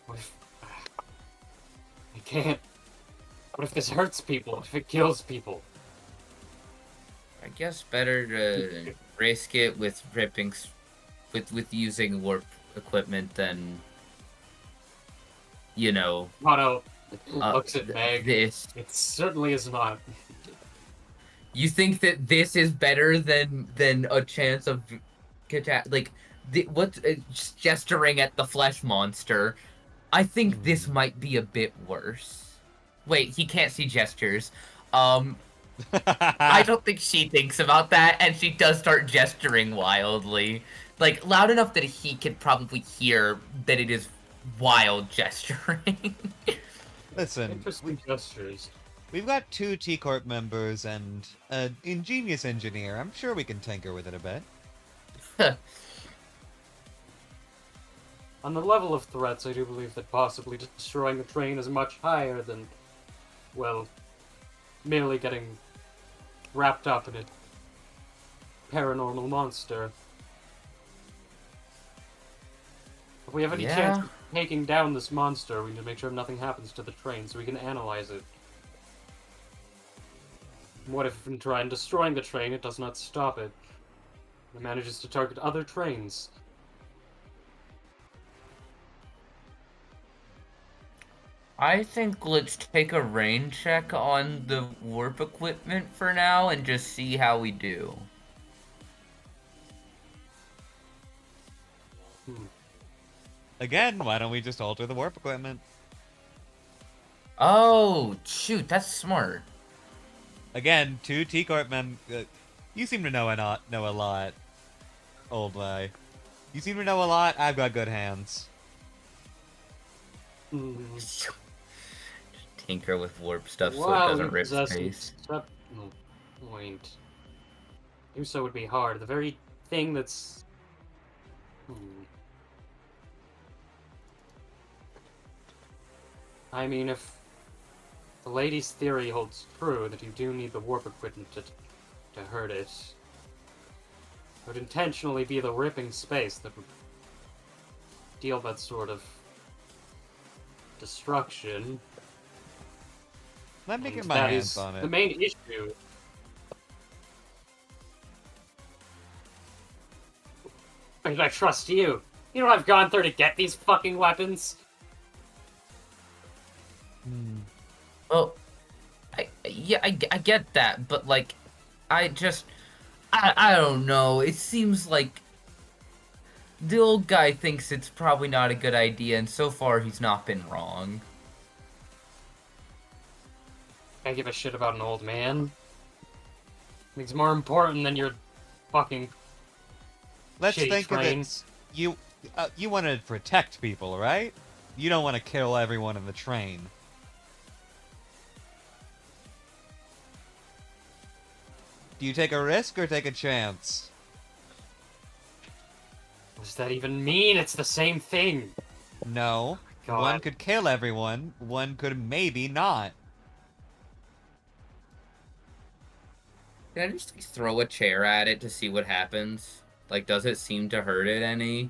What if... I can't... What if this hurts people? What if it kills people? I guess better to risk it with ripping, with using warp equipment than, you know, Mono looks at Meg. this. It certainly is not. You think that this is better than a chance of like just gesturing at the flesh monster? I think this might be a bit worse. Wait, he can't see gestures. I don't think she thinks about that, and she does start gesturing wildly, like loud enough that he could probably hear that it is wild gesturing. Listen, Interesting gestures. we've got 2 T-Corp members and an ingenious engineer. I'm sure we can tinker with it a bit. On the level of threats, I do believe that possibly destroying the train is much higher than, well, merely getting wrapped up in a paranormal monster. If we have any chance of taking down this monster, we need to make sure nothing happens to the train so we can analyze it. What if in trying destroying the train, it does not stop it? It manages to target other trains. I think let's take a rain check on the warp equipment for now and just see how we do. Again, why don't we just alter the warp equipment? Oh, shoot, that's smart. Again, 2 T-Corp you seem to know a lot, old guy. You seem to know a lot. I've got good hands. Tinker with warp stuff so it Wow, doesn't you rip possess space. no point. Do so would be hard. The very thing that's... I mean, if the lady's theory holds true that you do need the warp equipment to hurt it, it would intentionally be the ripping space that would deal that sort of destruction. Let me And get my that hands is on it. the main issue. Why did I trust you? You know what I've gone through to get these fucking weapons? Well, I get that, but like, I don't know. It seems like the old guy thinks it's probably not a good idea, and so far he's not been wrong. I give a shit about an old man. It's more important than your fucking Let's shitty think train. of it. You want to protect people, right? You don't want to kill everyone in the train. Do you take a risk or take a chance? What does that even mean? It's the same thing. No. God. One could kill everyone, one could maybe not. Can I just throw a chair at it to see what happens? Like, does it seem to hurt it any?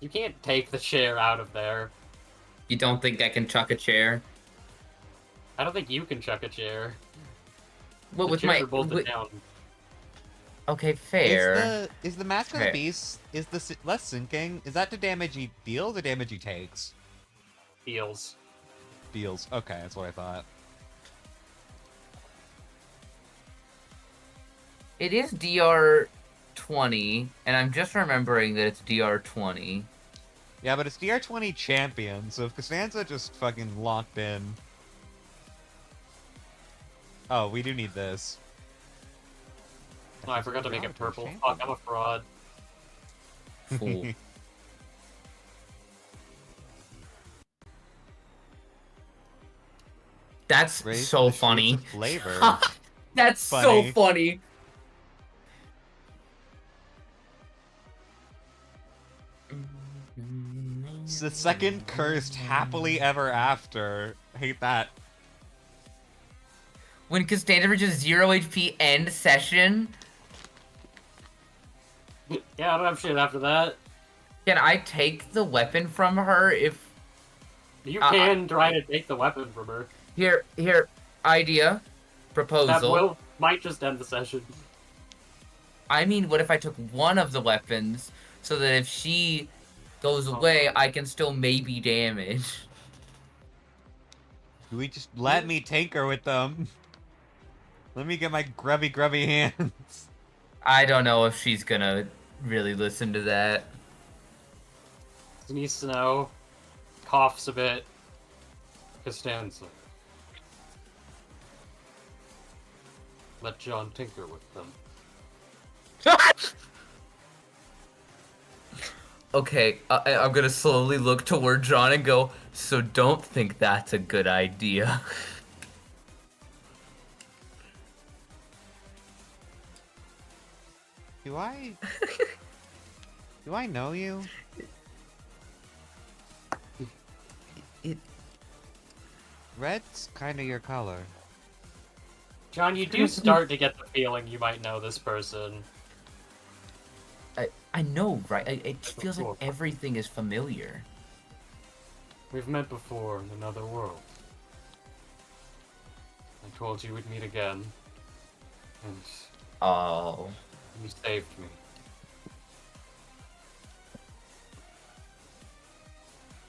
You can't take the chair out of there. You don't think I can chuck a chair? I don't think you can chuck a chair. What The with chairs my? are bolted down. Okay, fair. Is the Mask of Fair. the Beast, is the less sinking, is that the damage he deals or damage he takes? Feels. Deals. Okay, that's what I thought. It is DR 20, and I'm just remembering that it's DR 20. Yeah, but it's DR20 champion, so if Costanza just fucking locked in... Oh, we do need this. Oh, I forgot to make it purple. Champion. Fuck, I'm a fraud. Fool. That's Raise so the shades funny. of flavor. That's Funny. so funny. It's the second cursed happily ever after. Hate that. When Costanza reaches 0 HP end session, Yeah, I don't have shit after that. can I take the weapon from her if... You can try to take the weapon from her. Here, idea, That proposal. might just end the session. I mean, what if I took one of the weapons so that if she goes away, I can still maybe damage? Do we just let me tinker with them? Let me get my grubby hands. I don't know if she's gonna really listen to that. Needs to know. Coughs a bit. Costanza. Let John tinker with them. Okay, I'm gonna slowly look toward John and go, so don't think that's a good idea. Do I know you? It, Red's kind of your color. John, you do start to get the feeling you might know this person. I know, right? It feels like everything is familiar. We've met before in another world. I told you we'd meet again. And Oh. you saved me.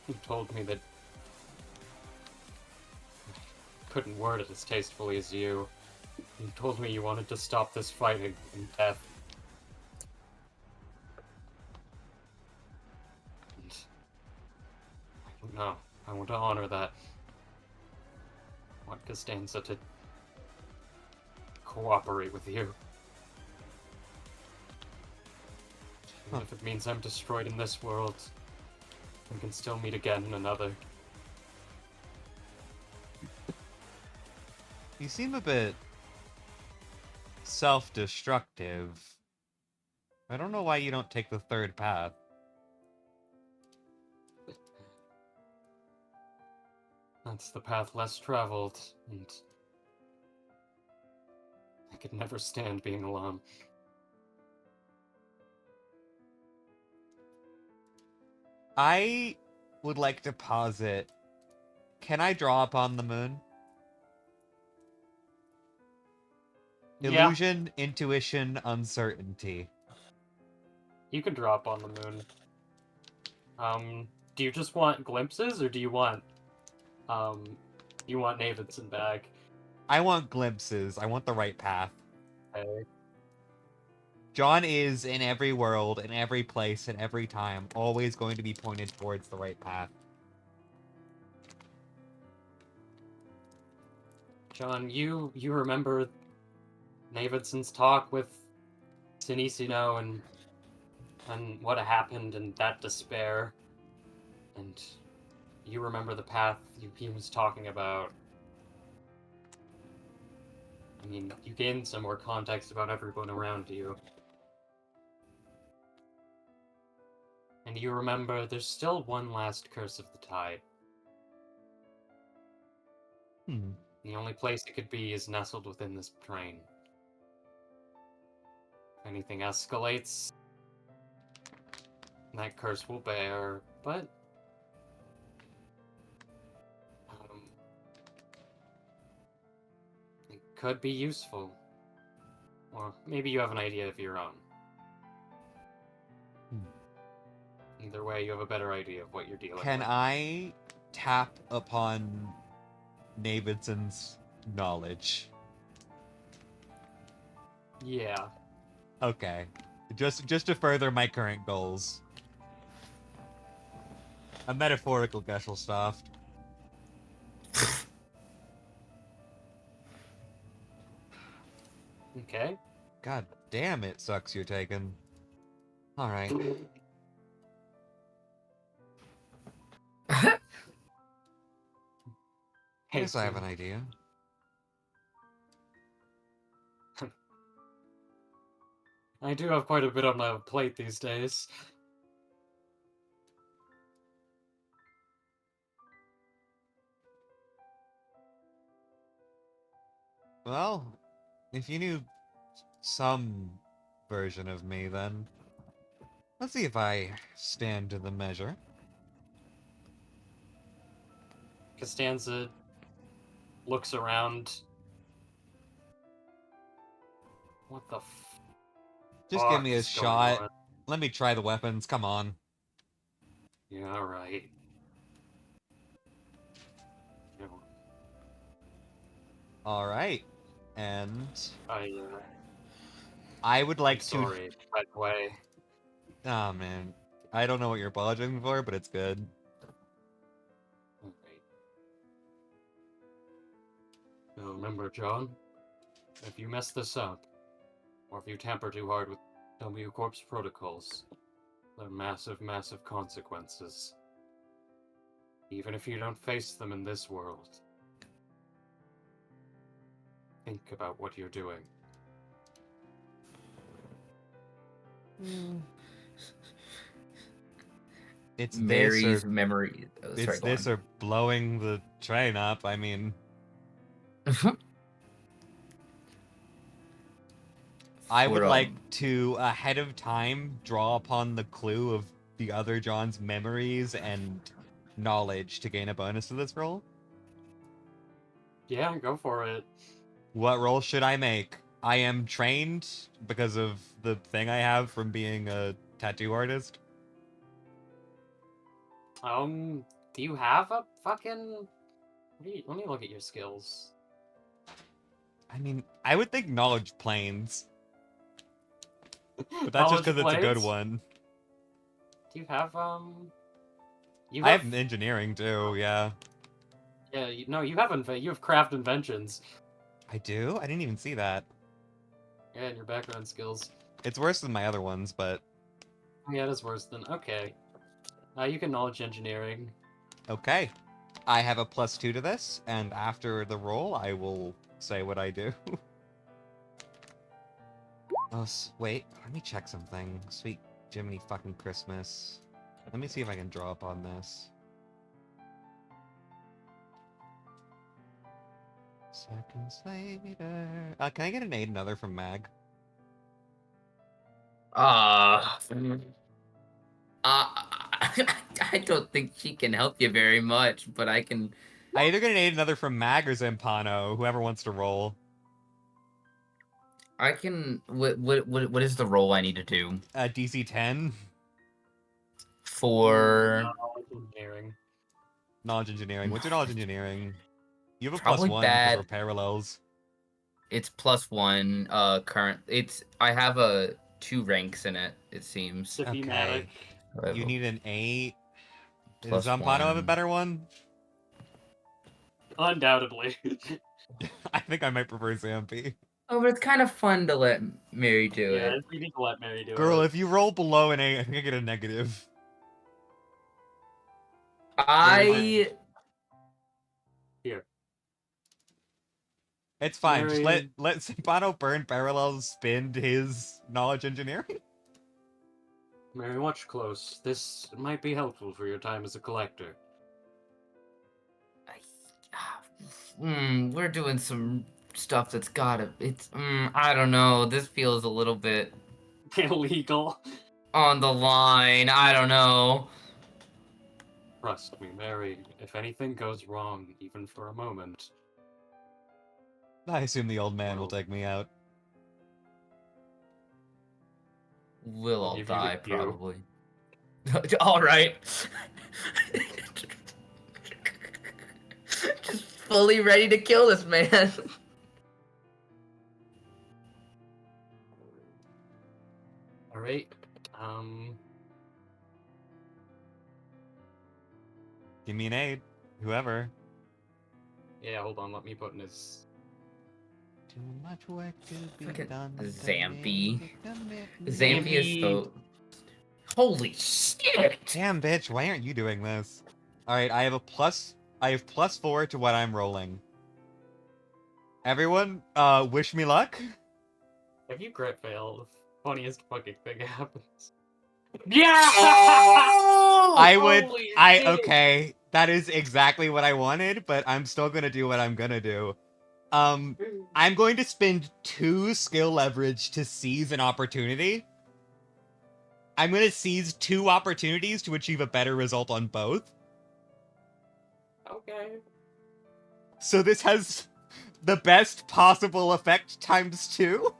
You told me that I couldn't word it as tastefully as you. You told me you wanted to stop this fighting and death. And I don't know. I want to honor that. I want Costanza to cooperate with you. Even if it means I'm destroyed in this world, we can still meet again in another. You seem a bit self-destructive. I don't know why you don't take the third path. That's the path less traveled, and I could never stand being alone. I would like to posit. Can I draw upon the moon? Yeah. Illusion, intuition, uncertainty. You can drop on the moon. Do you just want glimpses, or do you want, Navidson back? I want glimpses. I want the right path. Okay. John is, in every world, in every place, in every time, always going to be pointed towards the right path. John, you remember Davidson's talk with Sinisino and what happened and that despair. And you remember the path he was talking about. I mean, you gained some more context about everyone around you. And you remember there's still one last curse of the tide. The only place it could be is nestled within this train. If anything escalates, that curse will bear, but it could be useful. Or maybe you have an idea of your own. Either way, you have a better idea of what you're dealing Can with. I tap upon Davidson's knowledge? Yeah. Okay. Just to further my current goals. A metaphorical Gesellschaft. Okay. God damn, it sucks you're taking. Alright. I guess I have an idea. I do have quite a bit on my plate these days. Well, if you knew some version of me, then let's see if I stand to the measure. Costanza looks around. What the Just fuck give me a is going shot. on? Let me try the weapons. Come on. Yeah, alright. Alright. And I I would like I'm to. sorry, by the way. Oh man. I don't know what you're apologizing for, but it's good. Alright. Now remember, John, if you mess this up, or if you tamper too hard with W Corp's protocols, there are massive, massive consequences. Even if you don't face them in this world. Think about what you're doing. It's Mary's this or memory. Oh, it's sorry, go this on. or blowing the train up. I mean, I would For, like to ahead of time draw upon the clue of the other John's memories and knowledge to gain a bonus to this roll. Yeah, go for it. What roll should I make? I am trained because of the thing I have from being a tattoo artist. Do you have a fucking... Let me look at your skills. I mean, I would think knowledge planes, but that's just Knowledge because it's a good blades? one. Do you have, You I have engineering too, yeah. Yeah, no, you have craft inventions. I do? I didn't even see that. Yeah, and your background skills. It's worse than my other ones, but Yeah, it is worse than... Okay. You can knowledge engineering. okay. I have a +2 to this, and after the roll, I will say what I do. Oh, wait. Let me check something. Sweet Jiminy fucking Christmas. Let me see if I can draw up on this. Seconds later. Can I get an aid another from Mag? I don't think she can help you very much, but I can. I either get an aid another from Mag or Zampano, whoever wants to roll. I can. What is the role I need to do DC 10. for? Knowledge engineering. Knowledge engineering. What's your knowledge engineering? You have a Probably +1 because bad. we're parallels. It's +1. Current. I have 2 ranks in it. It seems. Symptomatic. You need an 8. Plus Does Zampano have a 1. better one? Undoubtedly. I think I might prefer Zampy. Oh, but it's kind of fun to let Mary do Yeah, it. we need to let Mary do Girl, it. if you roll below an 8, I think I get a negative. I Here. It's fine. Just let Mary, Simpano burn parallels spin his knowledge engineering. Mary, watch close. This might be helpful for your time as a collector. we're doing some stuff that's gotta. I don't know. This feels a little bit Illegal. on the line. I don't know. Trust me, Mary. If anything goes wrong, even for a moment, I assume the old man will Well- take me out. We'll We'll all give you the die cue. probably. All right. Just fully ready to kill this man. all right. Give me an aid, whoever. Yeah, hold on. Let me put in his. Too much work to be Fucking done. Zampy. Zampy. Zampy is so. Holy shit! Damn, bitch! Why aren't you doing this? All right, I have +4 to what I'm rolling. Everyone, wish me luck. If you crit fail, the funniest fucking thing happens. Yeah! Holy shit! Okay, that is exactly what I wanted, but I'm still gonna do what I'm gonna do. I'm going to spend 2 skill leverage to seize an opportunity. I'm gonna seize 2 opportunities to achieve a better result on both. Okay. So this has the best possible effect times 2.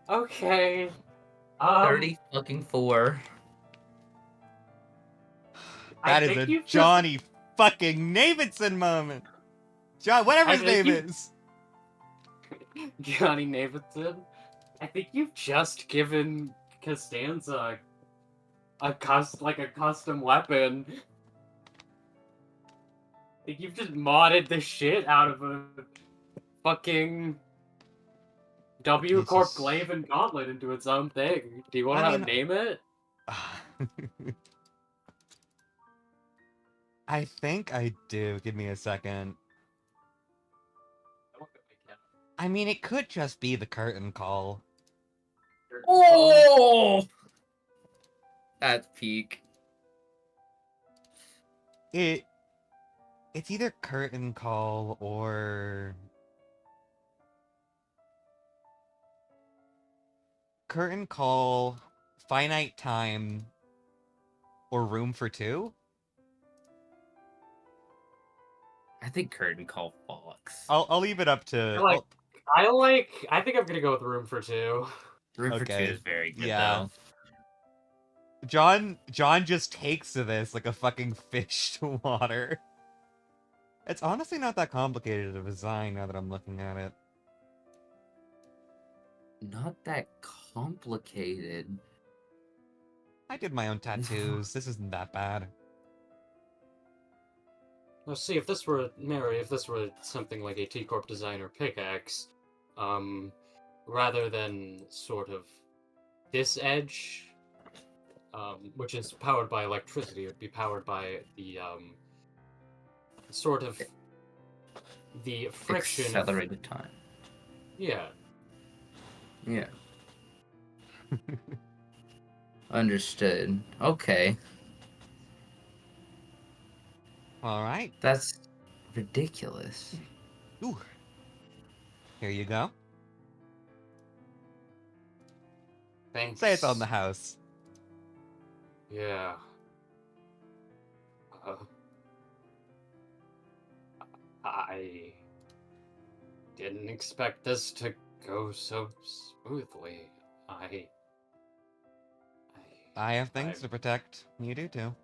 Okay. 30 fucking 4. That I is think a you've Johnny fucking Davidson moment. John, whatever his think name you- is. Johnny Navidson, I think you've just given Costanza a custom weapon. I think you've just modded the shit out of a fucking W Corp Jesus. glaive and gauntlet into its own thing. Do you want I to mean- name it? I think I do. Give me a second. I mean, it could just be the curtain call. Oh! That's peak. It's either curtain call or curtain call, finite time, or room for 2. I think curtain call fucks. I'll leave it up to. I think I'm gonna go with room for 2. Room for Okay, 2 is very good yeah. though. John just takes to this like a fucking fish to water. It's honestly not that complicated of a design now that I'm looking at it. Not that complicated. I did my own tattoos. This isn't that bad. Let's see, if this were Mary, if this were something like a T Corp designer pickaxe, rather than sort of this edge, which is powered by electricity, it would be powered by the sort of the friction. Accelerated time. Yeah. Yeah. Understood. Okay. All right. That's ridiculous. Ooh. Here you go. Thanks. Say it's on the house. Yeah. I didn't expect this to go so smoothly. I have things to protect. You do too.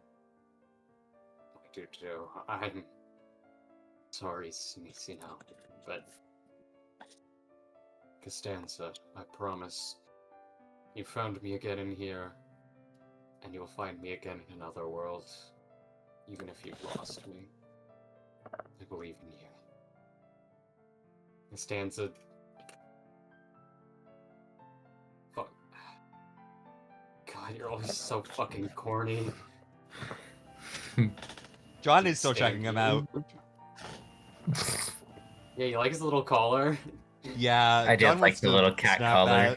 I do too. I'm sorry, Sneezino, but Costanza, I promise. You found me again in here, and you'll find me again in another world, even if you've lost me. I believe in you. Costanza. Fuck. God, you're always so fucking corny. John is still checking him out. Yeah, you like his little collar? Yeah, I John did wants like the to little cat snap collar.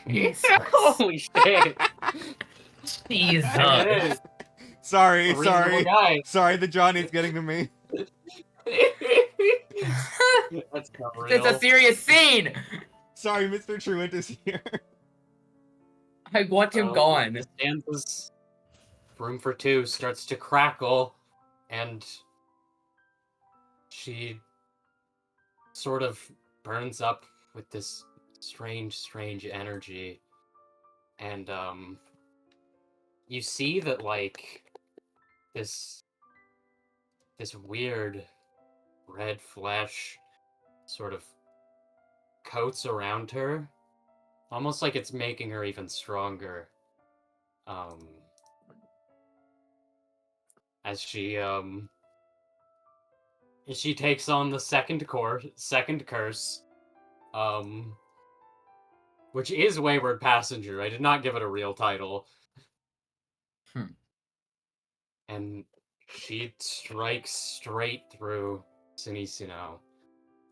Jesus. Holy shit! Jesus. It is. Sorry, A reasonable sorry. guy. Sorry, the Johnny's getting to me. That's not It's a real. serious scene. Sorry, Mr. Truant is here. I want him gone. Costanza's room for two starts to crackle, and she sort of burns up with this strange energy. And you see that like this weird red flesh sort of coats around her, almost like it's making her even stronger. As she takes on the second curse, which is Wayward Passenger. I did not give it a real title. And she strikes straight through Sinisino,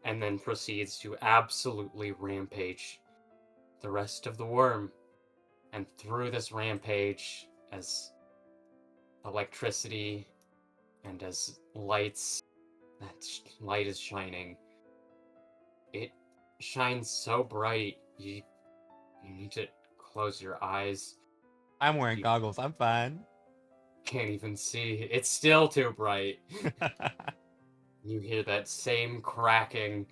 and then proceeds to absolutely rampage the rest of the worm. And through this rampage, as electricity and as that light is shining, it shines so bright, you need to close your eyes. I'm wearing goggles, I'm fine. Can't even see. It's still too bright. You hear that same cracking.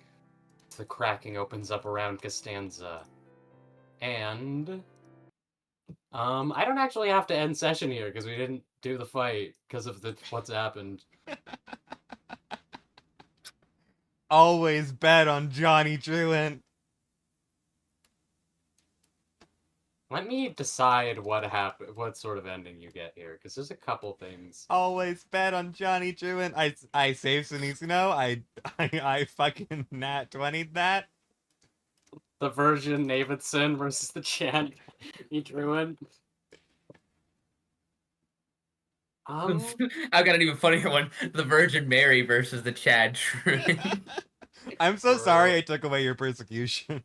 The cracking opens up around Costanza. And I don't actually have to end session here because we didn't do the fight because of what's happened. Always bet on Johnny Truant. Let me decide what sort of ending you get here, because there's a couple things. Always bet on Johnny Truant. I saved Sinisino. I fucking nat 20'd that. The Virgin Davidson versus the Chant he drew in. I've got an even funnier one. The Virgin Mary versus the Chad Truant. I'm so sorry I took away your persecution.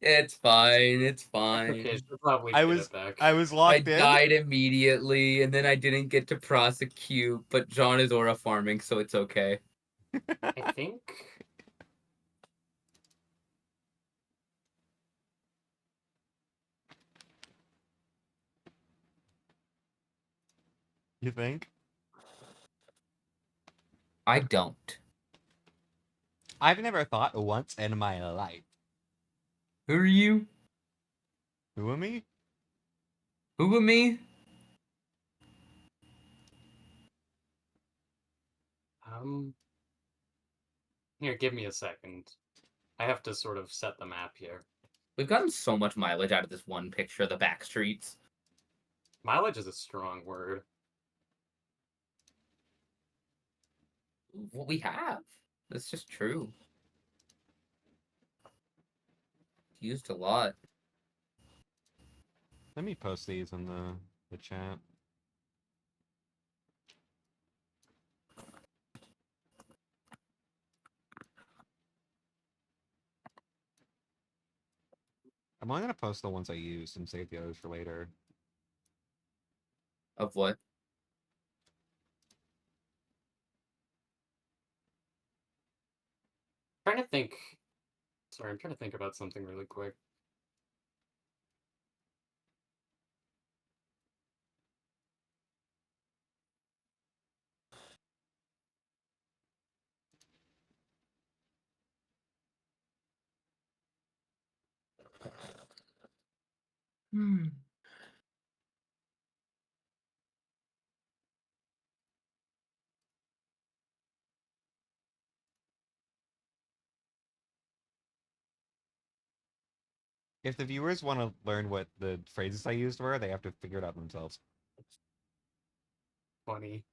It's fine. It's fine. Okay, she'll probably I get was it back. I was I locked in. died immediately, and then I didn't get to prosecute, but John is aura farming, so it's okay. I think. You think? I don't. I've never thought once in my life. Who are you? Who am me? Who am me? Here, give me a second. I have to sort of set the map here. We've gotten so much mileage out of this one picture of the back streets. Mileage is a strong word. What we have. That's just true. Used a lot. Let me post these in the chat. I'm only gonna post the ones I used and save the others for later. Of what? I'm trying to think. Sorry, I'm trying to think about something really quick. If the viewers want to learn what the phrases I used were, they have to figure it out themselves. Funny.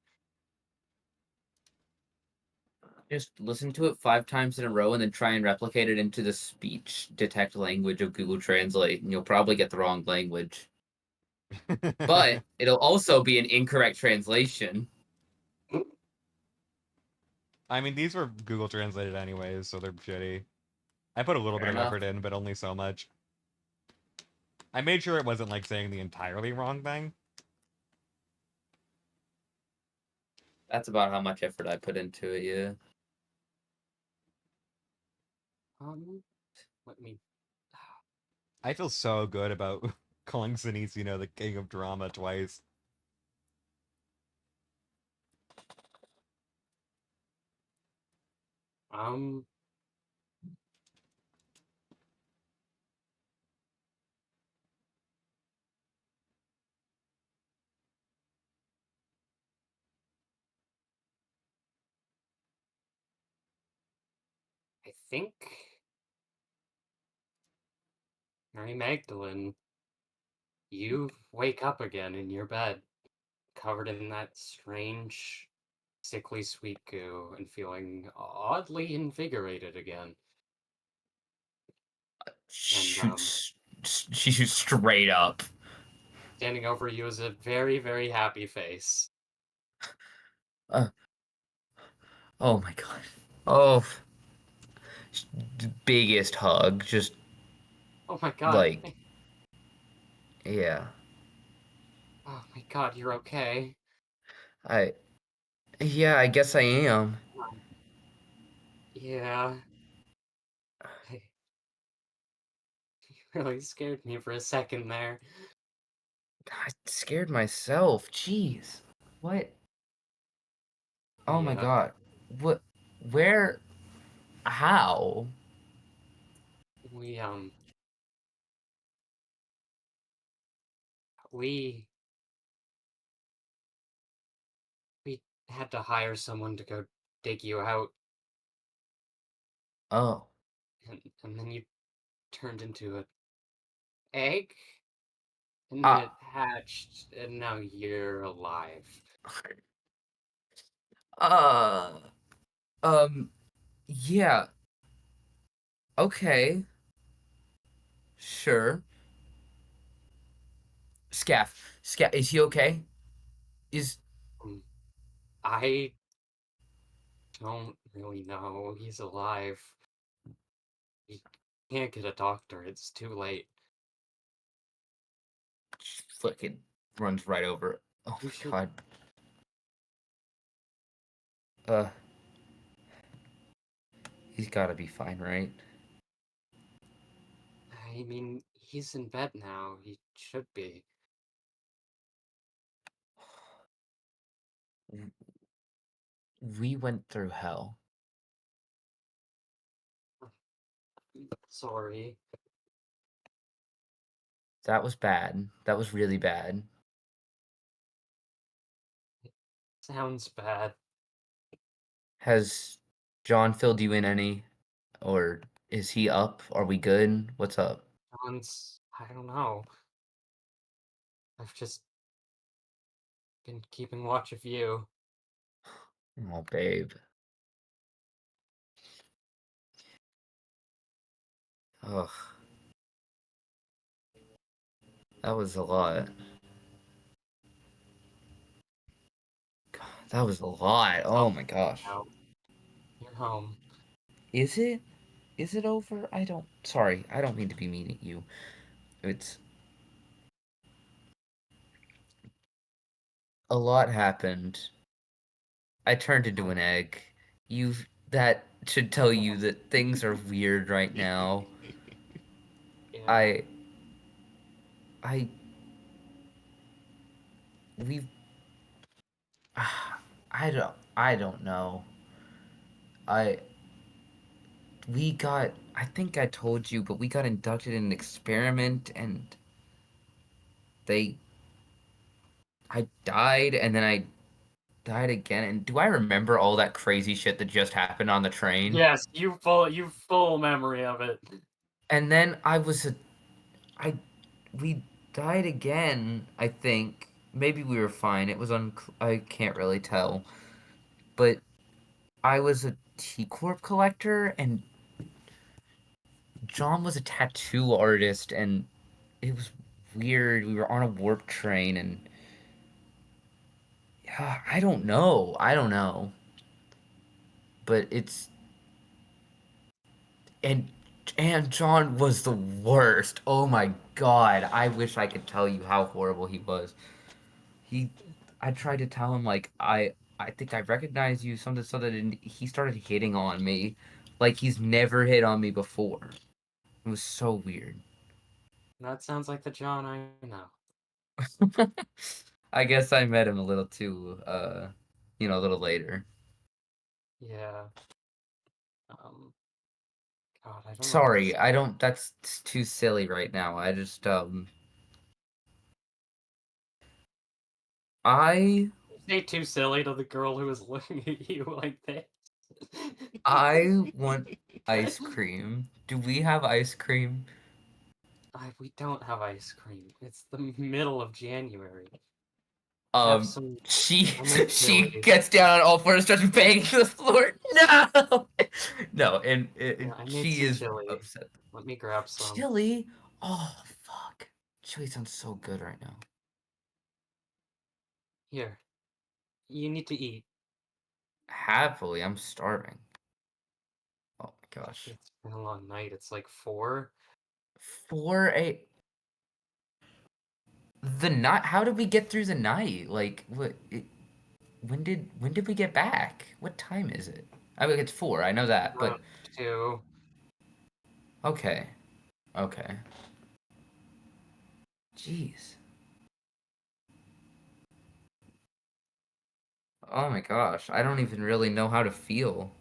Just listen to it 5 times in a row and then try and replicate it into the speech detect language of Google Translate, and you'll probably get the wrong language. But it'll also be an incorrect translation. I mean, these were Google translated anyways, so they're shitty. I put a little Fair bit of enough. effort in, but only so much. I made sure it wasn't like saying the entirely wrong thing. That's about how much effort I put into it, yeah. Let me. I feel so good about calling Sinise, the king of drama twice. Um. I think Mary Magdalene, you wake up again in your bed, covered in that strange, sickly sweet goo, and feeling oddly invigorated again. And She shoots straight up. standing over you is a very, very happy face. Uh, oh my god. Oh, biggest hug. Just Oh my god. like, yeah. Oh my god, you're okay. I, yeah, I guess I am. Yeah. You really scared me for a second there. I scared myself. Jeez. What? Oh my Yeah. god. What? Where? How? We, we, we had to hire someone to go dig you out, Oh. and then you turned into an egg, and then it Ah. hatched, and now you're alive. Uh. Um. Yeah. Okay. Sure. Scaff. Scaff. Is he okay? Is. Um, I don't really know. He's alive. We can't get a doctor. It's too late. Fucking runs right over it. Oh You my should. god. Uh. He's gotta be fine, right? I mean, he's in bed now. He should be. We went through hell. Sorry. That was bad. That was really bad. Sounds bad. Has John filled you in any? Or is he up? Are we good? What's up? Sounds. I don't know. I've just been keeping watch of you. Oh, babe. Ugh. That was a lot. God, that was a lot. Oh, Oh my gosh. now you're home. Is it? Is it over? Sorry, I don't mean to be mean at you. It's. A lot happened. I turned into an egg. That should tell you that things are weird right now. Yeah. I. I. We've. I don't know. I. We got. I think I told you, but we got inducted in an experiment and they. I died and then I died again. And do I remember all that crazy shit that just happened on the train? Yes, you full memory of it. And then I we died again, I think. Maybe we were fine. I can't really tell. But I was a T Corp collector, and John was a tattoo artist, and it was weird. We were on a warp train, and yeah, I don't know. I don't know. But it's and and John was the worst. Oh my god. I wish I could tell you how horrible he was. He I tried to tell him like I think I recognize you something something and he started hitting on me like he's never hit on me before. It was so weird. That sounds like the John I know. I guess I met him a little too a little later. Yeah. Um. God, I don't know what to Sorry, I say. don't that's too silly right now. I just I Say too silly to the girl who was looking at you like this. I want ice cream. Do we have ice cream? We don't have ice cream. It's the middle of January. Have Um, some she lemon she chili. gets down on all fours, starts banging the floor. No, no, and Yeah, I made she some is chili. upset. Let me grab some. Chili? Oh fuck! Chili sounds so good right now. Here, you need to eat. Happily, I'm starving. Oh my gosh. It's been a long night. It's like 4. 4 8. The night. How did we get through the night? Like what? When did we get back? What time is it? I mean, it's 4. I know that, Around but 2. okay, okay. Jeez. Oh my gosh, I don't even really know how to feel.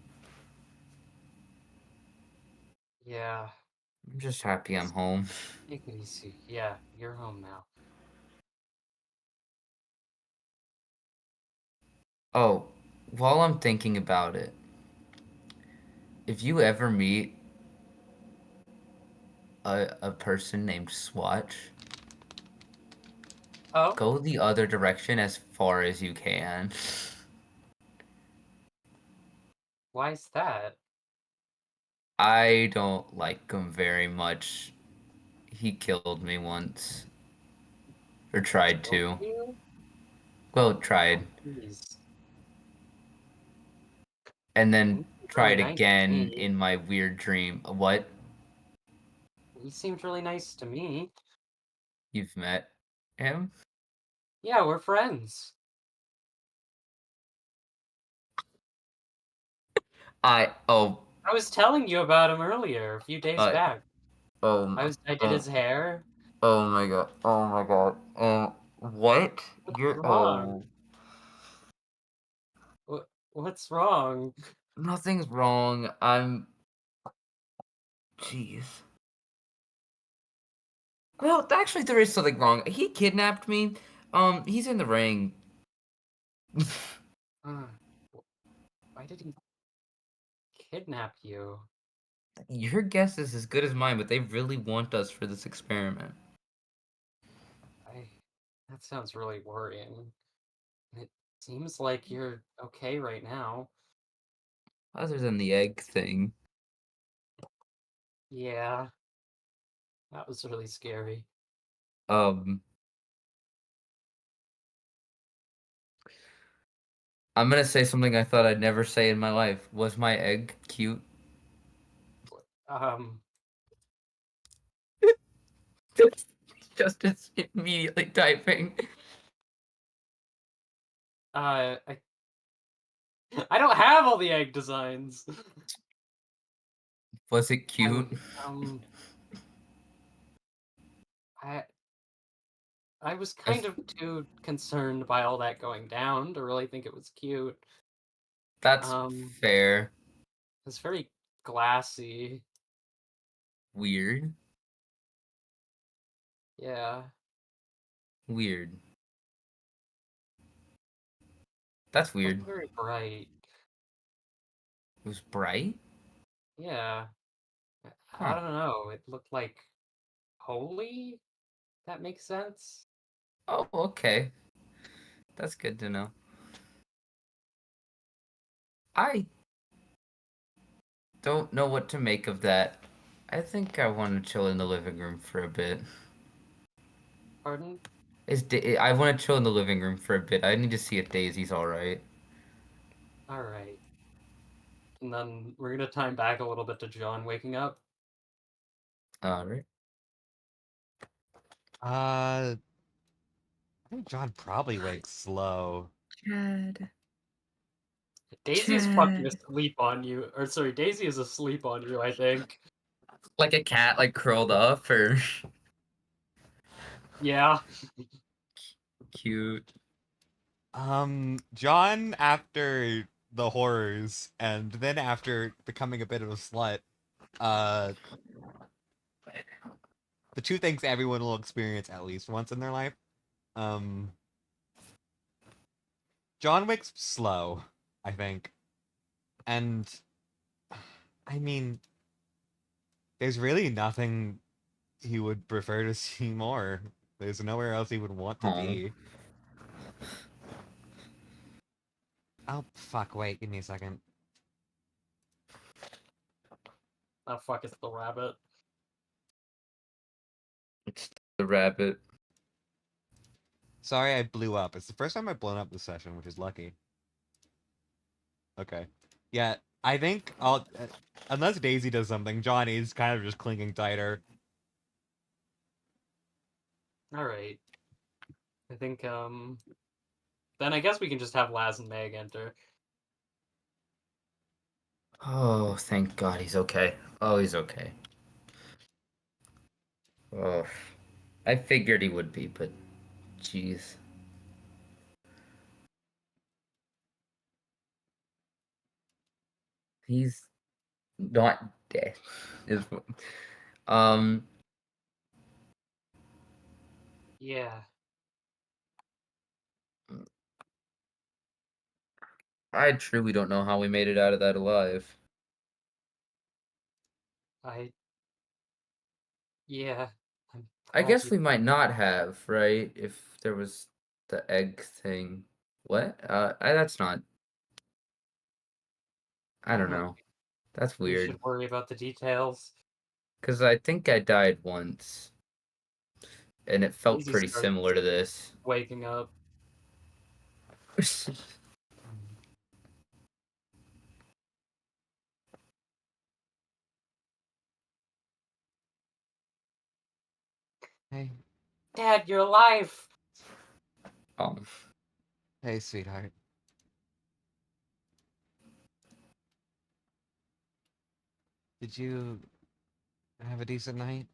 Yeah. I'm just happy I'm Just home. take it easy. Yeah, you're home now. Oh, while I'm thinking about it, if you ever meet a person named Swatch, Oh, go the other direction as far as you can. why is that? I don't like him very much. He killed me once. Or tried Killed to. you? Well, Oh, tried. jeez. And then You seemed really tried nice to again me. in my weird dream. What? You seemed really nice to me. You've met him? Yeah, we're friends. Oh, I was telling you about him earlier, a few days uh, back. oh my, I did oh, his hair. oh my god, oh my god. What? What's You're, wrong? oh, What's wrong? nothing's wrong. Jeez. Well, actually, there is something wrong. He kidnapped me. He's in the ring. Uh, why did he kidnap you? Your guess is as good as mine, but they really want us for this experiment. I. That sounds really worrying. It seems like you're okay right now. Other than the egg thing. Yeah, that was really scary. Um, I'm gonna say something I thought I'd never say in my life. Was my egg cute? Um, Justice immediately typing. I I don't have all the egg designs. Was it cute? I'm I I was I kind of too concerned by all that going down to really think it was cute. That's Um, fair. it's very glassy. Weird. Yeah. Weird. That's Also weird. very bright. It was bright? Yeah. I Huh. don't know. It looked like holy? That makes sense. Oh, okay. That's good to know. I don't know what to make of that. I think I want to chill in the living room for a bit. Pardon? I want to chill in the living room for a bit. I need to see if Daisy's all right. All right. And then we're gonna time back a little bit to John waking up. All right. I think John probably wakes slow. Chad. Daisy is fucking Chad. asleep on you. Or sorry, Daisy is asleep on you, I think. Like a cat, like curled up, or Yeah. cute. John, after the horrors, and then after becoming a bit of a slut, uh, the two things everyone will experience at least once in their life. Um, John wakes slow, I think, and I mean, there's really nothing he would prefer to see more. There's nowhere else he would want to Oh. be. Oh, fuck, wait, give me a second. Oh fuck, it's the rabbit. It's the rabbit. Sorry I blew up. It's the first time I've blown up this session, which is lucky. Okay. Yeah, I think unless Daisy does something, John is kind of just clinging tighter. Alright. I think, then I guess we can just have Laz and Meg enter. Oh, thank God he's okay. Oh, he's okay. Oh, I figured he would be, but jeez. He's not dead. Is um Yeah. I truly don't know how we made it out of that alive. I yeah. I'm I glad guess you we might not have, right? If there was the egg thing. What? That's not. I I don't don't know. know. That's We should weird. worry about the details. Because I think I died once, and it felt Daisy pretty starts similar to this. waking up. Hey, Dad, you're alive! um, hey, sweetheart. Did you have a decent night?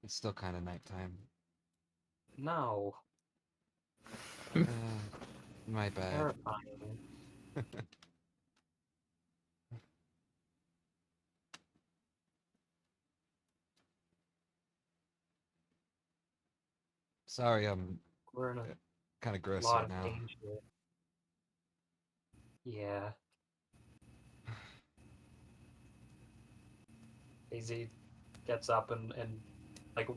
It's still kind of nighttime. No. My bad. Terrifying. Sorry, I'm We're in a kind of gross lot right of now. danger. Yeah. Daisy gets up and like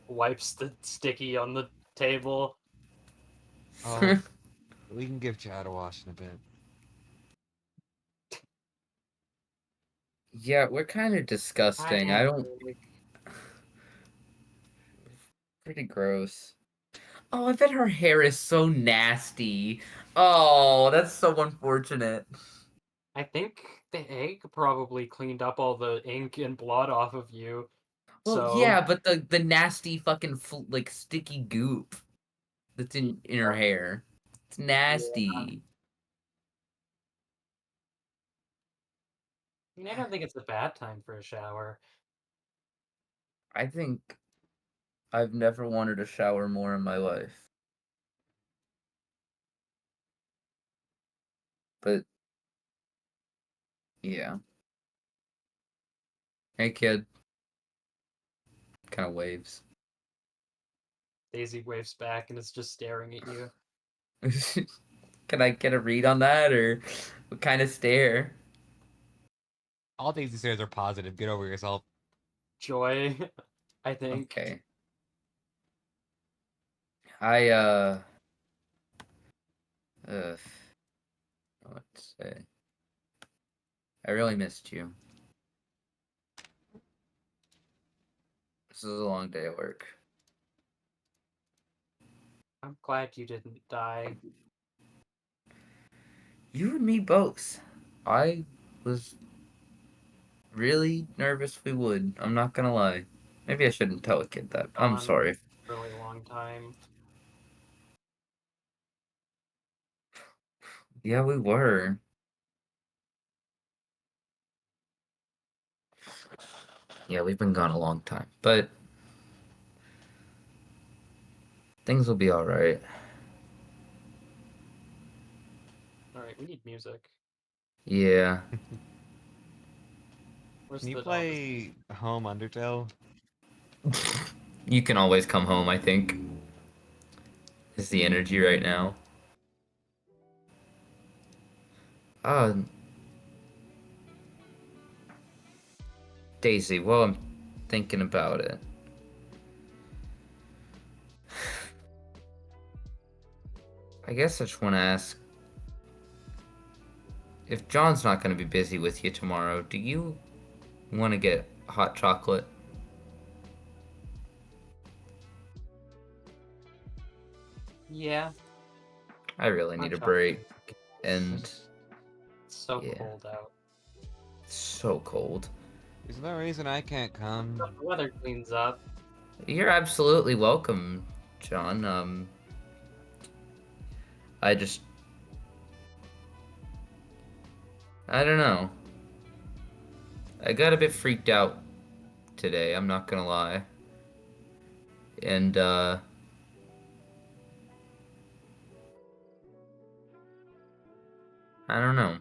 wipes the sticky on the table. Oh, we can give Chad a wash in a bit. yeah, we're kind of Hi, disgusting. I don't. Henry. Pretty gross. Oh, I bet her hair is so nasty. Oh, that's so unfortunate. I think the egg probably cleaned up all the ink and blood off of you. Well, So, yeah, but the nasty fucking like sticky goop that's in her hair. It's yeah. nasty. I mean, I don't think it's a bad time for a shower. I think I've never wanted a shower more in my life. But yeah. Hey kid. Kind of waves. Daisy waves back and is just staring at you. Can I get a read on that or what kind of stare? All Daisy says are positive. Get over yourself. Joy, I think. Okay. I uh what to say? I really missed you. This is a long day at work. I'm glad you didn't die. You and me both. I was really nervous we would. I'm not gonna lie. Maybe I shouldn't tell a kid that. I'm Gone sorry. really long time. Yeah, we were. Yeah, we've been gone a long time. But things will be alright. Alright, we need music. Yeah. Where's Can you the play Home Undertale? You can always come home, I think. Is the energy right now. Uh, Daisy, well, I'm thinking about it. I guess I just want to ask, if John's not going to be busy with you tomorrow, do you want to get hot chocolate? Yeah, I really hot need a chocolate. break. And It's so yeah, cold out. it's so cold. There's no reason I can't come. But the weather cleans up. You're absolutely welcome, John. I just, I don't know. I got a bit freaked out today, I'm not gonna lie. And, I don't know.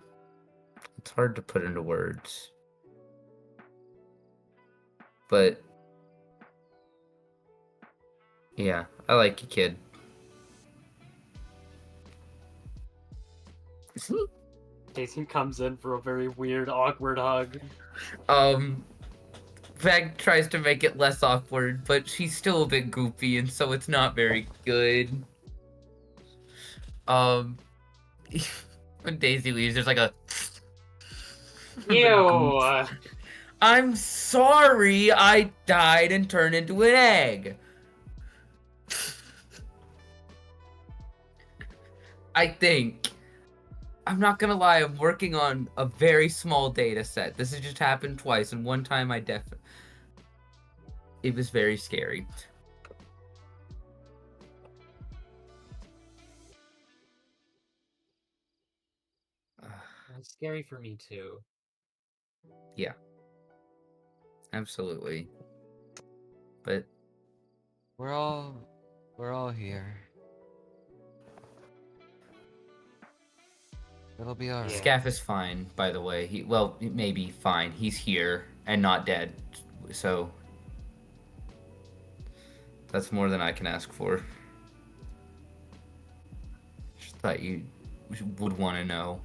It's hard to put into words. But, yeah, I like you, kid. Daisy comes in for a very weird, awkward hug. Vag tries to make it less awkward, but she's still a bit goofy, and so it's not very good. Um, when Daisy leaves, there's like a from the Ew! goose. I'm sorry, I died and turned into an egg. I think. I'm not gonna lie, I'm working on a very small data set. This has just happened twice, and one time it was very scary. It's scary for me too. Yeah, absolutely. But We're all here. It'll be alright. Yeah. Scaff is fine, by the way. He may be fine. He's here and not dead, so that's more than I can ask for. Just thought you would want to know.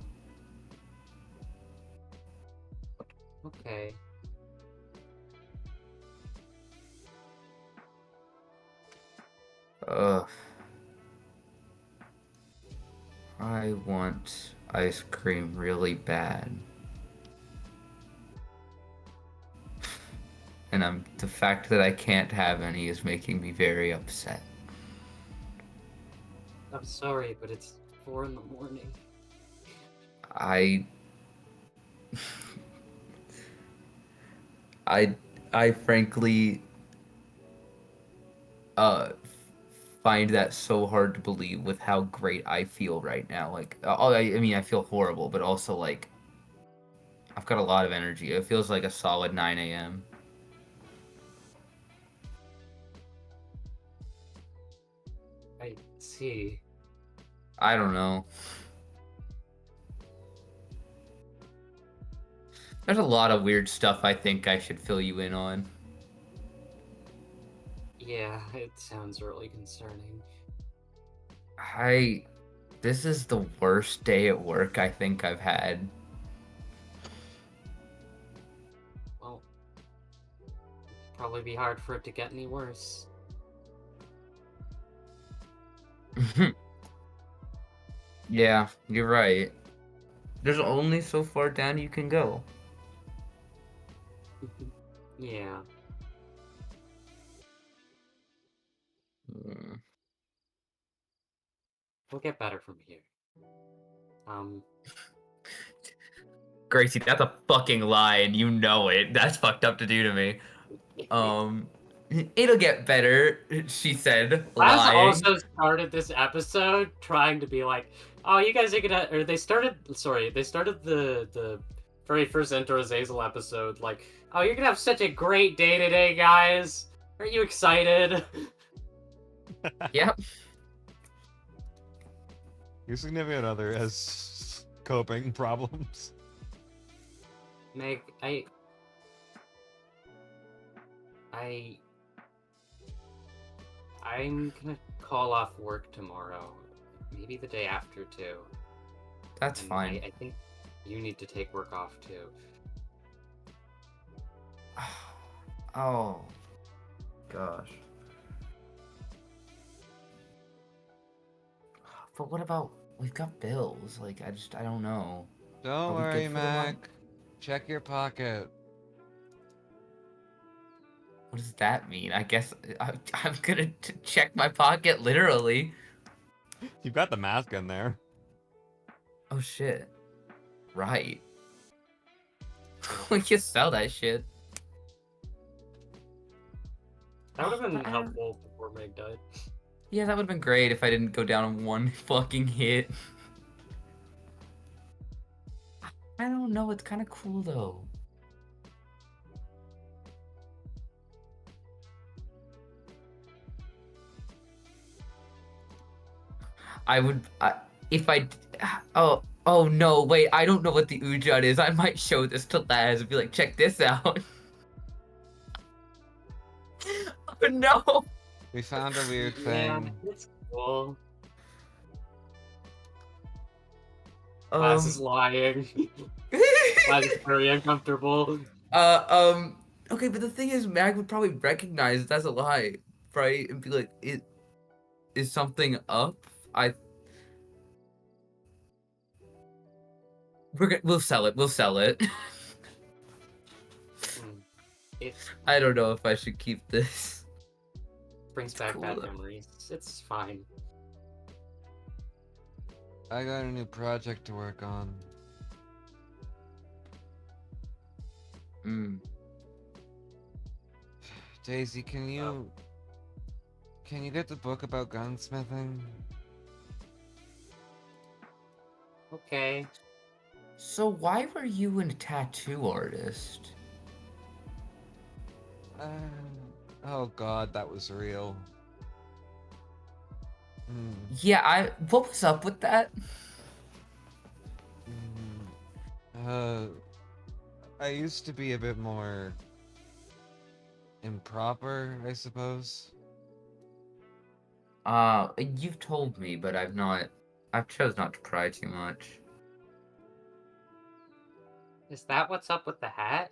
Okay. Ugh. I want ice cream really bad. And the fact that I can't have any is making me very upset. I'm sorry, but it's 4 in the morning. I I frankly find that so hard to believe with how great I feel right now. Like, I mean, I feel horrible, but also like I've got a lot of energy. It feels like a solid 9 a.m. I see. I don't know. There's a lot of weird stuff I think I should fill you in on. Yeah, it sounds really concerning. This is the worst day at work I think I've had. Well, probably be hard for it to get any worse. Yeah, you're right. There's only so far down you can go. Yeah. Mm. We'll get better from here. Gracie, that's a fucking lie, and you know it. That's fucked up to do to me. Um, it'll get better, she said, Laz lying. also started this episode trying to be like, oh, you guys are gonna, or they started the very first Enter Azazel episode like, oh, you're gonna have such a great day today, guys. Aren't you excited? Yep. Your significant other has coping problems. Meg, I'm gonna call off work tomorrow. Maybe the day after too. That's And fine. I think you need to take work off too. Oh, gosh. But what about, we've got bills. Like, I don't know. Don't Are we worry, good for the month? Mac. Check your pocket. What does that mean? I guess I'm gonna check my pocket literally. You've got the mask in there. Oh shit. Right. We can sell that shit. That would have been But I don't- helpful before Meg died. Yeah, that would have been great if I didn't go down in one fucking hit. I don't know, it's kind of cool though. If I, oh no, wait, I don't know what the Ujat is. I might show this to Laz and be like, check this out. Oh no. We found a weird Yeah, thing. it's cool. Laz is lying. Laz is very uncomfortable. Okay, but the thing is, Mag would probably recognize it as a lie, right? And be like, "It is something up." We'll sell it. We'll sell it. It I don't know if I should keep this. brings back cool, bad though. memories. It's fine. I got a new project to work on. Mm. Daisy, can you get the book about gunsmithing? Okay. So why were you a tattoo artist? Oh god, that was real. Yeah, what was up with that? I used to be a bit more improper, I suppose. You've told me, but I've chose not to pry too much. Is that what's up with the hat?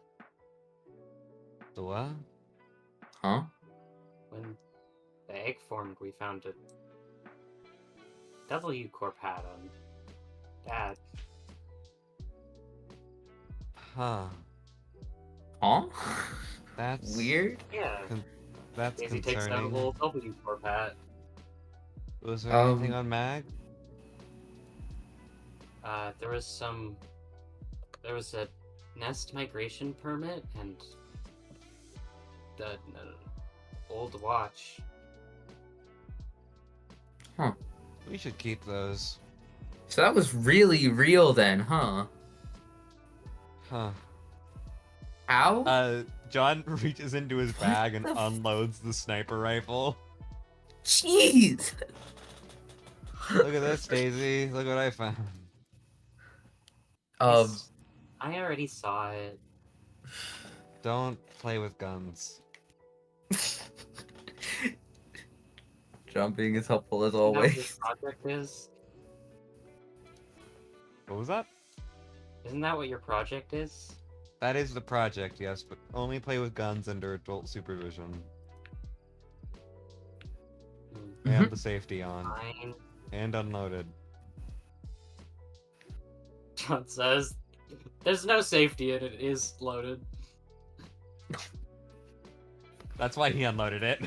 The what? Huh? When the egg formed, we found a W Corp hat on Dad. Huh. Huh? That's Weird? Yeah. That's Daisy takes down a concerning. little W Corp hat. Was there anything on Mag? There was a nest migration permit and the old watch. Huh. We should keep those. So that was really real then, huh? Huh. How? John reaches into his bag and the f- unloads the sniper rifle. Jeez! Look at this, Daisy. Look what I found. I already saw it. Don't play with guns. John being as helpful as Isn't that what always. your project is? What was that? Isn't that what your project is? That is the project, yes, but only play with guns under adult supervision. And the safety on. Fine. And unloaded. John says. There's no safety and it is loaded. That's why he unloaded it.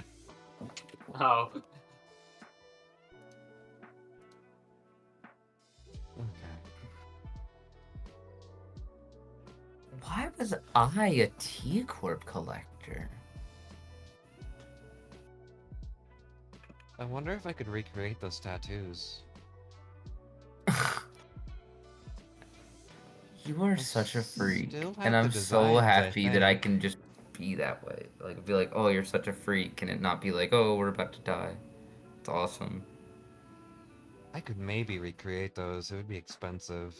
Oh. Okay. Why was I a T-Corp collector? I wonder if I could recreate those tattoos. You are I such a freak, still have and the I'm so designs, happy that I think. can just be that way. Like, be like, oh, you're such a freak, and it not be like, oh, we're about to die. It's awesome. I could maybe recreate those. It would be expensive.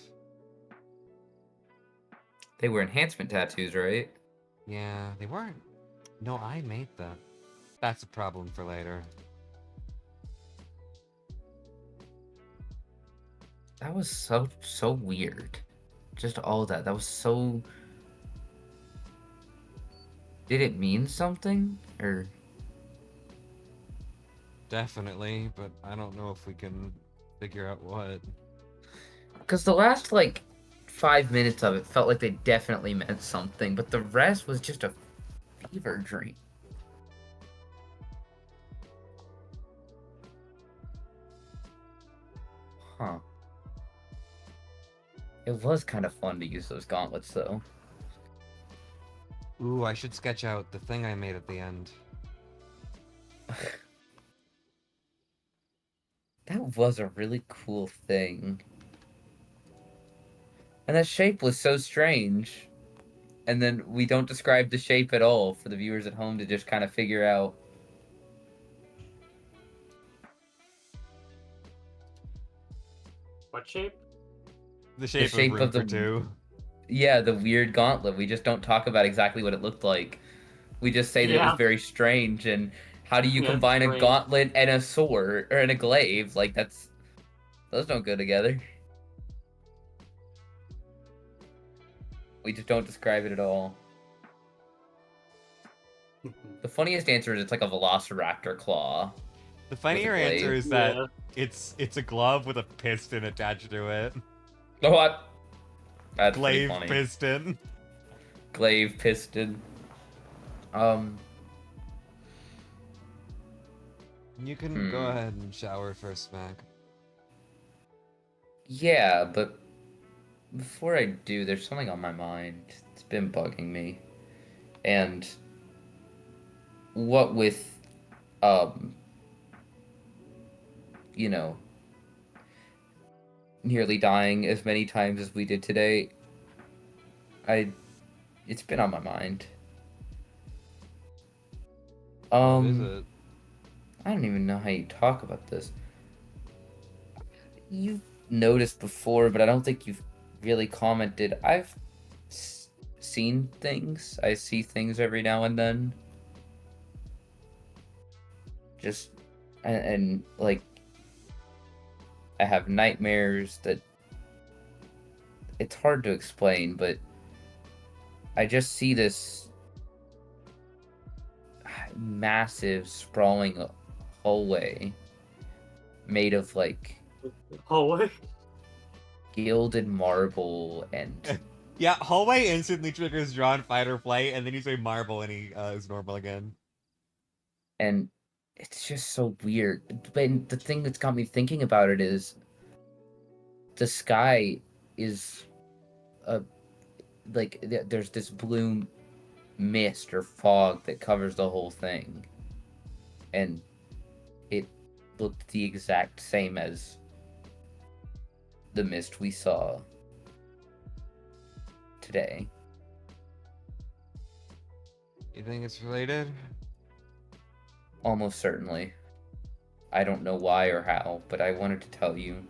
They were enhancement tattoos, right? Yeah, they weren't. No, I made them. That's a problem for later. That was so weird. Just all that. That was so. Did it mean something? Or. Definitely, but I don't know if we can figure out what. Because the last, like, 5 minutes of it felt like they definitely meant something, but the rest was just a fever dream. Huh. It was kind of fun to use those gauntlets, though. Ooh, I should sketch out the thing I made at the end. That was a really cool thing. And that shape was so strange. And then we don't describe the shape at all for the viewers at home to just kind of figure out. What shape? The shape, shape of of room for the- two. Yeah, the weird gauntlet. We just don't talk about exactly what it looked like. We just say that it was Yeah. very strange. And how do you Yeah, combine a strange. gauntlet and a sword or and a glaive? Like that's those don't go together. We just don't describe it at all. The funniest answer is it's like a velociraptor claw. The funnier glaive. answer is that Yeah. it's a glove with a piston attached to it. Oh, what? That's pretty Glaive funny. piston. Glaive piston. You can go ahead and shower first, Mac. Yeah, but before I do, there's something on my mind. It's been bugging me. And what with, you know, nearly dying as many times as we did today, it's been on my mind. What is it? I don't even know how you talk about this. You've noticed before, but I don't think you've really commented. I've seen things. I see things every now and then. Just, and like, I have nightmares that it's hard to explain, but I just see this massive, sprawling hallway made of like Hallway? gilded marble and Yeah, hallway instantly triggers drawn fight or flight, and then you say marble and he is normal again. and it's just so weird. But the thing that's got me thinking about it is the sky is like there's this blue mist or fog that covers the whole thing, and it looked the exact same as the mist we saw today. You think it's related? Almost certainly. I don't know why or how, but I wanted to tell you.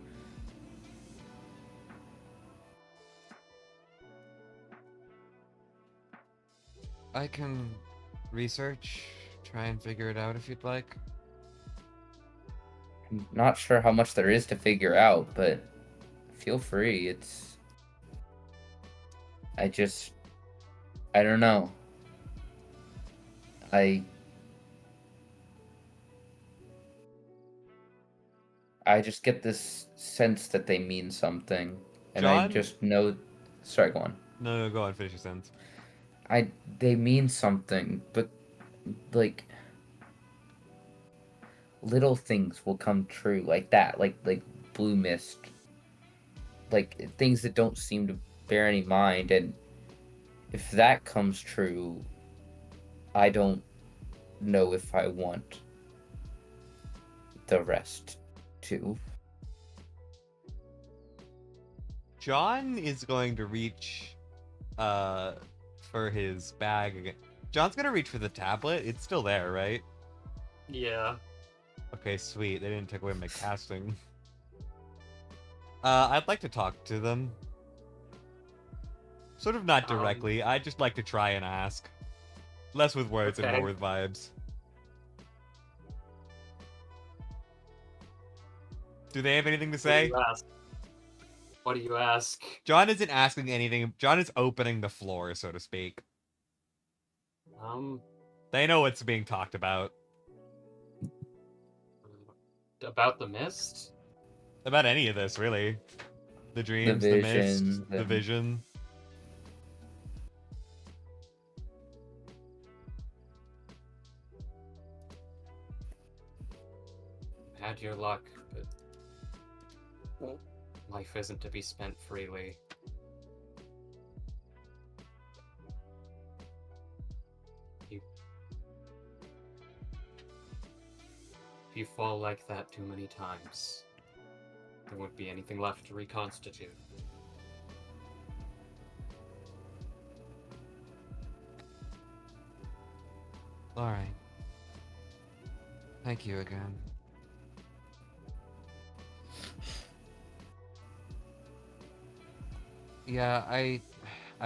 I can research, try and figure it out if you'd like. I'm not sure how much there is to figure out, but feel free. I don't know. I just get this sense that they mean something, and I John? just know. Sorry, go on. No, go on, finish your sentence. They mean something, but like little things will come true like that, like blue mist, like things that don't seem to bear any mind, and if that comes true, I don't know if I want the rest to. John is going to reach for his bag again. John's gonna reach for the tablet. It's still there, right? Yeah. Okay, sweet. They didn't take away my casting. I'd like to talk to them. Sort of not directly. I'd just like to try and ask. Less with words and Okay. more with vibes. Do they have anything to say? What do you ask? John isn't asking anything. John is opening the floor, so to speak. They know what's being talked about. About the mist? About any of this, really. The dreams, the mist, visions, the and- vision. Had your luck, but life isn't to be spent freely. If you fall like that too many times, there won't be anything left to reconstitute. Alright. Thank you again. Yeah, I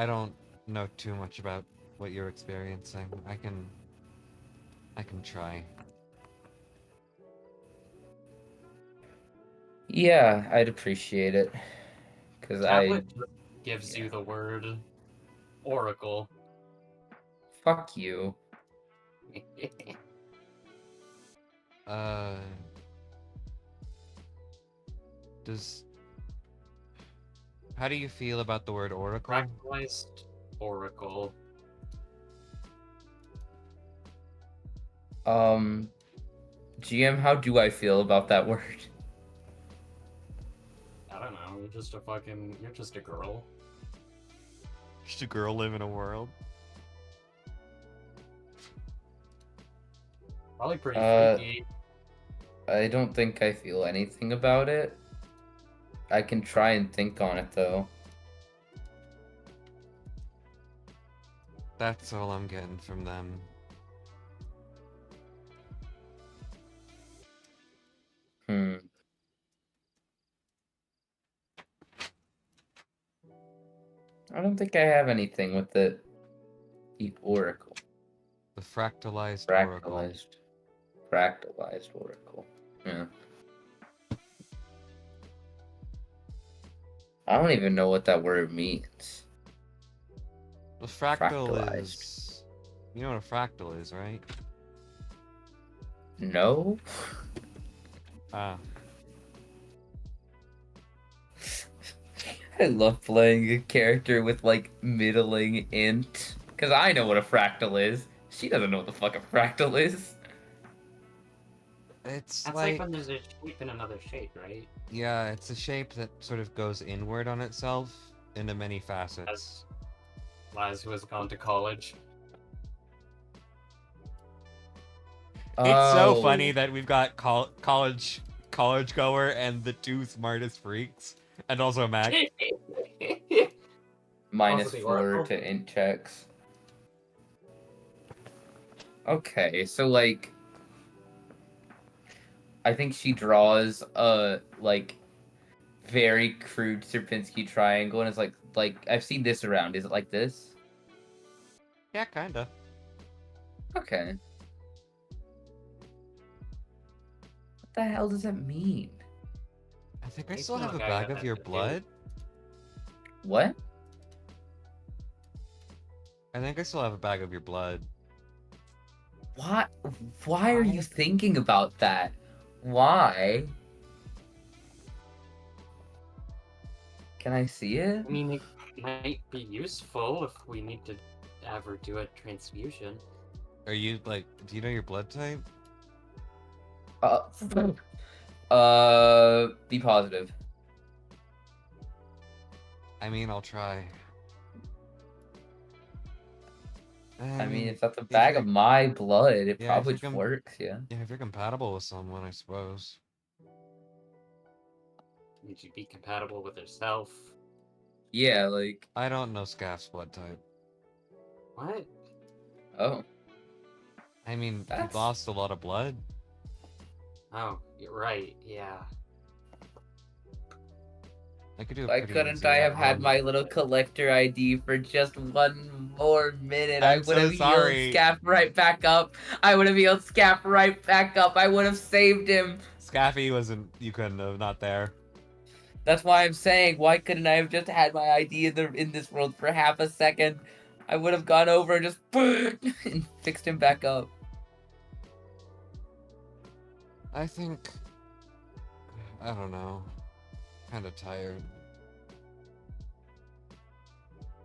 don't know too much about what you're experiencing. I can try. Yeah, I'd appreciate it. Because Tablet just gives you the word oracle. Fuck you. How do you feel about the word oracle? Fractalized oracle. GM, how do I feel about that word? I don't know, you're just a girl. Just a girl live in a world. Probably pretty freaky. I don't think I feel anything about it. I can try and think on it, though. That's all I'm getting from them. I don't think I have anything with the oracle. The fractalized oracle. Fractalized oracle. Yeah. I don't even know what that word means. The fractal Fractalized. is... You know what a fractal is, right? No? Ah. I love playing a character with, like, middling int. Because I know what a fractal is. She doesn't know what the fuck a fractal is. It's That's like when there's a shape in another shape, right? Yeah, it's a shape that sort of goes inward on itself into many facets. Laz, who has gone to college. It's so Oh. funny that we've got college goer and the two smartest freaks, and also Mac. Minus Also the 4 oracle. to int checks. Okay, so, like... I think she draws a, like, very crude Sierpinski triangle, and it's like, I've seen this around. Is it like this? Yeah, kinda. Okay. What the hell does that mean? I think I It's still not have a like I bag got of that your to do. blood. What? I think I still have a bag of your blood. What? Why are you thinking about that? Why? Can I see it? I mean, it might be useful if we need to ever do a transfusion. Are you like? Do you know your blood type? Uh, be positive. I mean, I'll try. I mean, if that's a if bag you're- of my blood, it yeah, if probably you're com- works, yeah. yeah, if you're compatible with someone, I suppose. Need you be compatible with herself. Yeah, like, I don't know Scaff's blood type. What? oh, I mean, he that's... lost a lot of blood. Oh, you're right. Yeah. I could do a Why pretty couldn't easy I have at had home. my little collector ID for just one more minute? I I'm would so have healed sorry. Scaff right back up. I would have healed Scaff right back up. I would have saved him. Scaffy wasn't. You couldn't have. Not there. That's why I'm saying, why couldn't I have just had my ID in this world for half a second? I would have gone over and just and fixed him back up. I think. I don't know. Kind of tired.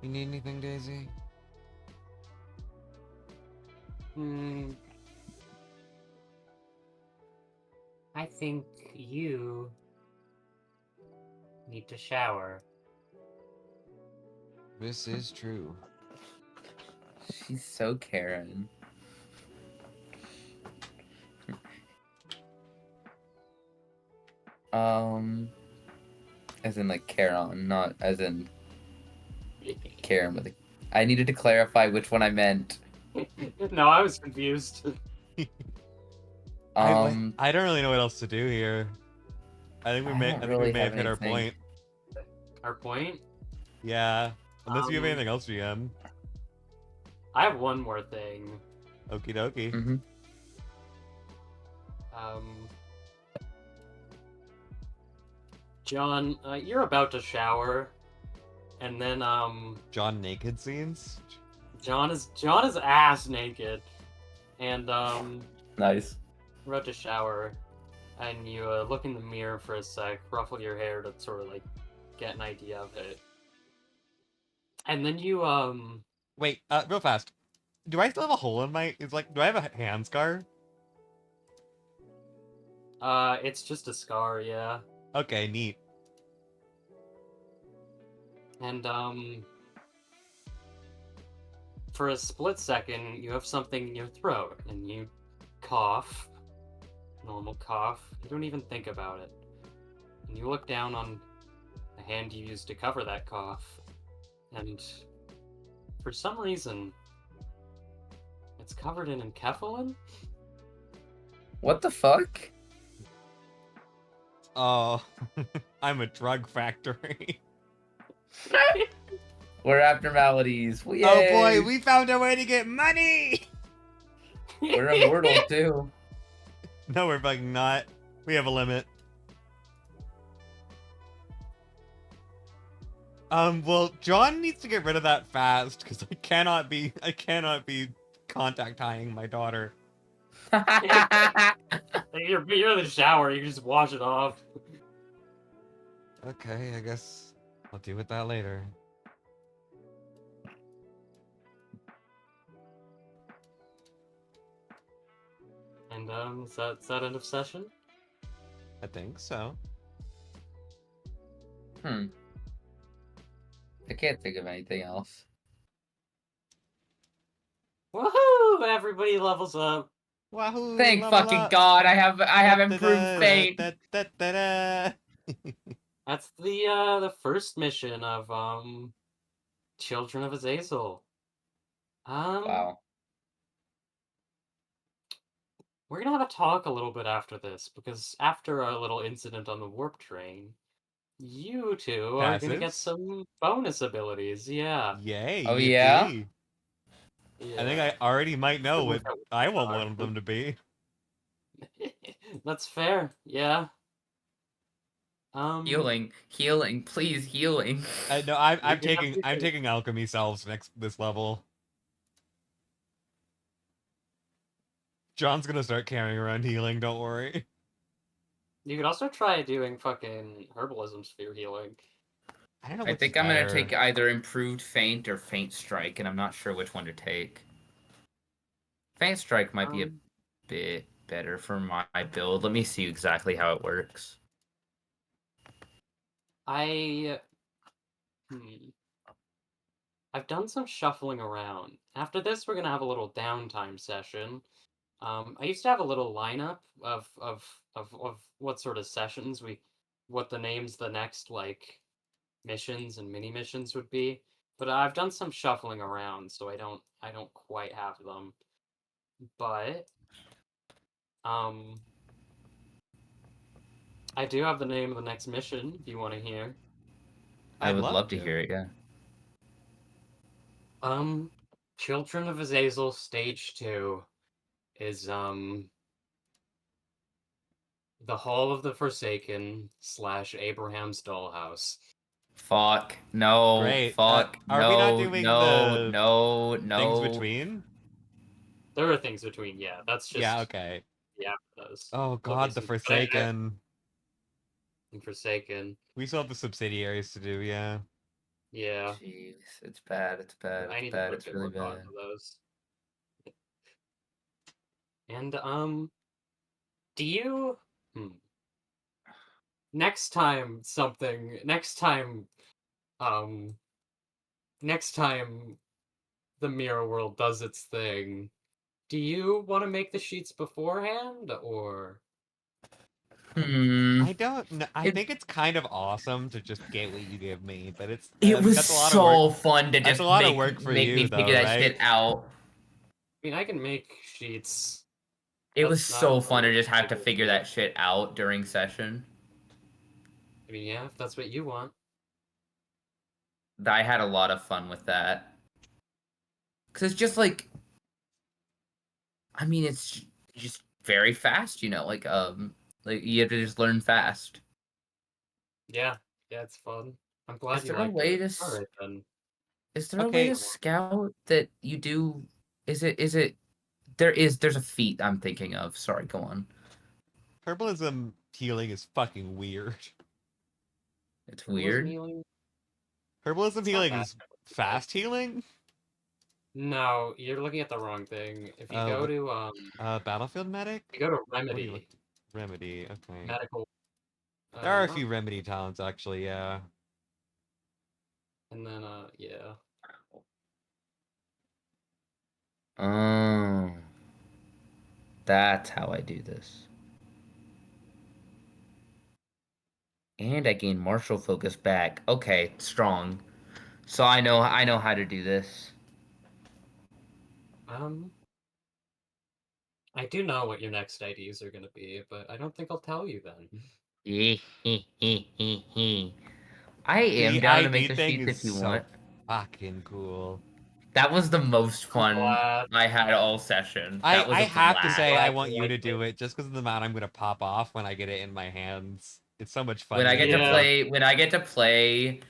You need anything, Daisy? Hmm. I think you need to shower. This is true. She's so Karen. As in like Karen, not as in Karen with a... I needed to clarify which one I meant. No, I was confused. I don't really know what else to do here. I think we I may. don't I think we really may have have hit our anything. point. Our point? Yeah. Unless you have Um, anything else, GM. I have one more thing. Okie dokie. Mm-hmm. John, you're about to shower, and then John naked scenes. John is ass naked, and Nice. you're about to shower, and you look in the mirror for a sec, ruffle your hair to sort of like get an idea of it, and then you Wait, real fast. Do I still have a hole in my? It's like, do I have a hand scar? it's just a scar, yeah, Okay, neat. and for a split second, you have something in your throat, and you cough. Normal cough. You don't even think about it. And you look down on the hand you used to cover that cough, and for some reason, it's covered in enkephalin? What the fuck? Oh, I'm a drug factory. We're abnormalities. Yay! Oh boy, we found a way to get money! We're immortal too. No, we're fucking not. We have a limit. Well, John needs to get rid of that fast, because I cannot be contact tying my daughter. You're in the shower, you can just wash it off. Okay, I guess I'll deal with that later. And is that end of session? I think so. I can't think of anything else. Woohoo! Everybody levels up. Wahoo! Thank level fucking up. God, I have improved fate. Da-da-da. That's the first mission of Children of Azazel. Wow. We're gonna have a talk a little bit after this, because after our little incident on the warp train, you two are gonna get Passives? some bonus abilities, yeah. Yay! Oh, yeah? Yippee. Yeah. I think I already might know what Work out I what want they one of them to be. That's fair, yeah. Healing, please, healing. No, I'm You can have I'm your- taking alchemy selves this level. John's gonna start carrying around healing. Don't worry. You could also try doing fucking herbalism sphere healing. I don't know I what's think I'm gonna better. take either improved feint or faint strike, and I'm not sure which one to take. Faint strike might be a Um, bit better for my build. Let me see exactly how it works. I hmm. I've done some shuffling around. After this, we're gonna have a little downtime session. I used to have a little lineup of what sort of sessions what the names the next like missions and mini missions would be, but I've done some shuffling around, so I don't quite have them. But um, I do have the name of the next mission. If you want to hear, I I'd would love love to to. hear it. Yeah. um, Children of Azazel Stage 2 is the Hall of the Forsaken / Abraham's Dollhouse. Fuck. No. Great. Fuck. Are we not No. doing No. the No. things No. between? There are things between, yeah. That's Yeah, just okay. those. Oh There'll be god, the some, but I Forsaken. Forsaken. We still have the subsidiaries to do, yeah. Yeah, Jeez. It's bad. It's bad. I It's need to bad. put a It's bit really more thought bad. into those. And do you? Hmm. Next time something. Um, next time the mirror world does its thing. Do you want to make the sheets beforehand, or? Hmm. I don't know. I It think it's kind of awesome to just get what you give me, but it was that's a lot of work. so fun to That's a just lot of work for make me you figure though, that right? shit out. I mean, I can make sheets. It was That's not so fun to really just have big to of a figure deal. that shit out during session. I mean, yeah, if that's what you want. I had a lot of fun with that. Cause it's just like, I mean, it's just very fast, like you have to just learn fast. Yeah, yeah, it's fun. I'm Is glad you there a liked way it. to All right then. is there a way to Okay, scout that you do? Is it there's a feat I'm thinking of. Sorry, go on. herbalism healing is fucking weird. It's Herbalism weird. healing? Herbalism It's not healing bad. is fast healing? No, you're looking at the wrong thing. If you go What to battlefield medic? you go to What do you look remedy, remedy, okay. medical, There are a not, few remedy talents actually, yeah. and then yeah. Oh, that's how I do this. And I gain martial focus back. Okay, strong. So I know how to do this. Um, I do know what your next IDs are gonna be, but I don't think I'll tell you then. I am The down to make ID the thing sheets is if you so want. fucking cool. That was the most I'm fun glad. I had all session. That was I a have to I'm say blast. I glad want you you to liked it. do it just because of the amount I'm gonna pop off when I get it in my hands. It's so much When I get to funnier. Yeah. play when I get to play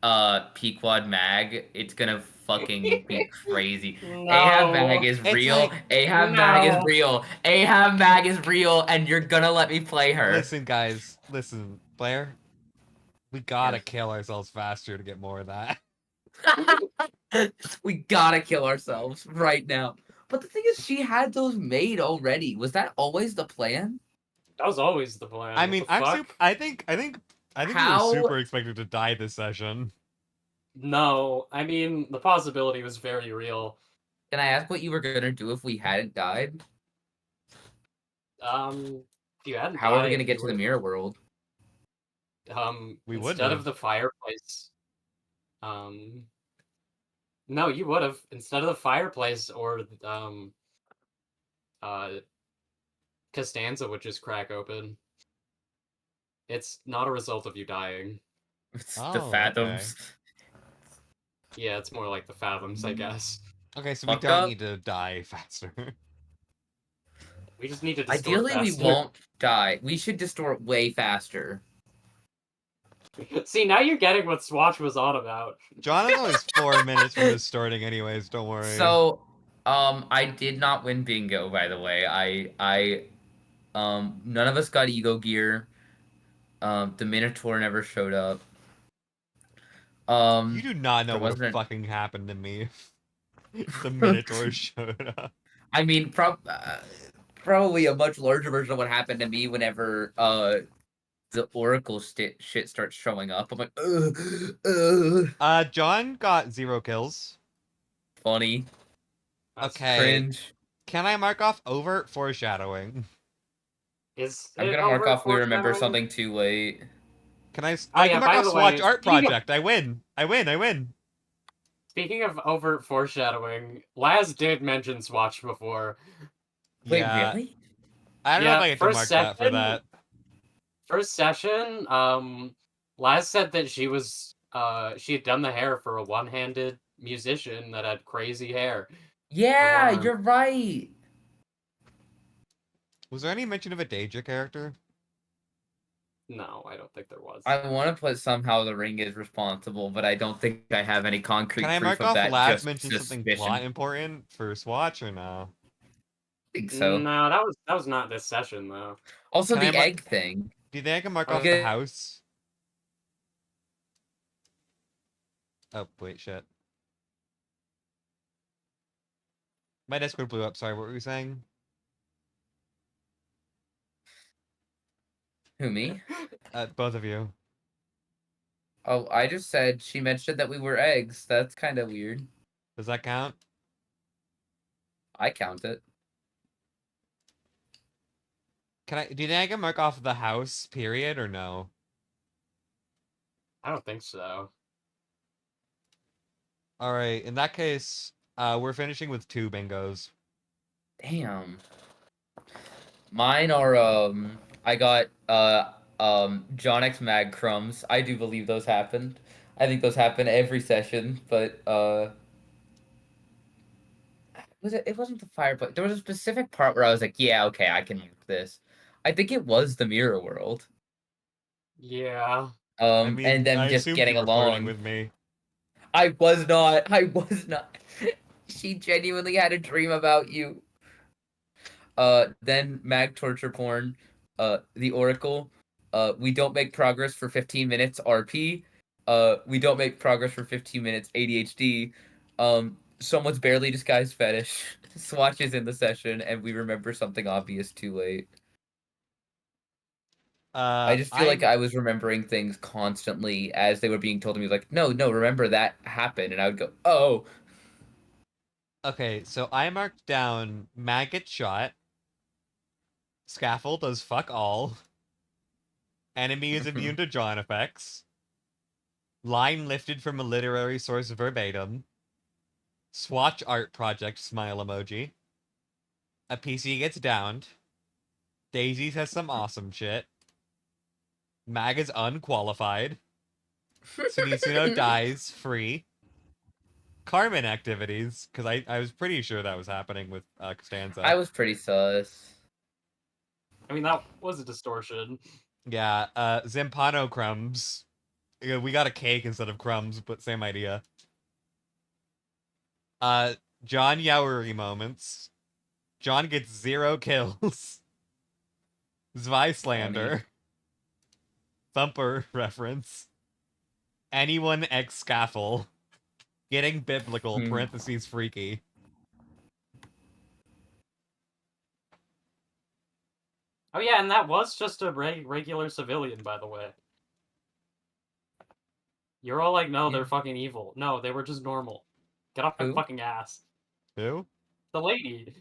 Pequod Mag, it's gonna fucking be crazy. Ahab Mag No. is It's real. like, Ahab Mag is No. real. Ahab Mag is real, and you're gonna let me play her. listen, guys, listen, Blair, we gotta Yes. kill ourselves faster to get more of that. We gotta kill ourselves right now. But the thing is, she had those made already. Was that always the plan? That was always the I plan. What mean, the I'm super. fuck? I think we were How super expected to die this session. No, I mean the possibility was very real. can I ask what you were gonna do if we hadn't died? If you hadn't How are we gonna died, get you to the would mirror world? We wouldn't instead of have. the fireplace, um, no, you would have instead of the fireplace or uh, Costanza would just crack open. It's not a result of you dying. It's the Oh, okay. fathoms. Yeah, it's more like the fathoms, I guess. Okay, so we Fuck don't up. need to die faster. We just need to distort Ideally, we faster. won't die. We should distort way faster. See, now you're getting what Swatch was on about. John is always 4 minutes from distorting, anyways. Don't worry. So, I did not win bingo, by the way. None of us got ego gear. The Minotaur never showed up. You do not know there what wasn't. fucking happened to me. The Minotaur showed up. I mean, probably a much larger version of what happened to me whenever the Oracle shit starts showing up. I'm like, John got 0 kills. funny, That's Okay, cringe. can I mark off overt foreshadowing? Is I'm it gonna mark over off. We remember foreshadowing? something too late. Can I? Oh I can yeah, mark by off the Swatch way, Art Project. I win. I win. I win. speaking of overt foreshadowing, Laz did mention Swatch before. Wait, Yeah, really? I don't know if Yeah, I get to mark that for that. first session, Laz said that she had done the hair for a one-handed musician that had crazy hair. Yeah, One arm. you're right. Was there any mention of a Daedra character? No, I don't think there was. I want to put somehow the ring is responsible, but I don't think I have any Can concrete I proof mark of off that. Laz Just mentioned something suspicion. plot important for Swatch or no? I think so. No, that was not this session though. Also, Can I the mark? egg thing. Do you think I can mark Oh, off yeah. the house? Oh wait, shit. My Discord blew up. Sorry, what were you saying? Who, me? Both of you. Oh, I just said she mentioned that we were eggs. That's kind of weird. Does that count? I count it. Can I? Do you think I can mark off the house? Period or no? I don't think so. All right. In that case, we're finishing with 2 bingos. Damn. Mine are I got John X Mag crumbs. I do believe those happened. I think those happen every session, but it wasn't the fireplace. There was a specific part where I was like, yeah, okay, I can mark this. I think it was the mirror world. Yeah. I And mean, I them just assumed you getting were flirting along. with me. I was not. I was not. She genuinely had a dream about you. Then mag torture porn, the Oracle, we don't make progress for 15 minutes RP, we don't make progress for 15 minutes ADHD, someone's barely disguised fetish, swatches in the session, and we remember something obvious too late. I just feel like I'm I was remembering things constantly as they were being told to me, like, no, no, remember that happened, and I would go, oh. okay. So I marked down maggot shot. Scaffold does fuck all. Enemy is immune to John effects. Line lifted from a literary source verbatim. Swatch art project smile emoji. A PC gets downed. Daisy says some awesome shit. Mag is unqualified. Sunisuno dies free. Carmen activities, because I was pretty sure that was happening with Costanza. I was pretty sus. I mean, that was a distortion. Yeah, Zampano crumbs. Yeah, we got a cake instead of crumbs, but same idea. John Yowery moments. John gets 0 kills. Zweislander. Thumper reference. Anyone ex scaffold. Getting biblical, parentheses freaky. Oh yeah, and that was just a regular civilian, by the way. You're all like, no, they're fucking evil. No, they were just normal. Get off my Who? fucking ass. Who? The lady.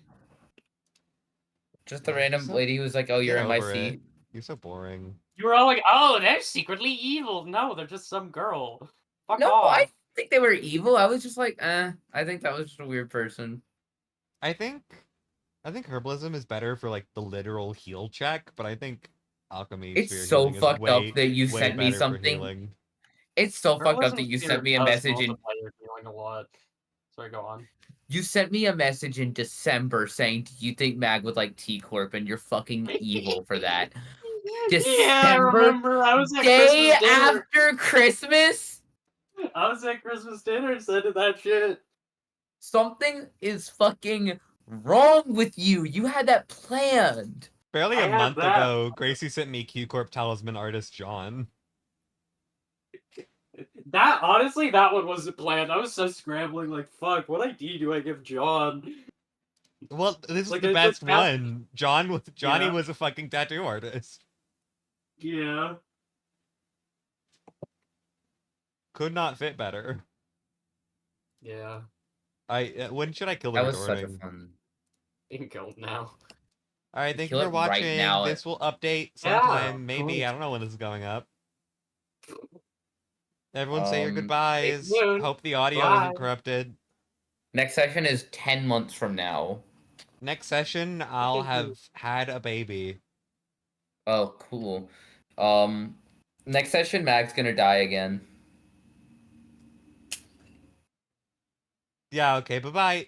Just a random So- lady who was like, oh, you're Get over MIC. it. You're so boring. You were all like, oh, they're secretly evil. No, they're just some girl. Fuck No, off. I think they were evil. I was just like, I think that was just a weird person. I think herbalism is better for like the literal heal check, but I think alchemy It's sphere so healing is fucked way up that you way sent me better for something. healing. It's so fucked up Herbalism that you Sphere sent me a does message in. multiply your healing a lot. Sorry, go on. You sent me a message in December saying, "Do you think Mag would like T Corp?" And you're fucking evil for that. Yeah, I December, remember. I was at day Christmas dinner. after Christmas. I was at Christmas dinner and said that shit. Something is fucking wrong with you. You had that planned. Barely I a had month that. ago, Gracie sent me Q Corp talisman artist John. honestly, that one wasn't planned. I was so scrambling, like, fuck, what ID do I give John? Well, this is Like, the I best just have... one. Johnny Yeah. was a fucking tattoo artist. Yeah. Could not fit better. Yeah. When should I kill the That was such a recording? fun. You can kill it now. All right, thank you Kill for it right watching. now. This will update Yeah, sometime, maybe. cool. I don't know when this is going up. Everyone say your Stay goodbyes. tuned. Hope the audio Bye. isn't corrupted. Next session is 10 months from now. Next session, I'll have had a baby. Oh, cool. Next session, Mag's gonna die again. Yeah, okay, bye-bye.